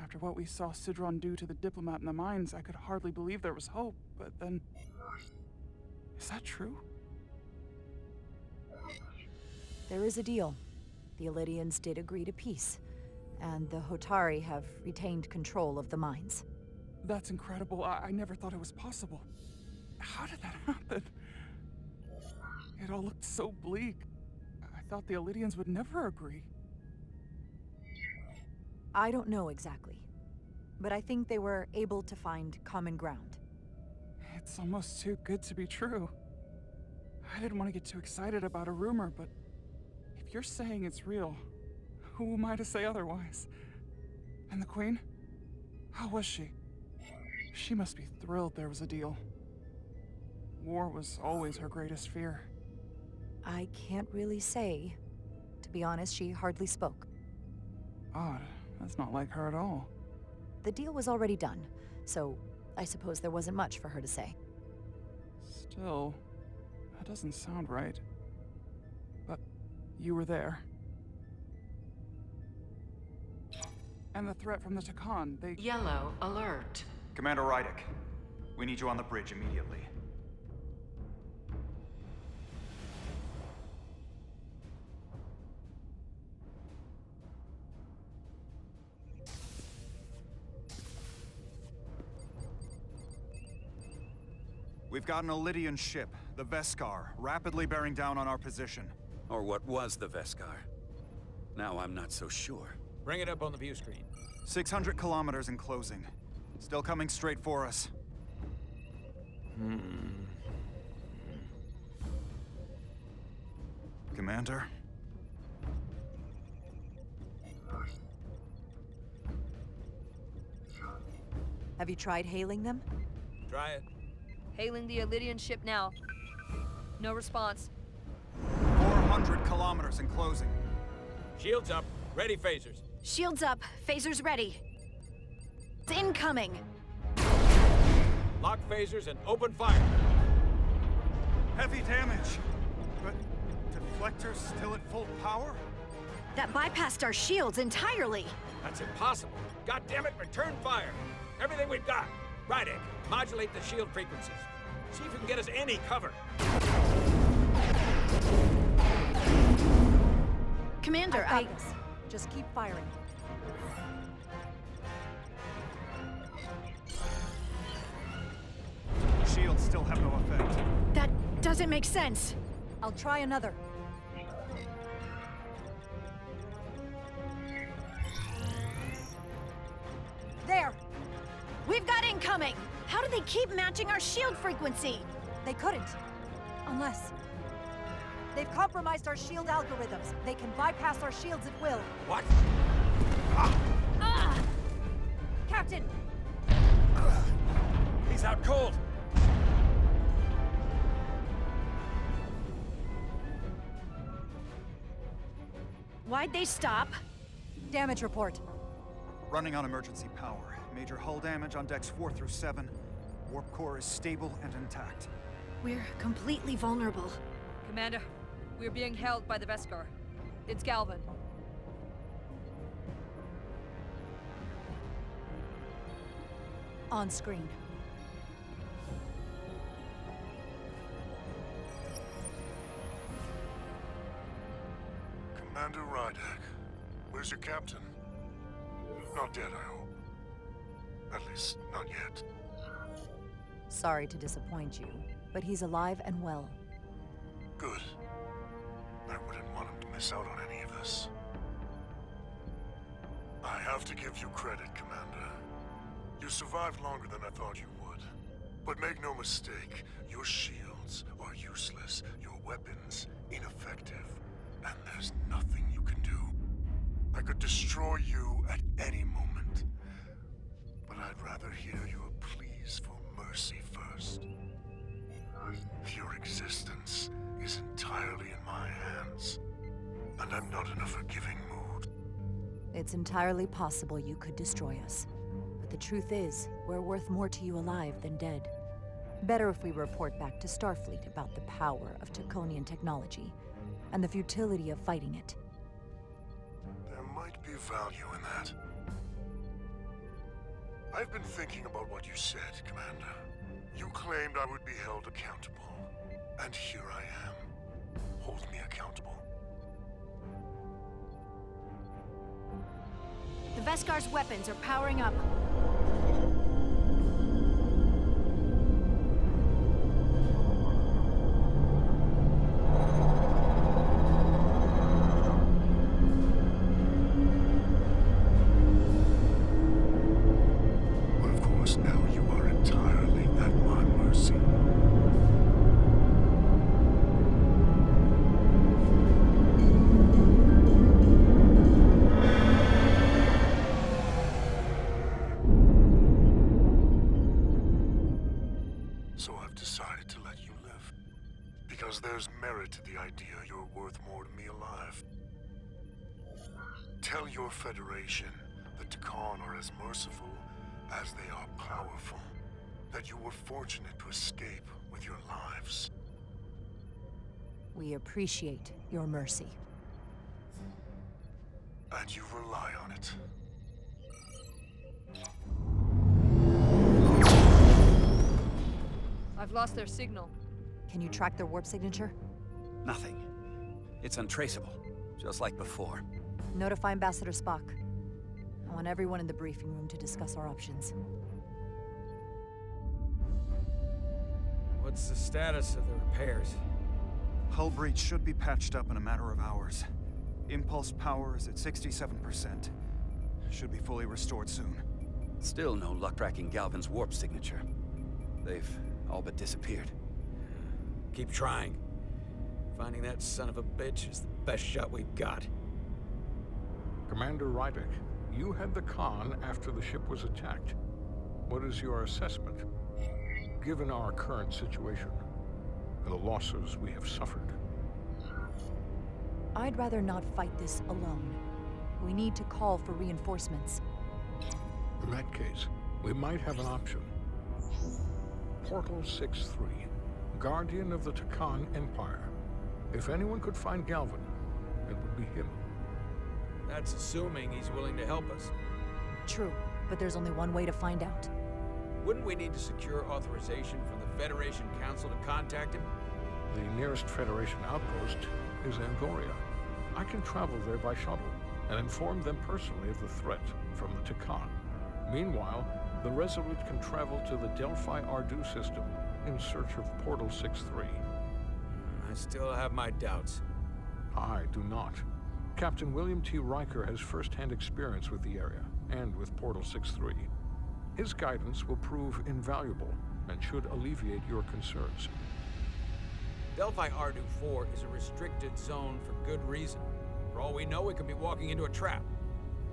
After what we saw Sidron do to the diplomat in the mines, I could hardly believe there was hope, but then... Is that true? There is a deal. The Elydians did agree to peace, and the Hotari have retained control of the mines. That's incredible. I never thought it was possible. How did that happen? It all looked so bleak. I thought the Elydians would never agree. I don't know exactly, but I think they were able to find common ground. It's almost too good to be true. I didn't want to get too excited about a rumor, but if you're saying it's real, who am I to say otherwise? And the Queen? How was she? She must be thrilled there was a deal. War was always her greatest fear. I can't really say. To be honest, she hardly spoke. Odd. That's not like her at all. The deal was already done, so I suppose there wasn't much for her to say. Still, that doesn't sound right. But you were there. And the threat from the Takan, they... Yellow alert. Commander Rydick, we need you on the bridge immediately. We've got an Elydian ship, the Veskar, rapidly bearing down on our position. Or what was the Veskar? Now I'm not so sure. Bring it up on the view screen. 600 kilometers in closing. Still coming straight for us. Commander? Have you tried hailing them? Try it. Hailing the Elydian ship now. No response. 400 kilometers in closing. Shields up. Ready phasers. Shields up. Phasers ready. It's incoming. Lock phasers and open fire. Heavy damage. But deflectors still at full power? That bypassed our shields entirely. That's impossible. God damn it, return fire. Everything we've got. Rydick, modulate the shield frequencies. See if you can get us any cover. Commander, I've got this. Just keep firing. Shields still have no effect. That doesn't make sense. I'll try another. There! We've got incoming! How do they keep matching our shield frequency? They couldn't. Unless... They've compromised our shield algorithms. They can bypass our shields at will. What? Captain! He's out cold. Why'd they stop? Damage report. Running on emergency power. Major hull damage on decks 4 through 7. Warp core is stable and intact. We're completely vulnerable. Commander, we're being held by the Veskar. It's Galvin. On screen. Commander Rydick, where's your captain? Not dead, I hope. At least, not yet. Sorry to disappoint you, but he's alive and well. Good. I wouldn't want him to miss out on any of this. I have to give you credit, Commander. You survived longer than I thought you would. But make no mistake, your shields are useless, your weapons ineffective, and there's nothing you can do. I could destroy you at any moment, but I'd rather hear your pleas for mercy first. Your existence is entirely in my hands, and I'm not in a forgiving mood. It's entirely possible you could destroy us. But the truth is, we're worth more to you alive than dead. Better if we report back to Starfleet about the power of Taconian technology, and the futility of fighting it. There might be value in that. I've been thinking about what you said, Commander. You claimed I would be held accountable. And here I am. Hold me accountable. The Veskar's weapons are powering up. But of course, now you are entirely at my mercy. So I've decided to let you live. Because there's merit to the idea you're worth more to me alive. Tell your Federation that Takan are as merciful as they are powerful. That you were fortunate to escape with your lives. We appreciate your mercy. And you rely on it. I've lost their signal. Can you track their warp signature? Nothing. It's untraceable, just like before. Notify Ambassador Spock. I want everyone in the briefing room to discuss our options. What's the status of the repairs? Hull breach should be patched up in a matter of hours. Impulse power is at 67%. Should be fully restored soon. Still no luck tracking Galvin's warp signature. They've all but disappeared. Keep trying. Finding that son of a bitch is the best shot we've got. Commander Rydek, you had the Khan after the ship was attacked. What is your assessment, given our current situation and the losses we have suffered? I'd rather not fight this alone. We need to call for reinforcements. In that case, we might have an option. Portal 6-3, Guardian of the Takan Empire. If anyone could find Galvin, it would be him. That's assuming he's willing to help us. True, but there's only one way to find out. Wouldn't we need to secure authorization from the Federation Council to contact him? The nearest Federation outpost is Angoria. I can travel there by shuttle and inform them personally of the threat from the Takan. Meanwhile, the Resolute can travel to the Delphi Ardu system in search of Portal 6-3. I still have my doubts. I do not. Captain William T. Riker has first-hand experience with the area and with Portal 6-3. His guidance will prove invaluable and should alleviate your concerns. Delphi Ardu 4 is a restricted zone for good reason. For all we know, we could be walking into a trap.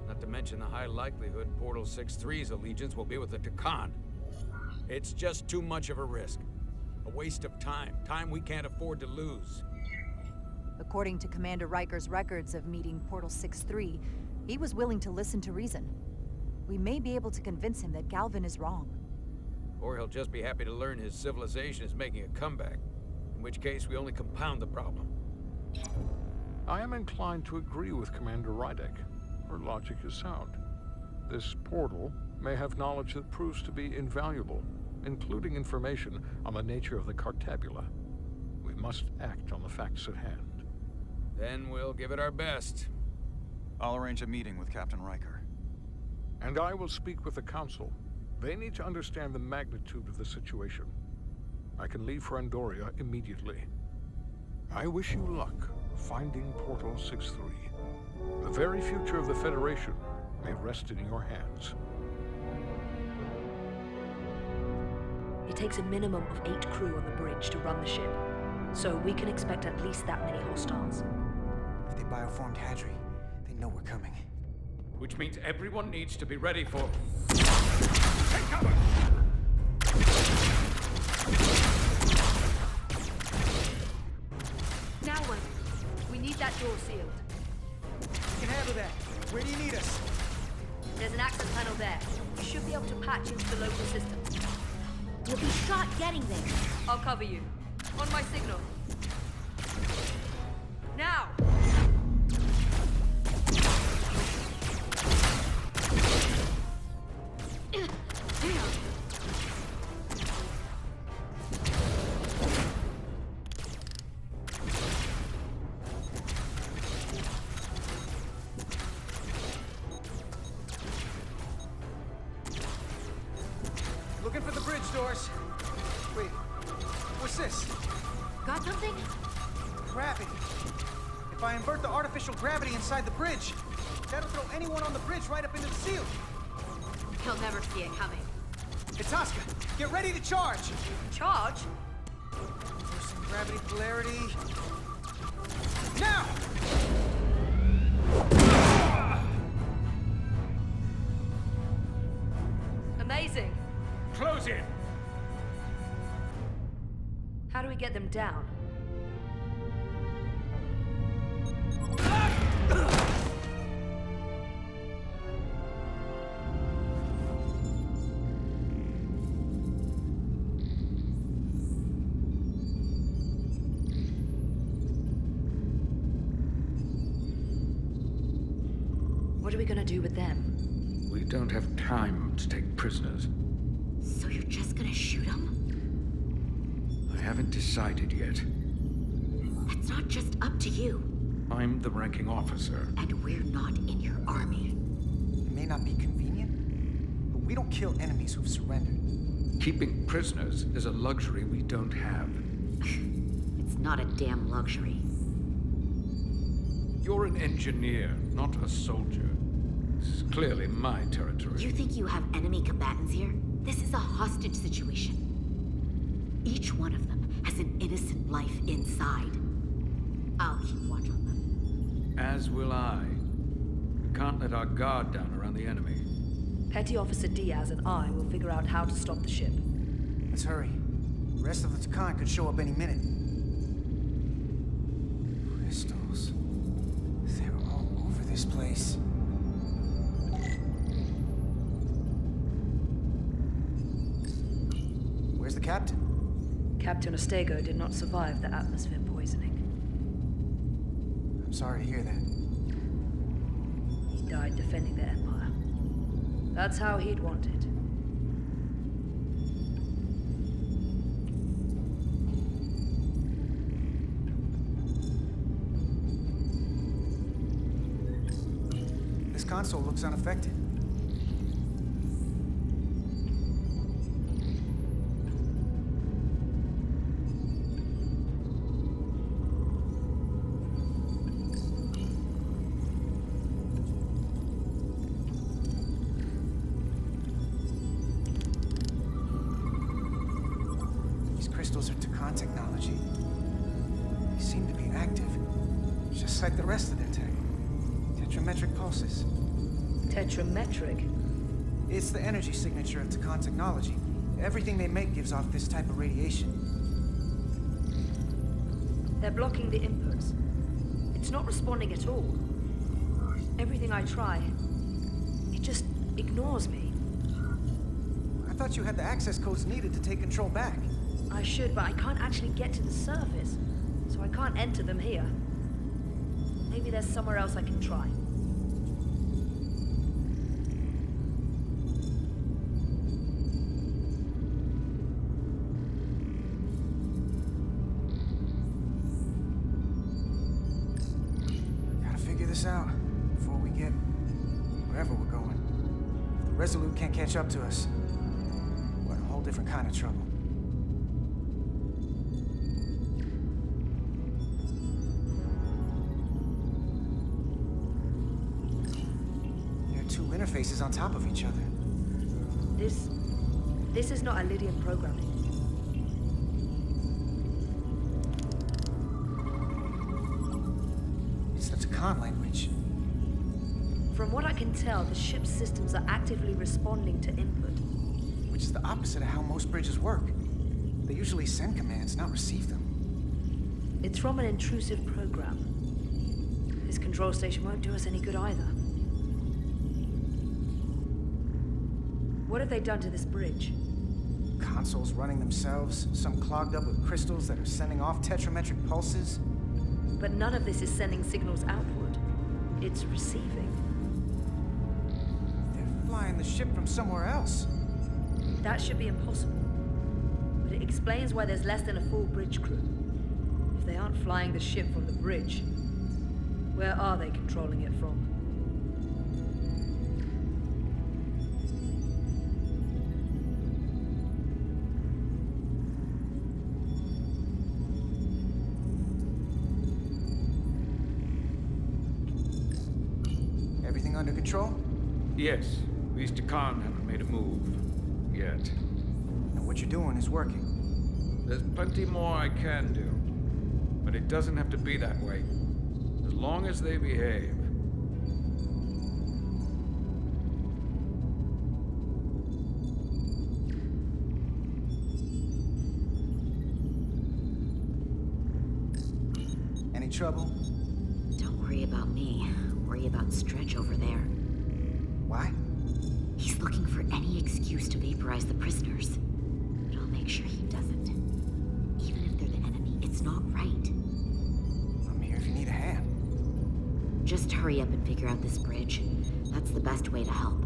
Not to mention the high likelihood Portal 6-3's allegiance will be with the Takan. It's just too much of a risk. A waste of time. Time we can't afford to lose. According to Commander Riker's records of meeting Portal 6-3, he was willing to listen to reason. We may be able to convince him that Galvin is wrong. Or he'll just be happy to learn his civilization is making a comeback. In which case, we only compound the problem. I am inclined to agree with Commander Rydek. Her logic is sound. This portal may have knowledge that proves to be invaluable, including information on the nature of the Cartabula. We must act on the facts at hand. Then we'll give it our best. I'll arrange a meeting with Captain Riker. And I will speak with the Council. They need to understand the magnitude of the situation. I can leave for Andoria immediately. I wish you luck finding Portal 6-3. The very future of the Federation may rest in your hands. It takes a minimum of 8 crew on the bridge to run the ship, so we can expect at least that many hostiles. If they bioformed Hadri, they know we're coming. Which means everyone needs to be ready for... Take cover! Now, one. We need that door sealed. We can handle that. Where do you need us? There's an access panel there. You should be able to patch into the local system. We'll be shot getting there. I'll cover you. On my signal. Now! Looking for the bridge doors. Wait, what's this? Got something? Gravity. If I invert the artificial gravity inside the bridge, that'll throw anyone on the bridge right up into the ceiling. He'll never see it coming. It's Asuka. Get ready to charge. Charge? Reversing gravity polarity. Now! Amazing. Close in. How do we get them down? What are we gonna do with them? We don't have time to take prisoners. So you're just gonna shoot him? I haven't decided yet. That's not just up to you. I'm the ranking officer. And we're not in your army. It may not be convenient, but we don't kill enemies who've surrendered. Keeping prisoners is a luxury we don't have. It's not a damn luxury. You're an engineer, not a soldier. This is clearly my territory. You think you have enemy combatants here? This is a hostage situation. Each one of them has an innocent life inside. I'll keep watch on them. As will I. We can't let our guard down around the enemy. Petty Officer Diaz and I will figure out how to stop the ship. Let's hurry. The rest of the Takan could show up any minute. Crystals. They're all over this place. Where's the captain? Captain Ostego did not survive the atmosphere poisoning. I'm sorry to hear that. He died defending the Empire. That's how he'd want it. This console looks unaffected. These crystals are Takan technology. They seem to be active, just like the rest of their tech. Tetrametric pulses. Tetrametric? It's the energy signature of Takan technology. Everything they make gives off this type of radiation. They're blocking the inputs. It's not responding at all. Everything I try, it just ignores me. I thought you had the access codes needed to take control back. I should, but I can't actually get to the surface, so I can't enter them here. Maybe there's somewhere else I can try. Gotta figure this out before we get wherever we're going. If the Resolute can't catch up to us, we're in a whole different kind of trouble. Interfaces on top of each other. This is not Lydian programming. It's the Takan language. From what I can tell, the ship's systems are actively responding to input. Which is the opposite of how most bridges work. They usually send commands, not receive them. It's from an intrusive program. This control station won't do us any good either. What have they done to this bridge? Consoles running themselves, some clogged up with crystals that are sending off tetrametric pulses. But none of this is sending signals outward. It's receiving. They're flying the ship from somewhere else. That should be impossible. But it explains why there's less than a full bridge crew. If they aren't flying the ship from the bridge, where are they controlling it from? Everything under control? Yes. These Takan haven't made a move. Yet. And what you're doing is working. There's plenty more I can do. But it doesn't have to be that way. As long as they behave. Any trouble? Don't worry about me. Worry about Stretch over there. Why? He's looking for any excuse to vaporize the prisoners. But I'll make sure he doesn't. Even if they're the enemy, it's not right. I'm here if you need a hand. Just hurry up and figure out this bridge. That's the best way to help.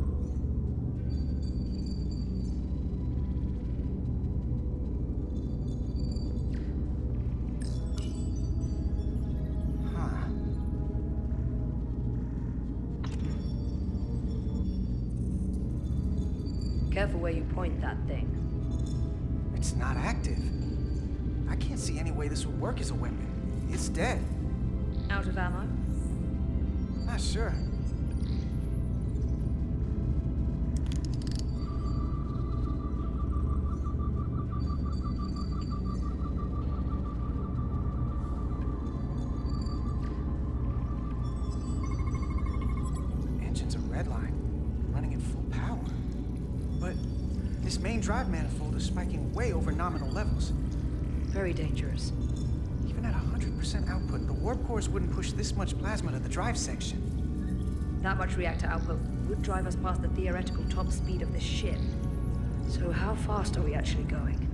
Careful where you point that thing. It's not active. I can't see any way this would work as a weapon. It's dead. Out of ammo? Not sure. Engine's a red line, running at full power. But this main drive manifold is spiking way over nominal levels. Very dangerous. Even at 100% output, the warp cores wouldn't push this much plasma to the drive section. That much reactor output would drive us past the theoretical top speed of this ship. So how fast are we actually going?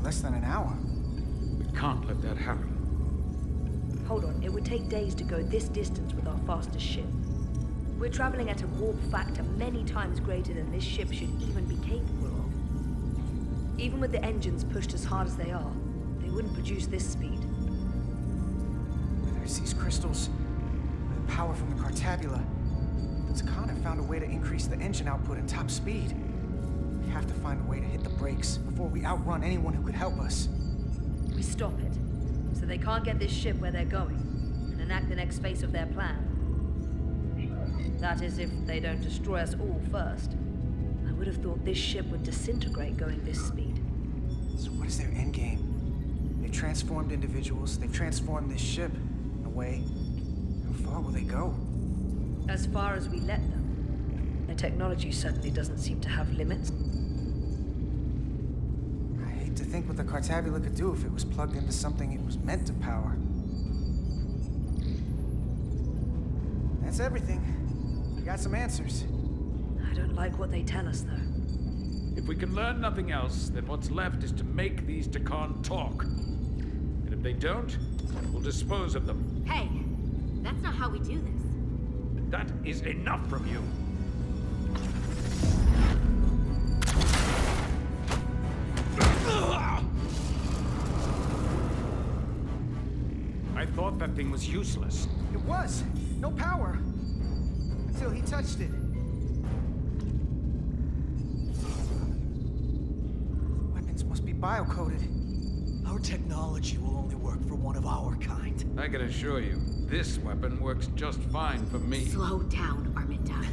Less than an hour. We can't let that happen. Hold on, it would take days to go this distance with our fastest ship. We're traveling at a warp factor many times greater than this ship should even be capable of. Even with the engines pushed as hard as they are, they wouldn't produce this speed. Whether it's these crystals, or the power from the Cartabula, the Takan have found a way to increase the engine output and top speed. We have to find a way to hit the brakes before we outrun anyone who could help us. We stop it, so they can't get this ship where they're going, and enact the next phase of their plan. That is, if they don't destroy us all first. I would have thought this ship would disintegrate going this speed. So what is their endgame? They've transformed individuals, they've transformed this ship, in a way. How far will they go? As far as we let them. Their technology certainly doesn't seem to have limits. To think what the Cartabula could do if it was plugged into something it was meant to power. That's everything. We got some answers. I don't like what they tell us, though. If we can learn nothing else, then what's left is to make these Takan talk. And if they don't, we'll dispose of them. Hey, that's not how we do this. That is enough from you. I thought that thing was useless. It was. No power. Until he touched it. Weapons must be bio-coded. Our technology will only work for one of our kind. I can assure you, this weapon works just fine for me. Slow down, Arminda.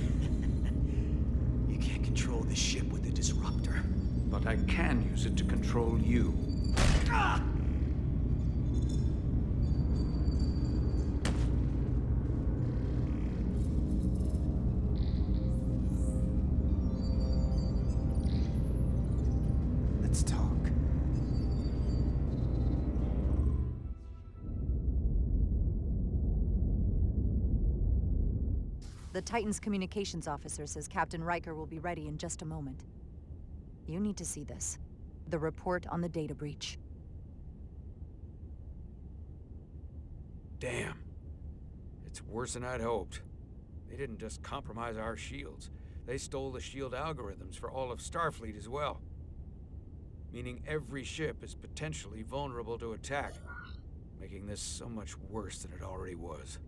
control the ship with the disruptor. But I can use it to control you. Let's talk. The Titan's communications officer says Captain Riker will be ready in just a moment. You need to see this. The report on the data breach. Damn. It's worse than I'd hoped. They didn't just compromise our shields. They stole the shield algorithms for all of Starfleet as well. Meaning every ship is potentially vulnerable to attack, making this so much worse than it already was.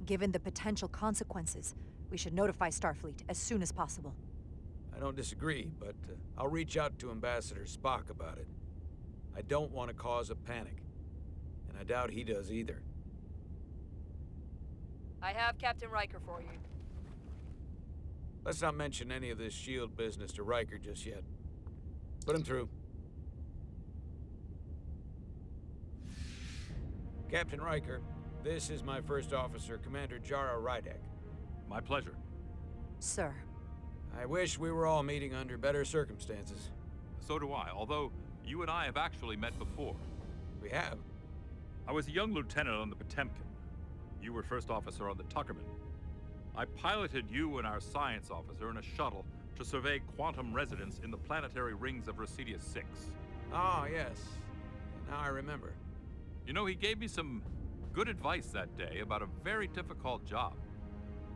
Given the potential consequences, we should notify Starfleet as soon as possible. I don't disagree, but I'll reach out to Ambassador Spock about it. I don't want to cause a panic, and I doubt he does either. I have Captain Riker for you. Let's not mention any of this shield business to Riker just yet. Put him through. Captain Riker, this is my first officer, Commander Jara Rydek. My pleasure. Sir. I wish we were all meeting under better circumstances. So do I, although you and I have actually met before. We have? I was a young lieutenant on the Potemkin. You were first officer on the Tuckerman. I piloted you and our science officer in a shuttle to survey quantum residence in the planetary rings of Residius 6. Ah, yes. Now I remember. You know, he gave me some good advice that day about a very difficult job.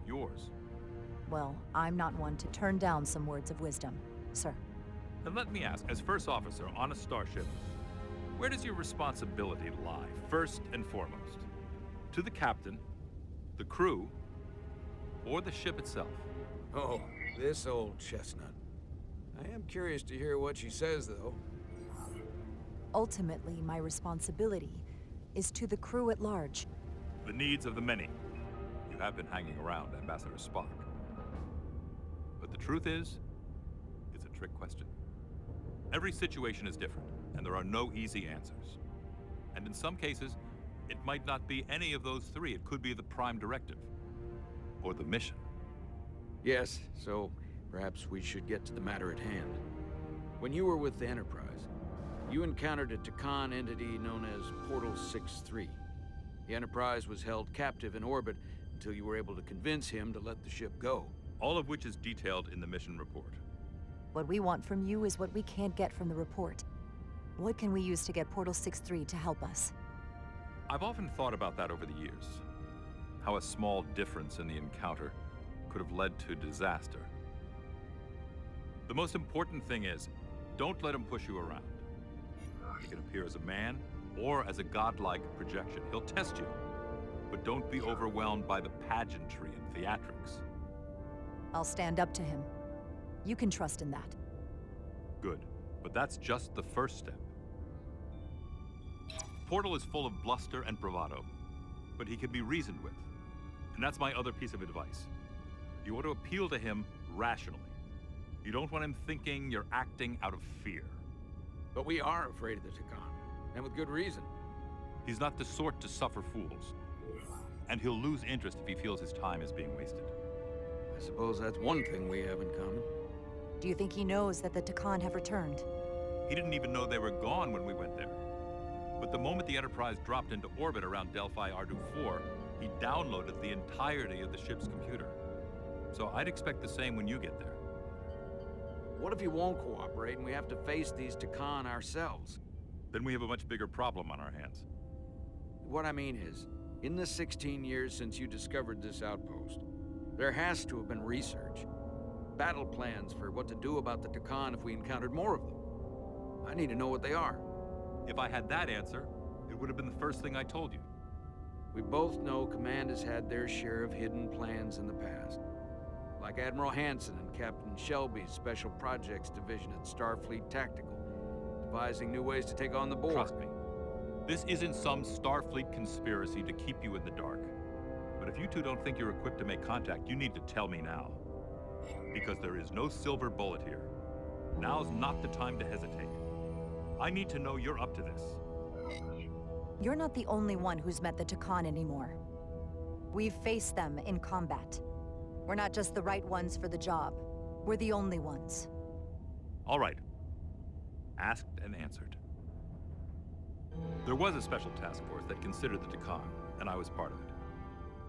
Yours. Well, I'm not one to turn down some words of wisdom, sir. And let me ask, as first officer on a starship, where does your responsibility lie, first and foremost? To the captain, the crew, or the ship itself? Oh, this old chestnut. I am curious to hear what she says, though. Ultimately, my responsibility is to the crew at large. The needs of the many. You have been hanging around Ambassador Spock. But the truth is, it's a trick question. Every situation is different, and there are no easy answers. And in some cases, it might not be any of those three. It could be the prime directive, or the mission. Yes, so perhaps we should get to the matter at hand. When you were with the Enterprise, you encountered a Takan entity known as Portal 6-3. The Enterprise was held captive in orbit until you were able to convince him to let the ship go. All of which is detailed in the mission report. What we want from you is what we can't get from the report. What can we use to get Portal 6-3 to help us? I've often thought about that over the years. How a small difference in the encounter could have led to disaster. The most important thing is, don't let him push you around. He can appear as a man or as a godlike projection. He'll test you, but don't be overwhelmed by the pageantry and theatrics. I'll stand up to him. You can trust in that. Good, but that's just the first step. Portal is full of bluster and bravado, but he can be reasoned with. And that's my other piece of advice. You want to appeal to him rationally. You don't want him thinking you're acting out of fear. But we are afraid of the Takan, and with good reason. He's not the sort to suffer fools. And he'll lose interest if he feels his time is being wasted. I suppose that's one thing we have in common. Do you think he knows that the Takan have returned? He didn't even know they were gone when we went there. But the moment the Enterprise dropped into orbit around Delphi Ardu 4, he downloaded the entirety of the ship's computer. So I'd expect the same when you get there. What if he won't cooperate and we have to face these Takan ourselves? Then we have a much bigger problem on our hands. What I mean is, in the 16 years since you discovered this outpost, there has to have been research. Battle plans for what to do about the Takan if we encountered more of them. I need to know what they are. If I had that answer, it would have been the first thing I told you. We both know Command has had their share of hidden plans in the past. Like Admiral Hansen and Captain Shelby's Special Projects Division at Starfleet Tactical, devising new ways to take on the board. Trust me, this isn't some Starfleet conspiracy to keep you in the dark. But if you two don't think you're equipped to make contact, you need to tell me now. Because there is no silver bullet here. Now's not the time to hesitate. I need to know you're up to this. You're not the only one who's met the Takan anymore. We've faced them in combat. We're not just the right ones for the job. We're the only ones. All right. Asked and answered. There was a special task force that considered the Takan, and I was part of it.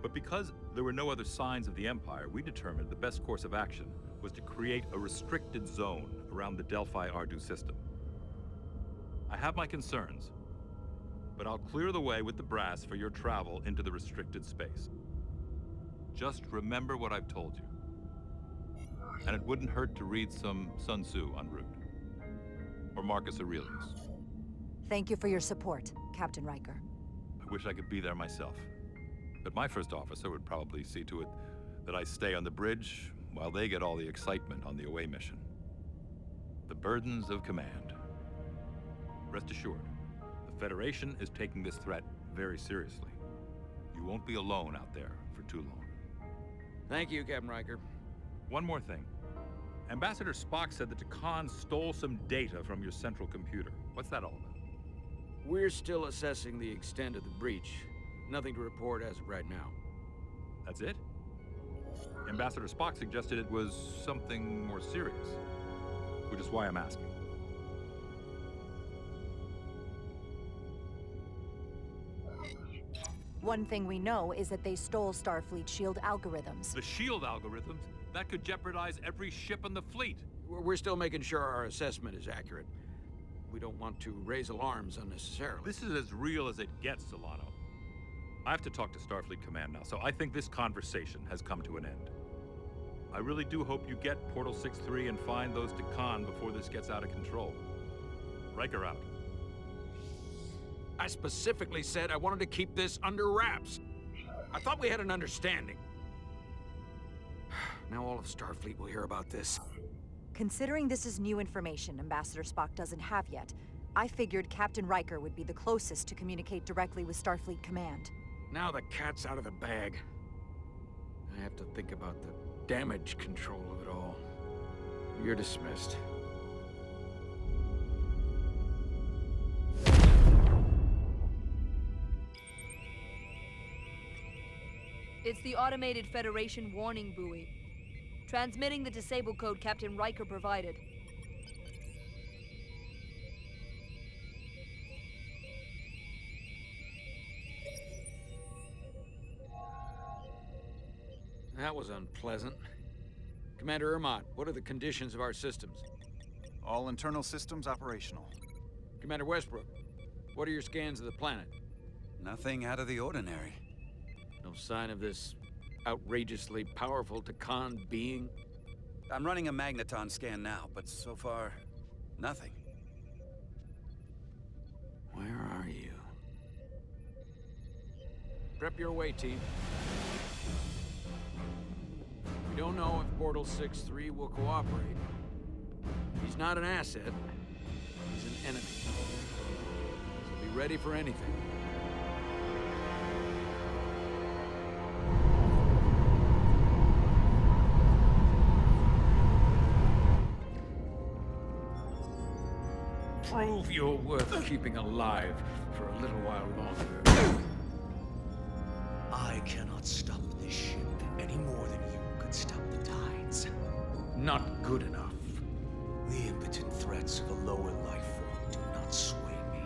But because there were no other signs of the Empire, we determined the best course of action was to create a restricted zone around the Delphi-Ardu system. I have my concerns, but I'll clear the way with the brass for your travel into the restricted space. Just remember what I've told you. And it wouldn't hurt to read some Sun Tzu en route. Or Marcus Aurelius. Thank you for your support, Captain Riker. I wish I could be there myself. But my first officer would probably see to it that I stay on the bridge while they get all the excitement on the away mission. The burdens of command. Rest assured, the Federation is taking this threat very seriously. You won't be alone out there for too long. Thank you, Captain Riker. One more thing. Ambassador Spock said that Takan stole some data from your central computer. What's that all about? We're still assessing the extent of the breach. Nothing to report as of right now. That's it? Ambassador Spock suggested it was something more serious, which is why I'm asking. One thing we know is that they stole Starfleet shield algorithms. The shield algorithms? That could jeopardize every ship in the fleet. We're still making sure our assessment is accurate. We don't want to raise alarms unnecessarily. This is as real as it gets, Solano. I have to talk to Starfleet Command now, so I think this conversation has come to an end. I really do hope you get Portal 6-3 and find those Takan before this gets out of control. Riker out. I specifically said I wanted to keep this under wraps. I thought we had an understanding. Now all of Starfleet will hear about this. Considering this is new information Ambassador Spock doesn't have yet, I figured Captain Riker would be the closest to communicate directly with Starfleet Command. Now the cat's out of the bag. I have to think about the damage control of it all. You're dismissed. It's the automated Federation warning buoy. Transmitting the disable code Captain Riker provided. That was unpleasant. Commander Ermont, what are the conditions of our systems? All internal systems operational. Commander Westbrook, what are your scans of the planet? Nothing out of the ordinary. No sign of this outrageously powerful Takan being? I'm running a magneton scan now, but so far, nothing. Where are you? Prep your way, team. We don't know if Portal 6-3 will cooperate. He's not an asset. He's an enemy. So be ready for anything. Prove you're worth keeping alive for a little while longer. I cannot stop this ship any more than you could stop the tides. Not good enough. The impotent threats of a lower life form do not sway me.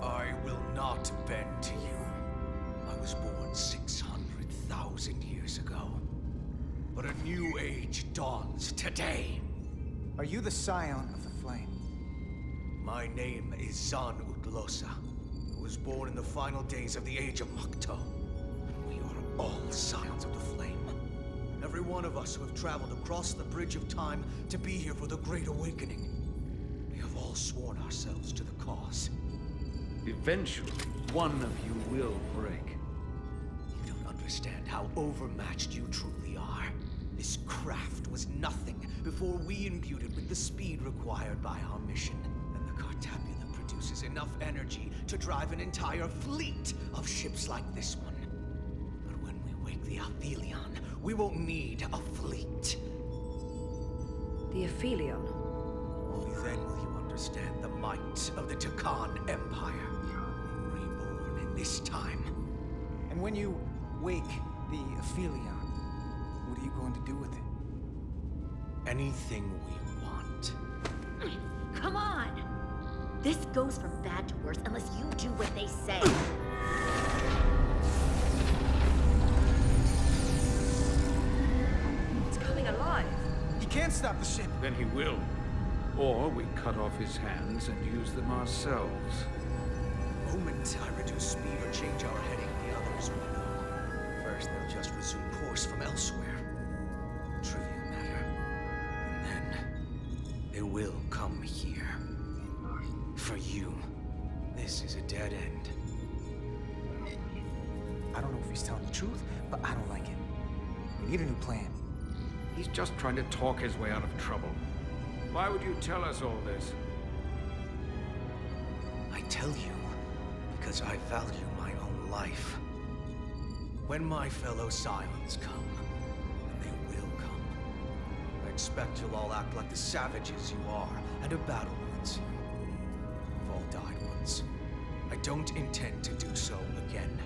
I will not bend to you. I was born 600,000 years ago. But a new age dawns today. Are you the scion of the flame? My name is Zan Utlosa. I was born in the final days of the Age of Makto. We are all scions of the flame. Every one of us who have traveled across the bridge of time to be here for the Great Awakening. We have all sworn ourselves to the cause. Eventually, one of you will break. You don't understand how overmatched you truly are. This craft was nothing before we imbued it with the speed required by our mission. And the Cartapula produces enough energy to drive an entire fleet of ships like this one. But when we wake the Althelion, we won't need a fleet. The Aphelion. Only then will you understand the might of the Takan Empire. Reborn in this time. And when you wake the Aphelion, what are you going to do with it? Anything we want. Come on! This goes from bad to worse unless you do what they say. It's coming alive. He can't stop the ship. Then he will. Or we cut off his hands and use them ourselves. The moment I reduce speed or change our heading, the others will know. First, they'll just resume course from elsewhere. Trivial matter. And then, they will come here. For you, this is a dead end. I don't know if he's telling the truth, but I don't like it. We need a new plan. He's just trying to talk his way out of trouble. Why would you tell us all this? I tell you because I value my own life. When my fellow Scions come, and they will come, I expect you'll all act like the savages you are, and a battle once. You've all died once. I don't intend to do so again.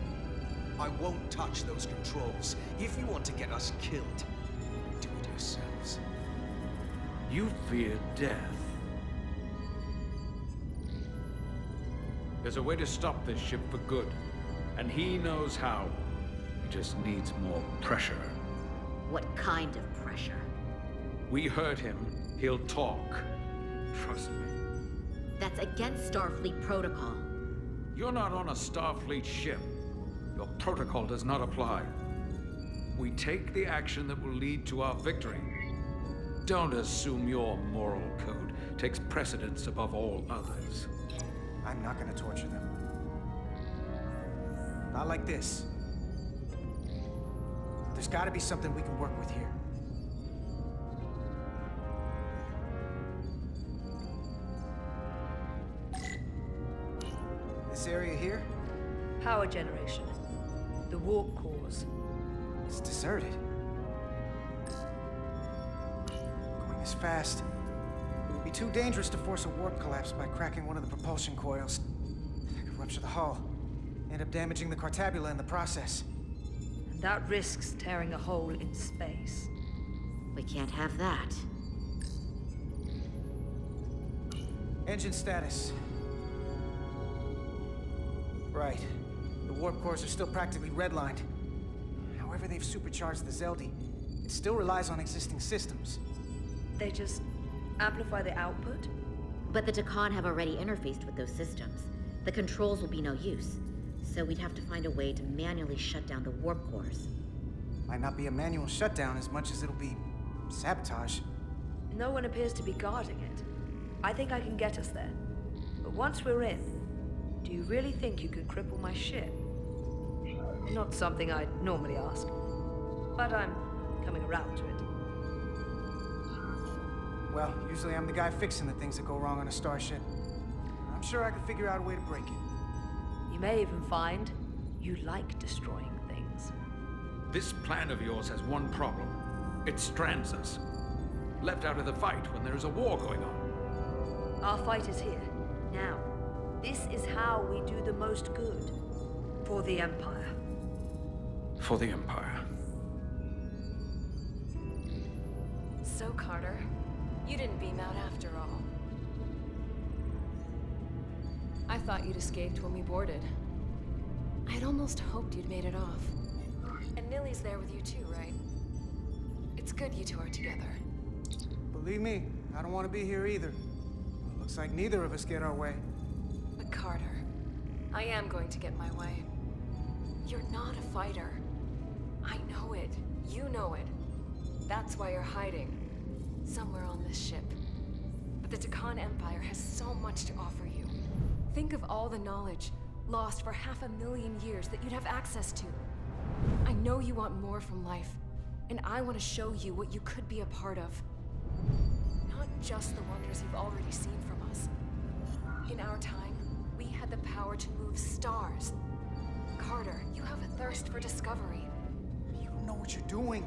I won't touch those controls. If you want to get us killed, do it yourselves. You fear death. There's a way to stop this ship for good, and he knows how. He just needs more pressure. What kind of pressure? We hurt him, he'll talk. Trust me. That's against Starfleet protocol. You're not on a Starfleet ship. Your protocol does not apply. We take the action that will lead to our victory. Don't assume your moral code takes precedence above all others. I'm not gonna torture them. Not like this. There's gotta be something we can work with here. This area here? Power generation. The warp cores. It's deserted. Going this fast, it would be too dangerous to force a warp collapse by cracking one of the propulsion coils. It could rupture the hull, end up damaging the cartabula in the process. And that risks tearing a hole in space. We can't have that. Engine status. Right. The warp cores are still practically redlined. However they've supercharged the Zeldi, it still relies on existing systems. They just amplify the output? But the Takan have already interfaced with those systems. The controls will be no use. So we'd have to find a way to manually shut down the warp cores. Might not be a manual shutdown as much as it'll be sabotage. No one appears to be guarding it. I think I can get us there. But once we're in, do you really think you could cripple my ship? Not something I'd normally ask, but I'm coming around to it. Well, usually I'm the guy fixing the things that go wrong on a starship. I'm sure I could figure out a way to break it. You may even find you like destroying things. This plan of yours has one problem. It strands us. Left out of the fight when there is a war going on. Our fight is here, now. This is how we do the most good. For the Empire. For the Empire. So, Carter, you didn't beam out after all. I thought you'd escaped when we boarded. I'd almost hoped you'd made it off. And Nilly's there with you too, right? It's good you two are together. Believe me, I don't want to be here either. Looks like neither of us get our way. But Carter, I am going to get my way. You're not a fighter. I know it. You know it. That's why you're hiding. Somewhere on this ship. But the Takan Empire has so much to offer you. Think of all the knowledge lost for 500,000 years that you'd have access to. I know you want more from life, and I want to show you what you could be a part of. Not just the wonders you've already seen from us. In our time, we had the power to move stars. Carter, you have a thirst for discovery. You don't know what you're doing.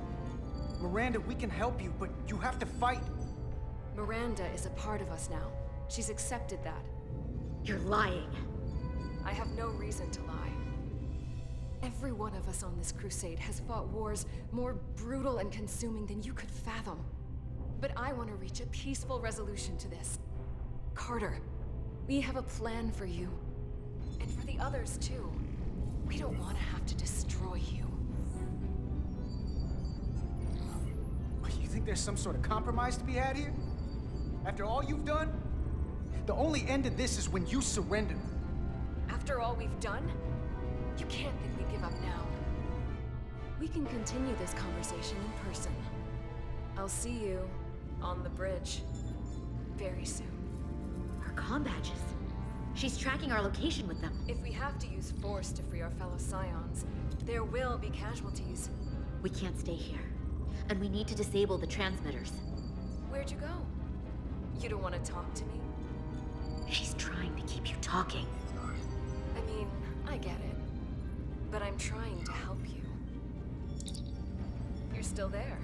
Miranda, we can help you, but you have to fight. Miranda is a part of us now. She's accepted that. You're lying. I have no reason to lie. Every one of us on this crusade has fought wars more brutal and consuming than you could fathom. But I want to reach a peaceful resolution to this. Carter, we have a plan for you. And for the others, too. We don't want to have to destroy you. You think there's some sort of compromise to be had here? After all you've done? The only end to this is when you surrender. After all we've done? You can't think we give up now. We can continue this conversation in person. I'll see you on the bridge very soon. Her comm badges. She's tracking our location with them. If we have to use force to free our fellow Scions, there will be casualties. We can't stay here. And we need to disable the transmitters. Where'd you go? You don't want to talk to me? She's trying to keep you talking. I mean, I get it. But I'm trying to help you. You're still there.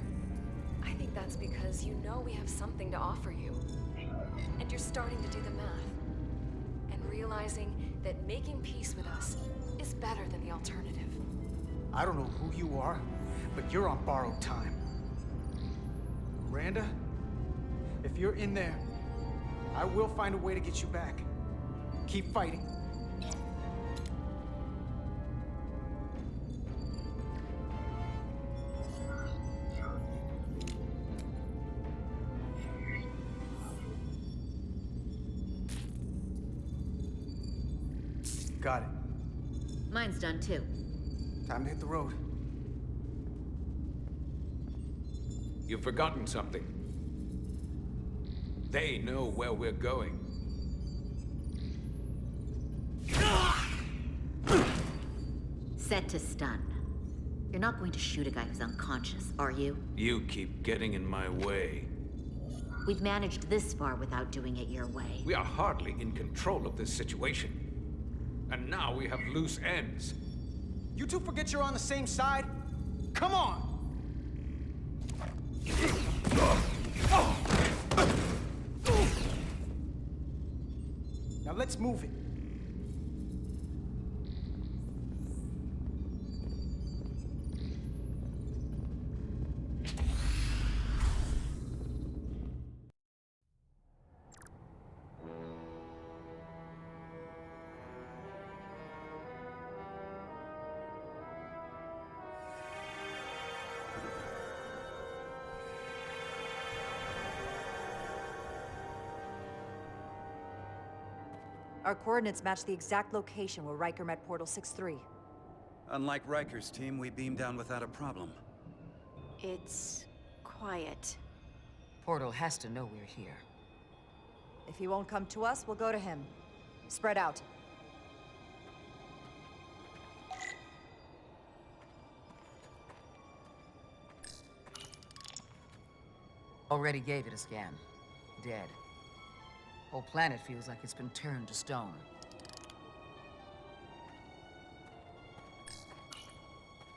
I think that's because you know we have something to offer you. And you're starting to do the math. And realizing that making peace with us is better than the alternative. I don't know who you are, but you're on borrowed time. Miranda, if you're in there, I will find a way to get you back. Keep fighting. Got it. Mine's done too. Time to hit the road. You've forgotten something. They know where we're going. Set to stun. You're not going to shoot a guy who's unconscious, are you? You keep getting in my way. We've managed this far without doing it your way. We are hardly in control of this situation. And now we have loose ends. You two forget you're on the same side? Come on! Now let's move it. Our coordinates match the exact location where Riker met Portal 6-3. Unlike Riker's team, we beamed down without a problem. It's quiet. Portal has to know we're here. If he won't come to us, we'll go to him. Spread out. Already gave it a scan. Dead. Whole planet feels like it's been turned to stone.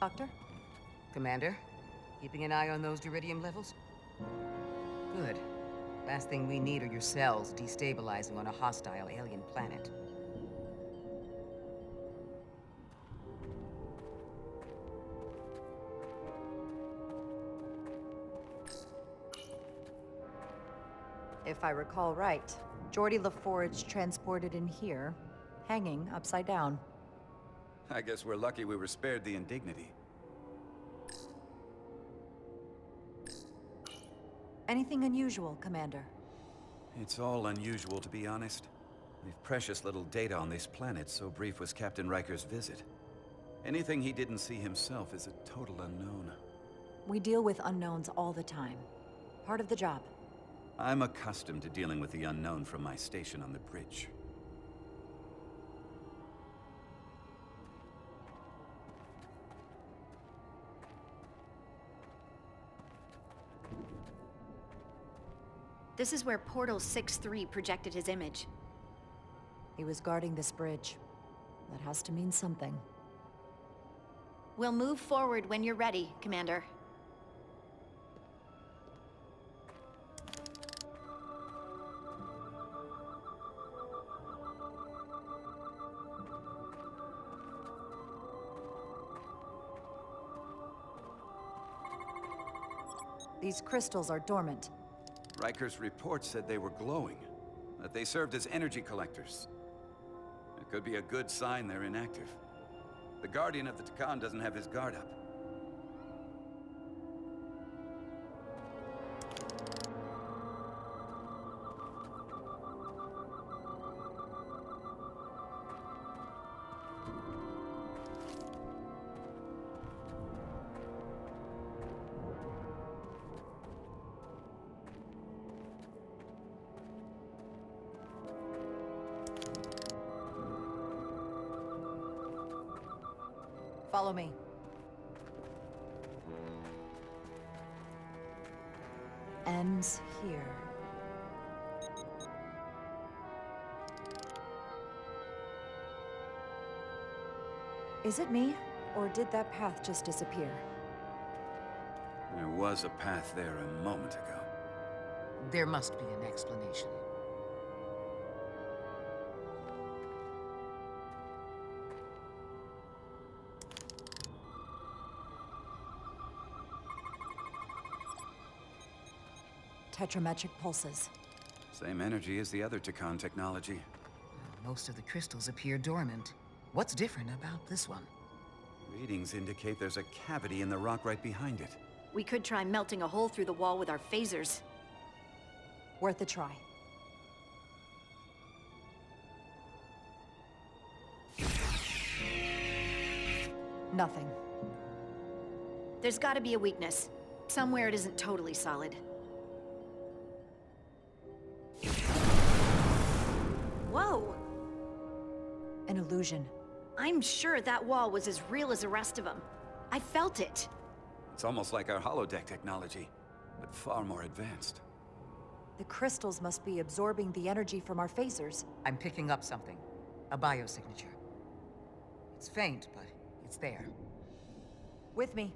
Doctor? Commander, keeping an eye on those uridium levels? Good. Last thing we need are your cells destabilizing on a hostile alien planet. If I recall right, Geordi LaForge transported in here, hanging upside down. I guess we're lucky we were spared the indignity. Anything unusual, Commander? It's all unusual, to be honest. We've precious little data on this planet, so brief was Captain Riker's visit. Anything he didn't see himself is a total unknown. We deal with unknowns all the time. Part of the job. I'm accustomed to dealing with the unknown from my station on the bridge. This is where Portal 6-3 projected his image. He was guarding this bridge. That has to mean something. We'll move forward when you're ready, Commander. These crystals are dormant. Riker's report said they were glowing, that they served as energy collectors. It could be a good sign they're inactive. The Guardian of the Takan doesn't have his guard up. Follow me. Ends here. Is it me, or did that path just disappear? There was a path there a moment ago. There must be an explanation. Tetrametric pulses. Same energy as the other Takan technology. Most of the crystals appear dormant. What's different about this one? Readings indicate there's a cavity in the rock right behind it. We could try melting a hole through the wall with our phasers. Worth a try. Nothing. There's gotta be a weakness. Somewhere it isn't totally solid. Whoa! An illusion. I'm sure that wall was as real as the rest of them. I felt it. It's almost like our holodeck technology, but far more advanced. The crystals must be absorbing the energy from our phasers. I'm picking up something. A biosignature. It's faint, but it's there. With me.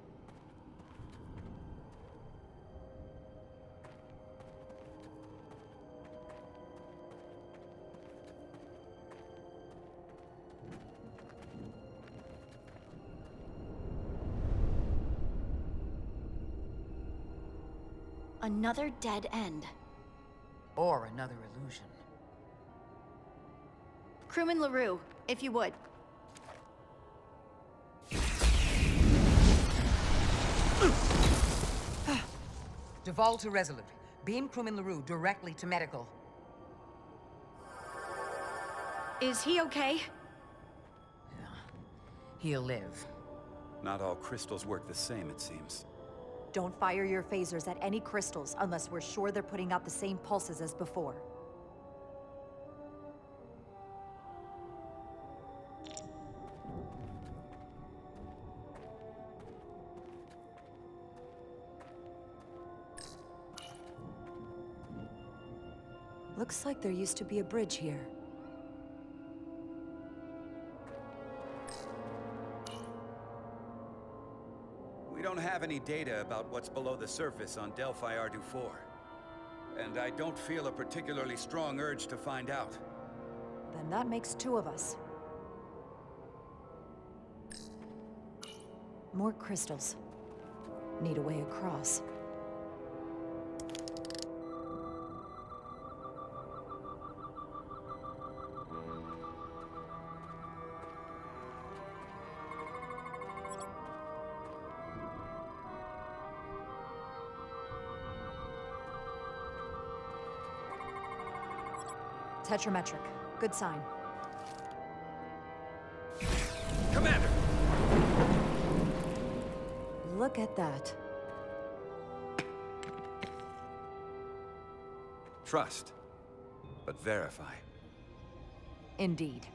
Another dead end. Or another illusion. Crewman LaRue, if you would. Duval to Resolute. Beam Crewman LaRue directly to medical. Is he okay? He'll live. Not all crystals work the same, it seems. Don't fire your phasers at any crystals unless we're sure they're putting out the same pulses as before. Looks like there used to be a bridge here. We don't have any data about what's below the surface on Delphi Ardu 4. And I don't feel a particularly strong urge to find out. Then that makes two of us. More crystals. Need a way across. Tetrametric. Good sign. Commander! Look at that. Trust, but verify. Indeed.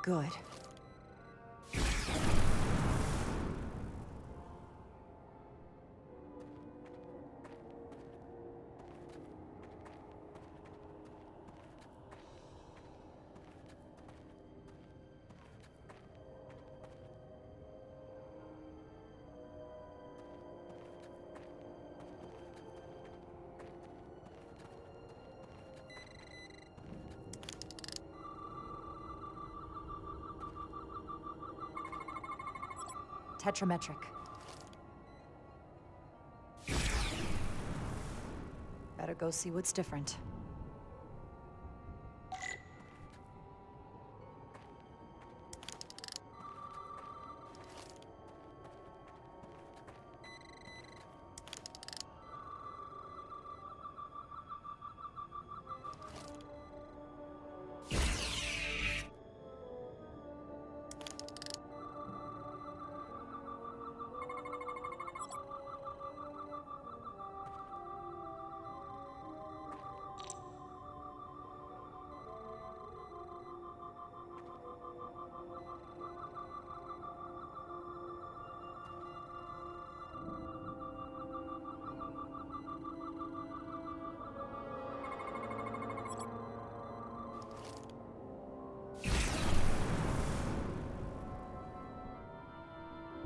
Good. Tetrametric. Better go see what's different.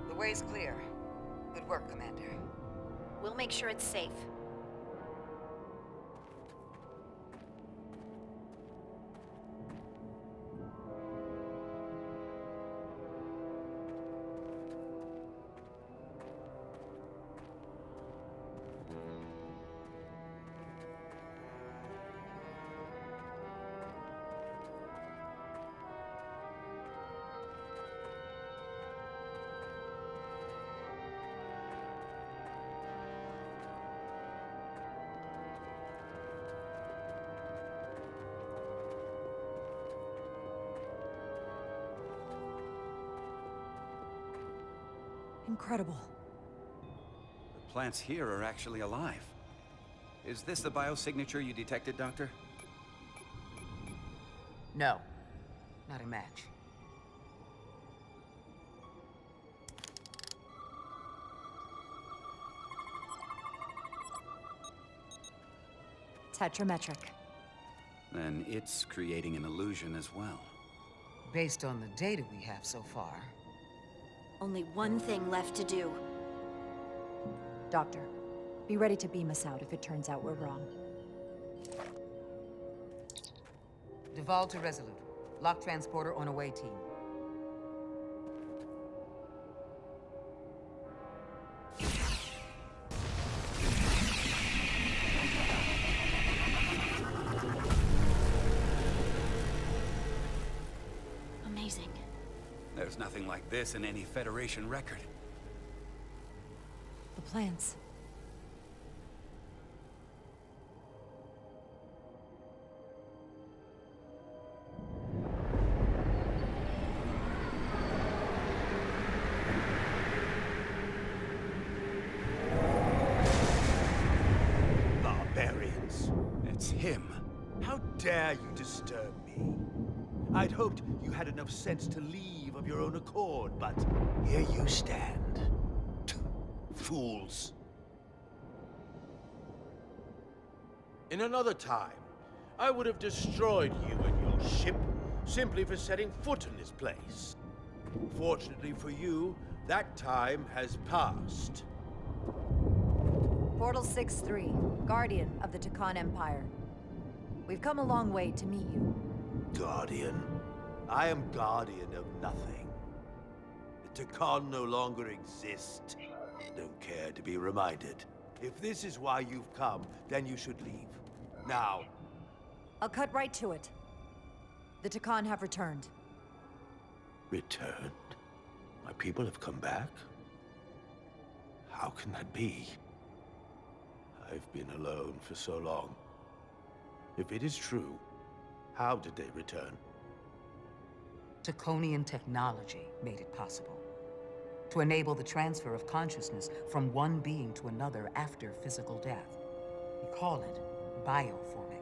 The way's clear. Good work, Commander. We'll make sure it's safe. Incredible. The plants here are actually alive. Is this the biosignature you detected, Doctor? No. Not a match. Tetrametric. Then it's creating an illusion as well. Based on the data we have so far. Only one thing left to do. Doctor, be ready to beam us out if it turns out we're wrong. Duval to Resolute. Lock transporter on away team. Amazing. There's nothing like this in any Federation record. The plants. Barbarians. It's him. How dare you disturb me? I'd hoped you had enough sense to leave of your own accord, but here you stand. Fools. In another time, I would have destroyed you and your ship simply for setting foot in this place. Fortunately for you, that time has passed. Portal 6-3, Guardian of the Takan Empire. We've come a long way to meet you. Guardian? I am guardian of nothing. The Takan no longer exist. Don't care to be reminded. If this is why you've come, then you should leave. Now. I'll cut right to it. The Takan have returned. Returned? My people have come back? How can that be? I've been alone for so long. If it is true, how did they return? Taconian technology made it possible. To enable the transfer of consciousness from one being to another after physical death. We call it bioforming.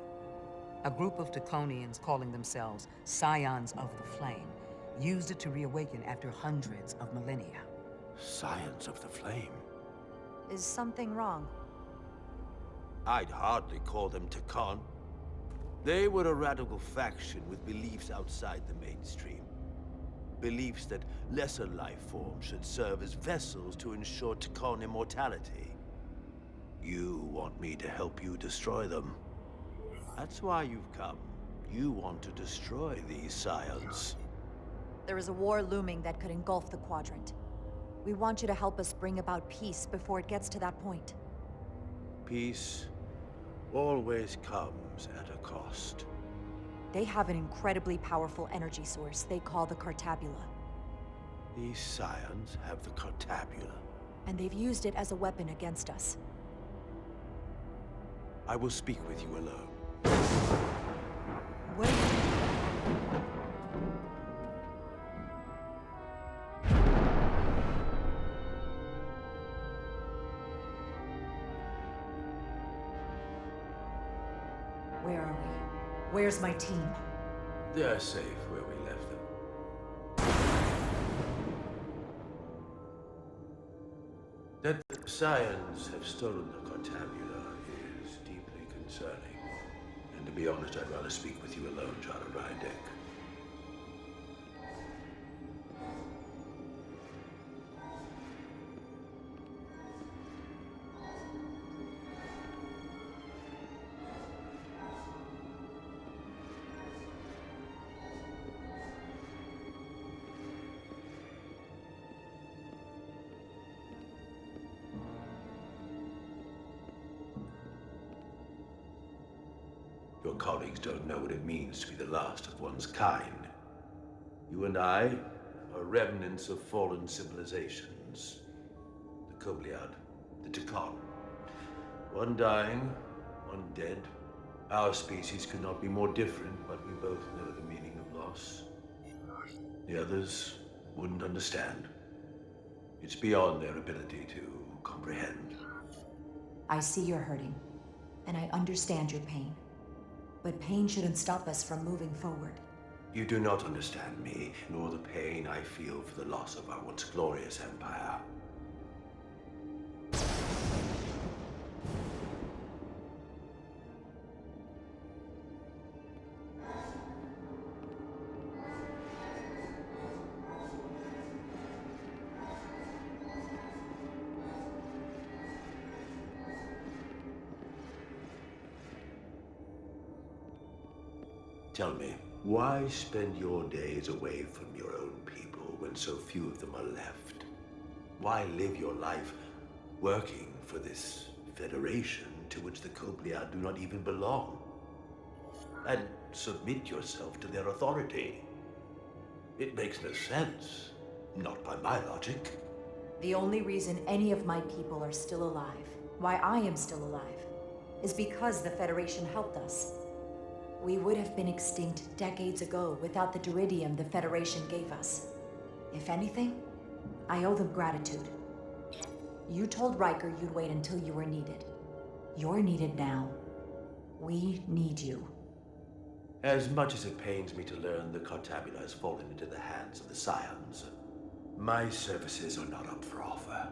A group of Taconians calling themselves Scions of the Flame Used it to reawaken after hundreds of millennia. Science of the Flame. Is something wrong? I'd hardly call them Takan. They were a radical faction with beliefs outside the mainstream. Beliefs that lesser life forms should serve as vessels to ensure Takan immortality. You want me to help you destroy them. That's why you've come. You want to destroy these scions. There is a war looming that could engulf the Quadrant. We want you to help us bring about peace before it gets to that point. Peace always comes at a cost. They have an incredibly powerful energy source they call the Cartabula. These scions have the Cartabula. And they've used it as a weapon against us. I will speak with you alone. Wait. Where are we? Where's my team? They're safe where we left them. That the scions have stolen the Cartabula is deeply concerning. And to be honest, I'd rather speak with you alone, John Rydeck. Your colleagues don't know what it means to be the last of one's kind. You and I are remnants of fallen civilizations. The Kobliad, the Takan. One dying, one dead. Our species could not be more different, but we both know the meaning of loss. The others wouldn't understand. It's beyond their ability to comprehend. I see you're hurting, and I understand your pain. But pain shouldn't stop us from moving forward. You do not understand me, nor the pain I feel for the loss of our once glorious empire. Tell me, why spend your days away from your own people when so few of them are left? Why live your life working for this federation to which the Kobliad do not even belong? And submit yourself to their authority? It makes no sense. Not by my logic. The only reason any of my people are still alive, why I am still alive, is because the Federation helped us. We would have been extinct decades ago without the Duridium the Federation gave us. If anything, I owe them gratitude. You told Riker you'd wait until you were needed. You're needed now. We need you. As much as it pains me to learn the Cartabula has fallen into the hands of the Scions, my services are not up for offer.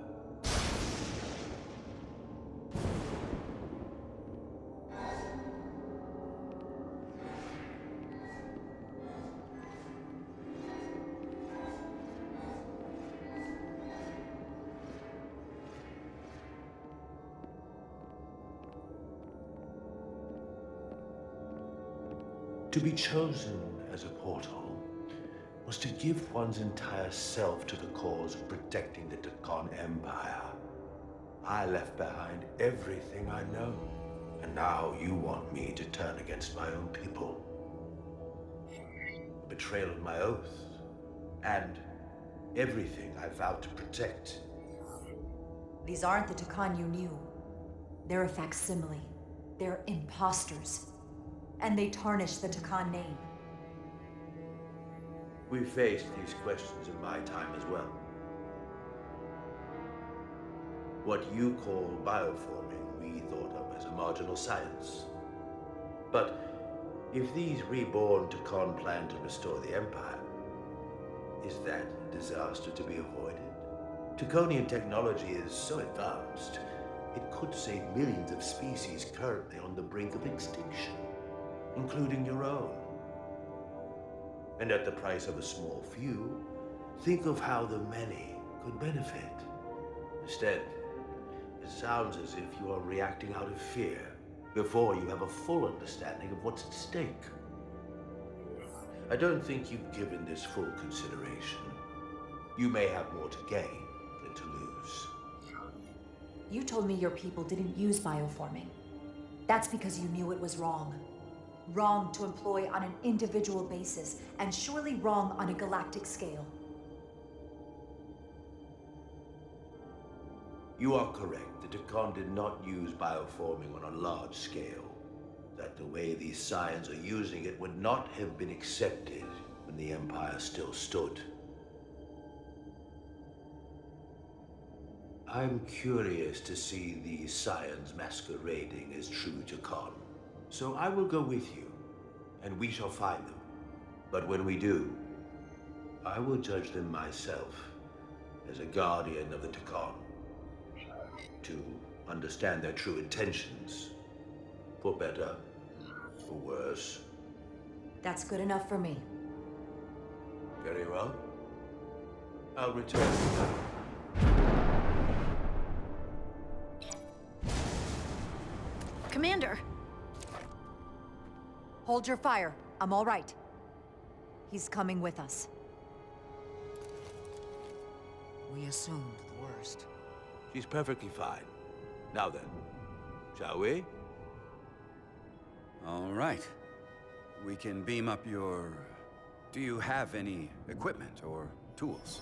To be chosen as a portal was to give one's entire self to the cause of protecting the Takan Empire. I left behind everything I know, and now you want me to turn against my own people. Betrayal of my oath, and everything I vowed to protect. These aren't the Takan you knew. They're a facsimile. They're imposters. And they tarnish the Takan name. We faced these questions in my time as well. What you call bioforming, we thought of as a marginal science. But if these reborn Takan plan to restore the Empire, Is that a disaster to be avoided? Draconian technology is so advanced, it could save millions of species currently on the brink of extinction, including your own. And at the price of a small few, think of how the many could benefit. Instead, it sounds as if you are reacting out of fear before you have a full understanding of what's at stake. I don't think you've given this full consideration. You may have more to gain than to lose. You told me your people didn't use bioforming. That's because you knew it was wrong. Wrong to employ on an individual basis, and surely wrong on a galactic scale. You are correct. The Takan did not use bioforming on a large scale. That the way these scions are using it would not have been accepted when the Empire still stood. I'm curious to see these scions masquerading as true Takan. So I will go with you, and we shall find them. But when we do, I will judge them myself as a guardian of the Takan, to understand their true intentions, for better or worse. That's good enough for me. Very well. I'll return. Commander! Hold your fire. I'm all right. He's coming with us. We assumed the worst. She's perfectly fine. Now then, shall we? All right. We can beam up your... Do you have any equipment or tools?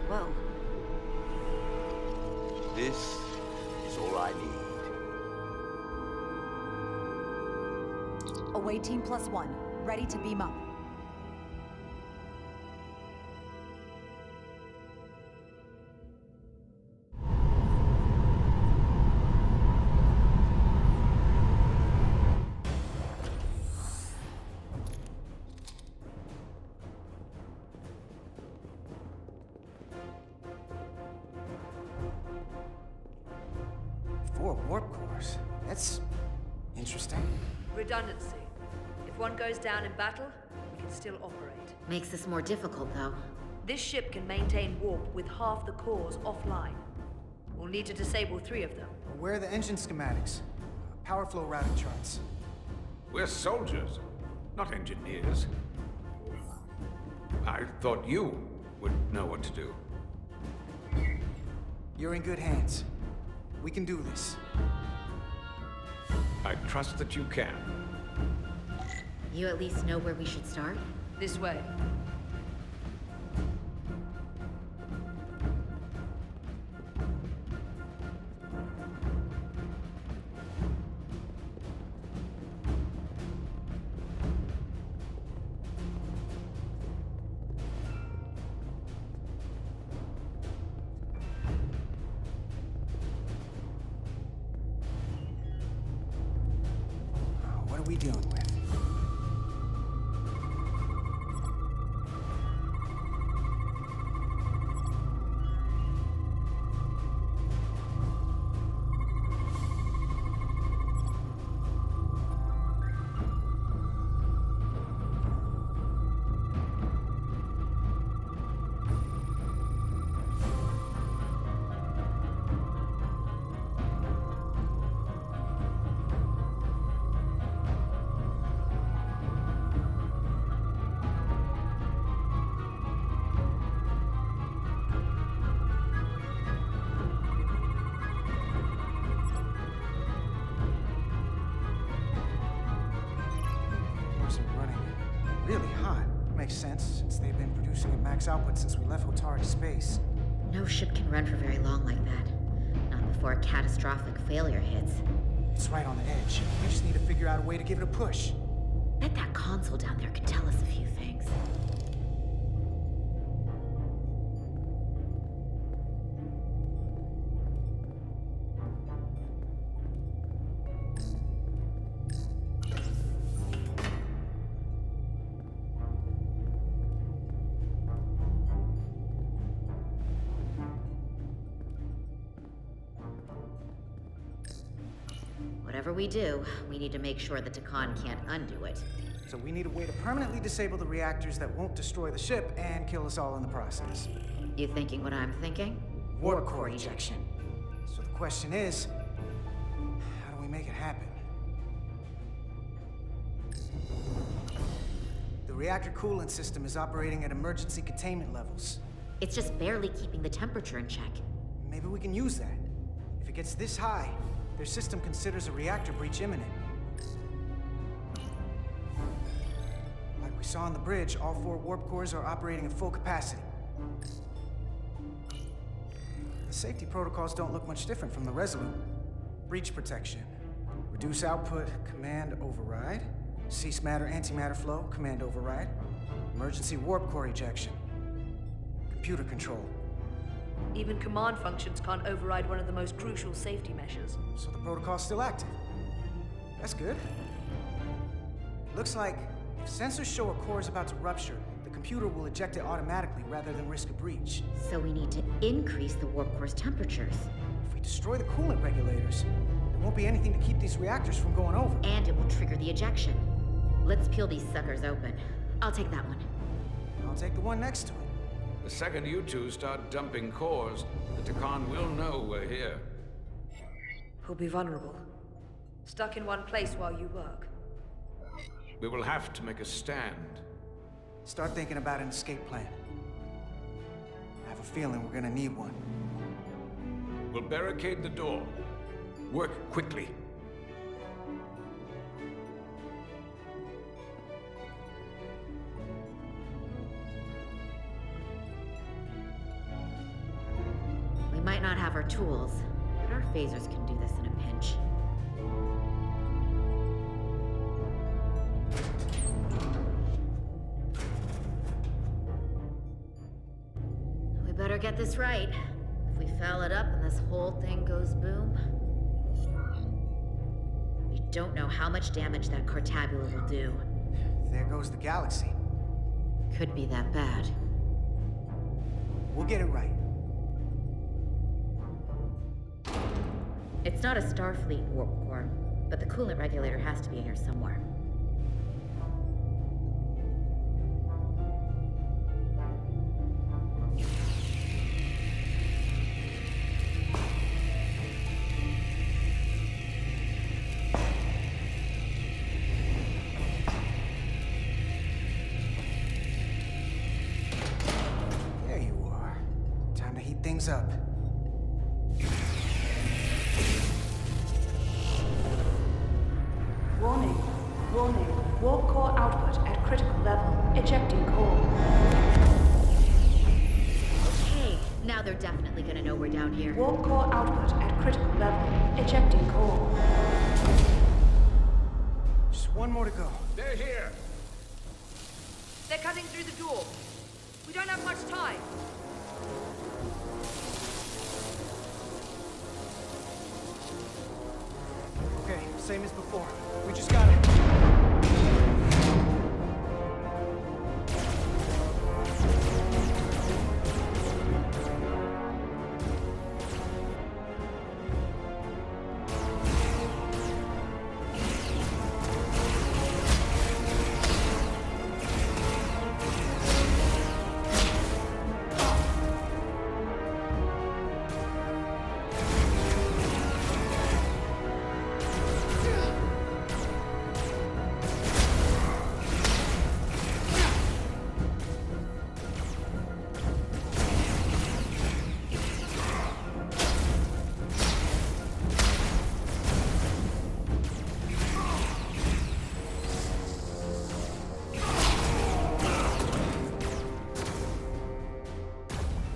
Whoa. This is all I need. Away team +1, ready to beam up. Four warp cores. That's interesting. Redundancy. If one goes down in battle, we can still operate. Makes this more difficult, though. This ship can maintain warp with half the cores offline. We'll need to disable 3 of them. Where are the engine schematics? Power flow routing charts. We're soldiers, not engineers. I thought you would know what to do. You're in good hands. We can do this. I trust that you can. You at least know where we should start? This way. What are we dealing with? Really hot. Makes sense, since they've been producing at max output since we left Hotari space. No ship can run for very long like that. Not before a catastrophic failure hits. It's right on the edge. We just need to figure out a way to give it a push. Bet that console down there could tell us a few things. whatever we do, we need to make sure the Takan can't undo it. So we need a way to permanently disable the reactors that won't destroy the ship and kill us all in the process. You thinking what I'm thinking? Warp core ejection. So the question is, how do we make it happen? The reactor coolant system is operating at emergency containment levels. It's just barely keeping the temperature in check. Maybe we can use that. If it gets this high, their system considers a reactor breach imminent. Like we saw on the bridge, all 4 warp cores are operating at full capacity. The safety protocols don't look much different from the Resolute. Breach protection. Reduce output, command override. Cease matter, antimatter flow, command override. Emergency warp core ejection. Computer control. Even command functions can't override one of the most crucial safety measures. So the protocol's still active. That's good. Looks like if sensors show a core is about to rupture, the computer will eject it automatically rather than risk a breach. So we need to increase the warp core's temperatures. If we destroy the coolant regulators, there won't be anything to keep these reactors from going over. And it will trigger the ejection. Let's peel these suckers open. I'll take that one. I'll take the one next to it. The second you two start dumping cores, the Takan will know we're here. We'll be vulnerable. Stuck in one place while you work. We will have to make a stand. Start thinking about an escape plan. I have a feeling we're gonna need one. We'll barricade the door. Work quickly. We might not have our tools, but our phasers can do this in a pinch. We better get this right. If we foul it up and this whole thing goes boom, we don't know how much damage that Cartabula will do. There goes the galaxy. Could be that bad. We'll get it right. It's not a Starfleet warp core, but the coolant regulator has to be in here somewhere. There you are. Time to heat things up. Warning. Warning. Warp core output at critical level. Ejecting core. Okay, now they're definitely gonna know we're down here. Warp core output at critical level. Ejecting core. Just one more to go. They're here. They're cutting through the door. We don't have much time. Okay, same as before. We just gotta...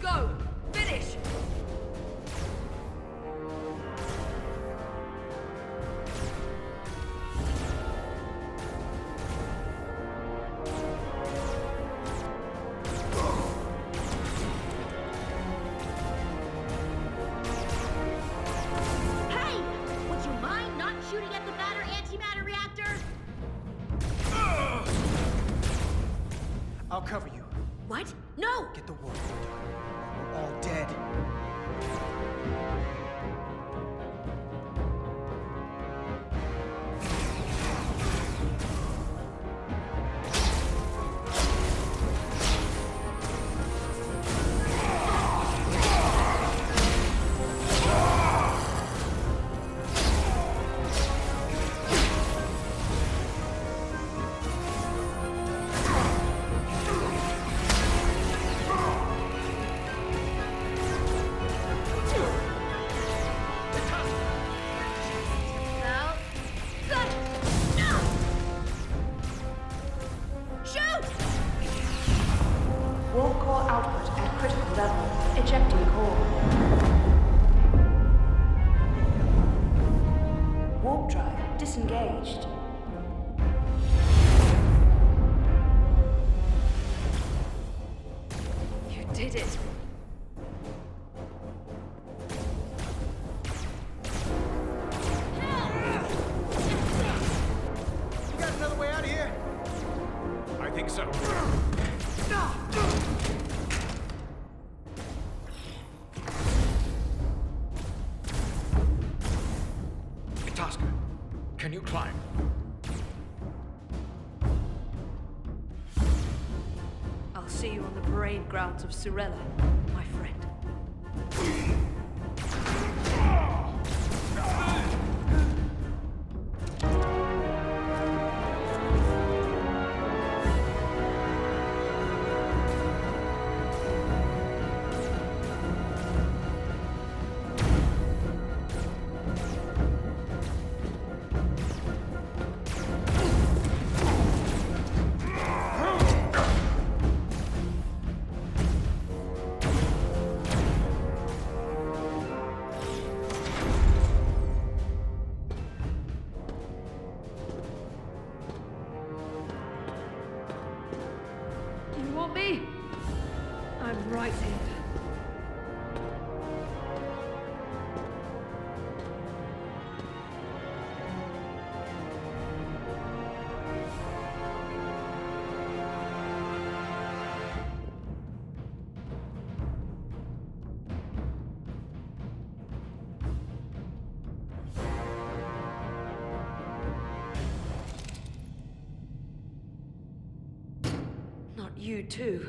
Go! Finish! Hey! Would you mind not shooting at the matter-antimatter reactor? I'll cover you. What? No! Get the warp core done. We're all dead. Ejecting core. Warp drive disengaged. You did it. You got another way out of here? I think so. Tosca, can you climb? I'll see you on the parade grounds of Surella, my friend. You want me? I'm right here. Not you too.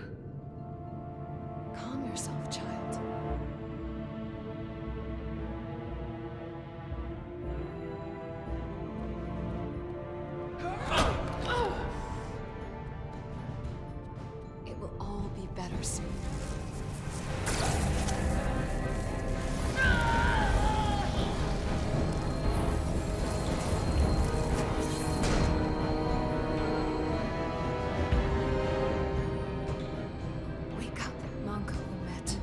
Calm yourself, child. It will all be better soon. Wake up, Monka Umet.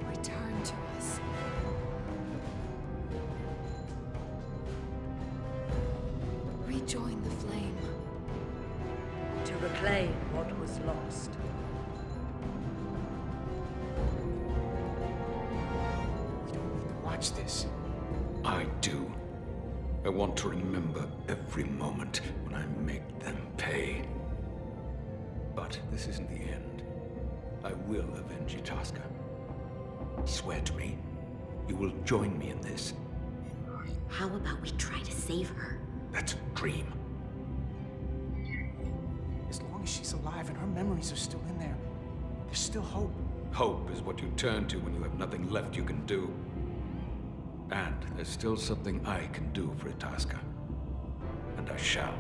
Return to us. Rejoin the flame. To reclaim what was lost. Watch this. I do. I want to remember every moment when I make them pay. But this isn't the end. I will avenge you, Tosca. Swear to me, you will join me in this. How about we try to save her? That's a dream. As long as she's alive and her memories are still in there, there's still hope. Hope is what you turn to when you have nothing left you can do. And there's still something I can do for Tosca. And I shall.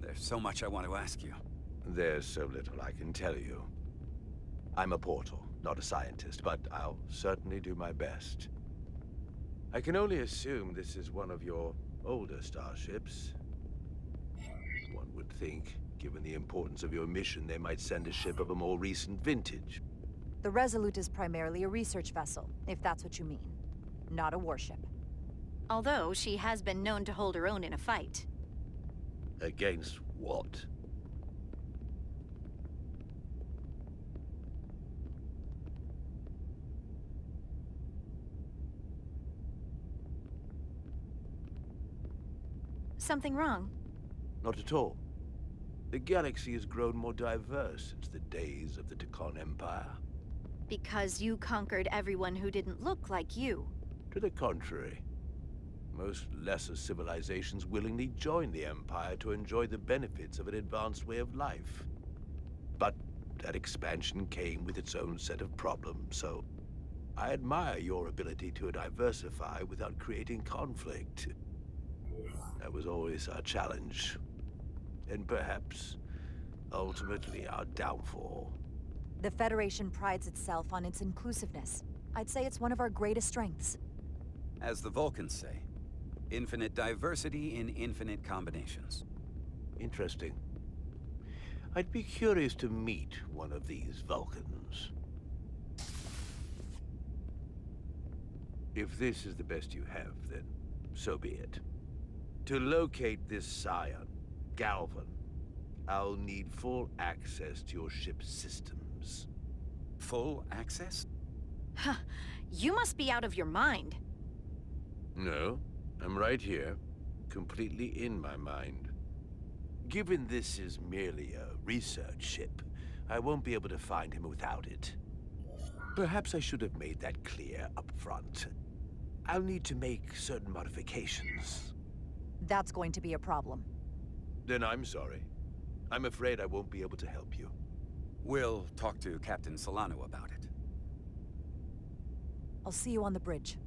There's so much I want to ask you. There's so little I can tell you. I'm a portal, not a scientist, but I'll certainly do my best. I can only assume this is one of your older starships. One would think, given the importance of your mission, they might send a ship of a more recent vintage. The Resolute is primarily a research vessel, if that's what you mean. Not a warship. Although she has been known to hold her own in a fight. Against what? Something wrong? Not at all. The galaxy has grown more diverse since the days of the Tekon Empire. Because you conquered everyone who didn't look like you. To the contrary. Most lesser civilizations willingly join the Empire to enjoy the benefits of an advanced way of life. But that expansion came with its own set of problems, so I admire your ability to diversify without creating conflict. That was always our challenge. And perhaps, ultimately, our downfall. The Federation prides itself on its inclusiveness. I'd say it's one of our greatest strengths. As the Vulcans say, infinite diversity in infinite combinations. Interesting. I'd be curious to meet one of these Vulcans. If this is the best you have, then so be it. To locate this scion, Galvan, I'll need full access to your ship's systems. Full access? Huh. You must be out of your mind. No, I'm right here, completely in my mind. Given this is merely a research ship, I won't be able to find him without it. Perhaps I should have made that clear up front. I'll need to make certain modifications. That's going to be a problem. Then I'm sorry. I'm afraid I won't be able to help you. We'll talk to Captain Solano about it. I'll see you on the bridge.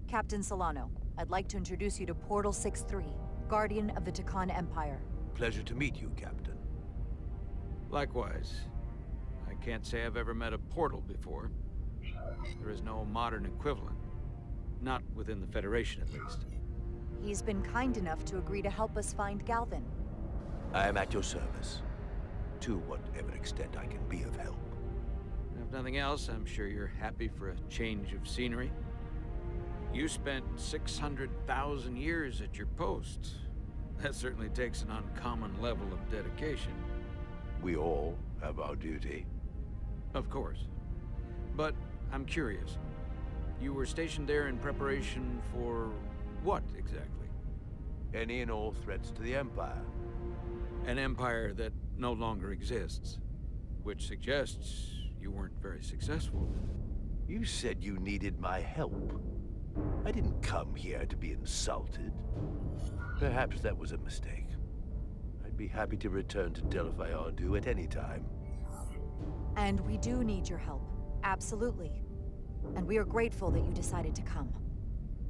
Captain Solano, I'd like to introduce you to Portal 6-3, Guardian of the Takan Empire. Pleasure to meet you, Captain. Likewise. I can't say I've ever met a portal before. There is no modern equivalent. Not within the Federation, at least. He's been kind enough to agree to help us find Galvan. I am at your service. To whatever extent I can be of help. If nothing else, I'm sure you're happy for a change of scenery. You spent 600,000 years at your post. That certainly takes an uncommon level of dedication. We all have our duty. Of course. But I'm curious. You were stationed there in preparation for what, exactly? Any and all threats to the Empire. An empire that no longer exists. Which suggests you weren't very successful. You said you needed my help. I didn't come here to be insulted. Perhaps that was a mistake. I'd be happy to return to Delphi Ardu at any time. And we do need your help. Absolutely. And we are grateful that you decided to come.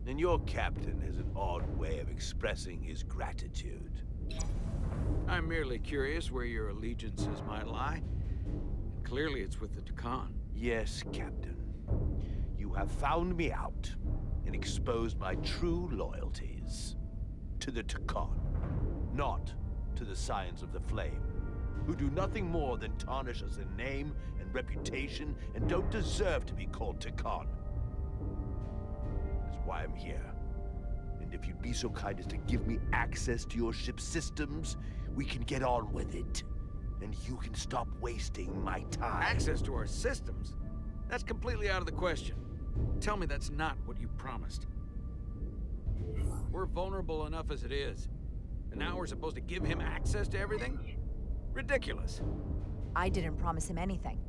And your captain has an odd way of expressing his gratitude. I'm merely curious where your allegiances might lie. And clearly it's with the Takan. Yes, Captain. You have found me out and exposed my true loyalties. To the Takan, not to the Scions of the Flame, who do nothing more than tarnish us in name and reputation and don't deserve to be called Takan. That's why I'm here. And if you'd be so kind as to give me access to your ship's systems, we can get on with it. And you can stop wasting my time. Access to our systems? That's completely out of the question. Tell me that's not what you promised. We're vulnerable enough as it is. And now we're supposed to give him access to everything? Ridiculous. I didn't promise him anything.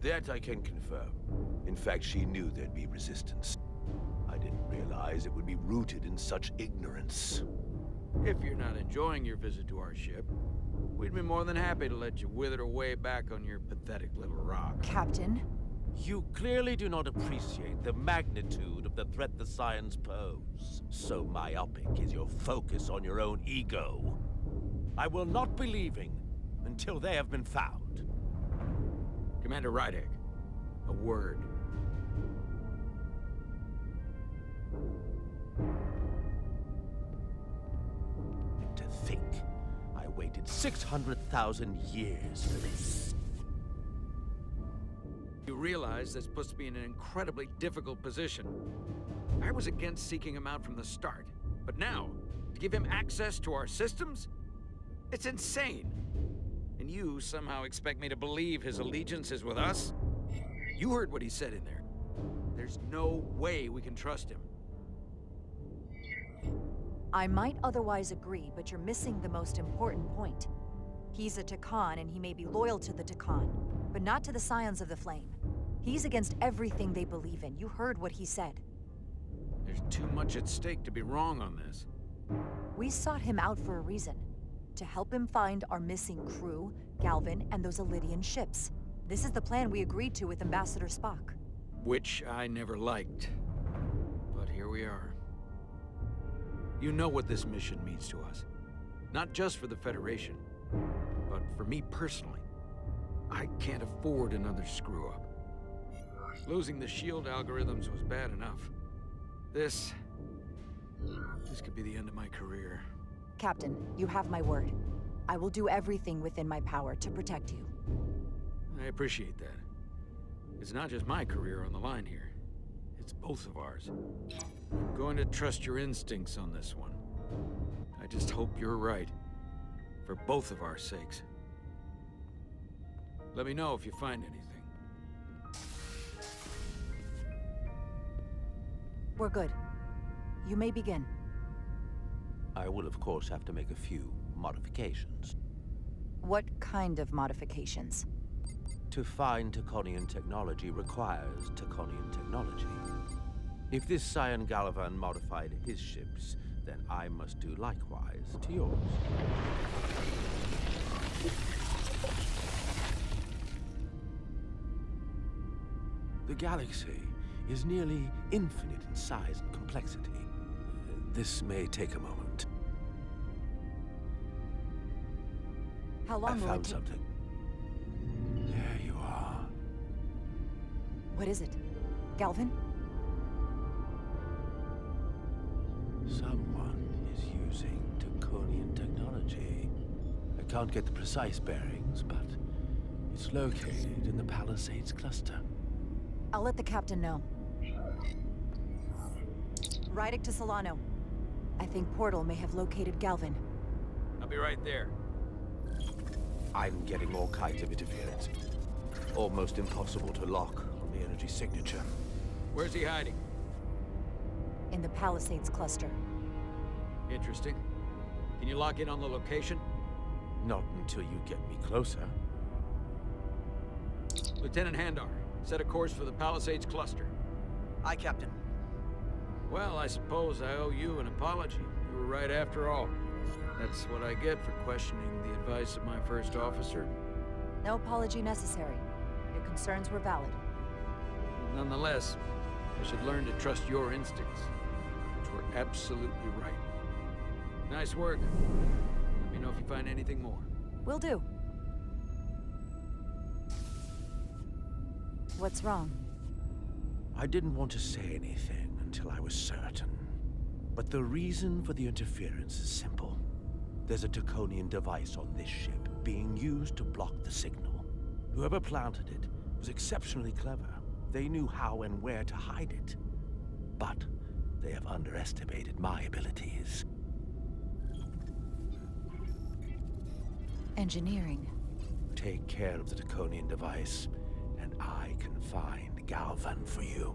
That I can confirm. In fact, she knew there'd be resistance. I didn't realize it would be rooted in such ignorance. If you're not enjoying your visit to our ship, we'd be more than happy to let you wither away back on your pathetic little rock. Captain? You clearly do not appreciate the magnitude of the threat the Scions pose. So myopic is your focus on your own ego. I will not be leaving until they have been found. Commander Rydek, a word. And to think, I waited 600,000 years for this. You realize that's supposed to be in an incredibly difficult position. I was against seeking him out from the start, but now, to give him access to our systems? It's insane. And you somehow expect me to believe his allegiance is with us? You heard what he said in there. There's no way we can trust him. I might otherwise agree, but you're missing the most important point. He's a Takan, and he may be loyal to the Takan, but not to the Scions of the Flame. He's against everything they believe in. You heard what he said. There's too much at stake to be wrong on this. We sought him out for a reason. To help him find our missing crew, Galvan, and those Elydian ships. This is the plan we agreed to with Ambassador Spock. Which I never liked. But here we are. You know what this mission means to us. Not just for the Federation, but for me personally. I can't afford another screw-up. Losing the shield algorithms was bad enough. This could be the end of my career. Captain, you have my word. I will do everything within my power to protect you. I appreciate that. It's not just my career on the line here. It's both of ours. I'm going to trust your instincts on this one. I just hope you're right. For both of our sakes. Let me know if you find anything. We're good. You may begin. I will, of course, have to make a few modifications. What kind of modifications? To find Taconian technology requires Taconian technology. If this Scion Galvan modified his ships, then I must do likewise to yours. The galaxy is nearly infinite in size and complexity. This may take a moment. How long will it found take? something. There you are. What is it? Galvan? Someone is using Taconian technology. I can't get the precise bearings, but it's located in the Palisades cluster. I'll let the captain know. Rydick to Solano. I think Portal may have located Galvan. I'll be right there. I'm getting all kinds of interference. Almost impossible to lock on the energy signature. Where's he hiding? In the Palisades cluster. Interesting. Can you lock in on the location? Not until you get me closer. Lieutenant Handar, set a course for the Palisades cluster. Aye, Captain. Well, I suppose I owe you an apology. You were right after all. That's what I get for questioning the advice of my first officer. No apology necessary. Your concerns were valid. Nonetheless, I should learn to trust your instincts, which were absolutely right. Nice work. Let me know if you find anything more. Will do. What's wrong? I didn't want to say anything until I was certain. But the reason for the interference is simple. There's a Taconian device on this ship being used to block the signal. Whoever planted it was exceptionally clever. They knew how and where to hide it. But they have underestimated my abilities. Engineering. Take care of the Taconian device, and I can find Galvan for you.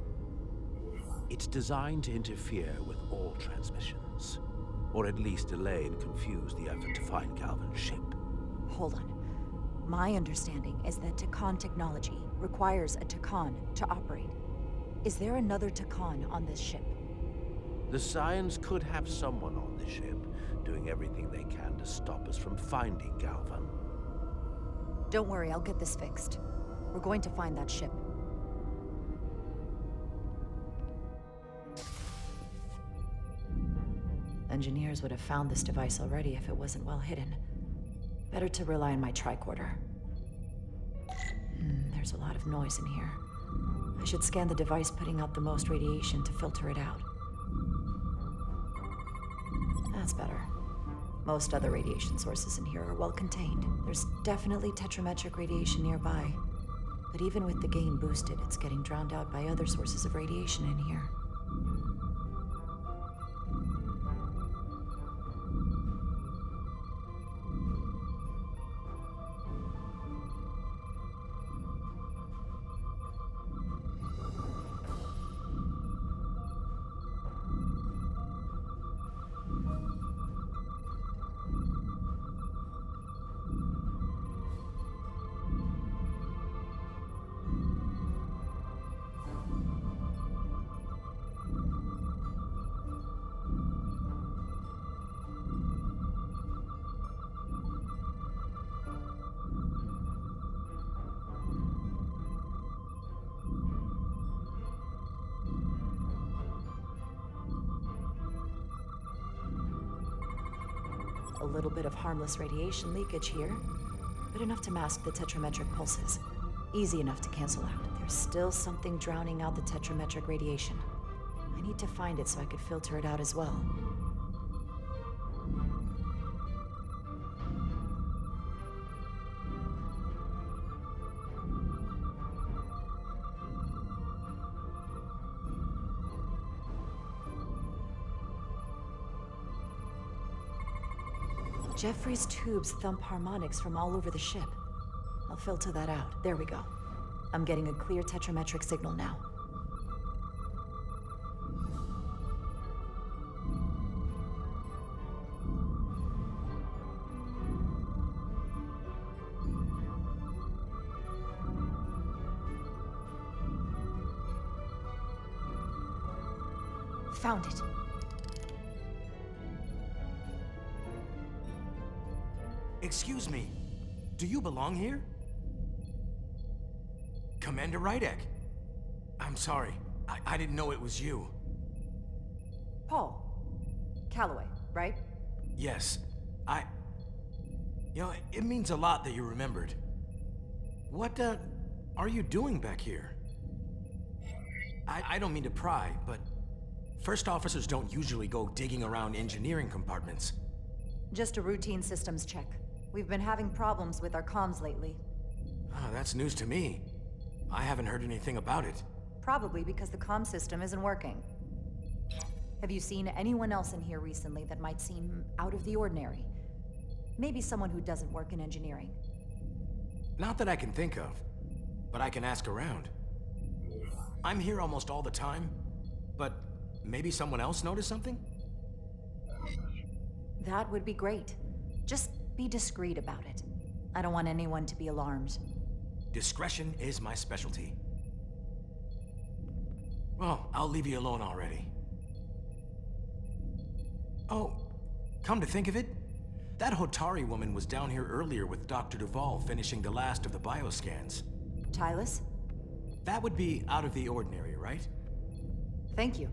It's designed to interfere with all transmissions, or at least delay and confuse the effort to find Galvan's ship. Hold on. My understanding is that Takan technology requires a Takan to operate. Is there another Takan on this ship? The Scions could have someone on the ship, doing everything they can to stop us from finding Galvan. Don't worry, I'll get this fixed. We're going to find that ship. Engineers would have found this device already if it wasn't well hidden. Better to rely on my tricorder. There's a lot of noise in here. I should scan the device putting out the most radiation to filter it out. That's better. Most other radiation sources in here are well contained. There's definitely tetrametric radiation nearby. But even with the gain boosted, it's getting drowned out by other sources of radiation in here. A little bit of harmless radiation leakage here, but enough to mask the tetrametric pulses. Easy enough to cancel out. There's still something drowning out the tetrametric radiation. I need to find it so I could filter it out as well. Jeffrey's tubes thump harmonics from all over the ship. I'll filter that out. There we go. I'm getting a clear tetrametric signal now. Found it. Excuse me, do you belong here? Commander Rydek. I'm sorry, I didn't know it was you. Paul. Calloway, right? Yes, You know, it means a lot that you remembered. What, are you doing back here? I don't mean to pry, but first officers don't usually go digging around engineering compartments. Just a routine systems check. We've been having problems with our comms lately. Oh, that's news to me. I haven't heard anything about it. Probably because the comm system isn't working. Have you seen anyone else in here recently that might seem out of the ordinary? Maybe someone who doesn't work in engineering. Not that I can think of, but I can ask around. I'm here almost all the time, but maybe someone else noticed something? That would be great. Just be discreet about it. I don't want anyone to be alarmed. Discretion is my specialty. Well, I'll leave you alone already. Oh, come to think of it, that Hotari woman was down here earlier with Dr. Duvall finishing the last of the bioscans. Tylus? That would be out of the ordinary, right? Thank you.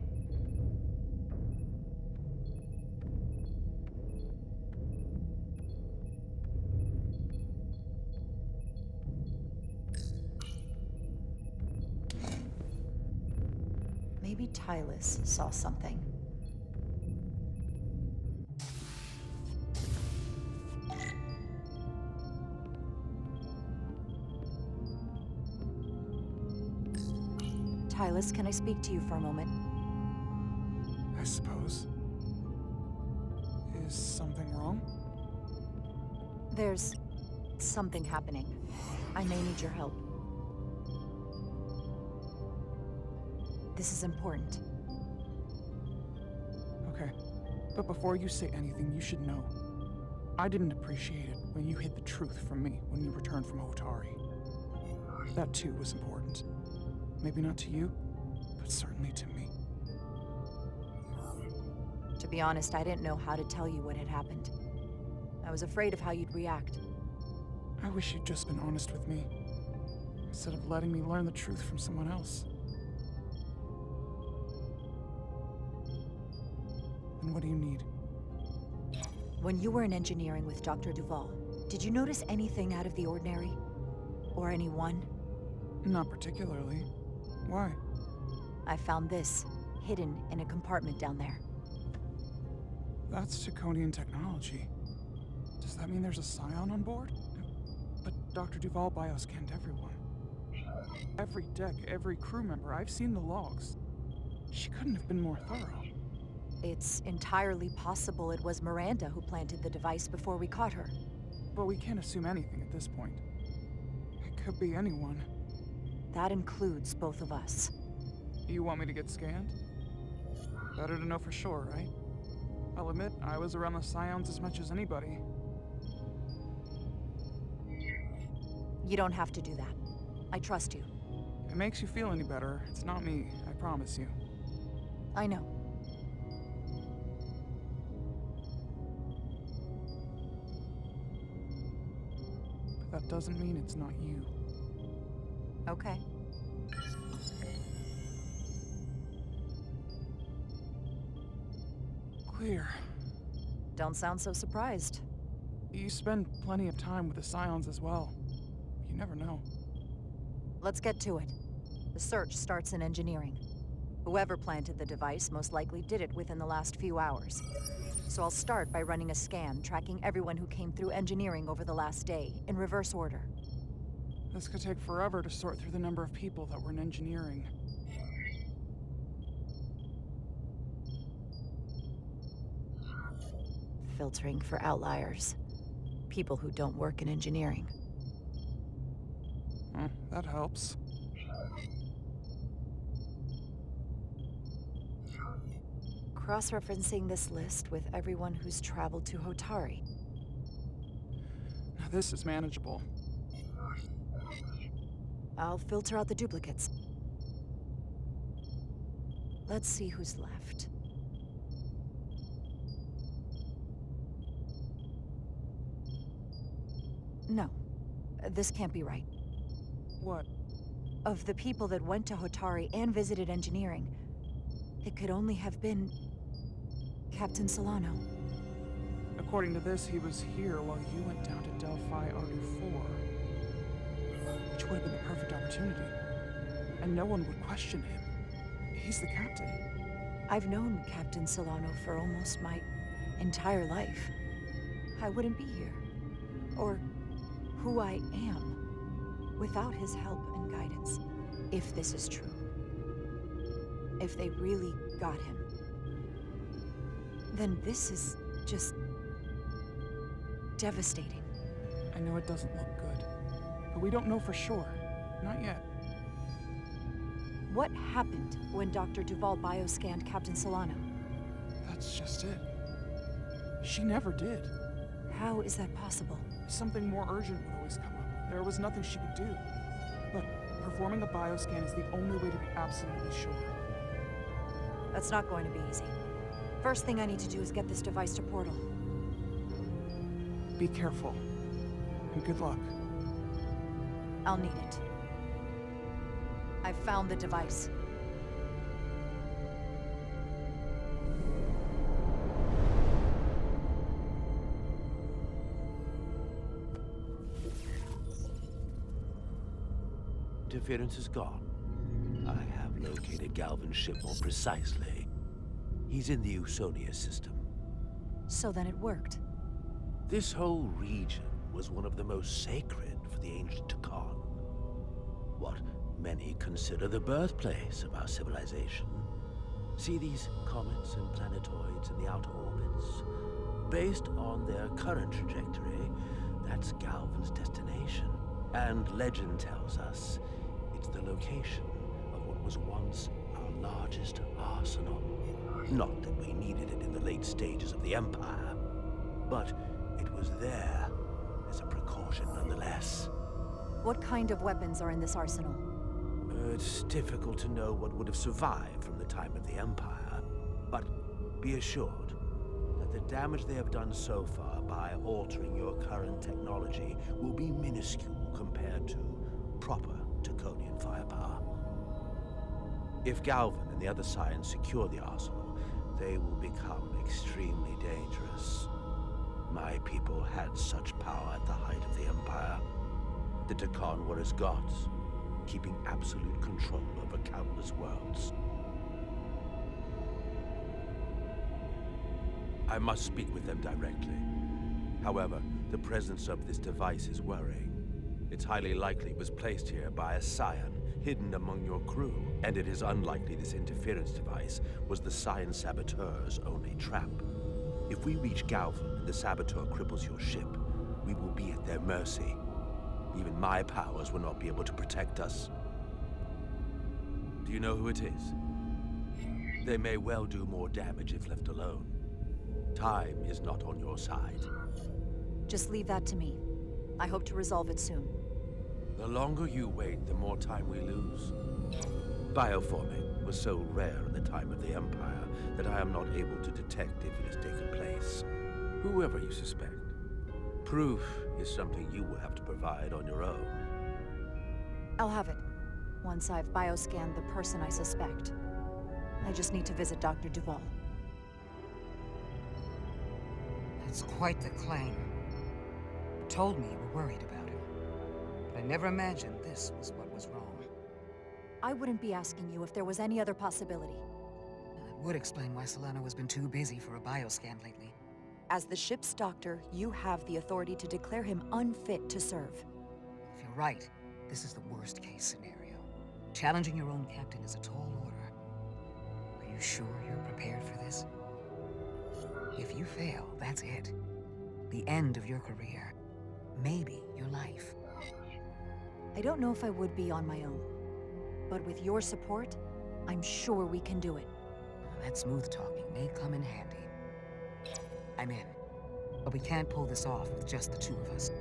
Maybe Tylus saw something. Tylus, can I speak to you for a moment? I suppose. Is something wrong? There's something happening. I may need your help. This is important. Okay. But before you say anything, you should know. I didn't appreciate it when you hid the truth from me when you returned from Hotari. That too was important. Maybe not to you, but certainly to me. To be honest, I didn't know how to tell you what had happened. I was afraid of how you'd react. I wish you'd just been honest with me, instead of letting me learn the truth from someone else. Then what do you need? When you were in engineering with Dr. Duvall, did you notice anything out of the ordinary? Or anyone? Not particularly. Why? I found this, hidden in a compartment down there. That's Draconian technology. Does that mean there's a scion on board? But Dr. Duvall bioscanned everyone. Every deck, every crew member, I've seen the logs. She couldn't have been more thorough. It's entirely possible it was Miranda who planted the device before we caught her. But we can't assume anything at this point. It could be anyone. That includes both of us. You want me to get scanned? Better to know for sure, right? I'll admit, I was around the Scions as much as anybody. You don't have to do that. I trust you. If it makes you feel any better, it's not me, I promise you. I know. But that doesn't mean it's not you. Okay. Clear. Don't sound so surprised. You spend plenty of time with the Scions as well. You never know. Let's get to it. The search starts in engineering. Whoever planted the device most likely did it within the last few hours. So I'll start by running a scan, tracking everyone who came through engineering over the last day, in reverse order. This could take forever to sort through the number of people that were in engineering. Filtering for outliers. People who don't work in engineering. That helps. Cross-referencing this list with everyone who's traveled to Hotari. Now this is manageable. I'll filter out the duplicates. Let's see who's left. No, this can't be right. What? Of the people that went to Hotari and visited engineering, it could only have been Captain Solano. According to this, he was here while you went down to Delphi RU4. Which would have been the perfect opportunity. And no one would question him. He's the captain. I've known Captain Solano for almost my entire life. I wouldn't be here. Or who I am without his help and guidance. If this is true. If they really got him. Then this is just devastating. I know it doesn't look good, but we don't know for sure. Not yet. What happened when Dr. Duval bioscanned Captain Solano? That's just it. She never did. How is that possible? Something more urgent would always come up. There was nothing she could do. Look, performing a bioscan is the only way to be absolutely sure. That's not going to be easy. First thing I need to do is get this device to Portal. Be careful. And good luck. I'll need it. I've found the device. Interference is gone. I have located Galvin's ship more precisely. He's in the Usonia system. So then it worked. This whole region was one of the most sacred for the ancient Takan. What many consider the birthplace of our civilization. See these comets and planetoids in the outer orbits? Based on their current trajectory, that's Galvin's destination. And legend tells us it's the location of what was once our largest arsenal. Not that we needed it in the late stages of the Empire, but it was there as a precaution nonetheless. What kind of weapons are in this arsenal? It's difficult to know what would have survived from the time of the Empire, but be assured that the damage they have done so far by altering your current technology will be minuscule compared to proper Taconian firepower. If Galvin and the other Scions secure the arsenal, they will become extremely dangerous. My people had such power at the height of the Empire. The Takan were as gods, keeping absolute control over countless worlds. I must speak with them directly. However, the presence of this device is worrying. It's highly likely it was placed here by a Scion hidden among your crew, and it is unlikely this interference device was the Scion saboteur's only trap. If we reach Galvin and the saboteur cripples your ship, we will be at their mercy. Even my powers will not be able to protect us. Do you know who it is? They may well do more damage if left alone. Time is not on your side. Just leave that to me. I hope to resolve it soon. The longer you wait, the more time we lose. Bioforming was so rare in the time of the Empire that I am not able to detect if it has taken place. Whoever you suspect, proof is something you will have to provide on your own. I'll have it, once I've bioscanned the person I suspect. I just need to visit Dr. Duval. It's quite the claim. You told me you were worried about him, but I never imagined this was what was wrong. I wouldn't be asking you if there was any other possibility. That would explain why Solano has been too busy for a bioscan lately. As the ship's doctor, you have the authority to declare him unfit to serve. If you're right, this is the worst-case scenario. Challenging your own captain is a tall order. Are you sure you're prepared for this? If you fail, that's it. The end of your career. Maybe your life. I don't know if I would be on my own. But with your support, I'm sure we can do it. That smooth talking may come in handy. I'm in. But we can't pull this off with just the two of us.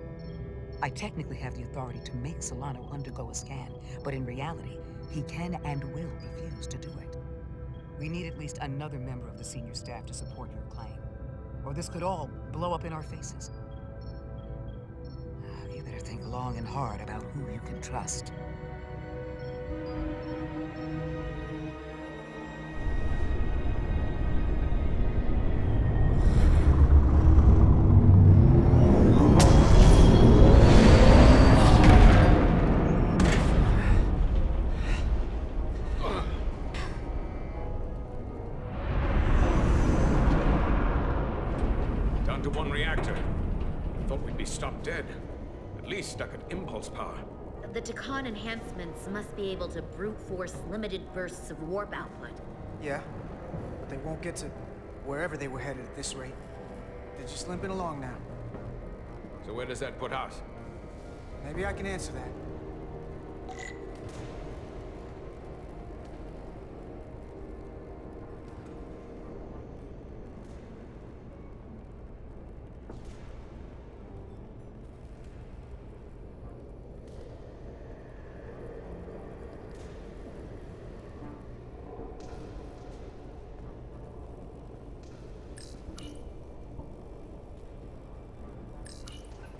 I technically have the authority to make Solano undergo a scan, but in reality, he can and will refuse to do it. We need at least another member of the senior staff to support your claim. Or this could all blow up in our faces. You better think long and hard about who you can trust. Down to one reactor. Thought we'd be stopped dead. At least stuck at impulse power. The Takan enhancements must be able to brute force limited bursts of warp output. Yeah, but they won't get to wherever they were headed at this rate. They're just limping along now. So where does that put us? Maybe I can answer that.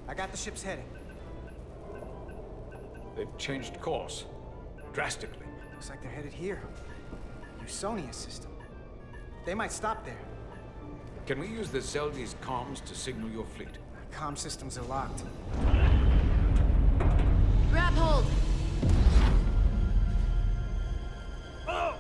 I got the ship's heading. They've changed course. Drastically. Looks like they're headed here. Usonia system. They might stop there. Can we use the Zeldi's comms to signal your fleet? Comm systems are locked. Grab hold! Oh!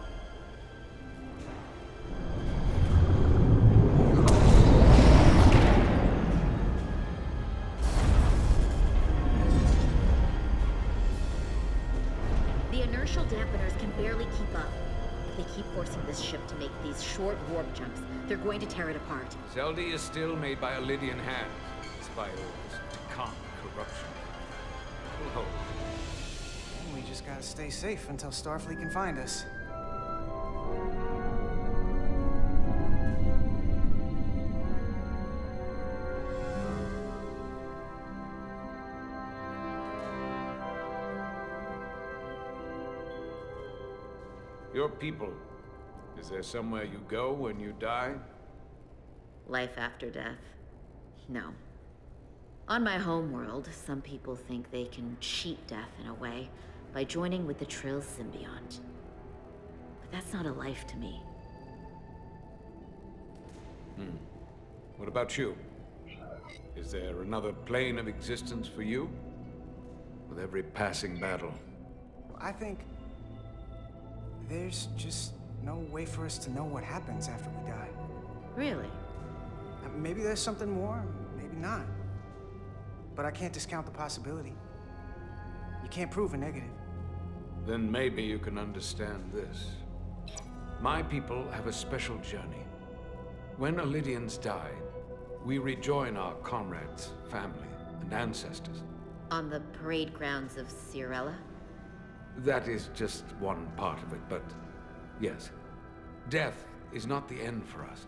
The inertial dampeners can barely keep up. If they keep forcing this ship to make these short warp jumps, they're going to tear it apart. Zeldi is still made by a Lydian hand, despite all this Takan corruption. We'll hold. We just gotta stay safe until Starfleet can find us. Your people, is there somewhere you go when you die? Life after death? No. On my homeworld, some people think they can cheat death in a way by joining with the Trill symbiont. But that's not a life to me. What about you? Is there another plane of existence for you? With every passing battle. I think there's just no way for us to know what happens after we die. Really? Maybe there's something more, maybe not. But I can't discount the possibility. You can't prove a negative. Then maybe you can understand this. My people have a special journey. When Lydians die, we rejoin our comrades, family, and ancestors. On the parade grounds of Cirella? That is just one part of it, but yes. Death is not the end for us.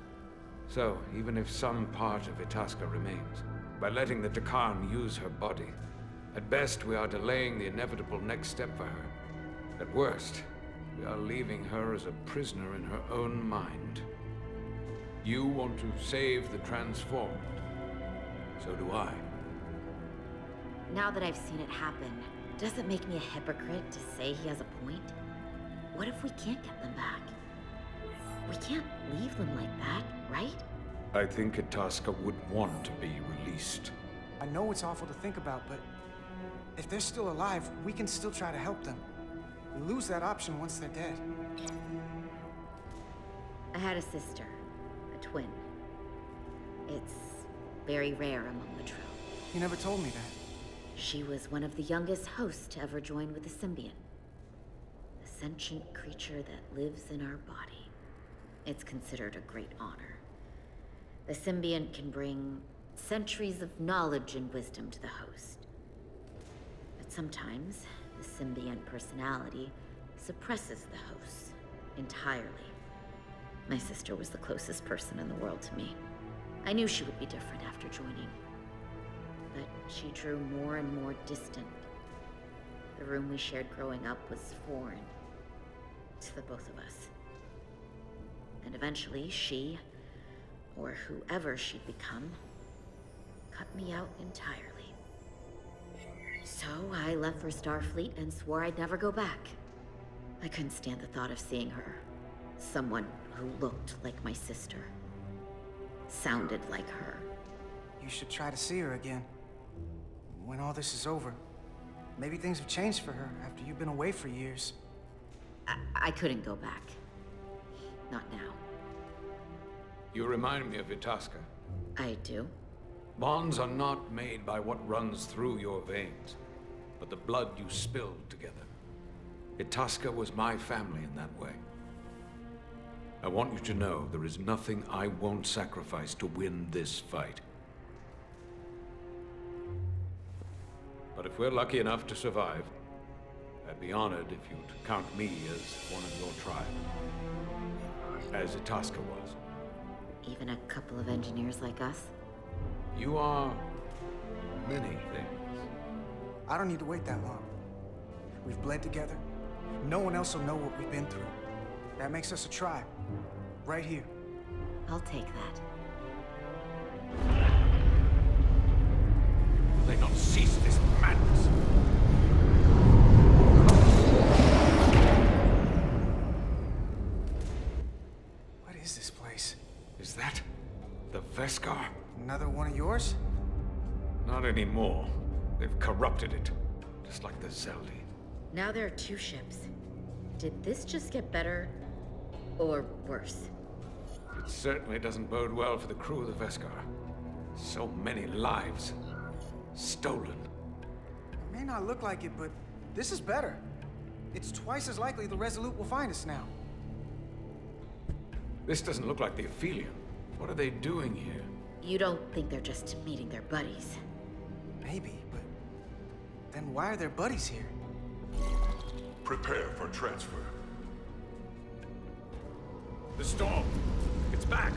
So, even if some part of Itasca remains, by letting the Takan use her body, at best we are delaying the inevitable next step for her. At worst, we are leaving her as a prisoner in her own mind. You want to save the transformed. So do I. Now that I've seen it happen, does it make me a hypocrite to say he has a point? What if we can't get them back? We can't leave them like that, right? I think Itasca would want to be released. I know it's awful to think about, but if they're still alive, we can still try to help them. We lose that option once they're dead. I had a sister, a twin. It's very rare among the Trill. You never told me that. She was one of the youngest hosts to ever join with the Symbiont. A sentient creature that lives in our body. It's considered a great honor. The Symbiont can bring centuries of knowledge and wisdom to the host. But sometimes, the Symbiont personality suppresses the host entirely. My sister was the closest person in the world to me. I knew she would be different after joining. But she drew more and more distant. The room we shared growing up was foreign to the both of us. And eventually she, or whoever she'd become, cut me out entirely. So I left for Starfleet and swore I'd never go back. I couldn't stand the thought of seeing her. Someone who looked like my sister. Sounded like her. You should try to see her again. When all this is over. Maybe things have changed for her after you've been away for years. I couldn't go back. Not now. You remind me of Itasca. I do? Bonds are not made by what runs through your veins, but the blood you spilled together. Itasca was my family in that way. I want you to know there is nothing I won't sacrifice to win this fight. But if we're lucky enough to survive, I'd be honored if you'd count me as one of your tribe. As Itasca was. Even a couple of engineers like us? You are many things. I don't need to wait that long. We've bled together. No one else will know what we've been through. That makes us a tribe. Right here. I'll take that. Will they not cease this madness? What is this place? Is that the Veskar? Another one of yours? Not anymore. They've corrupted it, just like the Zeldi. Now there are 2 ships. Did this just get better, or worse? It certainly doesn't bode well for the crew of the Veskar. So many lives stolen. It may not look like it, but this is better. It's twice as likely the Resolute will find us now. This doesn't look like the Aphelion. What are they doing here? You don't think they're just meeting their buddies? Maybe, but then why are their buddies here? Prepare for transfer. The storm! It's back!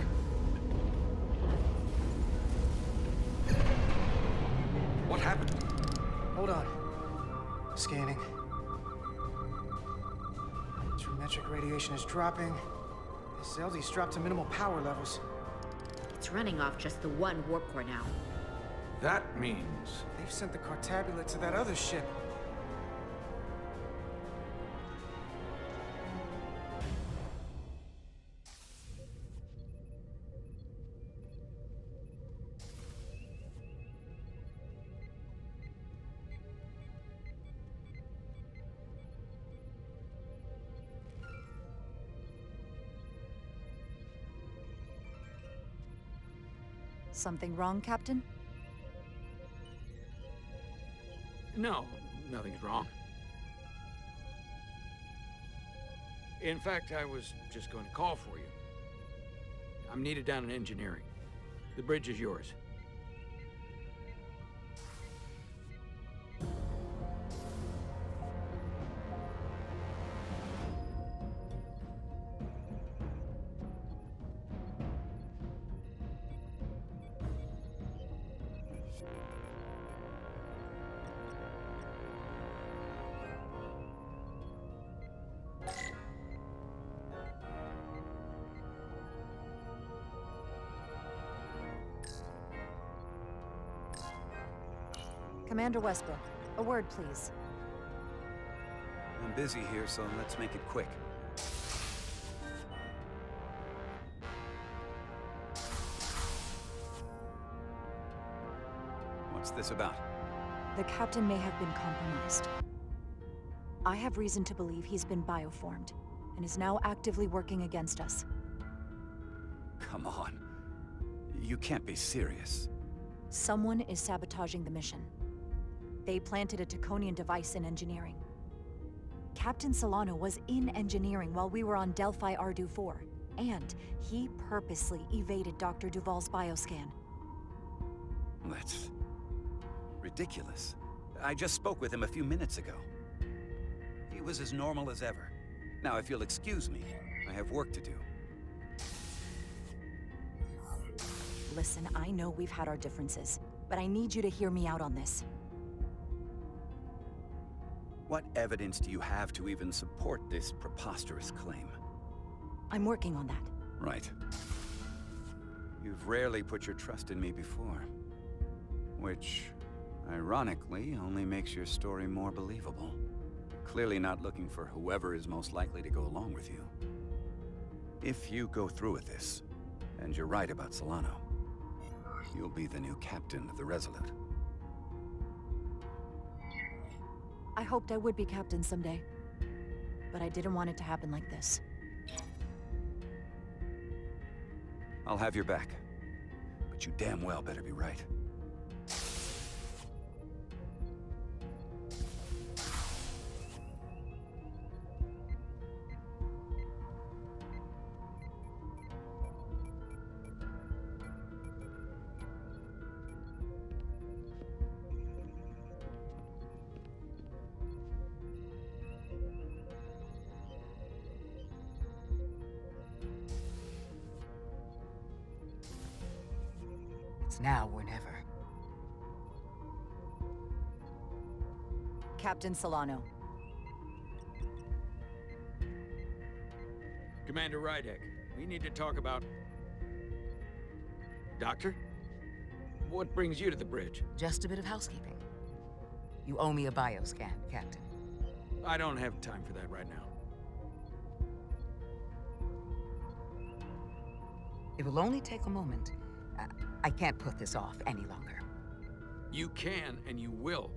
What happened? Hold on. Scanning. Geometric radiation is dropping. The Zeldi's dropped to minimal power levels. It's running off just the one warp core now. That means... They've sent the Cartabula to that other ship. Something wrong, Captain? No, nothing's wrong. In fact, I was just going to call for you. I'm needed down in engineering. The bridge is yours. Commander Westbrook, a word, please. I'm busy here, so let's make it quick. this about? The captain may have been compromised. I have reason to believe he's been bioformed, and is now actively working against us. Come on. You can't be serious. Someone is sabotaging the mission. They planted a Taconian device in engineering. Captain Solano was in engineering while we were on Delphi Ardu 4, and he purposely evaded Dr. Duval's bioscan. That's ridiculous. I just spoke with him a few minutes ago. He was as normal as ever. Now, if you'll excuse me, I have work to do. Listen, I know we've had our differences, but I need you to hear me out on this. What evidence do you have to even support this preposterous claim? I'm working on that. Right. You've rarely put your trust in me before. Which, ironically, only makes your story more believable. Clearly not looking for whoever is most likely to go along with you. If you go through with this, and you're right about Solano, you'll be the new captain of the Resolute. I hoped I would be captain someday, but I didn't want it to happen like this. I'll have your back, but you damn well better be right. It's now or never. Captain Solano. Commander Rydek, we need to talk about... Doctor? What brings you to the bridge? Just a bit of housekeeping. You owe me a bioscan, Captain. I don't have time for that right now. It will only take a moment. I can't put this off any longer. You can, and you will.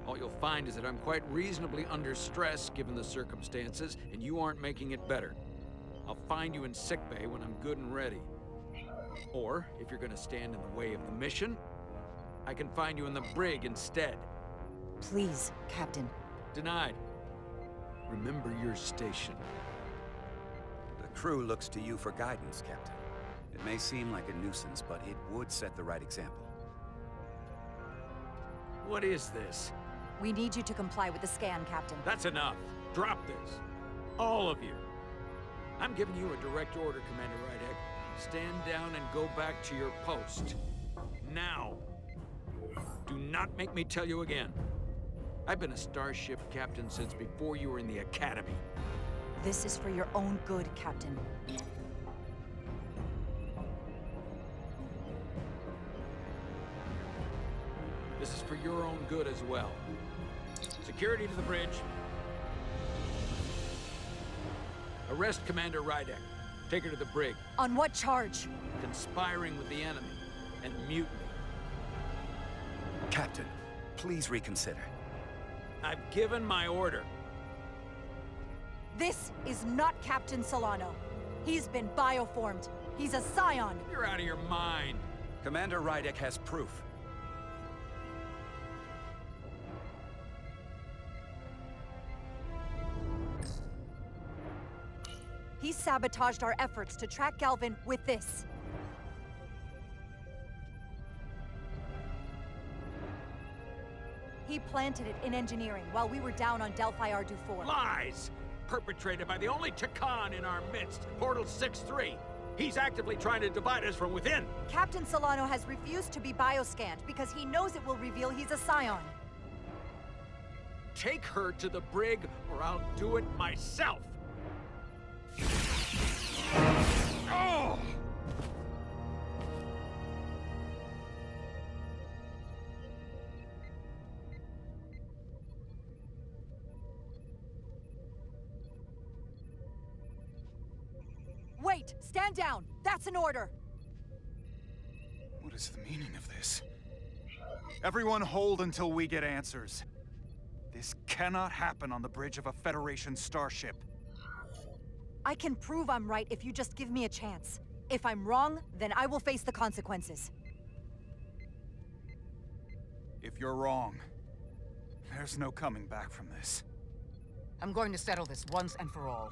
All you'll find is that I'm quite reasonably under stress given the circumstances, and you aren't making it better. I'll find you in sickbay when I'm good and ready. Or, if you're gonna stand in the way of the mission, I can find you in the brig instead. Please, Captain. Denied. Remember your station. The crew looks to you for guidance, Captain. It may seem like a nuisance, but it would set the right example. What is this? We need you to comply with the scan, Captain. That's enough. Drop this. All of you. I'm giving you a direct order, Commander Rydek. Stand down and go back to your post. Now. Do not make me tell you again. I've been a starship captain since before you were in the Academy. This is for your own good, Captain. This is for your own good as well. Security to the bridge. Arrest Commander Rydek. Take her to the brig. On what charge? Conspiring with the enemy and mutiny. Captain, please reconsider. I've given my order. This is not Captain Solano. He's been bioformed. He's a scion. You're out of your mind. Commander Rydek has proof. He sabotaged our efforts to track Galvin with this. He planted it in engineering while we were down on Delphi Ardu 4. Lies! Perpetrated by the only Takan in our midst, Portal 6-3. He's actively trying to divide us from within. Captain Solano has refused to be bioscanned because he knows it will reveal he's a scion. Take her to the brig, or I'll do it myself. Oh! Wait! Stand down! That's an order! What is the meaning of this? Everyone hold until we get answers. This cannot happen on the bridge of a Federation starship. I can prove I'm right if you just give me a chance. If I'm wrong, then I will face the consequences. If you're wrong, there's no coming back from this. I'm going to settle this once and for all.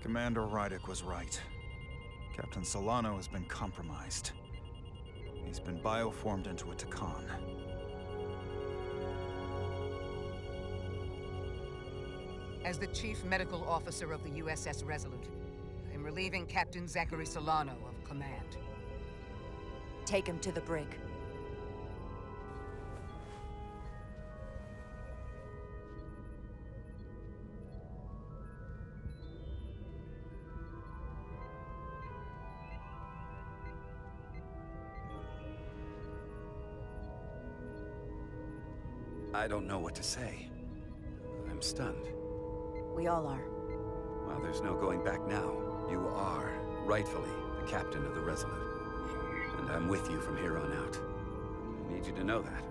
Commander Rydick was right. Captain Solano has been compromised. He's been bioformed into a Takan. As the Chief Medical Officer of the USS Resolute, I'm relieving Captain Zachary Solano of command. Take him to the brig. I don't know what to say. I'm stunned. We all are. Well, there's no going back now. You are, rightfully, the captain of the Resolute. And I'm with you from here on out. I need you to know that.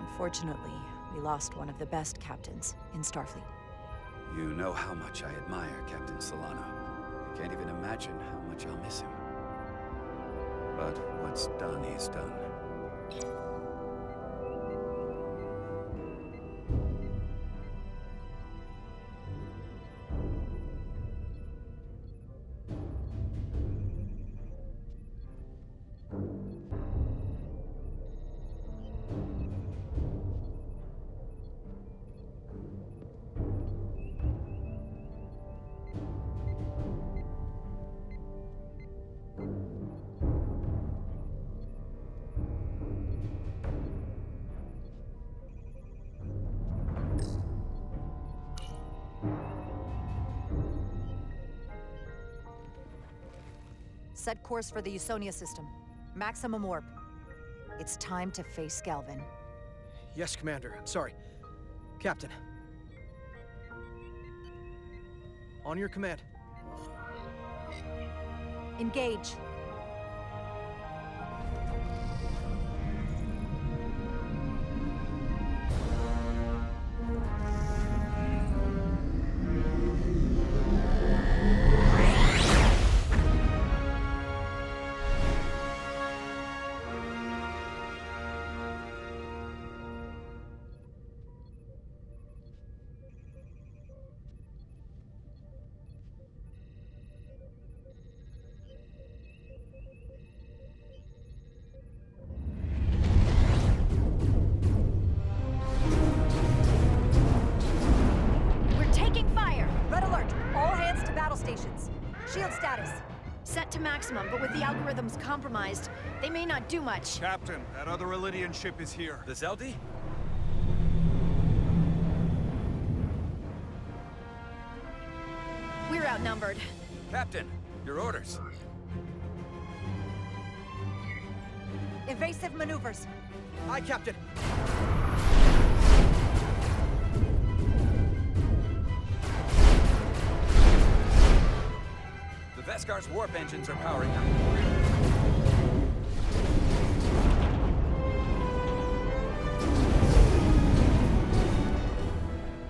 Unfortunately, we lost one of the best captains in Starfleet. You know how much I admire Captain Solano. I can't even imagine how much I'll miss him. But what's done is done. Set course for the Usonia system. Maximum warp. It's time to face Galvin. Yes, Commander. Sorry. Captain. On your command. Engage. Shield status. Set to maximum, but with the algorithms compromised, they may not do much. Captain, that other Elydian ship is here. The Zeldi? We're outnumbered. Captain, your orders. Evasive maneuvers. Aye, Captain. The Veskar's warp engines are powering up.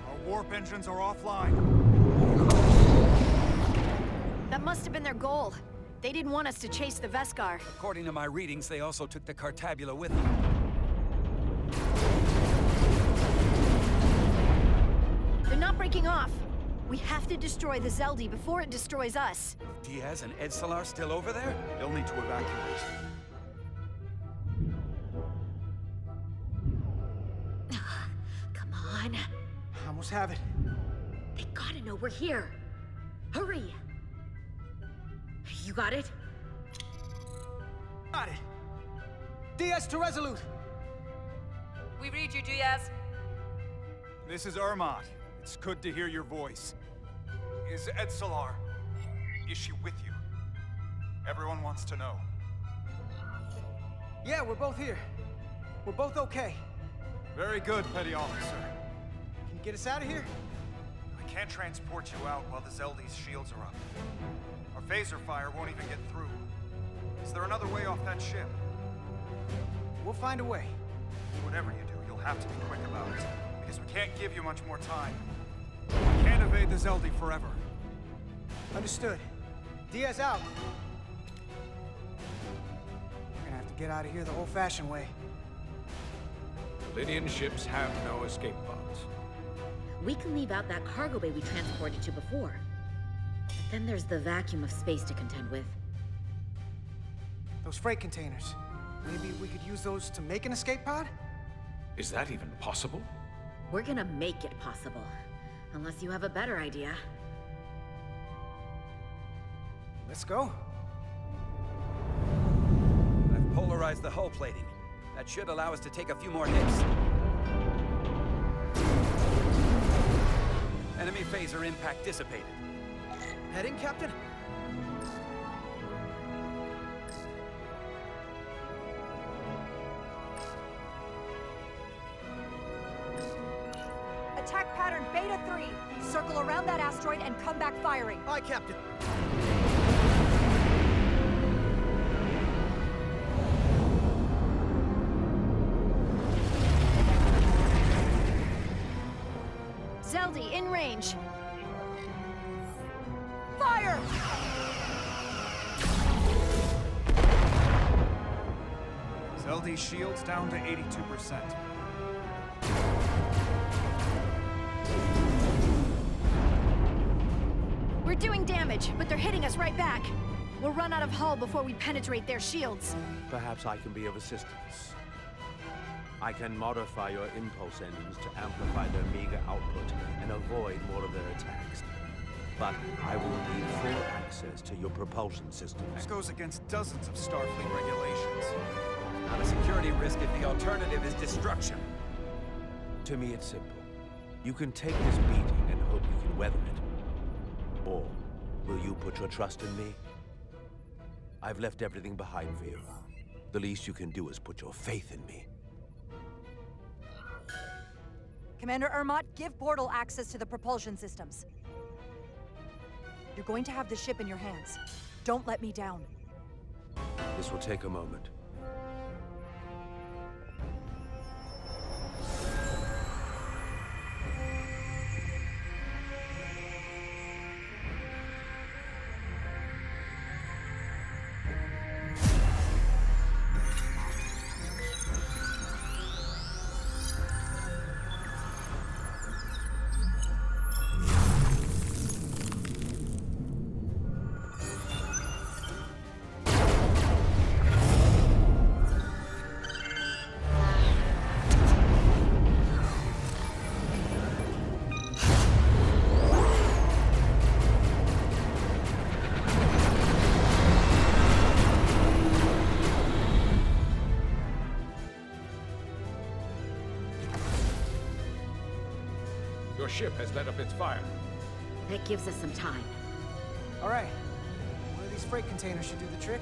Our warp engines are offline. That must have been their goal. They didn't want us to chase the Veskar. According to my readings, they also took the Cartabula with them. They're not breaking off. We have to destroy the Zeldi before it destroys us. Diaz and Edsalar still over there? They'll need to evacuate. Come on. I almost have it. They gotta know we're here. Hurry! You got it? Got it. Diaz to Resolute! We read you, Diaz. This is Ermot. It's good to hear your voice. Is Edsalar... is she with you? Everyone wants to know. Yeah, we're both here. We're both okay. Very good, Petty Officer. Can you get us out of here? I can't transport you out while the Zeldi's shields are up. Our phaser fire won't even get through. Is there another way off that ship? We'll find a way. Whatever you do, you'll have to be quick about it. Because we can't give you much more time. We can't evade the Zeldi forever. Understood. Diaz out. We're gonna have to get out of here the old-fashioned way. Lydian ships have no escape pods. We can leave out that cargo bay we transported to before. But then there's the vacuum of space to contend with. Those freight containers. Maybe we could use those to make an escape pod? Is that even possible? We're gonna make it possible. Unless you have a better idea. Let's go. I've polarized the hull plating. That should allow us to take a few more hits. Enemy phaser impact dissipated. Heading, Captain? Attack pattern Beta 3. Circle around that asteroid and come back firing. Aye, Captain. Zeldi, in range. Fire! Zeldi's shields down to 82%. We're doing damage, but they're hitting us right back. We'll run out of hull before we penetrate their shields. Perhaps I can be of assistance. I can modify your impulse engines to amplify their meager output and avoid more of their attacks. But I will need full access to your propulsion systems. This goes against dozens of Starfleet regulations. Not a security risk if the alternative is destruction. To me, it's simple. You can take this beating and hope you can weather it. Or will you put your trust in me? I've left everything behind for you. The least you can do is put your faith in me. Commander Ermot, give Bortle access to the propulsion systems. You're going to have the ship in your hands. Don't let me down. This will take a moment. Your ship has let up its fire. That gives us some time. All right. One of these freight containers should do the trick.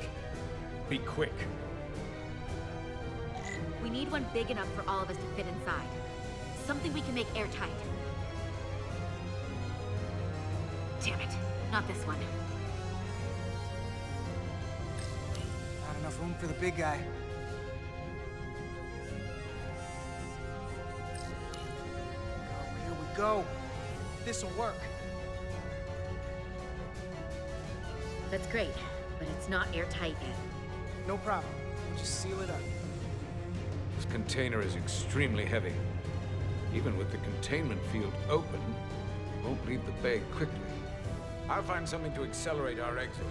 Be quick. We need one big enough for all of us to fit inside. Something we can make airtight. Damn it, not this one. Not enough room for the big guy. Oh, here we go. This'll work. That's great, but it's not airtight yet. No problem. We'll just seal it up. This container is extremely heavy. Even with the containment field open, it won't leave the bay quickly. I'll find something to accelerate our exit.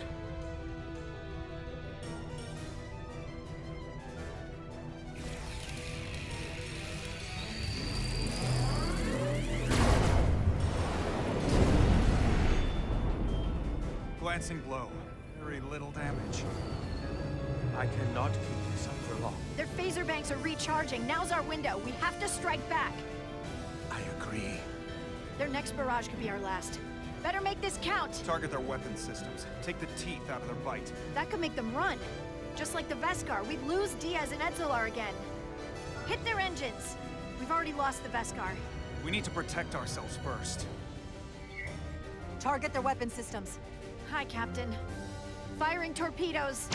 Glancing blow. Very little damage. I cannot keep this up for long. Their phaser banks are recharging. Now's our window. We have to strike back. I agree. Their next barrage could be our last. Better make this count. Target their weapon systems. Take the teeth out of their bite. That could make them run. Just like the Veskar, we'd lose Diaz and Edzelar again. Hit their engines. We've already lost the Veskar. We need to protect ourselves first. Target their weapon systems. Hi, Captain. Firing torpedoes.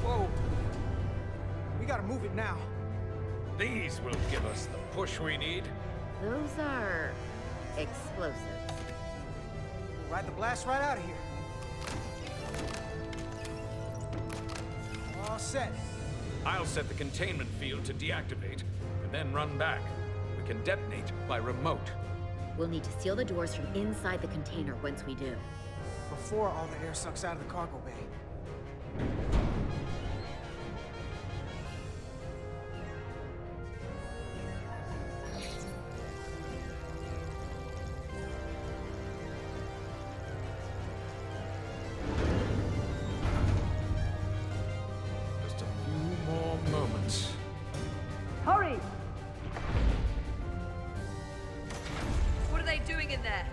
Whoa. We gotta move it now. These will give us the push we need. Those are explosives. Ride the blast right out of here. All set. I'll set the containment field to deactivate, and then run back. We can detonate by remote. We'll need to seal the doors from inside the container once we do. Before all the air sucks out of the cargo bay. Just a few more moments. Hurry! What are they doing in there?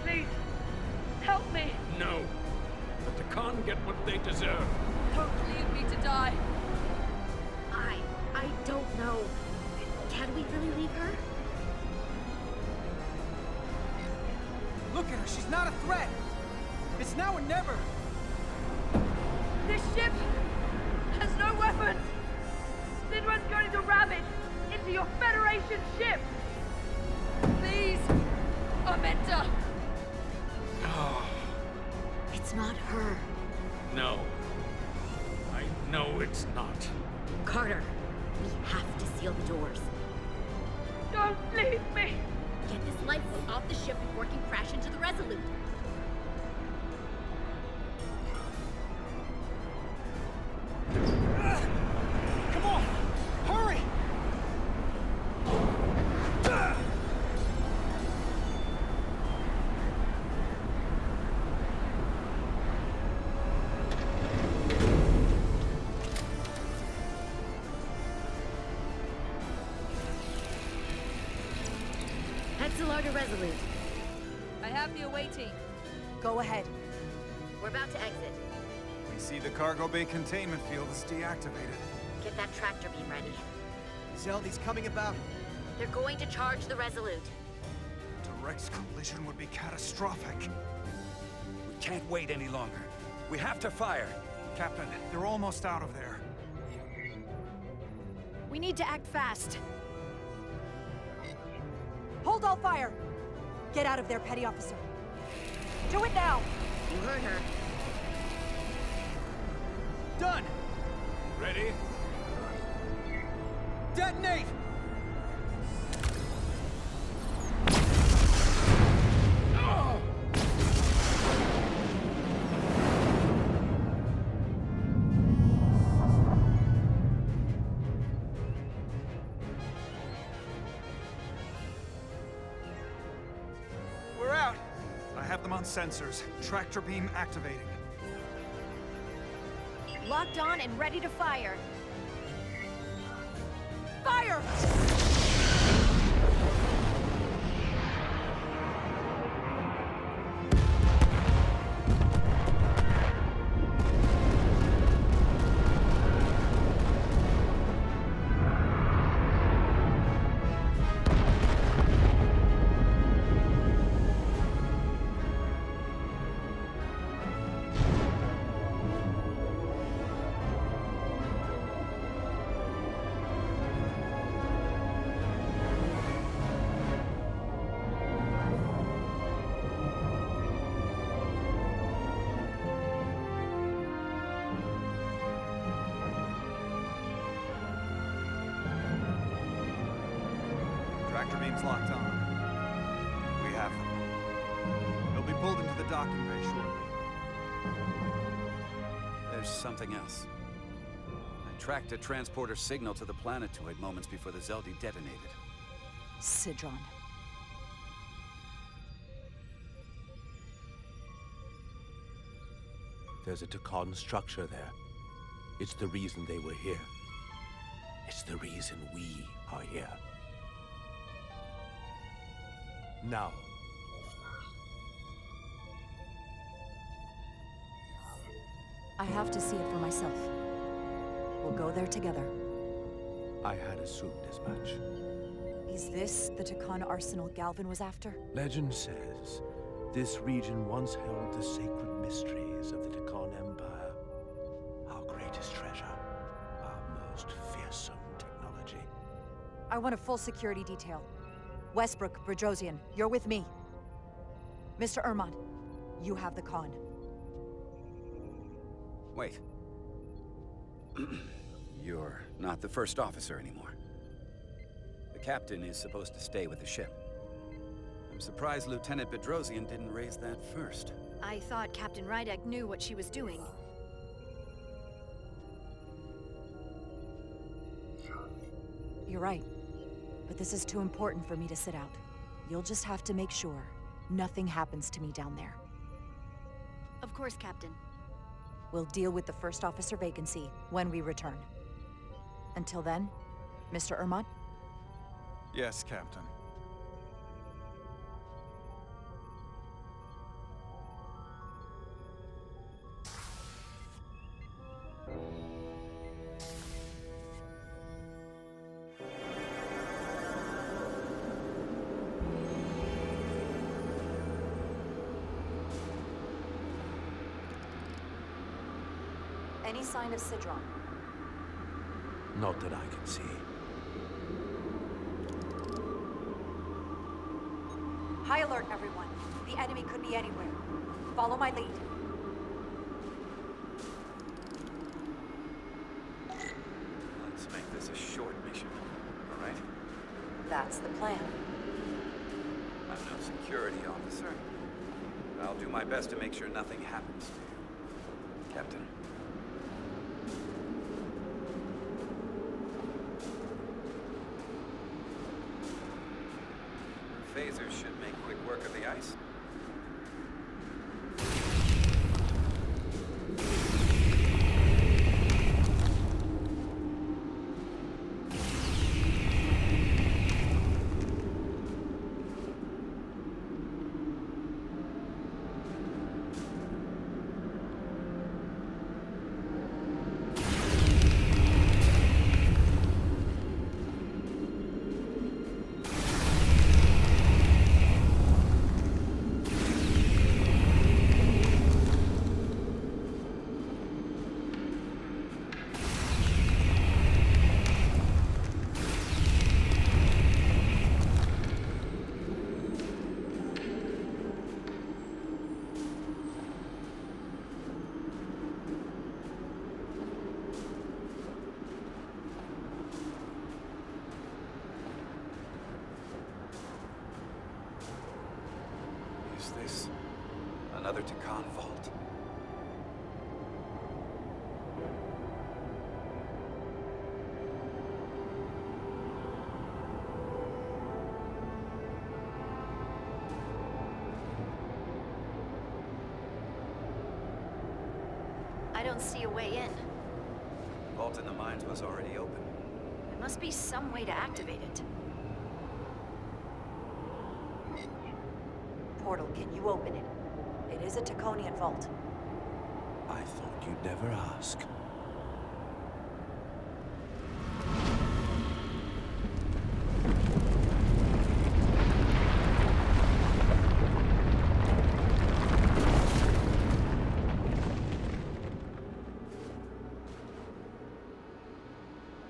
Please, help me. No. Let the Khan get what they deserve. Don't leave me to die. I don't know. Can we really leave her? Look at her, she's not a threat. It's now or never. This ship has no weapons. Sidran's going to ram it into your Federation ship. Please, Amenta. It's not her. No. I know it's not. Carter, we have to seal the doors. Don't leave me. Get this lifeboat off the ship before it can crash into the Resolute. Come on, hurry! Edzelar to Resolute. I have the away team. Go ahead. We're about to exit. We see the cargo bay containment field is deactivated. Get that tractor beam ready. Zeldy's coming about. They're going to charge the Resolute. Direct collision would be catastrophic. We can't wait any longer. We have to fire. Captain, they're almost out of there. We need to act fast. Hold all fire! Get out of there, Petty Officer. Do it now! You heard her. Done! Ready? Detonate! We're out! I have them on sensors. Tractor beam activating. Locked on and ready to fire. Fire! beams locked on. We have them. They'll be pulled into the docking bay shortly. There's something else. I tracked a transporter signal to the planetoid moments before the Zeldi detonated. Sidron. There's a Takan structure there. It's the reason they were here. It's the reason we are here. Now. I have to see it for myself. We'll go there together. I had assumed as much. Is this the Takan arsenal Galvin was after? Legend says this region once held the sacred mysteries of the Takan Empire. Our greatest treasure. Our most fearsome technology. I want a full security detail. Westbrook, Bredrosian, you're with me. Mr. Ermont, you have the con. Wait. You're not the first officer anymore. The captain is supposed to stay with the ship. I'm surprised Lieutenant Bedrosian didn't raise that first. I thought Captain Rydek knew what she was doing. You're right. But this is too important for me to sit out. You'll just have to make sure nothing happens to me down there. Of course, Captain. We'll deal with the first officer vacancy when we return. Until then, Mr. Ermont? Yes, Captain. Any sign of Sidron? Not that I can see. High alert, everyone. The enemy could be anywhere. Follow my lead. Let's make this a short mission, all right? That's the plan. I'm no security officer. I'll do my best to make sure nothing happens to you, Captain. Phasers should make quick work of the ice. Is this another Takan vault? I don't see a way in. Vault in the mines was already open. There must be some way to activate it. Portal, can you open it? It is a Taconian vault. I thought you'd never ask.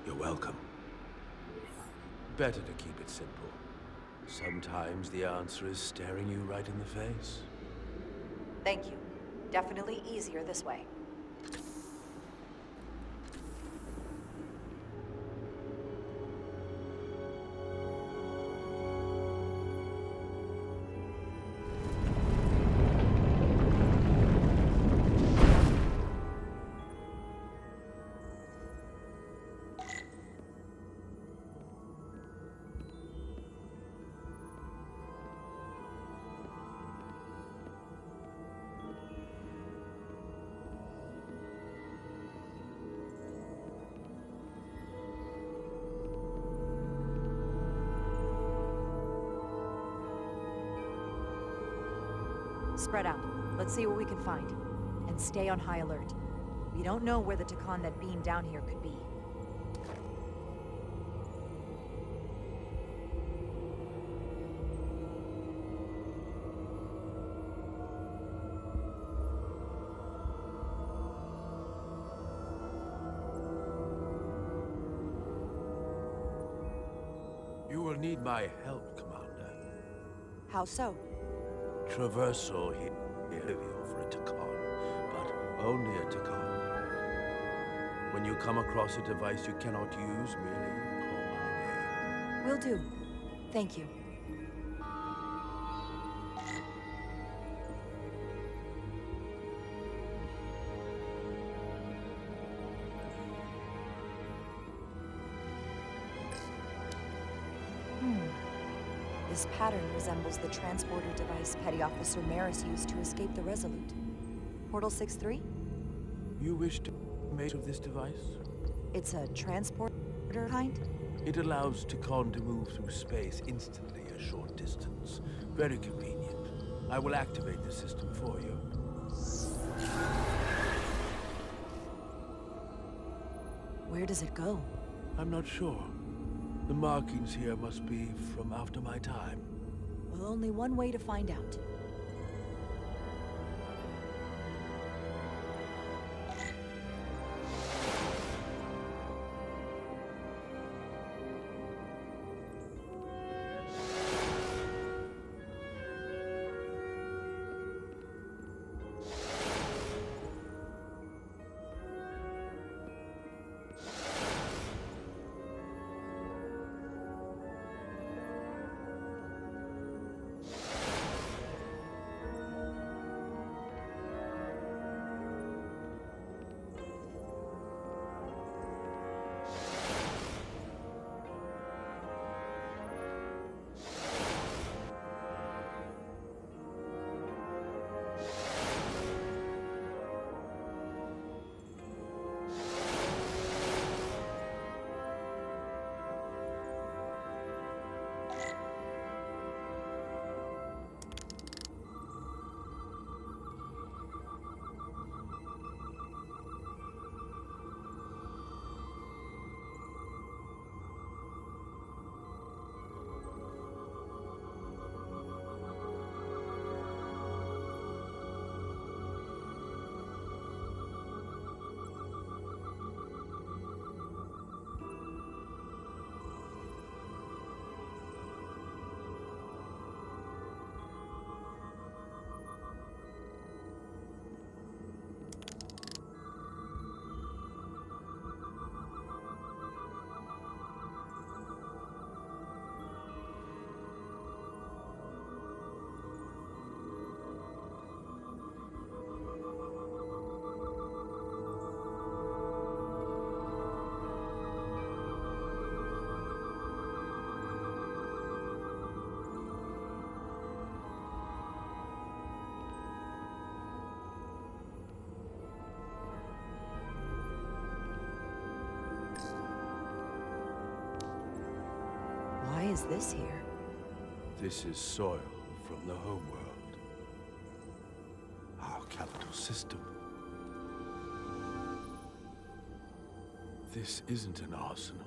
You're welcome. Better to keep it simple. Sometimes the answer is staring you right in the face. Thank you. Definitely easier this way. Spread out. Let's see what we can find. And stay on high alert. We don't know where the Takan that beamed down here could be. You will need my help, Commander. How so? Traversal here over a Takan, but only a Takan. When you come across a device you cannot use, merely call my name. Will do. Thank you. This pattern resembles the transporter device Petty Officer Maris used to escape the Resolute. Portal 6-3? You wish to make use of this device? It's a transporter kind? It allows Takan to move through space instantly a short distance. Very convenient. I will activate the system for you. Where does it go? I'm not sure. The markings here must be from after my time. Well, only one way to find out. Why is this here? This is soil from the homeworld. Our capital system. This isn't an arsenal.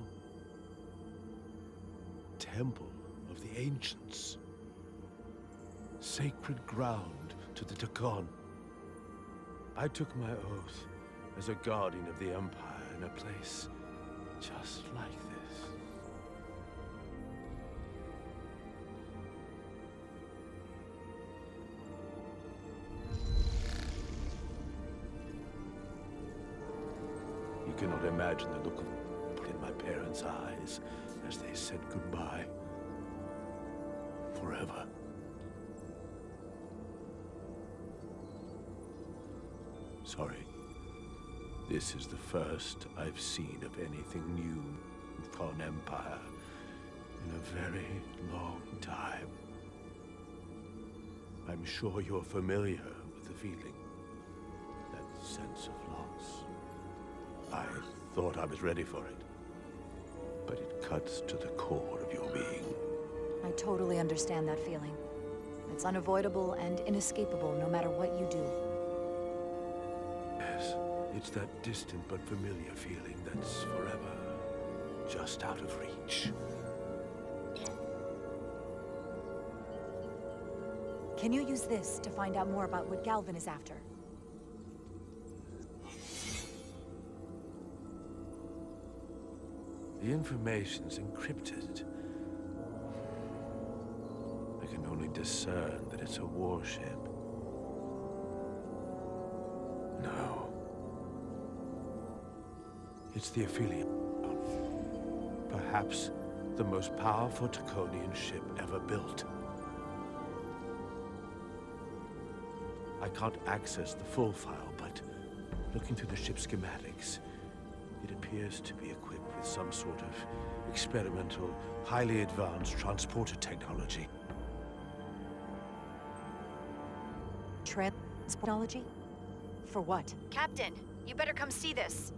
Temple of the ancients. Sacred ground to the Takan. I took my oath as a guardian of the Empire in a place just like this. You cannot imagine the look of in my parents' eyes as they said goodbye. Forever. Sorry. This is the first I've seen of anything new from Empire in a very long time. I'm sure you're familiar with the feeling. That sense of loss. I thought I was ready for it. But it cuts to the core of your being. I totally understand that feeling. It's unavoidable and inescapable no matter what you do. Yes, it's that distant but familiar feeling that's forever just out of reach. Can you use this to find out more about what Galvin is after? The information's encrypted. I can only discern that it's a warship. No. It's the Aphelion. Perhaps the most powerful Draconian ship ever built. I can't access the full file, but looking through the ship's schematics, it appears to be equipped with some sort of experimental, highly advanced transporter technology. Technology? For what? Captain, you better come see this.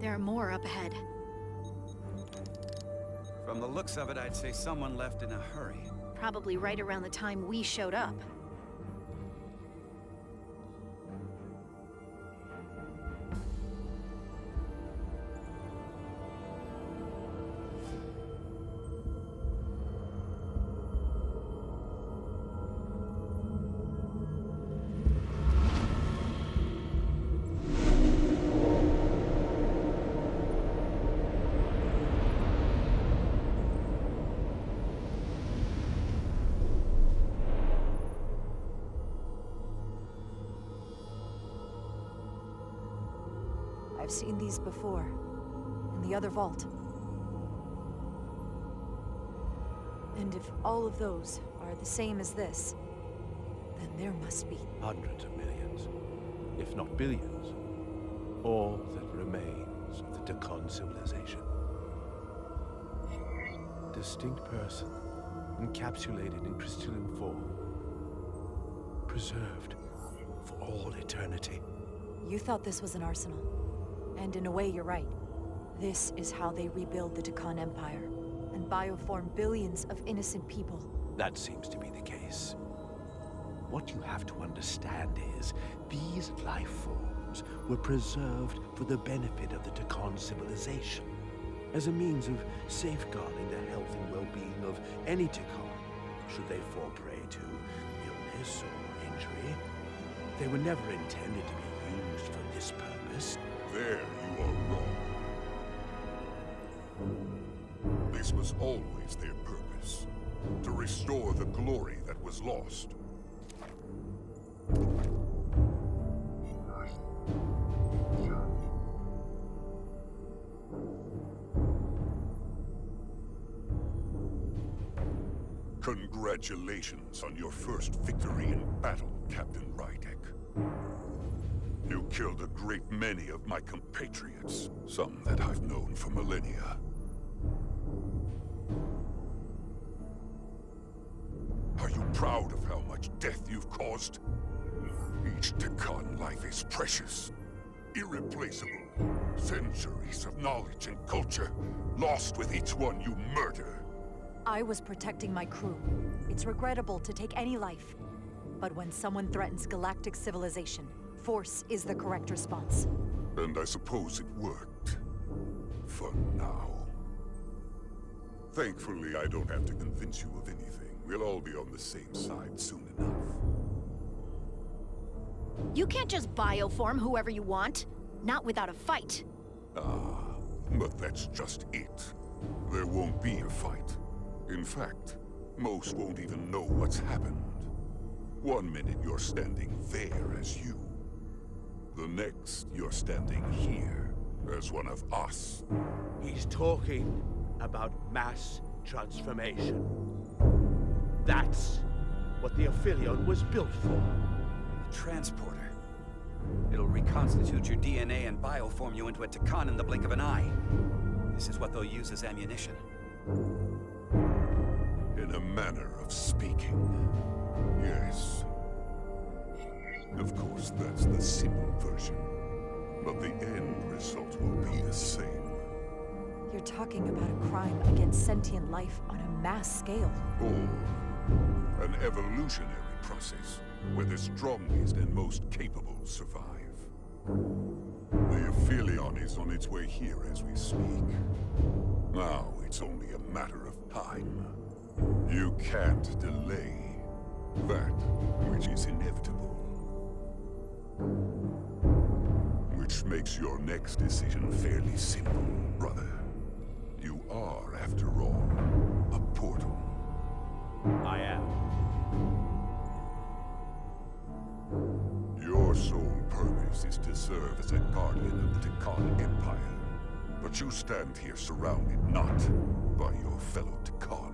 There are more up ahead. From the looks of it, I'd say someone left in a hurry. Probably right around the time we showed up. I've seen these before, in the other vault. And if all of those are the same as this, then there must be Hundreds of millions, if not billions. All that remains of the Dakan civilization. A distinct person, encapsulated in crystalline form. Preserved for all eternity. You thought this was an arsenal. And in a way, you're right. This is how they rebuild the Dakan Empire, and bioform billions of innocent people. That seems to be the case. What you have to understand is, these life forms were preserved for the benefit of the Dakan civilization, as a means of safeguarding the health and well-being of any Dakan, should they fall prey to illness or injury. They were never intended to be used for this purpose. There you are wrong. This was always their purpose, to restore the glory that was lost. Congratulations on your first victory in battle, Captain Rydek. You killed a great many of my compatriots, some that I've known for millennia. Are you proud of how much death you've caused? Each Dakan life is precious, irreplaceable. Centuries of knowledge and culture, lost with each one you murder. I was protecting my crew. It's regrettable to take any life. But when someone threatens galactic civilization, force is the correct response. And I suppose it worked. For now. Thankfully, I don't have to convince you of anything. We'll all be on the same side soon enough. You can't just bioform whoever you want. Not without a fight. Ah, but that's just it. There won't be a fight. In fact, most won't even know what's happened. One minute you're standing there as you. The next, you're standing here as one of us. He's talking about mass transformation. That's what the Aphelion was built for. A transporter. It'll reconstitute your DNA and bioform you into a Takan in the blink of an eye. This is what they'll use as ammunition. In a manner of speaking, yes. Of course, that's the simple version. But the end result will be the same. You're talking about a crime against sentient life on a mass scale. Or an evolutionary process, where the strongest and most capable survive. The Aphelion is on its way here as we speak. Now it's only a matter of time. You can't delay that which is inevitable. Which makes your next decision fairly simple, brother. You are, after all, a portal. I am. Your sole purpose is to serve as a guardian of the Takan Empire. But you stand here surrounded not by your fellow Takan,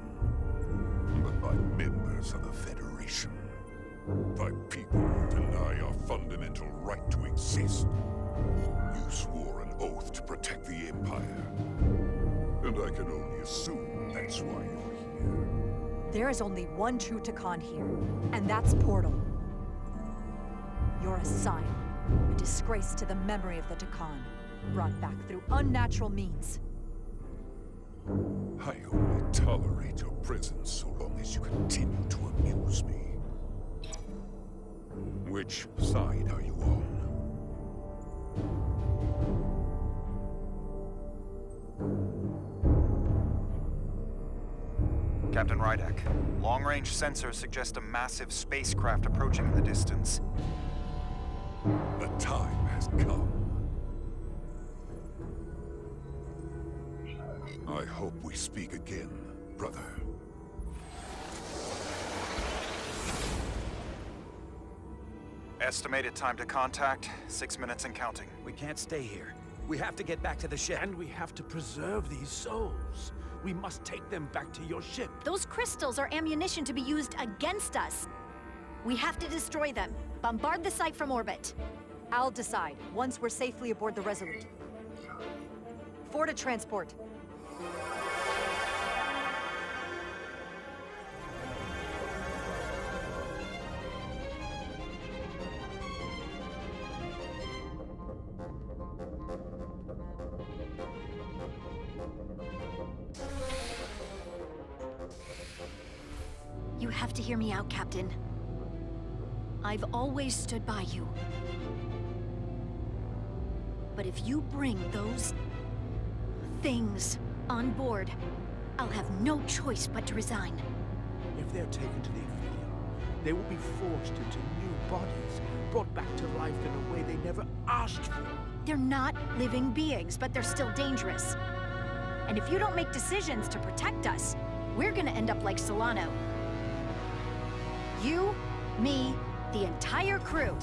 but by members of the Federation. By people who deny our fundamental right to exist. You swore an oath to protect the Empire. And I can only assume that's why you're here. There is only one true Takan here, and that's Portal. You're a sign, a disgrace to the memory of the Takan, brought back through unnatural means. I only tolerate your presence so long as you continue to amuse me. Which side are you on? Captain Rydek, long-range sensors suggest a massive spacecraft approaching in the distance. The time has come. I hope we speak again, brother. Estimated time to contact, 6 minutes and counting. We can't stay here. We have to get back to the ship. And we have to preserve these souls. We must take them back to your ship. Those crystals are ammunition to be used against us. We have to destroy them. Bombard the site from orbit. I'll decide, once we're safely aboard the Resolute. 4 to transport. You have to hear me out, Captain. I've always stood by you. But if you bring those things on board, I'll have no choice but to resign. If they're taken to the Aphelion, they will be forced into new bodies, brought back to life in a way they never asked for. They're not living beings, but they're still dangerous. And if you don't make decisions to protect us, we're gonna end up like Solano. You, me, the entire crew.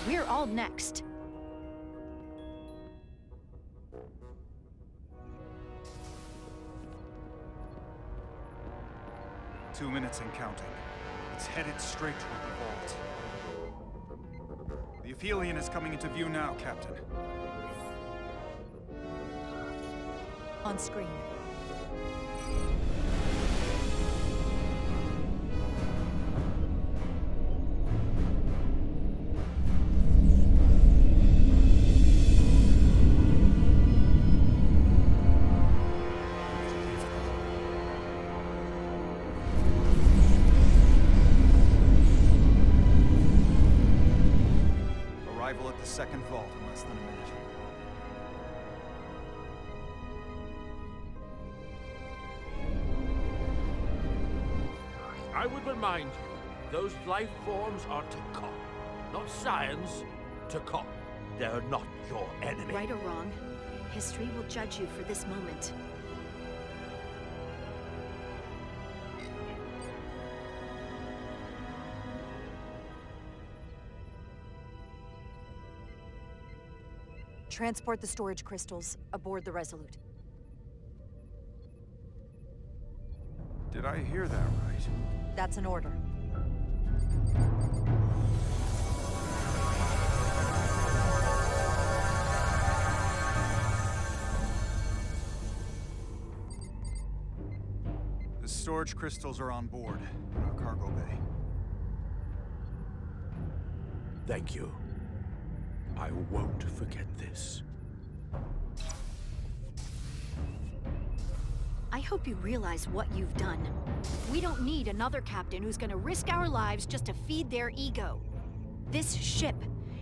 We're all next. Two minutes and counting. It's headed straight toward the vault. The Aphelion is coming into view now, Captain. On screen. Arrival at the second vault in less than a minute. I would remind you, those life forms are Takan, not science. Takan. They're not your enemy. Right or wrong, history will judge you for this moment. Transport the storage crystals aboard the Resolute. Did I hear that right? That's an order. storage crystals are on board in our cargo bay. Thank you. I won't forget this. I hope you realize what you've done. We don't need another captain who's gonna risk our lives just to feed their ego. This ship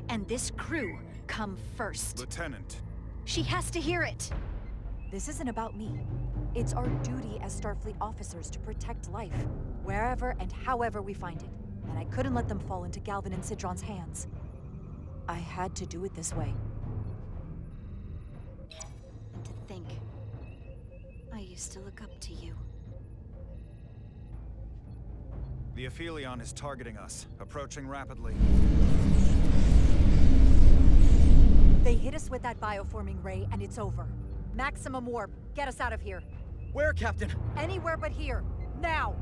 and this crew come first. Lieutenant. She has to hear it. This isn't about me. It's our duty as Starfleet officers to protect life, wherever and however we find it. And I couldn't let them fall into Galvin and Sidron's hands. I had to do it this way. And to think, I used to look up to you. The Aphelion is targeting us, approaching rapidly. They hit us with that bioforming ray, and it's over. Maximum warp. Get us out of here. Where, Captain? Anywhere but here. Now!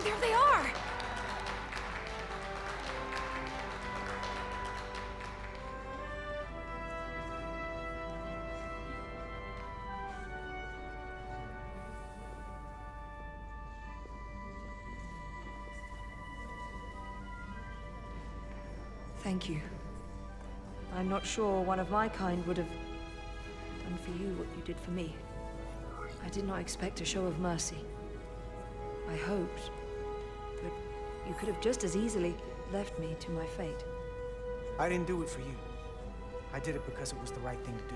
There they are! Thank you. I'm not sure one of my kind would have done for you what you did for me. I did not expect a show of mercy. I hoped, but you could have just as easily left me to my fate. I didn't do it for you. I did it because it was the right thing to do.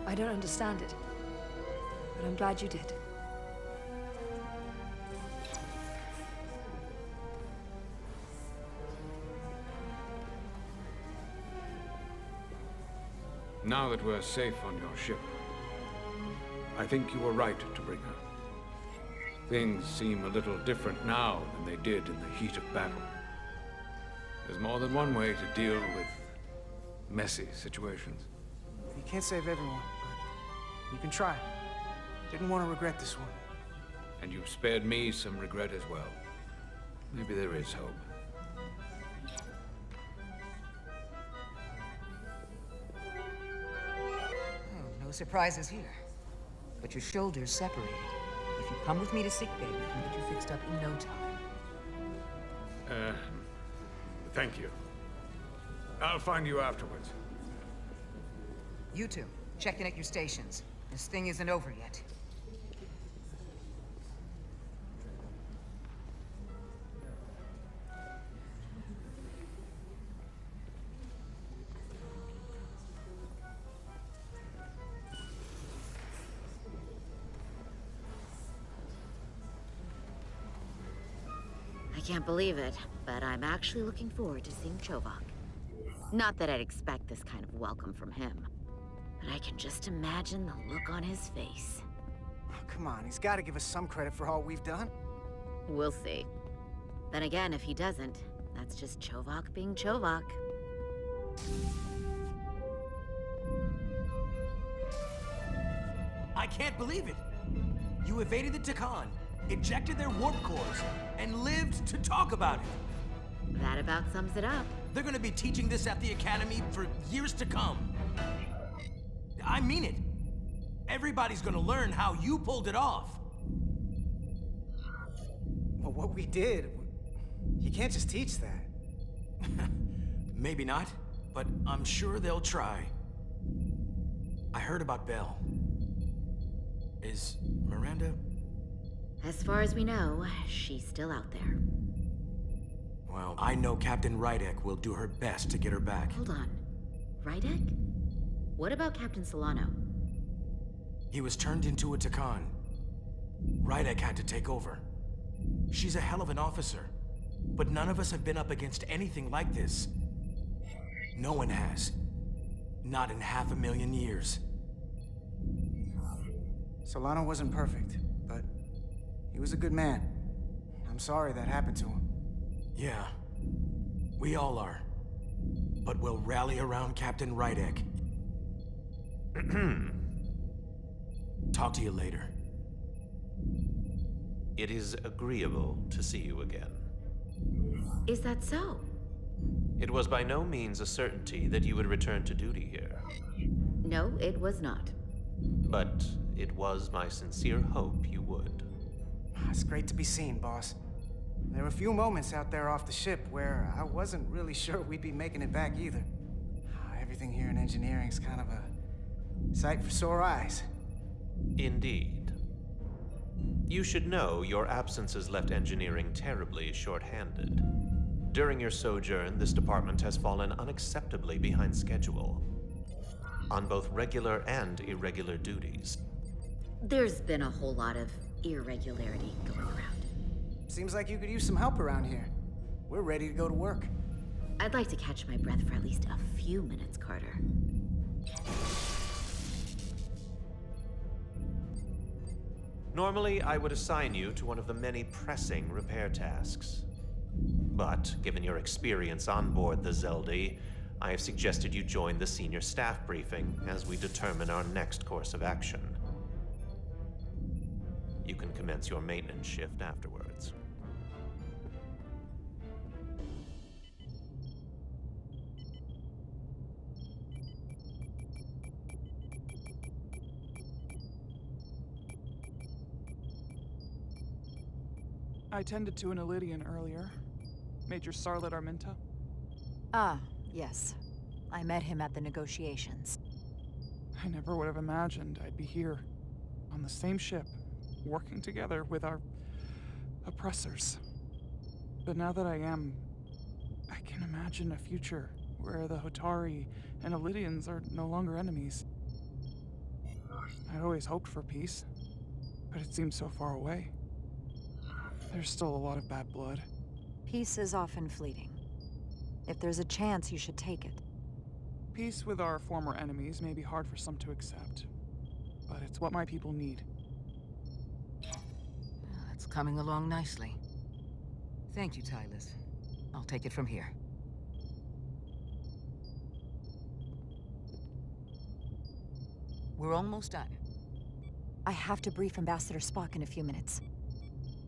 I don't understand it, but I'm glad you did. Now that we're safe on your ship, I think you were right to bring her. Things seem a little different now than they did in the heat of battle. There's more than one way to deal with messy situations. You can't save everyone, but you can try. Didn't want to regret this one. And you've spared me some regret as well. Maybe there is hope. No surprises here. But your shoulders separated. If you come with me to sickbay, we can get you fixed up in no time. Thank you. I'll find you afterwards. You two, check in at your stations. This thing isn't over yet. I can't believe it, but I'm actually looking forward to seeing Chovak. Not that I'd expect this kind of welcome from him, but I can just imagine the look on his face. Oh, come on, he's got to give us some credit for all we've done. We'll see. Then again, if he doesn't, that's just Chovak being Chovak. I can't believe it! You evaded the Takan, ejected their warp cores, and lived to talk about it. That about sums it up. They're gonna be teaching this at the Academy for years to come. I mean it. Everybody's gonna learn how you pulled it off. Well, what we did, you can't just teach that. Maybe not, but I'm sure they'll try. I heard about Belle. Is Miranda? As far as we know, she's still out there. Well, I know Captain Rydek will do her best to get her back. Hold on. Rydek? What about Captain Solano? He was turned into a Takan. Rydek had to take over. She's a hell of an officer. But none of us have been up against anything like this. No one has. Not in 500,000 years. Solano wasn't perfect, but he was a good man. I'm sorry that happened to him. Yeah, we all are. But we'll rally around Captain Rydek. Talk to you later. It is agreeable to see you again. Is that so? It was by no means a certainty that you would return to duty here. No, it was not. But it was my sincere hope you would. It's great to be seen, boss. There were a few moments out there off the ship where I wasn't really sure we'd be making it back either. Everything here in engineering's kind of a sight for sore eyes. Indeed. You should know your absence has left engineering terribly short-handed. During your sojourn, this department has fallen unacceptably behind schedule on both regular and irregular duties. There's been a whole lot of irregularity going around. Seems like you could use some help around here. We're ready to go to work. I'd like to catch my breath for at least a few minutes, Carter. Normally, I would assign you to one of the many pressing repair tasks. But, given your experience on board the Zeldy, I have suggested you join the senior staff briefing as we determine our next course of action. You can commence your maintenance shift afterwards. I tended to an Ilidian earlier. Major Sarlet Arminta. Ah, yes. I met him at the negotiations. I never would have imagined I'd be here, on the same ship, working together with our oppressors. But now that I am, I can imagine a future where the Hotari and Ilidians are no longer enemies. I'd always hoped for peace, but it seems so far away. There's still a lot of bad blood. Peace is often fleeting. If there's a chance, you should take it. Peace with our former enemies may be hard for some to accept, but it's what my people need. It's coming along nicely. Thank you, Tylus. I'll take it from here. We're almost done. I have to brief Ambassador Spock in a few minutes.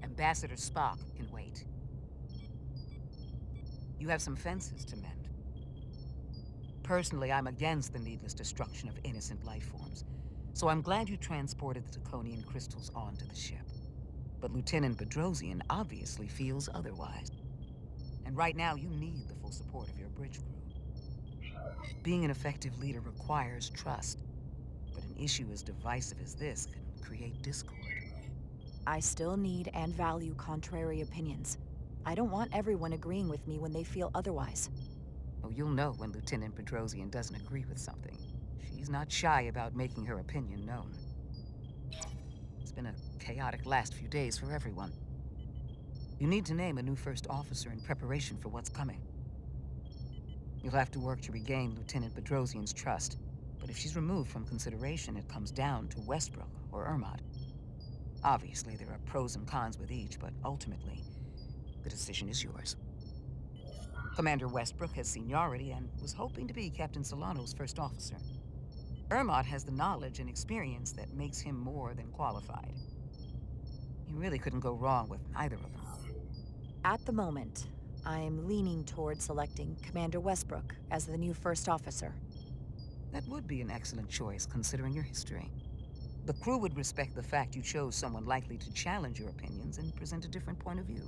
Ambassador Spock can wait. You have some fences to mend. Personally, I'm against the needless destruction of innocent life forms, so I'm glad you transported the Draconian crystals onto the ship. But Lieutenant Bedrosian obviously feels otherwise. And right now, you need the full support of your bridge crew. Being an effective leader requires trust, but an issue as divisive as this can create discord. I still need and value contrary opinions. I don't want everyone agreeing with me when they feel otherwise. Oh, you'll know when Lieutenant Bedrosian doesn't agree with something. She's not shy about making her opinion known. It's been a chaotic last few days for everyone. You need to name a new first officer in preparation for what's coming. You'll have to work to regain Lieutenant Bedrosian's trust, but if she's removed from consideration, it comes down to Westbrook or Ermot. Obviously, there are pros and cons with each, but ultimately, the decision is yours. Commander Westbrook has seniority and was hoping to be Captain Solano's first officer. Ermot has the knowledge and experience that makes him more than qualified. You really couldn't go wrong with either of them. At the moment, I'm leaning toward selecting Commander Westbrook as the new first officer. That would be an excellent choice, considering your history. The crew would respect the fact you chose someone likely to challenge your opinions and present a different point of view.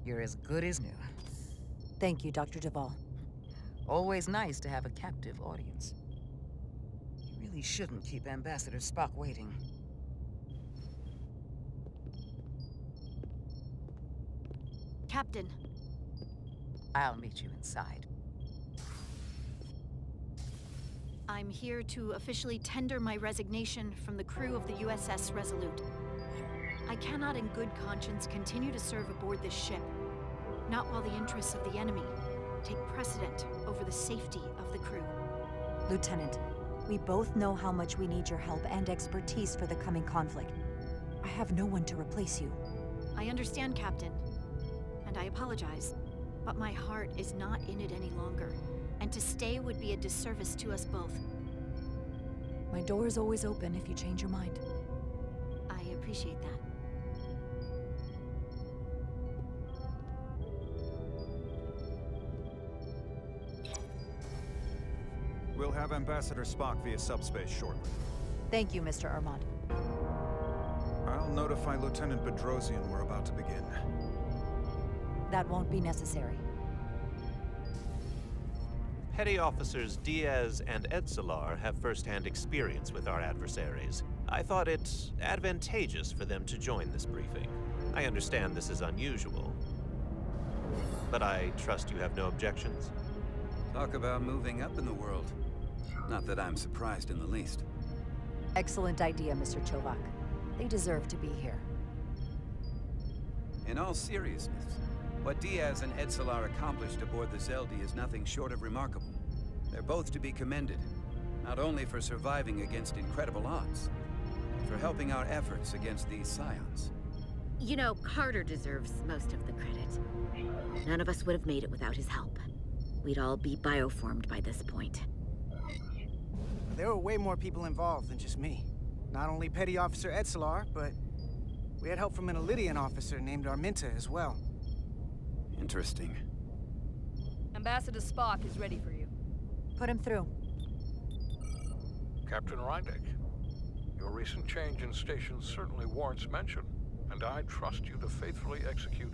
You're as good as new. Thank you, Dr. Duvall. Always nice to have a captive audience. You really shouldn't keep Ambassador Spock waiting. Captain. I'll meet you inside. I'm here to officially tender my resignation from the crew of the USS Resolute. I cannot in good conscience continue to serve aboard this ship. Not while the interests of the enemy take precedent over the safety of the crew. Lieutenant, we both know how much we need your help and expertise for the coming conflict. I have no one to replace you. I understand, Captain. And I apologize. But my heart is not in it any longer. And to stay would be a disservice to us both. My door is always open if you change your mind. I appreciate that. We'll have Ambassador Spock via subspace shortly. Thank you, Mr. Armand. I'll notify Lieutenant Bedrosian we're about to begin. That won't be necessary. Petty Officers Diaz and Edsalar have first-hand experience with our adversaries. I thought it advantageous for them to join this briefing. I understand this is unusual, but I trust you have no objections. Talk about moving up in the world. Not that I'm surprised in the least. Excellent idea, Mr. Chovak. They deserve to be here. In all seriousness, what Diaz and Edsalar accomplished aboard the Zeldi is nothing short of remarkable. They're both to be commended, not only for surviving against incredible odds, but for helping our efforts against these scions. You know, Carter deserves most of the credit. None of us would have made it without his help. We'd all be bioformed by this point. There were way more people involved than just me. Not only Petty Officer Edsalar, but we had help from an Elydian officer named Arminta as well. Interesting. Ambassador Spock is ready for you. Put him through. Captain Rydek, your recent change in station certainly warrants mention, and I trust you to faithfully execute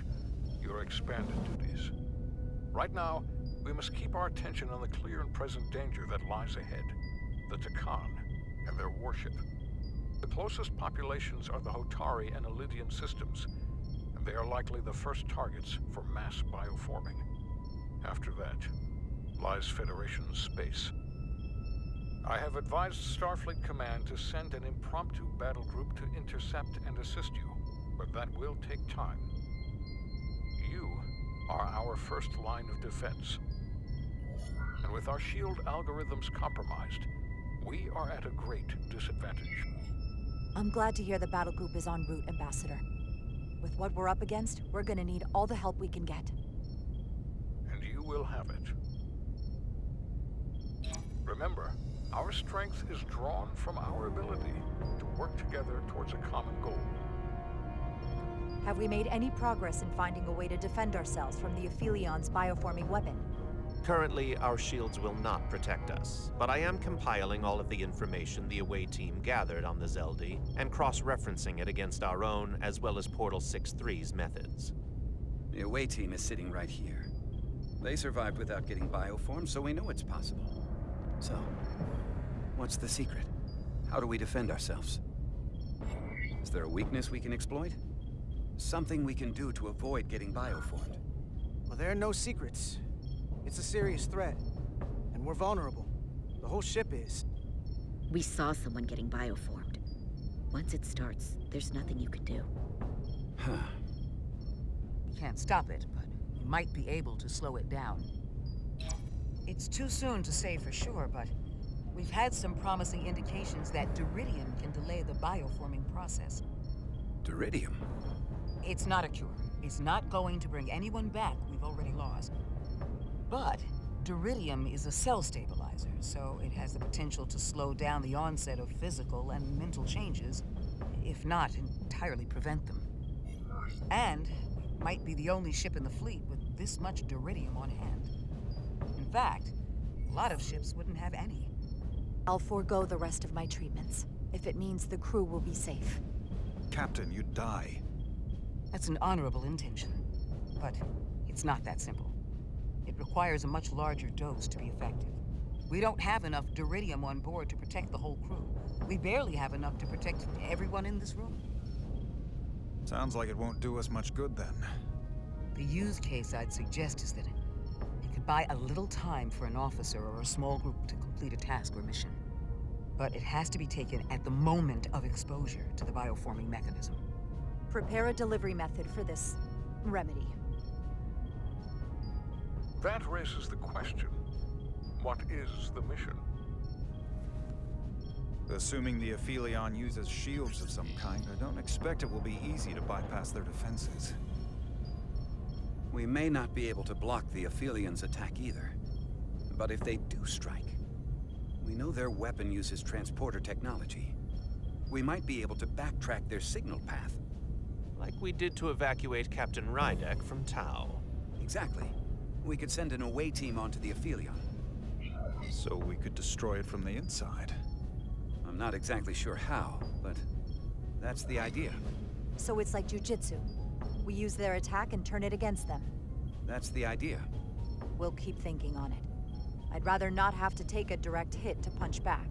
your expanded duties. Right now, we must keep our attention on the clear and present danger that lies ahead. The Takan and their warship. The closest populations are the Hotari and Elydian systems, and they are likely the first targets for mass bioforming. After that, lies Federation space. I have advised Starfleet Command to send an impromptu battle group to intercept and assist you, but that will take time. You are our first line of defense. And with our shield algorithms compromised, we are at a great disadvantage. I'm glad to hear the battle group is en route, Ambassador. With what we're up against, we're gonna need all the help we can get. And you will have it. Remember, our strength is drawn from our ability to work together towards a common goal. Have we made any progress in finding a way to defend ourselves from the Aphilion's bioforming weapon? Currently, our shields will not protect us, but I am compiling all of the information the away team gathered on the Zeldi and cross-referencing it against our own as well as Portal 6-3's methods. The away team is sitting right here. They survived without getting bioformed, so we know it's possible. So, what's the secret? How do we defend ourselves? Is there a weakness we can exploit? Something we can do to avoid getting bioformed? Well, there are no secrets. It's a serious threat, and we're vulnerable. The whole ship is. We saw someone getting bioformed. Once it starts, there's nothing you can do. Huh. You can't stop it, but you might be able to slow it down. It's too soon to say for sure, but we've had some promising indications that Duridium can delay the bioforming process. Duridium? It's not a cure. It's not going to bring anyone back we've already lost. But Duridium is a cell stabilizer, so it has the potential to slow down the onset of physical and mental changes, if not entirely prevent them. And it might be the only ship in the fleet with this much Duridium on hand. In fact, a lot of ships wouldn't have any. I'll forego the rest of my treatments, if it means the crew will be safe. Captain, you'd die. That's an honorable intention, but it's not that simple. It requires a much larger dose to be effective. We don't have enough Duridium on board to protect the whole crew. We barely have enough to protect everyone in this room. Sounds like it won't do us much good then. The use case I'd suggest is that it could buy a little time for an officer or a small group to complete a task or mission. But it has to be taken at the moment of exposure to the bioforming mechanism. Prepare a delivery method for this remedy. That raises the question. What is the mission? Assuming the Aphelion uses shields of some kind, I don't expect it will be easy to bypass their defenses. We may not be able to block the Aphelions' attack either. But if they do strike, we know their weapon uses transporter technology. We might be able to backtrack their signal path. Like we did to evacuate Captain Rydek from Tau. Exactly. We could send an away team onto the Aphelion. So we could destroy it from the inside. I'm not exactly sure how, but that's the idea. So it's like jujitsu. We use their attack and turn it against them. That's the idea. We'll keep thinking on it. I'd rather not have to take a direct hit to punch back.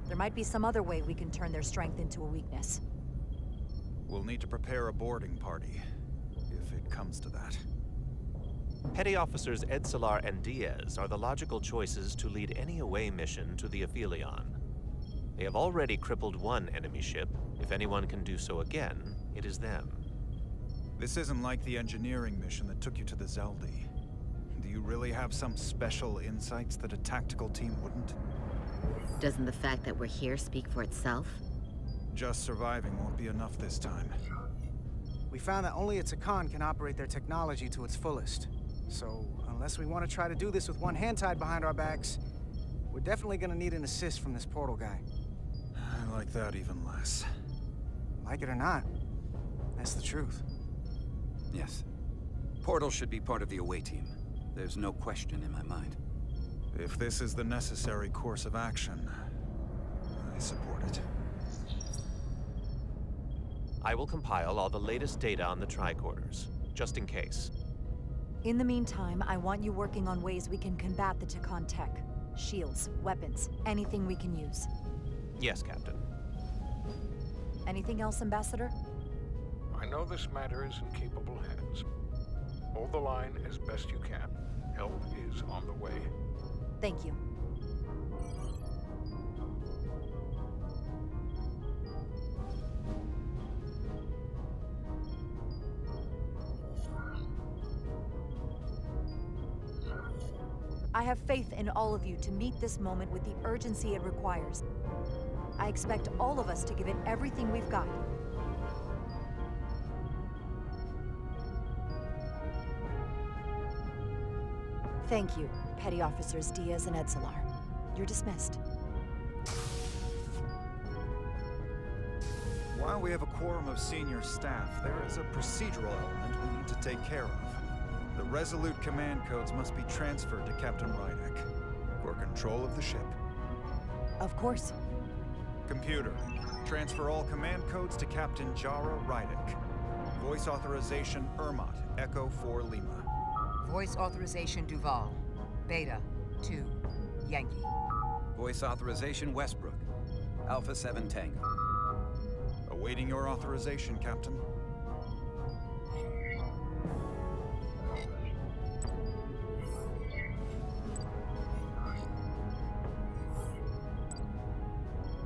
There might be some other way we can turn their strength into a weakness. We'll need to prepare a boarding party, if it comes to that. Petty Officers Edsalar and Diaz are the logical choices to lead any away mission to the Aphelion. They have already crippled one enemy ship. If anyone can do so again, it is them. This isn't like the engineering mission that took you to the Zeldi. Do you really have some special insights that a tactical team wouldn't? Doesn't the fact that we're here speak for itself? Just surviving won't be enough this time. We found that only a Takan can operate their technology to its fullest. So, unless we want to try to do this with one hand tied behind our backs, we're definitely gonna need an assist from this portal guy. I like that even less. Like it or not, that's the truth. Yes. Portal should be part of the away team. There's no question in my mind. If this is the necessary course of action, I support it. I will compile all the latest data on the tricorders, just in case. In the meantime, I want you working on ways we can combat the Takan tech. Shields, weapons, anything we can use. Yes, Captain. Anything else, Ambassador? I know this matter is in capable hands. Hold the line as best you can. Help is on the way. Thank you. I have faith in all of you to meet this moment with the urgency it requires. I expect all of us to give it everything we've got. Thank you, Petty Officers Diaz and Edsalar. You're dismissed. While we have a quorum of senior staff, there is a procedural element we need to take care of. The Resolute command codes must be transferred to Captain Rydek for control of the ship. Of course. Computer, transfer all command codes to Captain Jara Rydek. Voice authorization Ermot, Echo 4 Lima. Voice authorization Duval. Beta 2 Yankee. Voice authorization Westbrook. Alpha 7 Tango. Awaiting your authorization, Captain.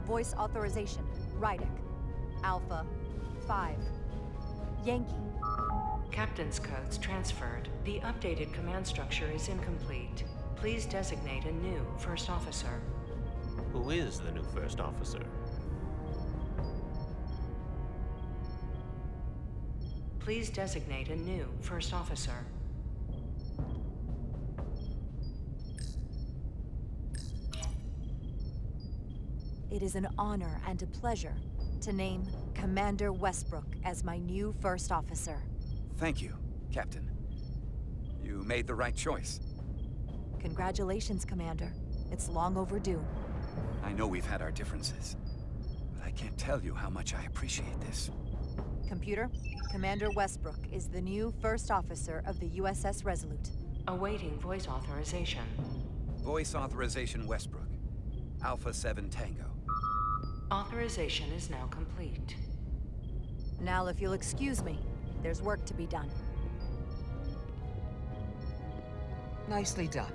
Voice authorization, Rydek. Alpha 5 Yankee. Captain's codes transferred. The updated command structure is incomplete. Please designate a new first officer. Who is the new first officer? Please designate a new first officer. It is an honor and a pleasure to name Commander Westbrook as my new first officer. Thank you, Captain. You made the right choice. Congratulations, Commander. It's long overdue. I know we've had our differences, but I can't tell you how much I appreciate this. Computer, Commander Westbrook is the new first officer of the USS Resolute. Awaiting voice authorization. Voice authorization Westbrook. Alpha 7 Tango. Authorization is now complete. Now, if you'll excuse me, there's work to be done. Nicely done.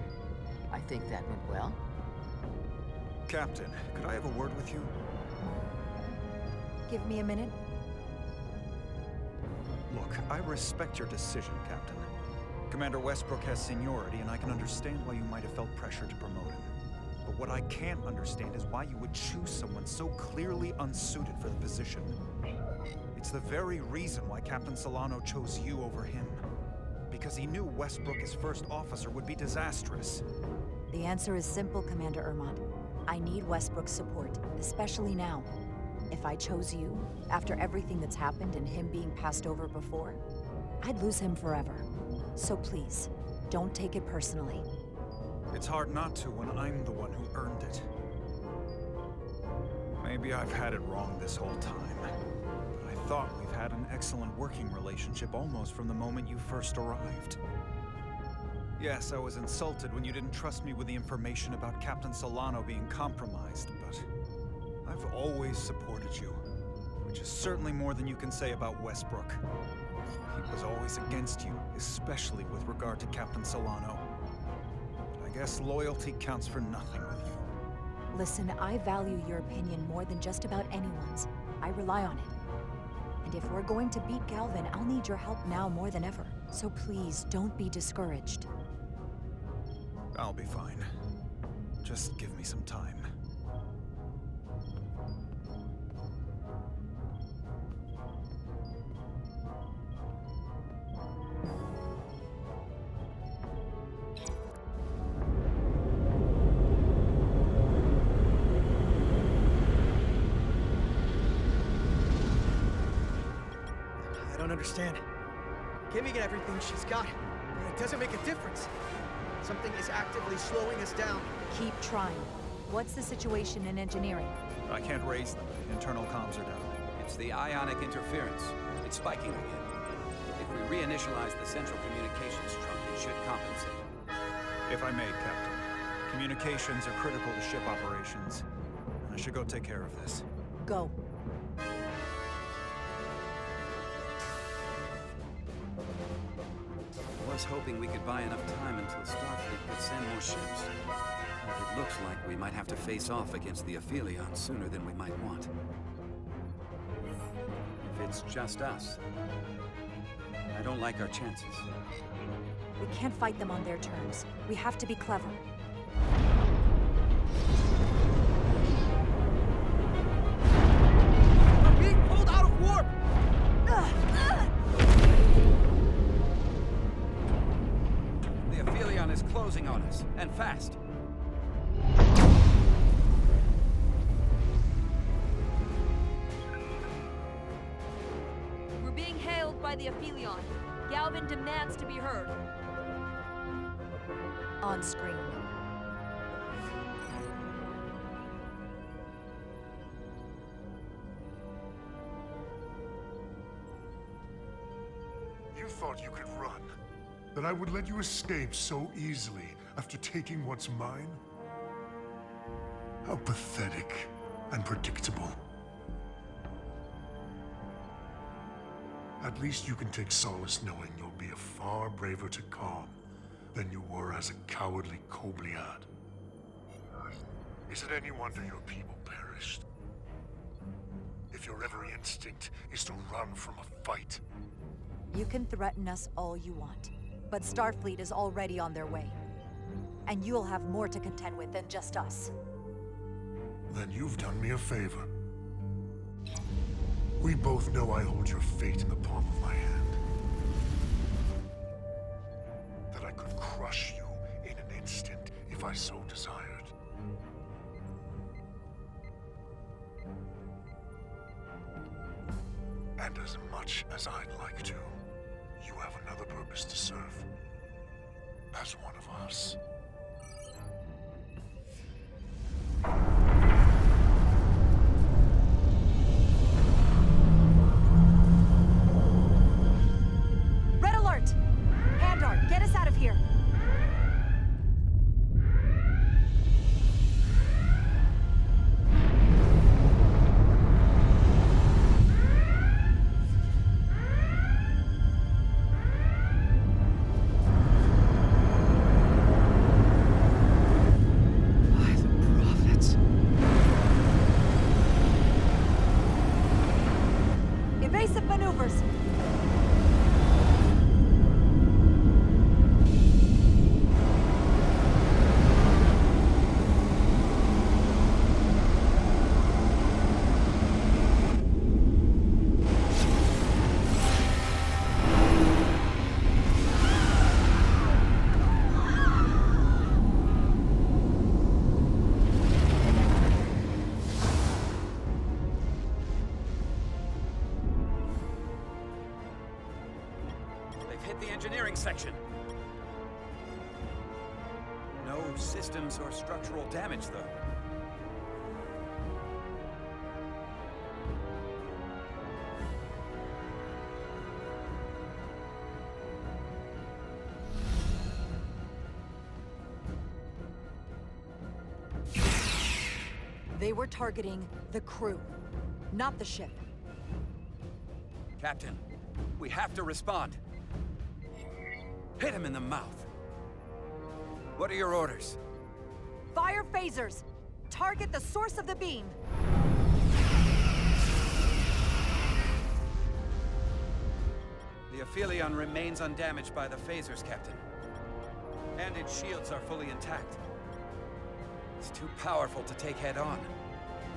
I think that went well. Captain, could I have a word with you? Give me a minute. Look, I respect your decision, Captain. Commander Westbrook has seniority, and I can understand why you might have felt pressure to promote him. But what I can't understand is why you would choose someone so clearly unsuited for the position. It's the very reason why Captain Solano chose you over him. Because he knew Westbrook as first officer would be disastrous. The answer is simple, Commander Ermont. I need Westbrook's support, especially now. If I chose you, after everything that's happened and him being passed over before, I'd lose him forever. So please, don't take it personally. It's hard not to when I'm the one who earned it. Maybe I've had it wrong this whole time. But I thought we've had an excellent working relationship almost from the moment you first arrived. Yes, I was insulted when you didn't trust me with the information about Captain Solano being compromised, but I've always supported you, which is certainly more than you can say about Westbrook. He was always against you, especially with regard to Captain Solano. But I guess loyalty counts for nothing with you. Listen, I value your opinion more than just about anyone's. I rely on it. And if we're going to beat Galvin, I'll need your help now more than ever. So please, don't be discouraged. I'll be fine. Just give me some time. I don't understand. Giving everything she's got, but it doesn't make a difference. Something is actively slowing us down. Keep trying. What's the situation in engineering? I can't raise them. Internal comms are down. It's the ionic interference. It's spiking again. If we reinitialize the central communications trunk, it should compensate. If I may, Captain. Communications are critical to ship operations. I should go take care of this. Go. I was hoping we could buy enough time until Starfleet could send more ships. But it looks like we might have to face off against the Aphelion sooner than we might want. If it's just us, I don't like our chances. We can't fight them on their terms. We have to be clever. We're being pulled out of warp! The Aphelion is closing on us, and fast. We're being hailed by the Aphelion. Galvin demands to be heard. On screen. You thought you could run? That I would let you escape so easily after taking what's mine? How pathetic and predictable. At least you can take solace knowing you'll be a far braver Takan than you were as a cowardly Kobliad. Is it any wonder your people perished? If your every instinct is to run from a fight. You can threaten us all you want, but Starfleet is already on their way. And you'll have more to contend with than just us. Then you've done me a favor. We both know I hold your fate in the palm of my hand. That I could crush you in an instant if I so desired. And as much as I'd like to, you have another purpose to serve. As one of us. Red alert! Handar, get us out of here! Evasive maneuvers! the engineering section. No systems or structural damage, though. They were targeting the crew, not the ship. Captain, we have to respond. Hit him in the mouth. What are your orders? Fire phasers! Target the source of the beam! The Aphelion remains undamaged by the phasers, Captain. And its shields are fully intact. It's too powerful to take head-on.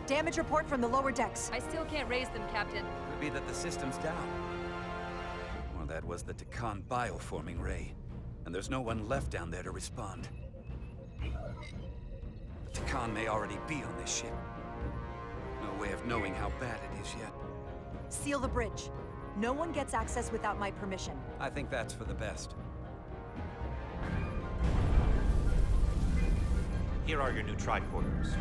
Damage report from the lower decks. I still can't raise them, Captain. Could be that the system's down. Or that was the Takan bioforming ray. And there's no one left down there to respond. The Takan may already be on this ship. No way of knowing how bad it is yet. Seal the bridge. No one gets access without my permission. I think that's for the best. Here are your new tricorders.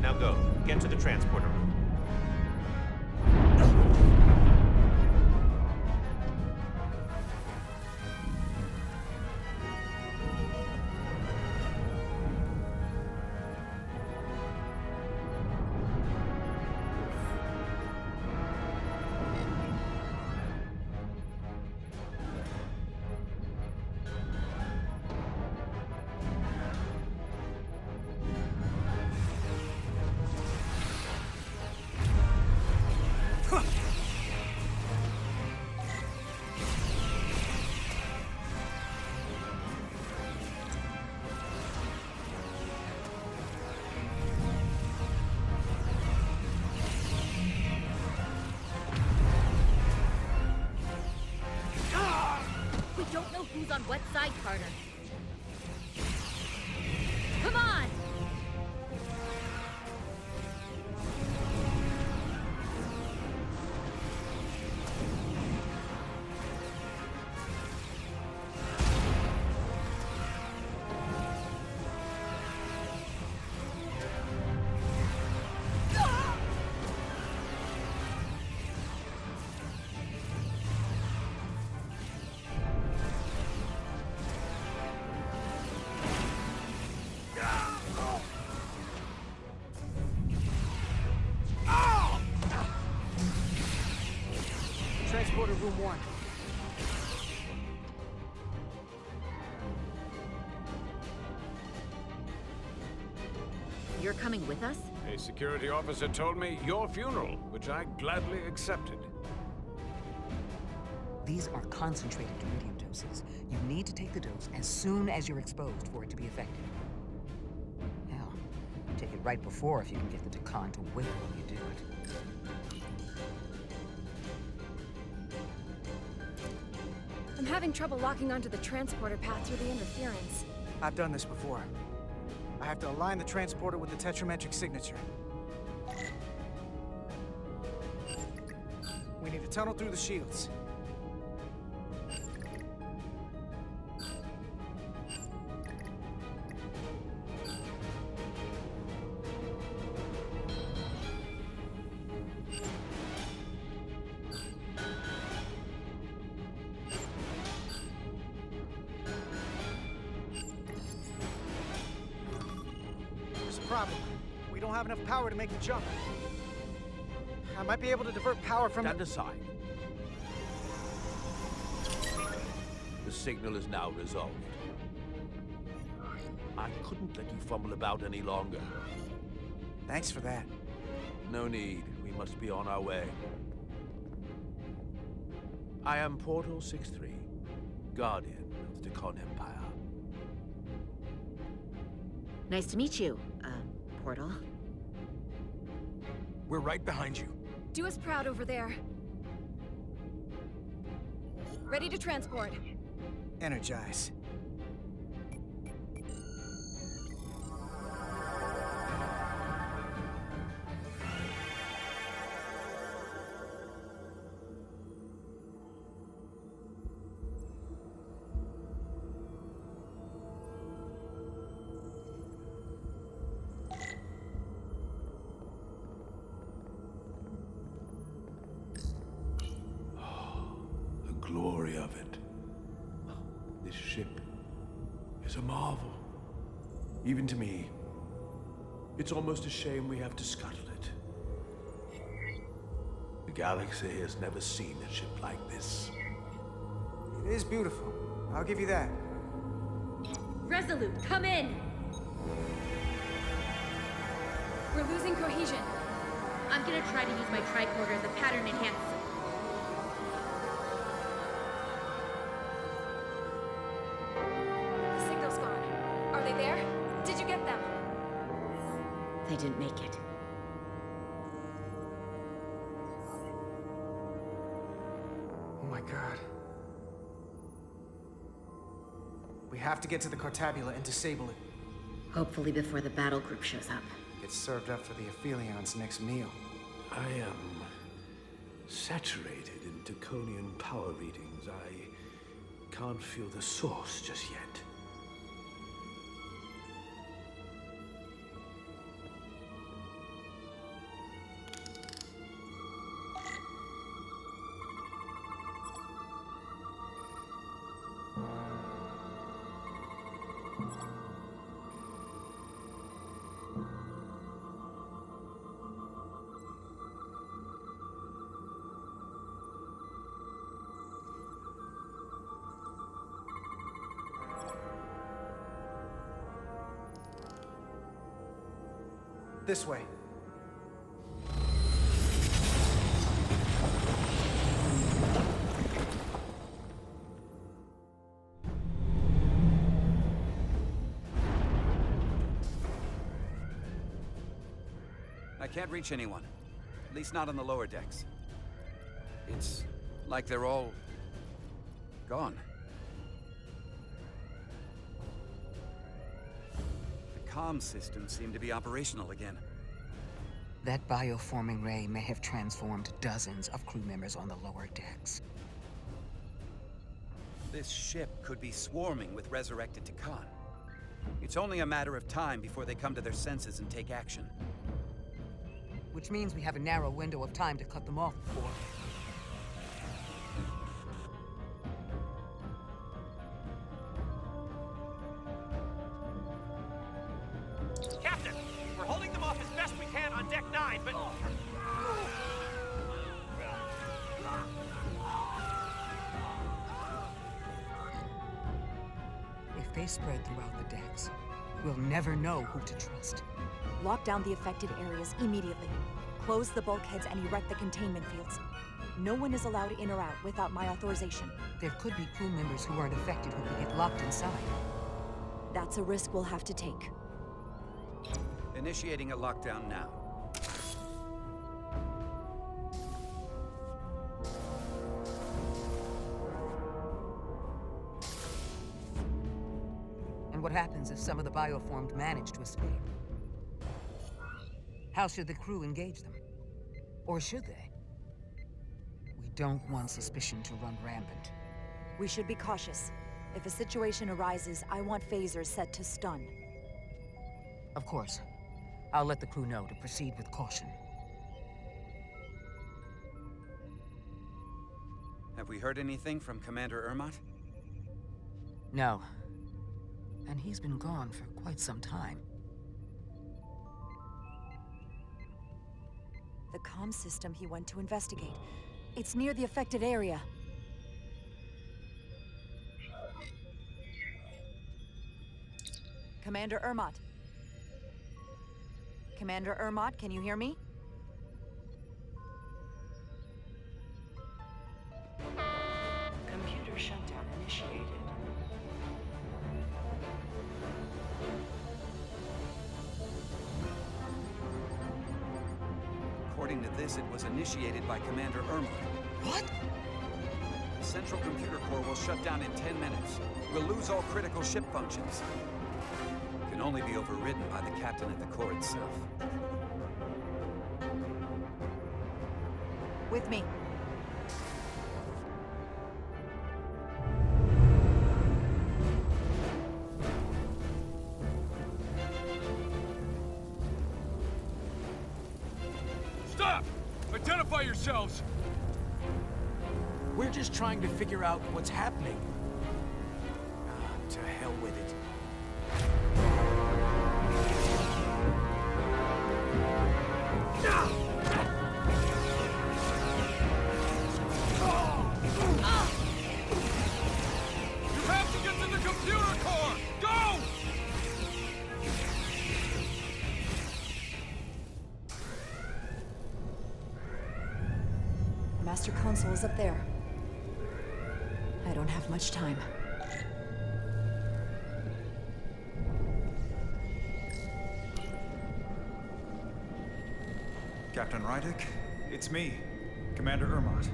Now go. Get to the transporter room. Who's on what side, Carter? Come on! Transporter room 1. You're coming with us? A security officer told me your funeral, which I gladly accepted. These are concentrated iridium doses. You need to take the dose as soon as you're exposed for it to be effective. Hell, take it right before if you can get the Takan to wait while you do it. I'm having trouble locking onto the transporter path through the interference. I've done this before. I have to align the transporter with the tetrametric signature. We need to tunnel through the shields. Problem. We don't have enough power to make the jump. I might be able to divert power from... Stand aside. The signal is now resolved. I couldn't let you fumble about any longer. Thanks for that. No need. We must be on our way. I am Portal 6-3, Guardian of the Takan Empire. Nice to meet you, Portal. We're right behind you. Do us proud over there. Ready to transport. Energize. was a marvel. Even to me. It's almost a shame we have to scuttle it. The galaxy has never seen a ship like this. It is beautiful. I'll give you that. Resolute, come in! We're losing cohesion. I'm gonna try to use my tricorder as a pattern enhancer. The signal's gone. Are they there? Did you get them? They didn't make it. Oh my god. We have to get to the Cartabula and disable it. Hopefully before the battle group shows up. Get served up for the Aphelions' next meal. I am saturated in Draconian power readings. I can't feel the source just yet. This way. I can't reach anyone. At least not on the lower decks. It's like they're all gone. The comm systems seem to be operational again. That bioforming ray may have transformed dozens of crew members on the lower decks. This ship could be swarming with resurrected Takan. It's only a matter of time before they come to their senses and take action. Which means we have a narrow window of time to cut them off before... Captain! We're holding them off as best we can on Deck 9, but... If they spread throughout the decks, we'll never know who to trust. Lock down the affected areas immediately. Close the bulkheads and erect the containment fields. No one is allowed in or out without my authorization. There could be crew members who aren't affected who could get locked inside. That's a risk we'll have to take. Initiating a lockdown now. And what happens if some of the bioformed manage to escape? How should the crew engage them? Or should they? We don't want suspicion to run rampant. We should be cautious. If a situation arises, I want phasers set to stun. Of course. I'll let the crew know to proceed with caution. Have we heard anything from Commander Ermot? No. And he's been gone for quite some time. The comm system he went to investigate. It's near the affected area. Commander Ermot. Commander Ermot, can you hear me? Computer shutdown initiated. According to this, it was initiated by Commander Ermot. What? The central computer core will shut down in 10 minutes. We'll lose all critical ship functions. It can only be overridden by the captain at the core itself. With me. Stop! Identify yourselves! We're just trying to figure out what's happening. To hell with it. You have to get to the computer core! Go! The master console is up there. I don't have much time. Captain Rydick, it's me, Commander Ermont.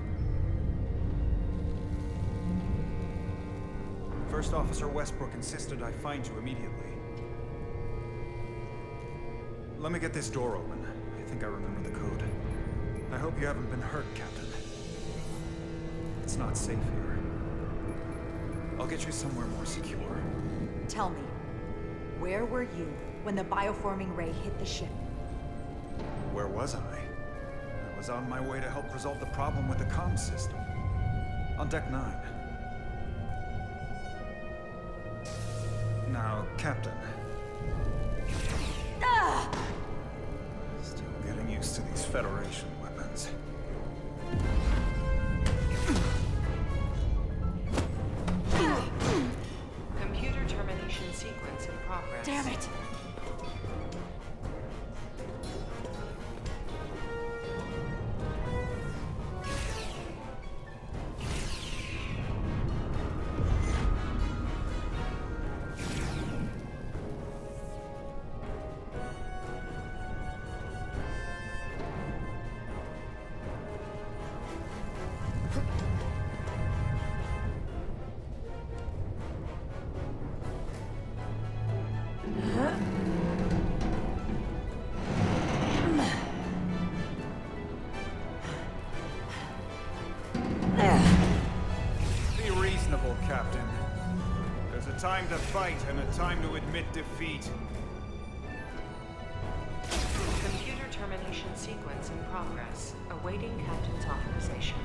First Officer Westbrook insisted I find you immediately. Let me get this door open. I think I remember the code. I hope you haven't been hurt, Captain. It's not safe here. I'll get you somewhere more secure. Tell me, where were you when the bioforming ray hit the ship? Where was I? I was on my way to help resolve the problem with the comms system. On Deck 9. Now, Captain. Still getting used to these Federation weapons. Computer termination sequence in progress. Damn it! Be reasonable, Captain. There's a time to fight and a time to admit defeat. Computer termination sequence in progress. Awaiting Captain's authorization.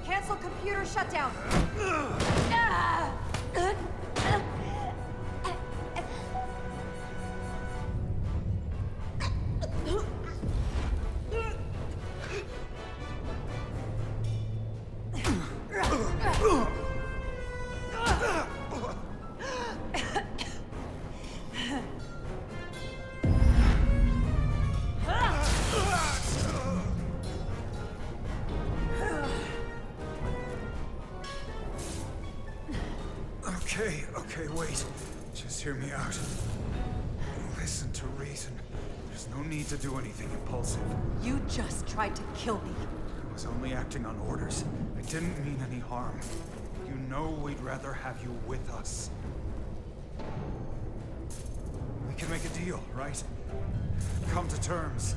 Cancel computer shutdown! Okay, wait. Just hear me out. Listen to reason. There's no need to do anything impulsive. You just tried to kill me. I was only acting on orders. I didn't mean any harm. You know we'd rather have you with us. We can make a deal, right? Come to terms.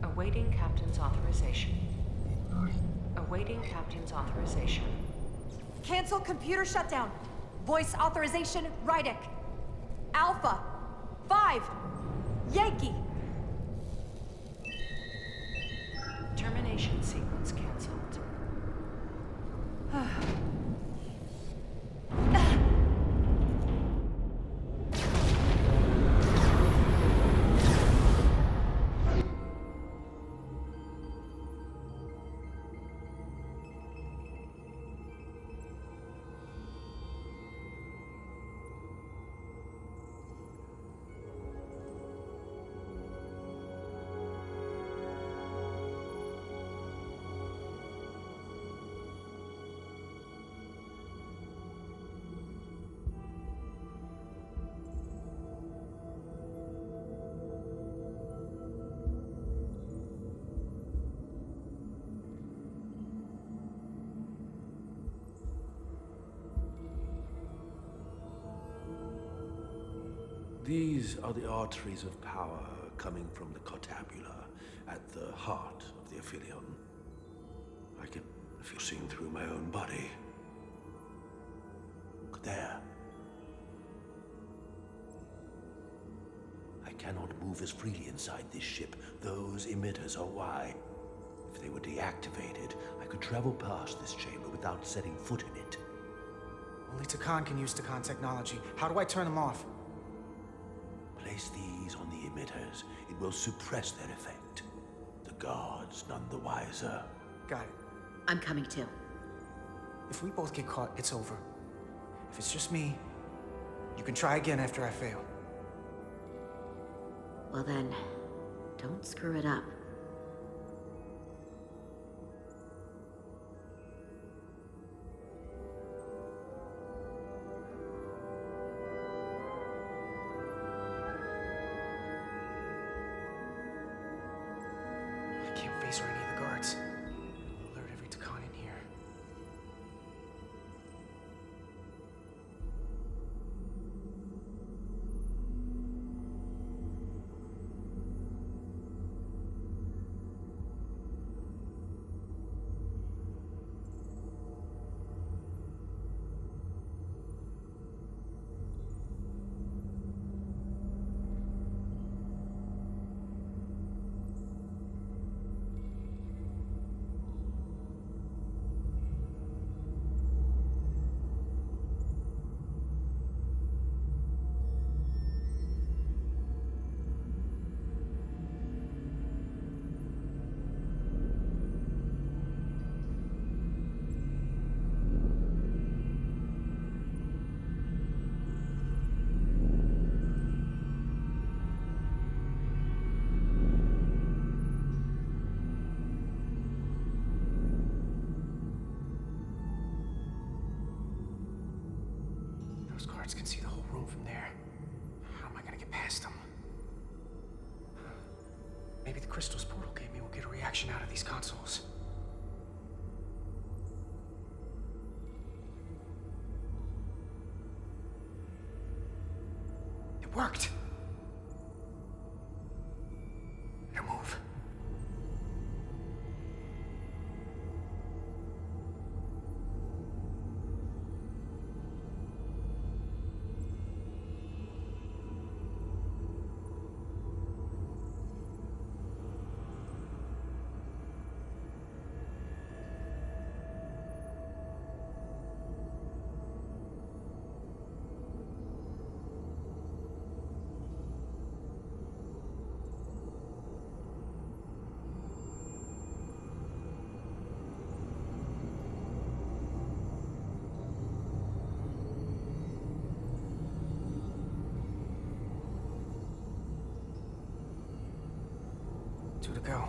Awaiting Captain's authorization. Awaiting Captain's authorization. Cancel computer shutdown. Voice authorization, Rydick. Alpha 5 Yankee. Termination sequence cancelled. These are the arteries of power coming from the cortabula at the heart of the Aphelion. I can feel seeing through my own body. Look there. cannot move as freely inside this ship. Those emitters are why. If they were deactivated, I could travel past this chamber without setting foot in it. Only Takan can use Takan technology. How do I turn them off? Place these on the emitters. It will suppress their effect. The guards none the wiser. Got it. I'm coming too. If we both get caught, it's over. If it's just me, you can try again after I fail. Well then, don't screw it up. I can't face or any of the guards. Alert every Takan in here. Those guards can see the whole room from there. How am I gonna get past them? Maybe the crystals Portal gave me will get a reaction out of these consoles. It worked! Now move. Two to go.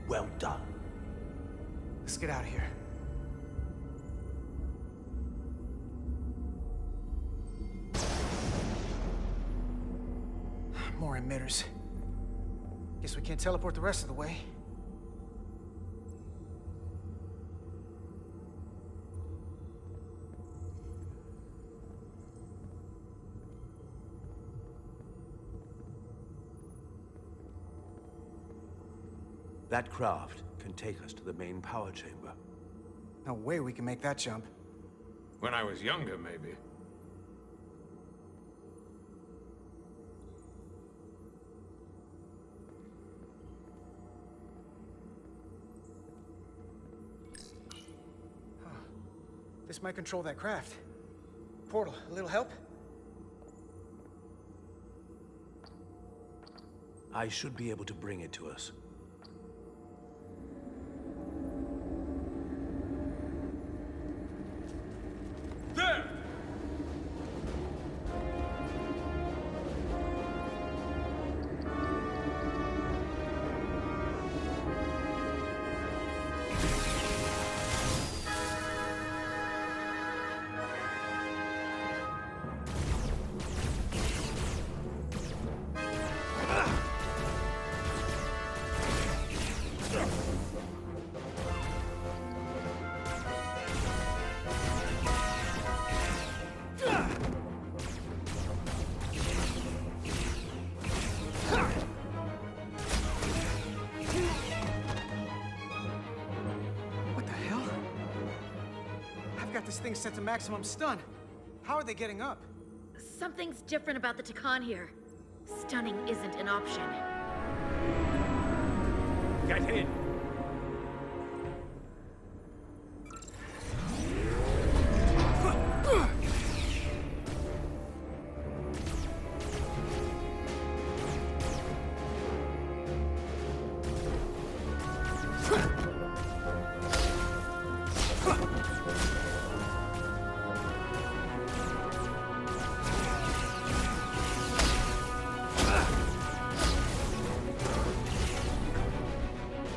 Well done. Let's get out of here. More emitters. Guess we can't teleport the rest of the way. That craft can take us to the main power chamber. No way we can make that jump. When I was younger, maybe. This might control that craft. Portal, a little help? I should be able to bring it to us. There! What the hell? I've got this thing set to maximum stun. How are they getting up? Something's different about the Takan here. Stunning isn't an option. Get in!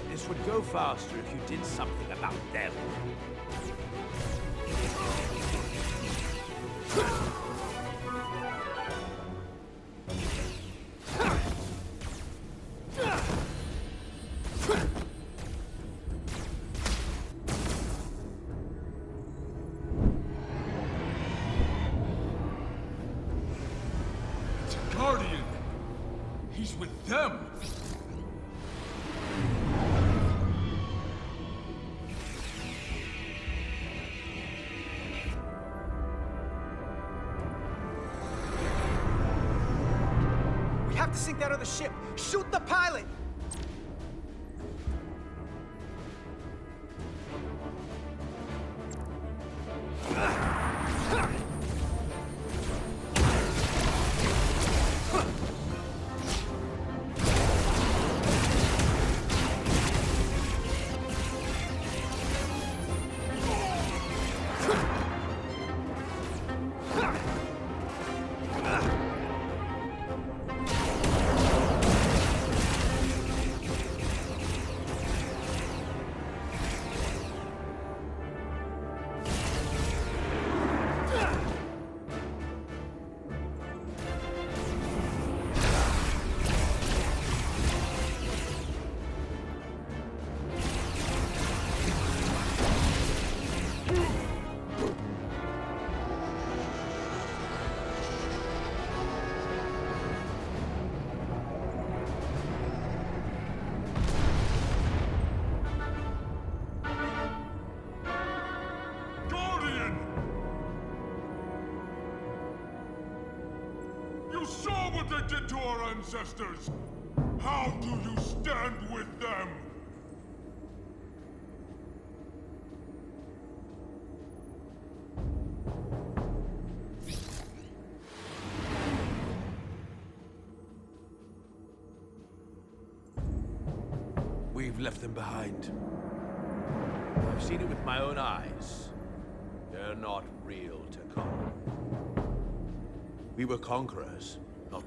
This would go faster if you did something about them. It's a Guardian. He's with them. We have to sink that other ship. Shoot the pilot! Guardian! You saw what they did to our ancestors! How do you stand with them? We've left them behind. I've seen it with my own eyes. They're not real Takan. We were conquerors, not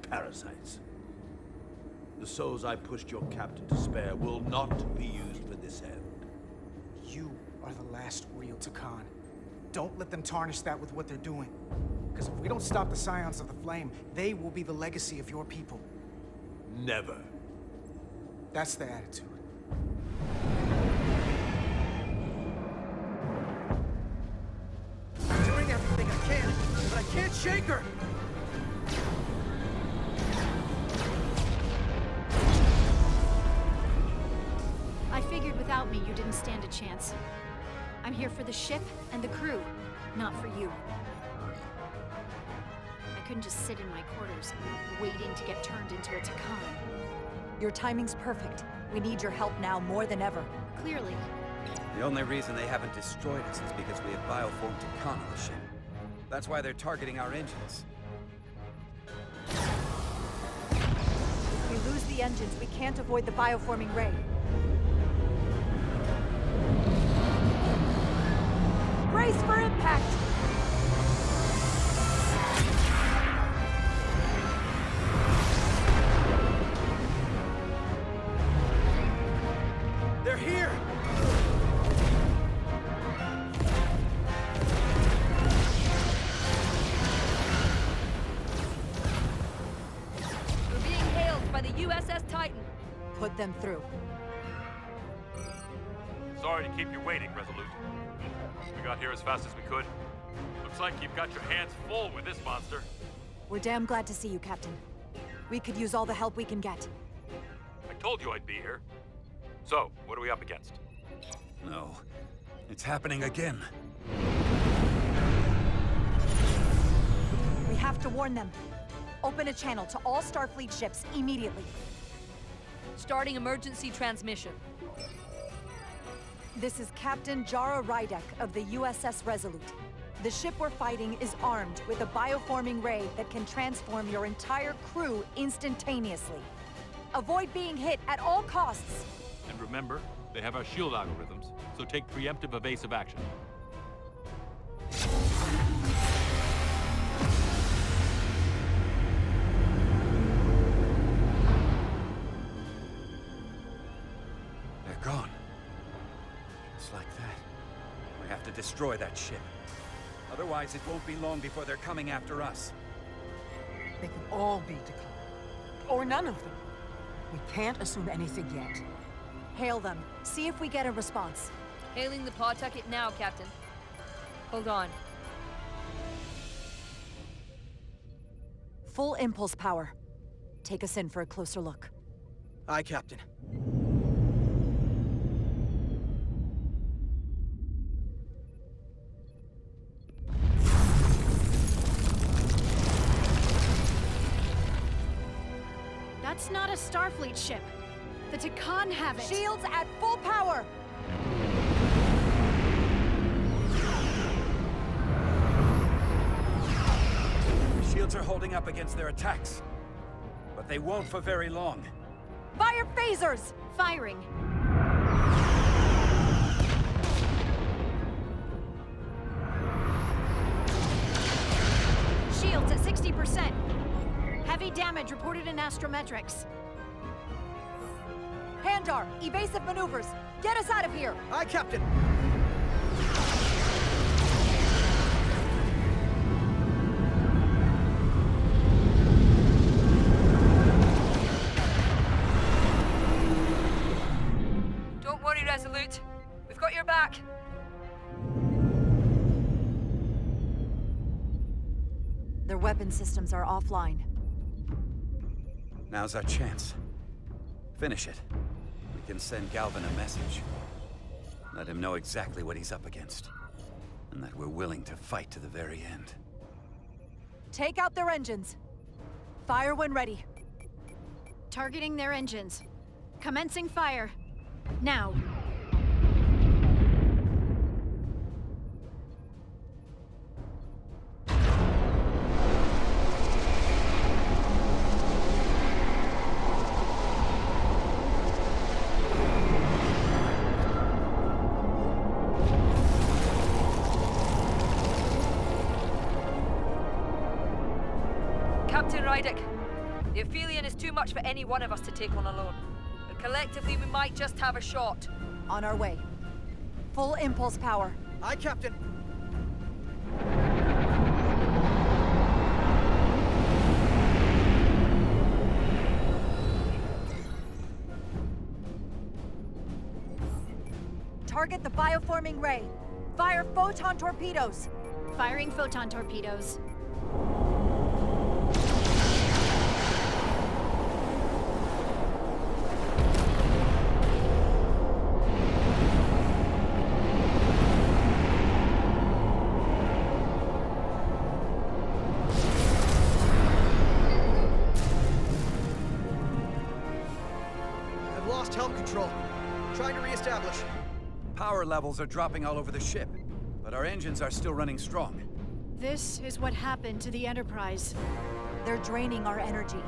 parasites. The souls I pushed your captain to spare will not be used for this end. You are the last real Takan. Don't let them tarnish that with what they're doing. Because if we don't stop the Scions of the Flame, they will be the legacy of your people. Never. That's the attitude. I'm doing everything I can, but I can't shake her! I figured without me, you didn't stand a chance. I'm here for the ship and the crew, not for you. I couldn't just sit in my quarters, waiting to get turned into a Takan. Your timing's perfect. We need your help now more than ever. Clearly. The only reason they haven't destroyed us is because we have bioformed Takan on the ship. That's why they're targeting our engines. If we lose the engines, we can't avoid the bioforming ray. Brace for impact! They're here! We're being hailed by the USS Titan. Put them through. Sorry to keep you waiting, Resolute. We got here as fast as we could. Looks like you've got your hands full with this monster. We're damn glad to see you, Captain. We could use all the help we can get. I told you I'd be here. So, what are we up against? No. It's happening again. We have to warn them. Open a channel to all Starfleet ships immediately. Starting emergency transmission. This is Captain Jara Rydek of the USS Resolute. The ship we're fighting is armed with a bioforming ray that can transform your entire crew instantaneously. Avoid being hit at all costs. And remember, they have our shield algorithms, so take preemptive evasive action. They're gone. Just like that. We have to destroy that ship. Otherwise, it won't be long before they're coming after us. They could all be Takan. Or none of them. We can't assume anything yet. Hail them. See if we get a response. Hailing the Pawtucket now, Captain. Hold on. Full impulse power. Take us in for a closer look. Aye, Captain. That's not a Starfleet ship. The Takan have it. Shields at full power! The shields are holding up against their attacks. But they won't for very long. Fire phasers! Firing. Shields at 60%. Heavy damage reported in astrometrics. Handar, evasive maneuvers. Get us out of here! Aye, Captain! Don't worry, Resolute. We've got your back. Their weapon systems are offline. Now's our chance. Finish it. We can send Galvin a message. Let him know exactly what he's up against. And that we're willing to fight to the very end. Take out their engines. Fire when ready. Targeting their engines. Commencing fire. Now. Captain Rydek, The Aphelion is too much for any one of us to take on alone. But collectively, we might just have a shot. On our way. Full impulse power. Aye, Captain. Target the bioforming ray. Fire photon torpedoes. Firing photon torpedoes. I've lost helm control. Trying to reestablish. Power levels are dropping all over the ship, but our engines are still running strong. This is what happened to the Enterprise. They're draining our energy.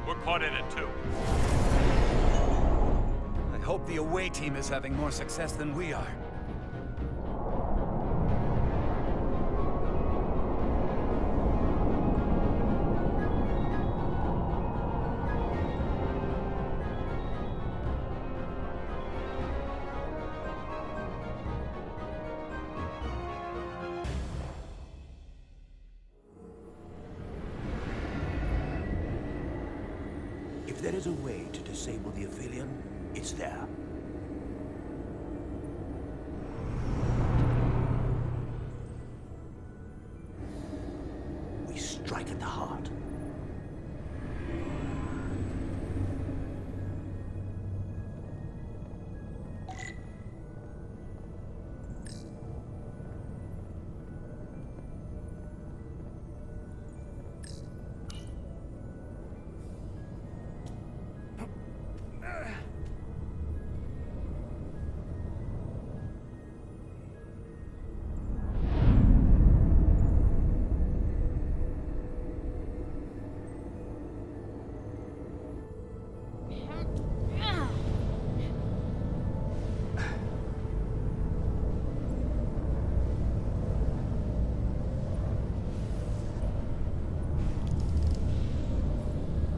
We're caught in it too. I hope the away team is having more success than we are. If there is a way to disable the Aphelion, it's there. We strike at the heart.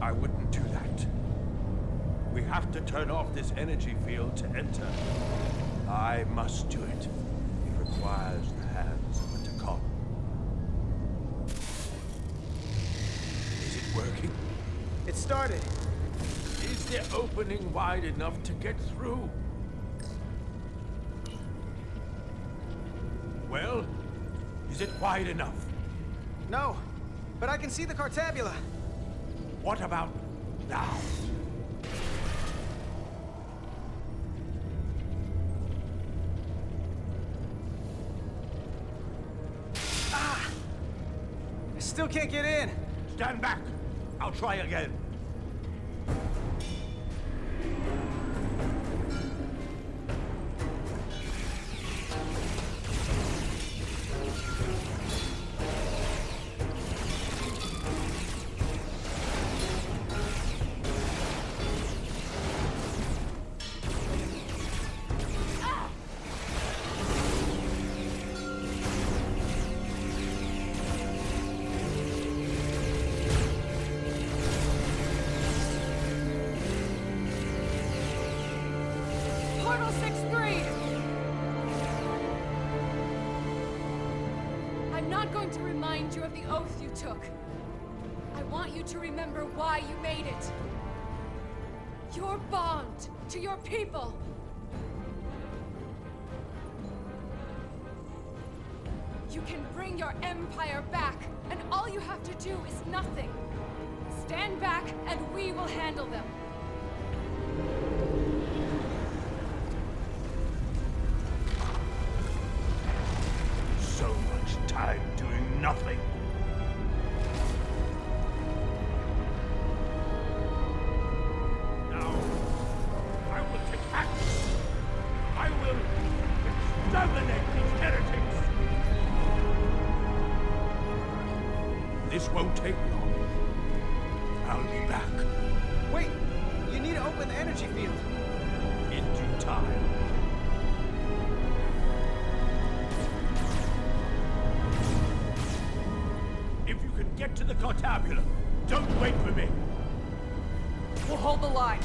I wouldn't do that. We have to turn off this energy field to enter. I must do it. It requires the hands of a Takon. Is it working? It started. Is the opening wide enough to get through? Well, is it wide enough? No, but I can see the Cartabula. What about now? Ah! I still can't get in. Stand back. I'll try again. Portal 6-3! I'm not going to remind you of the oath you took. I want you to remember why you made it. Your bond to your people. You can bring your empire back, and all you have to do is nothing. Stand back, and we will handle them. So much time doing nothing. Now, I will take action. I will exterminate these heretics. This won't take long. I'll be back. Wait, you need to open the energy field. In due time. If you can get to the Cartabula, don't wait for me. We'll hold the line.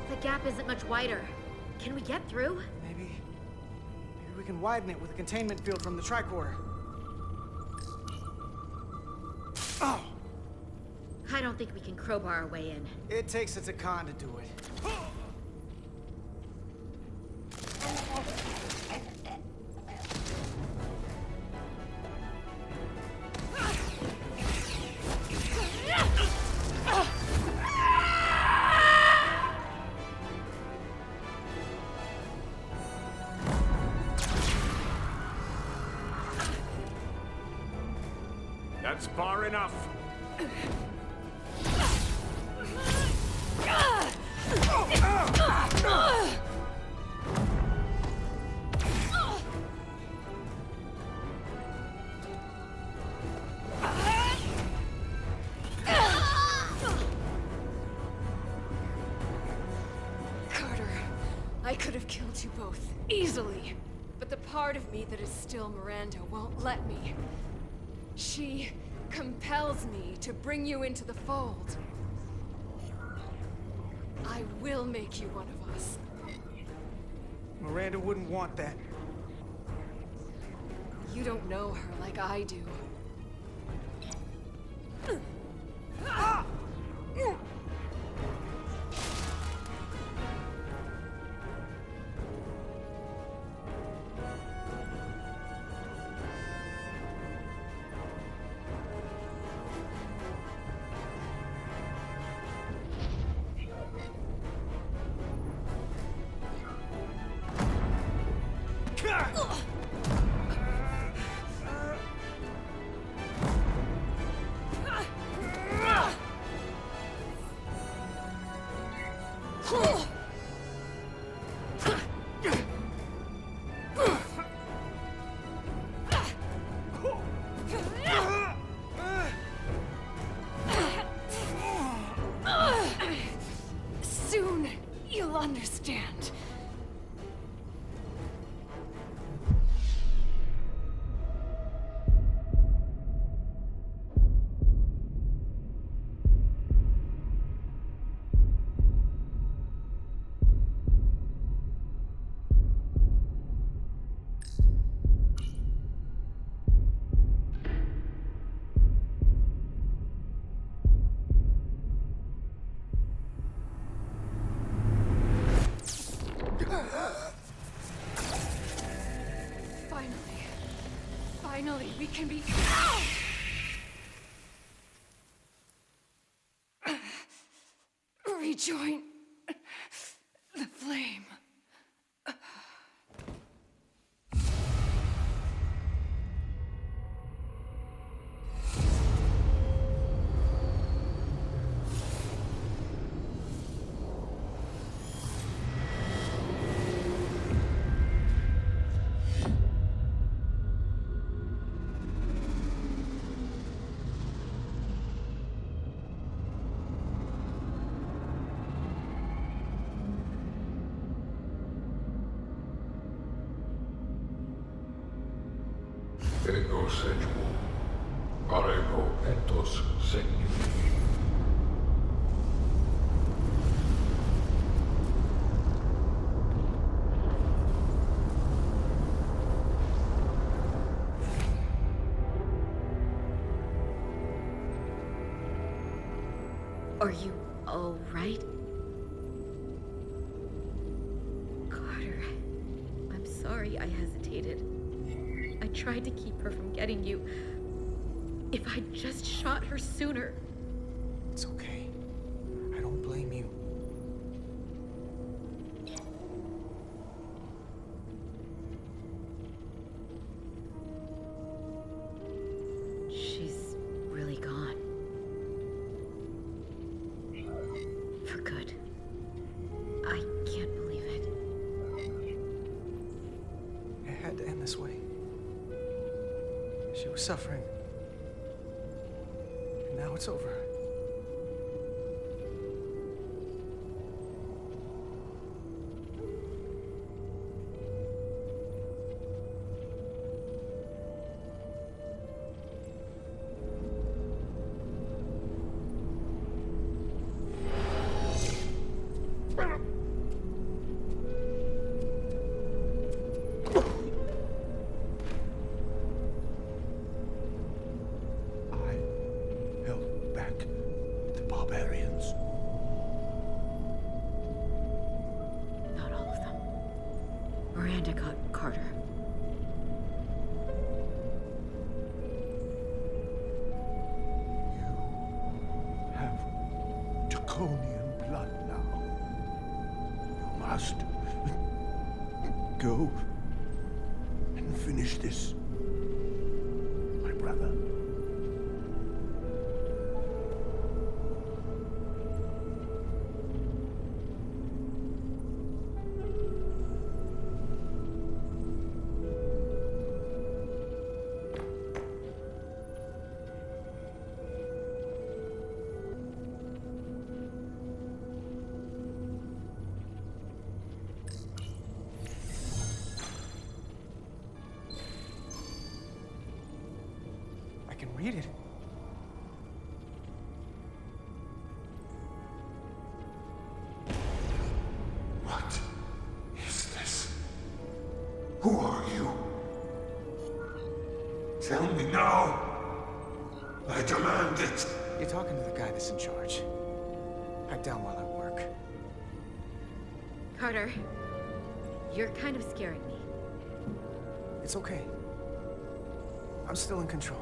The gap isn't much wider. Can we get through? Maybe we can widen it with a containment field from the tricorder. Oh! I don't think we can crowbar our way in. It takes a Takan to do it. That's far enough. Carter, I could have killed you both, easily. But the part of me that is still Miranda won't let me. She compels me to bring you into the fold. I will make you one of us. Miranda wouldn't want that. You don't know her like I do. Soon, you'll understand. Finally, we can be... Rejoin the flame. Ego sequo, parego etos signifi. Are you all right? Carter, I'm sorry I hesitated. I tried to keep her from getting you. If I'd just shot her sooner. It's okay. I don't blame you. She's really gone. For good. I can't believe it. It had to end this way. She was suffering it's over. Go and finish this, my brother. Read it. What is this? Who are you? Tell me now. I demand it. You're talking to the guy that's in charge. Pipe down while I work. Carter, you're kind of scaring me. It's okay. I'm still in control.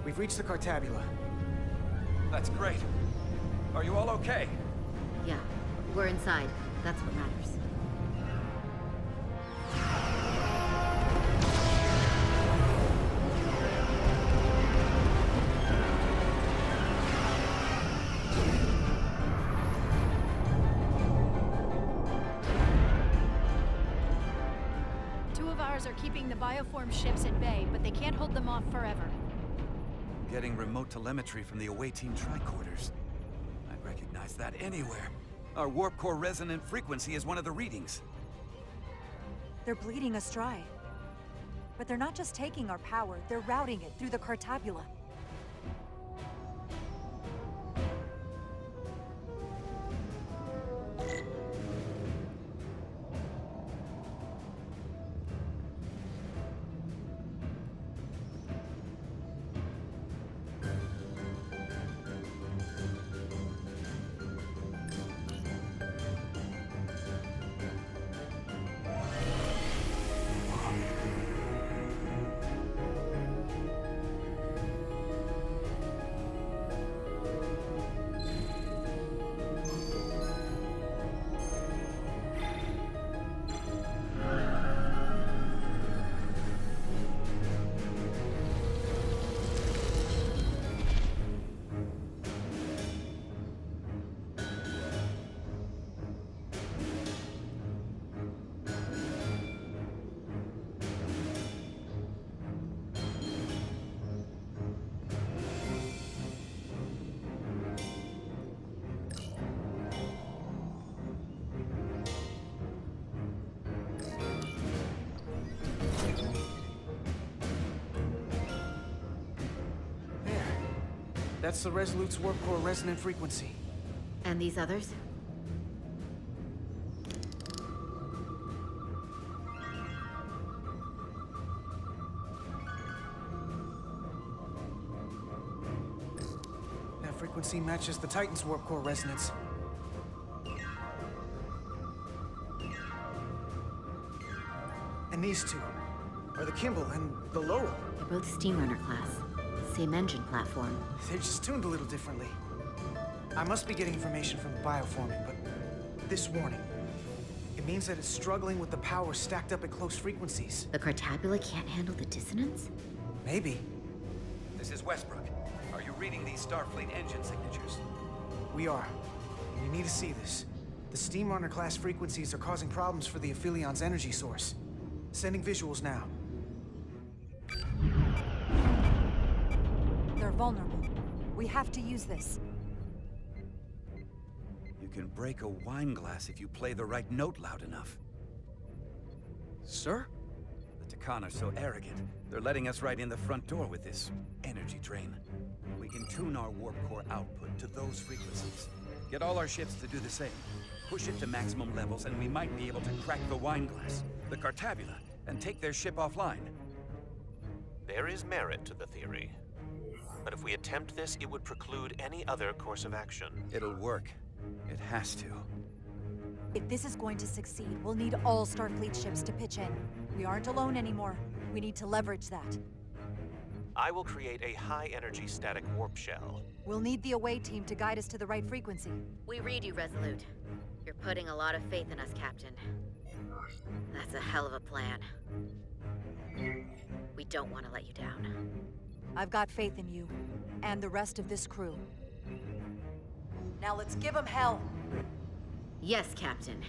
We've reached the Cartabula. That's great. Are you all okay? Yeah, we're inside. That's what matters. Two of ours are keeping the bioform ships at bay, but they can't hold them off forever. Getting remote telemetry from the away team tricorders. I'd recognize that anywhere. Our warp core resonant frequency is one of the readings. They're bleeding us dry. But they're not just taking our power, they're routing it through the Cartabula. That's the Resolute's warp core resonant frequency. And these others? That frequency matches the Titan's warp core resonance. And these two are the Kimball and the Lowell. They're both Steamrunner class. Same engine platform. They're just tuned a little differently. I must be getting information from the bioforming, but this warning. It means that it's struggling with the power stacked up at close frequencies. The Cartabula can't handle the dissonance? Maybe. This is Westbrook. Are you reading these Starfleet engine signatures? We are. And you need to see this. The Steamrunner-class frequencies are causing problems for the Aphilion's energy source. Sending visuals now. They're vulnerable. We have to use this. You can break a wine glass if you play the right note loud enough. Sir? The Takan are so arrogant, they're letting us right in the front door with this energy drain. We can tune our warp core output to those frequencies. Get all our ships to do the same. Push it to maximum levels, and we might be able to crack the wine glass, the Cartabula, and take their ship offline. There is merit to the theory. But if we attempt this, it would preclude any other course of action. It'll work. It has to. If this is going to succeed, we'll need all Starfleet ships to pitch in. We aren't alone anymore. We need to leverage that. I will create a high-energy static warp shell. We'll need the away team to guide us to the right frequency. We read you, Resolute. You're putting a lot of faith in us, Captain. That's a hell of a plan. We don't want to let you down. I've got faith in you, and the rest of this crew. Now let's give them hell! Yes, Captain.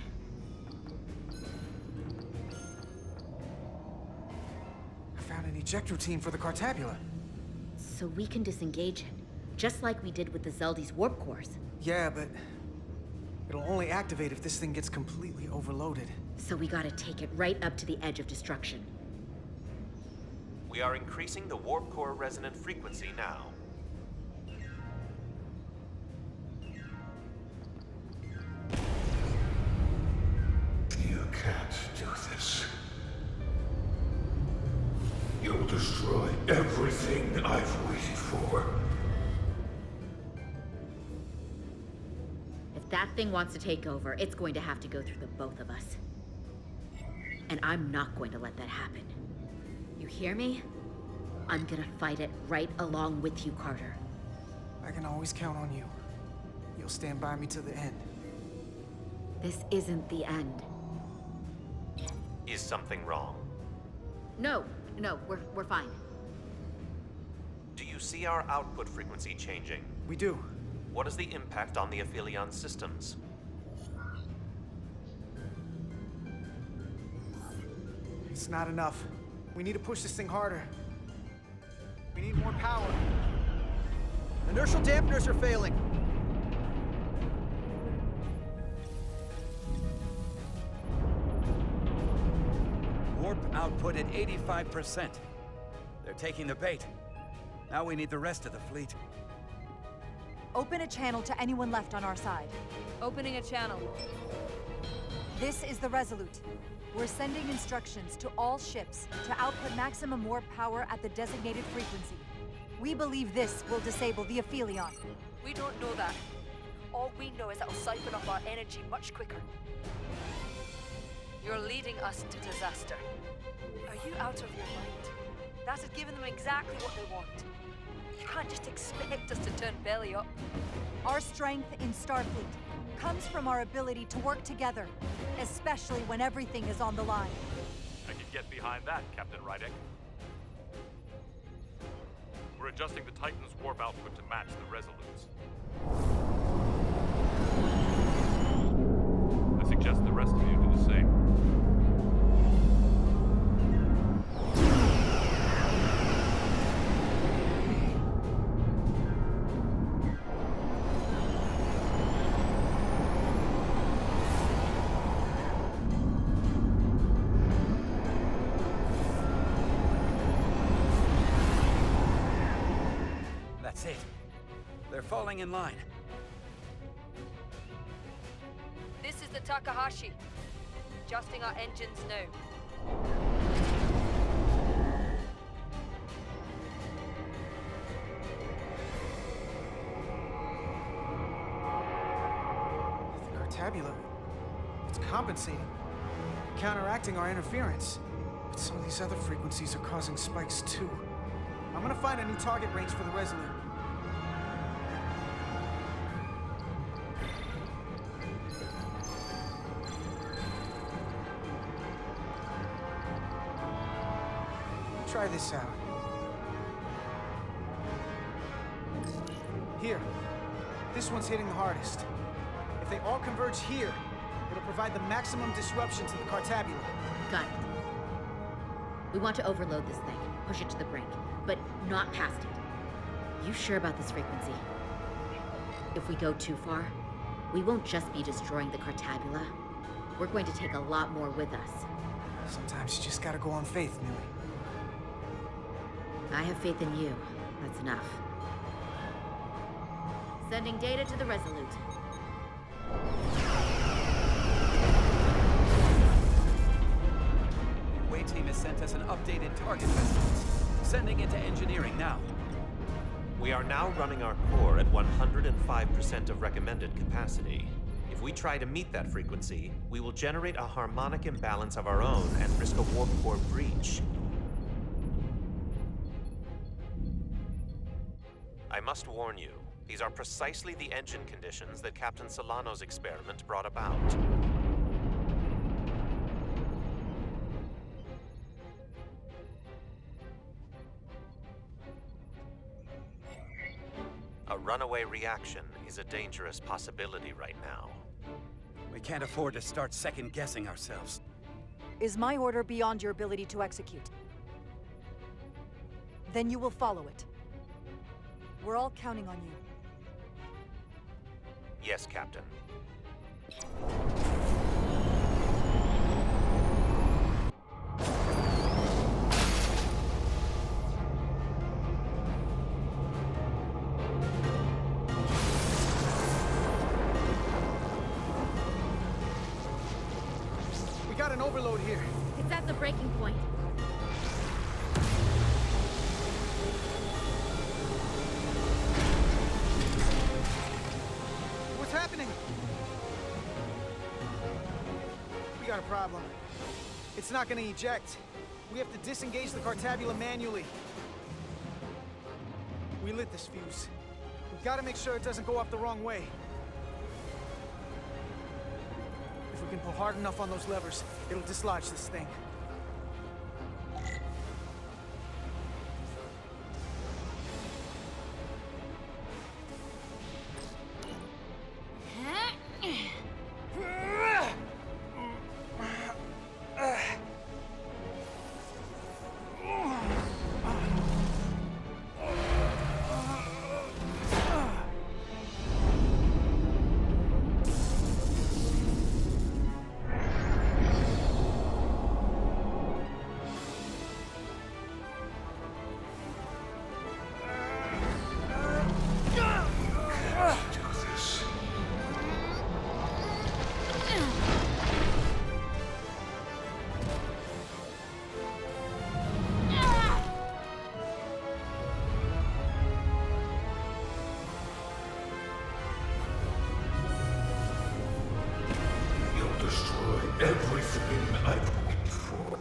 I found an eject routine for the Cartabula. So we can disengage it, just like we did with the Zeldy's warp cores. Yeah, but it'll only activate if this thing gets completely overloaded. So we gotta take it right up to the edge of destruction. We are increasing the warp core resonant frequency now. You can't do this. You'll destroy everything I've waited for. If that thing wants to take over, it's going to have to go through the both of us. And I'm not going to let that happen. You hear me? I'm gonna fight it right along with you, Carter. I can always count on you. You'll stand by me to the end. This isn't the end. Is something wrong? No, we're fine. Do you see our output frequency changing? We do. What is the impact on the Aphelion systems? It's not enough. We need to push this thing harder. We need more power. Inertial dampeners are failing. Warp output at 85%. They're taking the bait. Now we need the rest of the fleet. Open a channel to anyone left on our side. Opening a channel. This is the Resolute. We're sending instructions to all ships to output maximum warp power at the designated frequency. We believe this will disable the Aphelion. We don't know that. All we know is that it'll siphon off our energy much quicker. You're leading us to disaster. Are you out of your mind? That has given them exactly what they want. You can't just expect us to turn belly up. Our strength in Starfleet comes from our ability to work together, especially when everything is on the line. I can get behind that, Captain Rydick. We're adjusting the Titan's warp output to match the Resolute's. I suggest the rest of you do the same. That's it. They're falling in line. This is the Takahashi. Adjusting our engines now. The Cartabula, it's compensating, counteracting our interference. But some of these other frequencies are causing spikes too. I'm gonna find a new target range for the Resolute. Try this out. Here. This one's hitting the hardest. If they all converge here, it'll provide the maximum disruption to the Cartabula. Got it. We want to overload this thing, push it to the brink, but not past it. You sure about this frequency? If we go too far, we won't just be destroying the Cartabula. We're going to take a lot more with us. Sometimes you just gotta go on faith, Millie. I have faith in you. That's enough. Sending data to the Resolute. Way team has sent us an updated target response. Sending it to engineering now. We are now running our core at 105% of recommended capacity. If we try to meet that frequency, we will generate a harmonic imbalance of our own and risk a warp core breach. I must warn you, these are precisely the engine conditions that Captain Solano's experiment brought about. A runaway reaction is a dangerous possibility right now. We can't afford to start second-guessing ourselves. Is my order beyond your ability to execute? Then you will follow it. We're all counting on you. Yes, Captain. We got an overload here. It's at the breaking point. What's happening? We got a problem. It's not gonna eject. We have to disengage the Cartabula manually. We lit this fuse. We've got to make sure it doesn't go off the wrong way. If we can pull hard enough on those levers, it'll dislodge this thing. Everything I've worked for.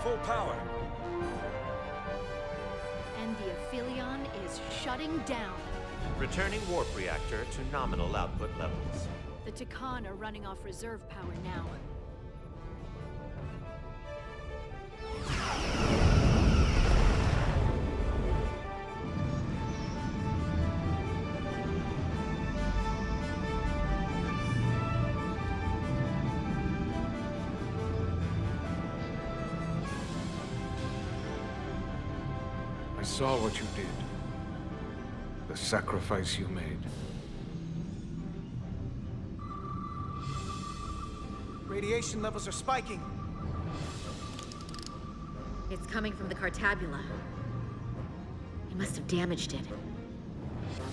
Full power. And the Aphelion is shutting down. Returning warp reactor to nominal output levels. The Takan are running off reserve power now. saw what you did. The sacrifice you made. Radiation levels are spiking. It's coming from the Cartabula. He must have damaged it.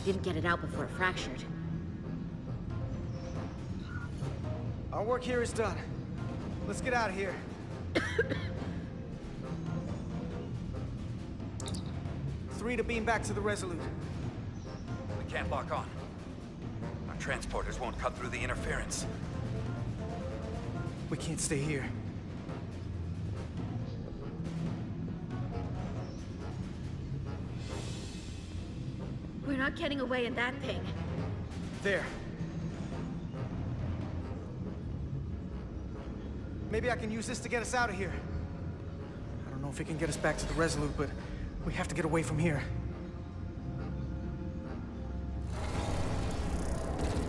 Didn't get it out before it fractured. Our work here is done. Let's get out of here. 3 to beam back to the Resolute. We can't lock on. Our transporters won't cut through the interference. We can't stay here. We're not getting away in that thing. There. Maybe I can use this to get us out of here. I don't know if it can get us back to the Resolute, but we have to get away from here.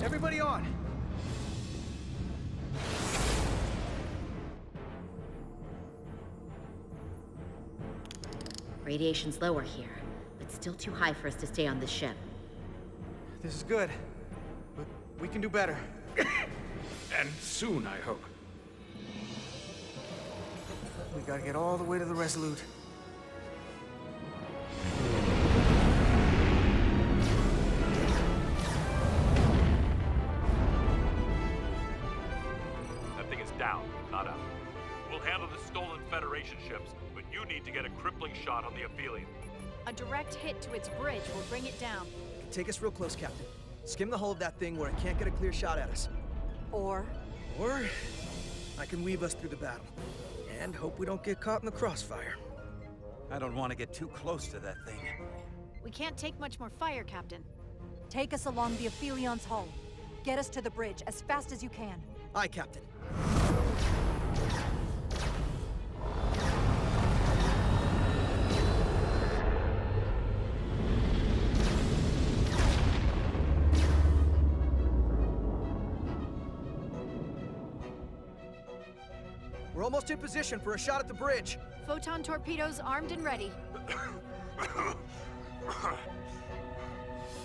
Everybody on! Radiation's lower here, but still too high for us to stay on this ship. This is good, but we can do better. And soon, I hope. We gotta get all the way to the Resolute. That thing is down, not up. We'll handle the stolen Federation ships, but you need to get a crippling shot on the Aphelion. A direct hit to its bridge will bring it down. Take us real close, Captain. Skim the hull of that thing where it can't get a clear shot at us. Or I can weave us through the battle. And hope we don't get caught in the crossfire. I don't want to get too close to that thing. we can't take much more fire, Captain. Take us along the Aphelion's hull. Get us to the bridge as fast as you can. Aye, Captain. We're almost in position for a shot at the bridge. Photon torpedoes armed and ready.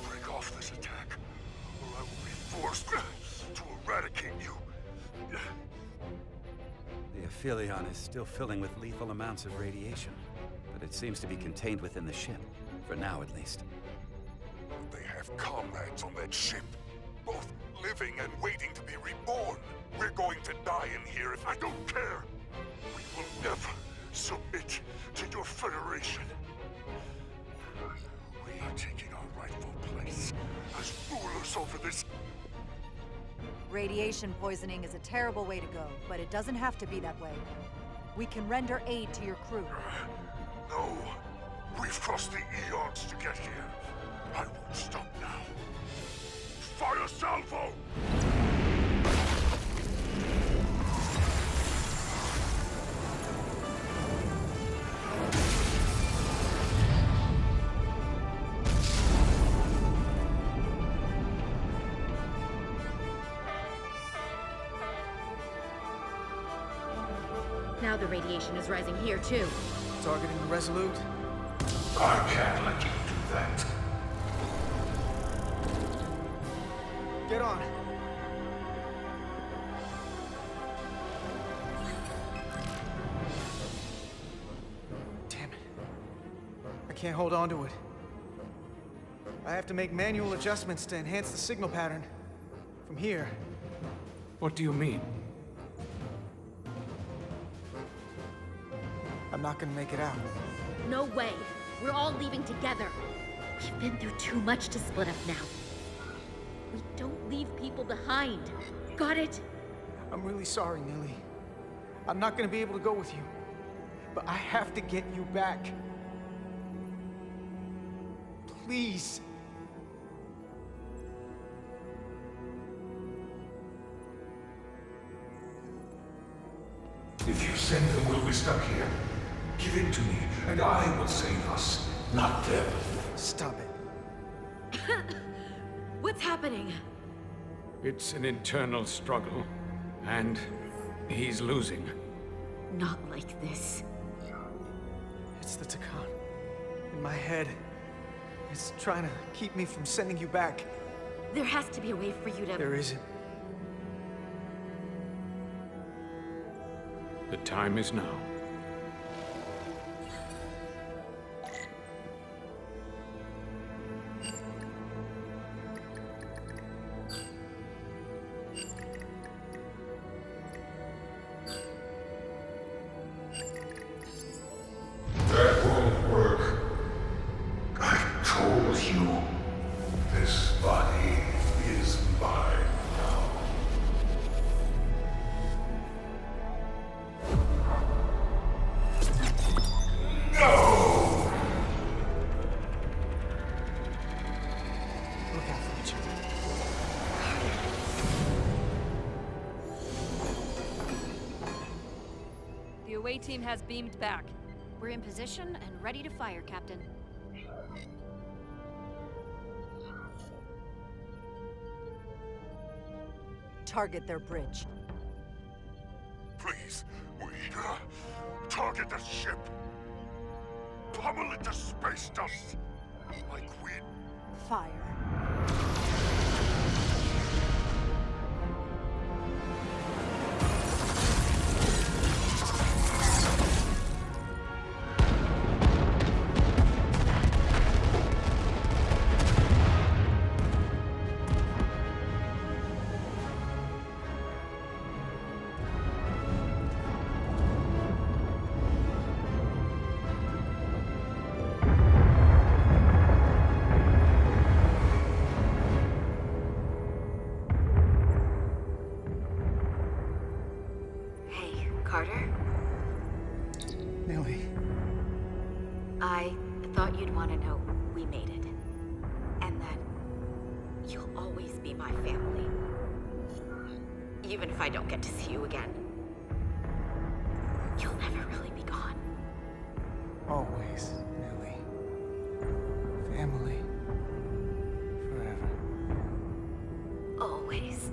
Break off this attack, or I will be forced to eradicate you. The Aphelion is still filling with lethal amounts of radiation, but it seems to be contained within the ship, for now at least. They have comrades on that ship, both living and waiting to be reborn. We're going to die in here if I don't care. We will never submit to your Federation. We are taking our rightful place as rulers over this. Radiation poisoning is a terrible way to go, but it doesn't have to be that way. We can render aid to your crew. No. We've crossed the eons to get here. I won't stop now. Fire salvo! Now the radiation is rising here, too. Targeting the Resolute? I can't let you do that. Get on. Damn it. I can't hold on to it. I have to make manual adjustments to enhance the signal pattern. From here. What do you mean? I'm not gonna make it out. No way. We're all leaving together. We've been through too much to split up now. We don't leave people behind. Got it? I'm really sorry, Millie. I'm not gonna be able to go with you. But I have to get you back. Please. If you send them, we'll be stuck here. Give it to me, and I will save us, not them. Stop it. What's happening? It's an internal struggle, and he's losing. Not like this. It's the Takan. in my head. It's trying to keep me from sending you back. There has to be a way for you to... There isn't. The time is now. That won't work. I told you. This body is mine now. No! Look out for each other. The away team has beamed back. We're in position and ready to fire, Captain. Target their bridge. Please, we target the ship. Pummel it to space dust. Like we... Fire. Hey, Carter? Millie. I thought you'd want to know we made it. And that you'll always be my family. Even if I don't get to see you again. You'll never really be gone. Always, Millie. Family. Forever. Always.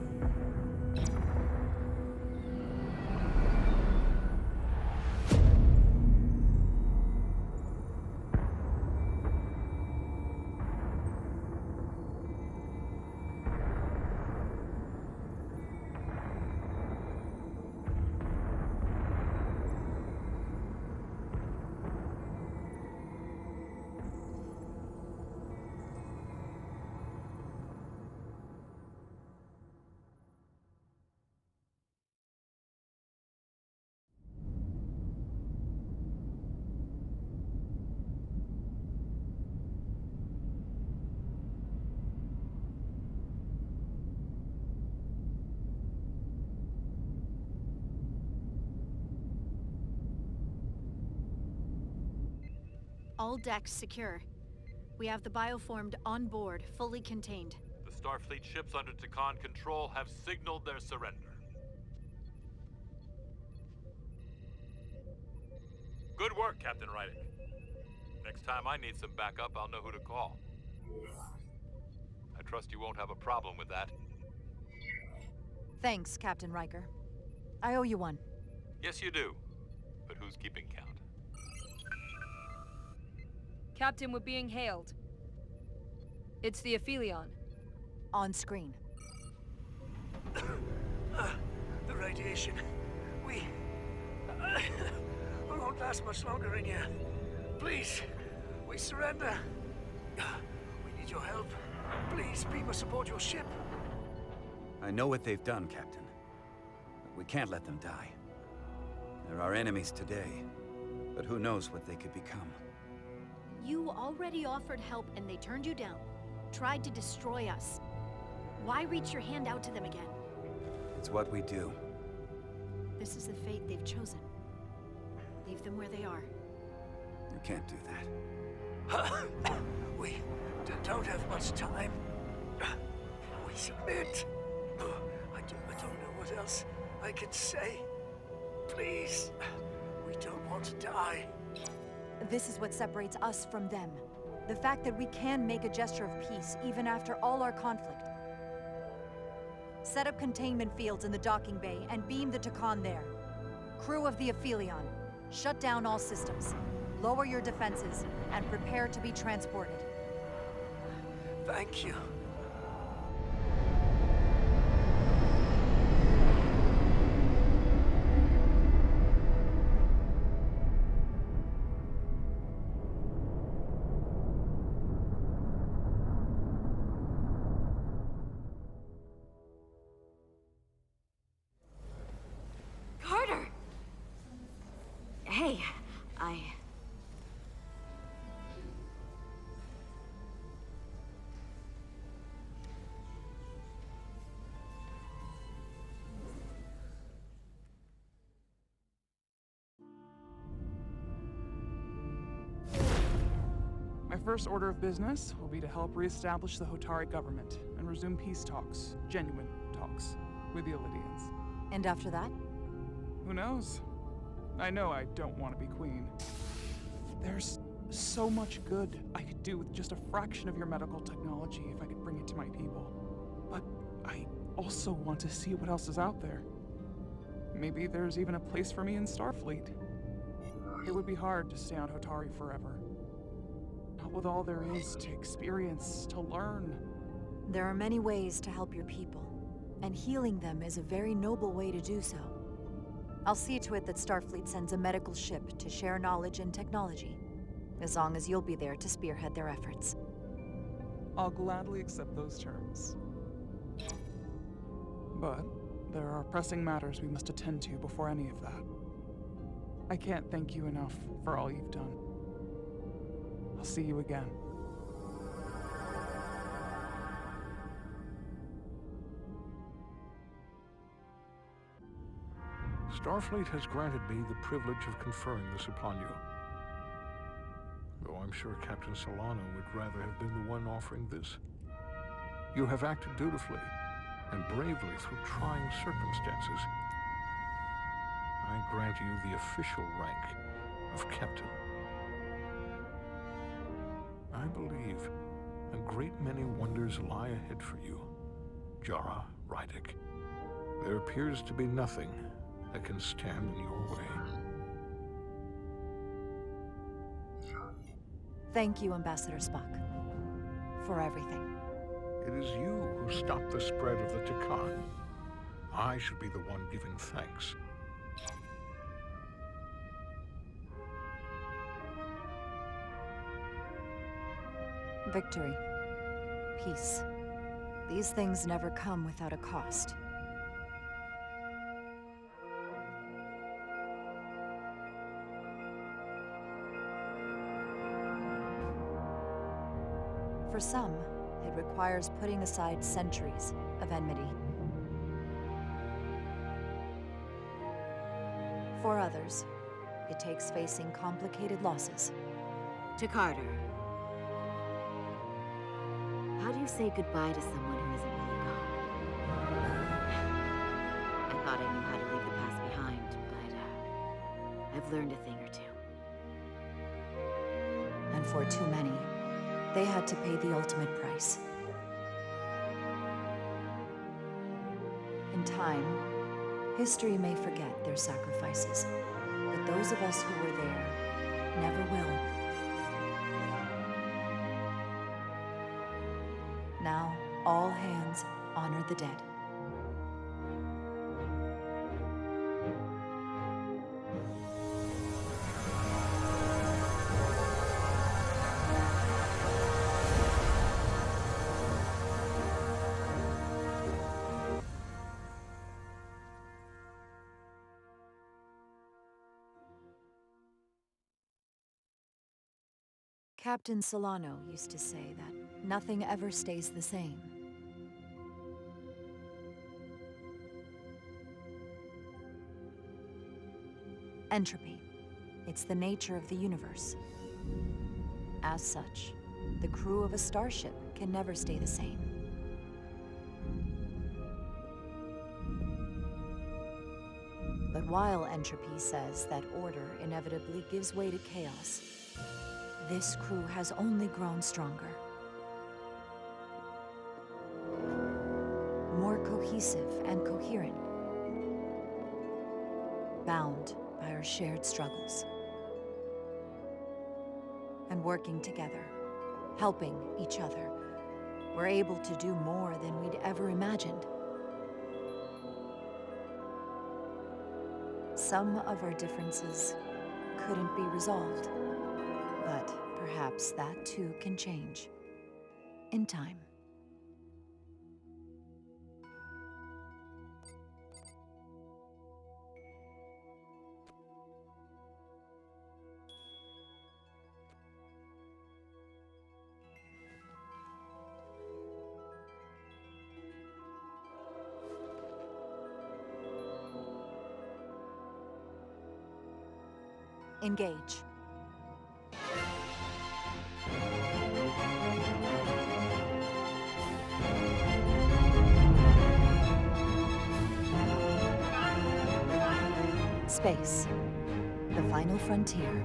All decks secure. We have the bioformed on board, fully contained. The Starfleet ships under Takan control have signaled their surrender. Good work, Captain Rydick. Next time I need some backup, I'll know who to call. I trust you won't have a problem with that. Thanks, Captain Riker. I owe you one. Yes, you do. But who's keeping count? Captain, we're being hailed. It's the Aphelion. On screen. The radiation. We won't last much longer in here. Please, we surrender. We need your help. Please, people support your ship. I know what they've done, Captain. But we can't let them die. They're our enemies today, but who knows what they could become. You already offered help and they turned you down. Tried to destroy us. Why reach your hand out to them again? It's what we do. This is the fate they've chosen. Leave them where they are. You can't do that. We don't have much time. We submit. I don't know what else I can say. Please, we don't want to die. This is what separates us from them. The fact that we can make a gesture of peace even after all our conflict. Set up containment fields in the docking bay and beam the Takan there. Crew of the Aphelion, shut down all systems. Lower your defenses and prepare to be transported. Thank you. Carter! Hey, My first order of business will be to help reestablish the Hotari government and resume peace talks, genuine talks, with the Elydians. And after that? Who knows? I know I don't want to be queen. There's so much good I could do with just a fraction of your medical technology if I could bring it to my people. But I also want to see what else is out there. Maybe there's even a place for me in Starfleet. It would be hard to stay on Hotari forever. Not with all there is to experience, to learn. There are many ways to help your people, and healing them is a very noble way to do so. I'll see to it that Starfleet sends a medical ship to share knowledge and technology, as long as you'll be there to spearhead their efforts. I'll gladly accept those terms. But there are pressing matters we must attend to before any of that. I can't thank you enough for all you've done. I'll see you again. Starfleet has granted me the privilege of conferring this upon you. Though I'm sure Captain Solano would rather have been the one offering this. You have acted dutifully and bravely through trying circumstances. I grant you the official rank of Captain. I believe a great many wonders lie ahead for you, Jara Rydick. There appears to be nothing that can stand in your way. Thank you, Ambassador Spock, for everything. It is you who stopped the spread of the Tikan. I should be the one giving thanks. Victory. Peace. These things never come without a cost. For some, it requires putting aside centuries of enmity. For others, it takes facing complicated losses. To Carter. How do you say goodbye to someone who isn't really gone? I thought I knew how to leave the past behind, but I've learned a thing or two. And for too many, they had to pay the ultimate price. In time, history may forget their sacrifices, but those of us who were there never will. Now, all hands honor the dead. Captain Solano used to say that nothing ever stays the same. Entropy. It's the nature of the universe. As such, the crew of a starship can never stay the same. But while entropy says that order inevitably gives way to chaos, this crew has only grown stronger. More cohesive and coherent. Bound by our shared struggles. and working together, helping each other, we're able to do more than we'd ever imagined. Some of our differences couldn't be resolved, but perhaps that too can change in time. Engage. Space, the final frontier.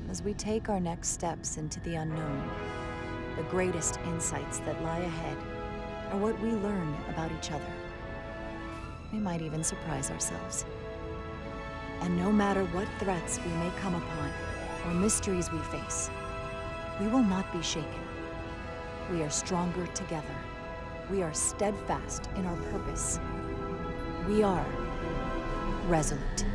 As we take our next steps into the unknown, the greatest insights that lie ahead are what we learn about each other. We might even surprise ourselves. And no matter what threats we may come upon, or mysteries we face, we will not be shaken. We are stronger together. We are steadfast in our purpose. We are resolute.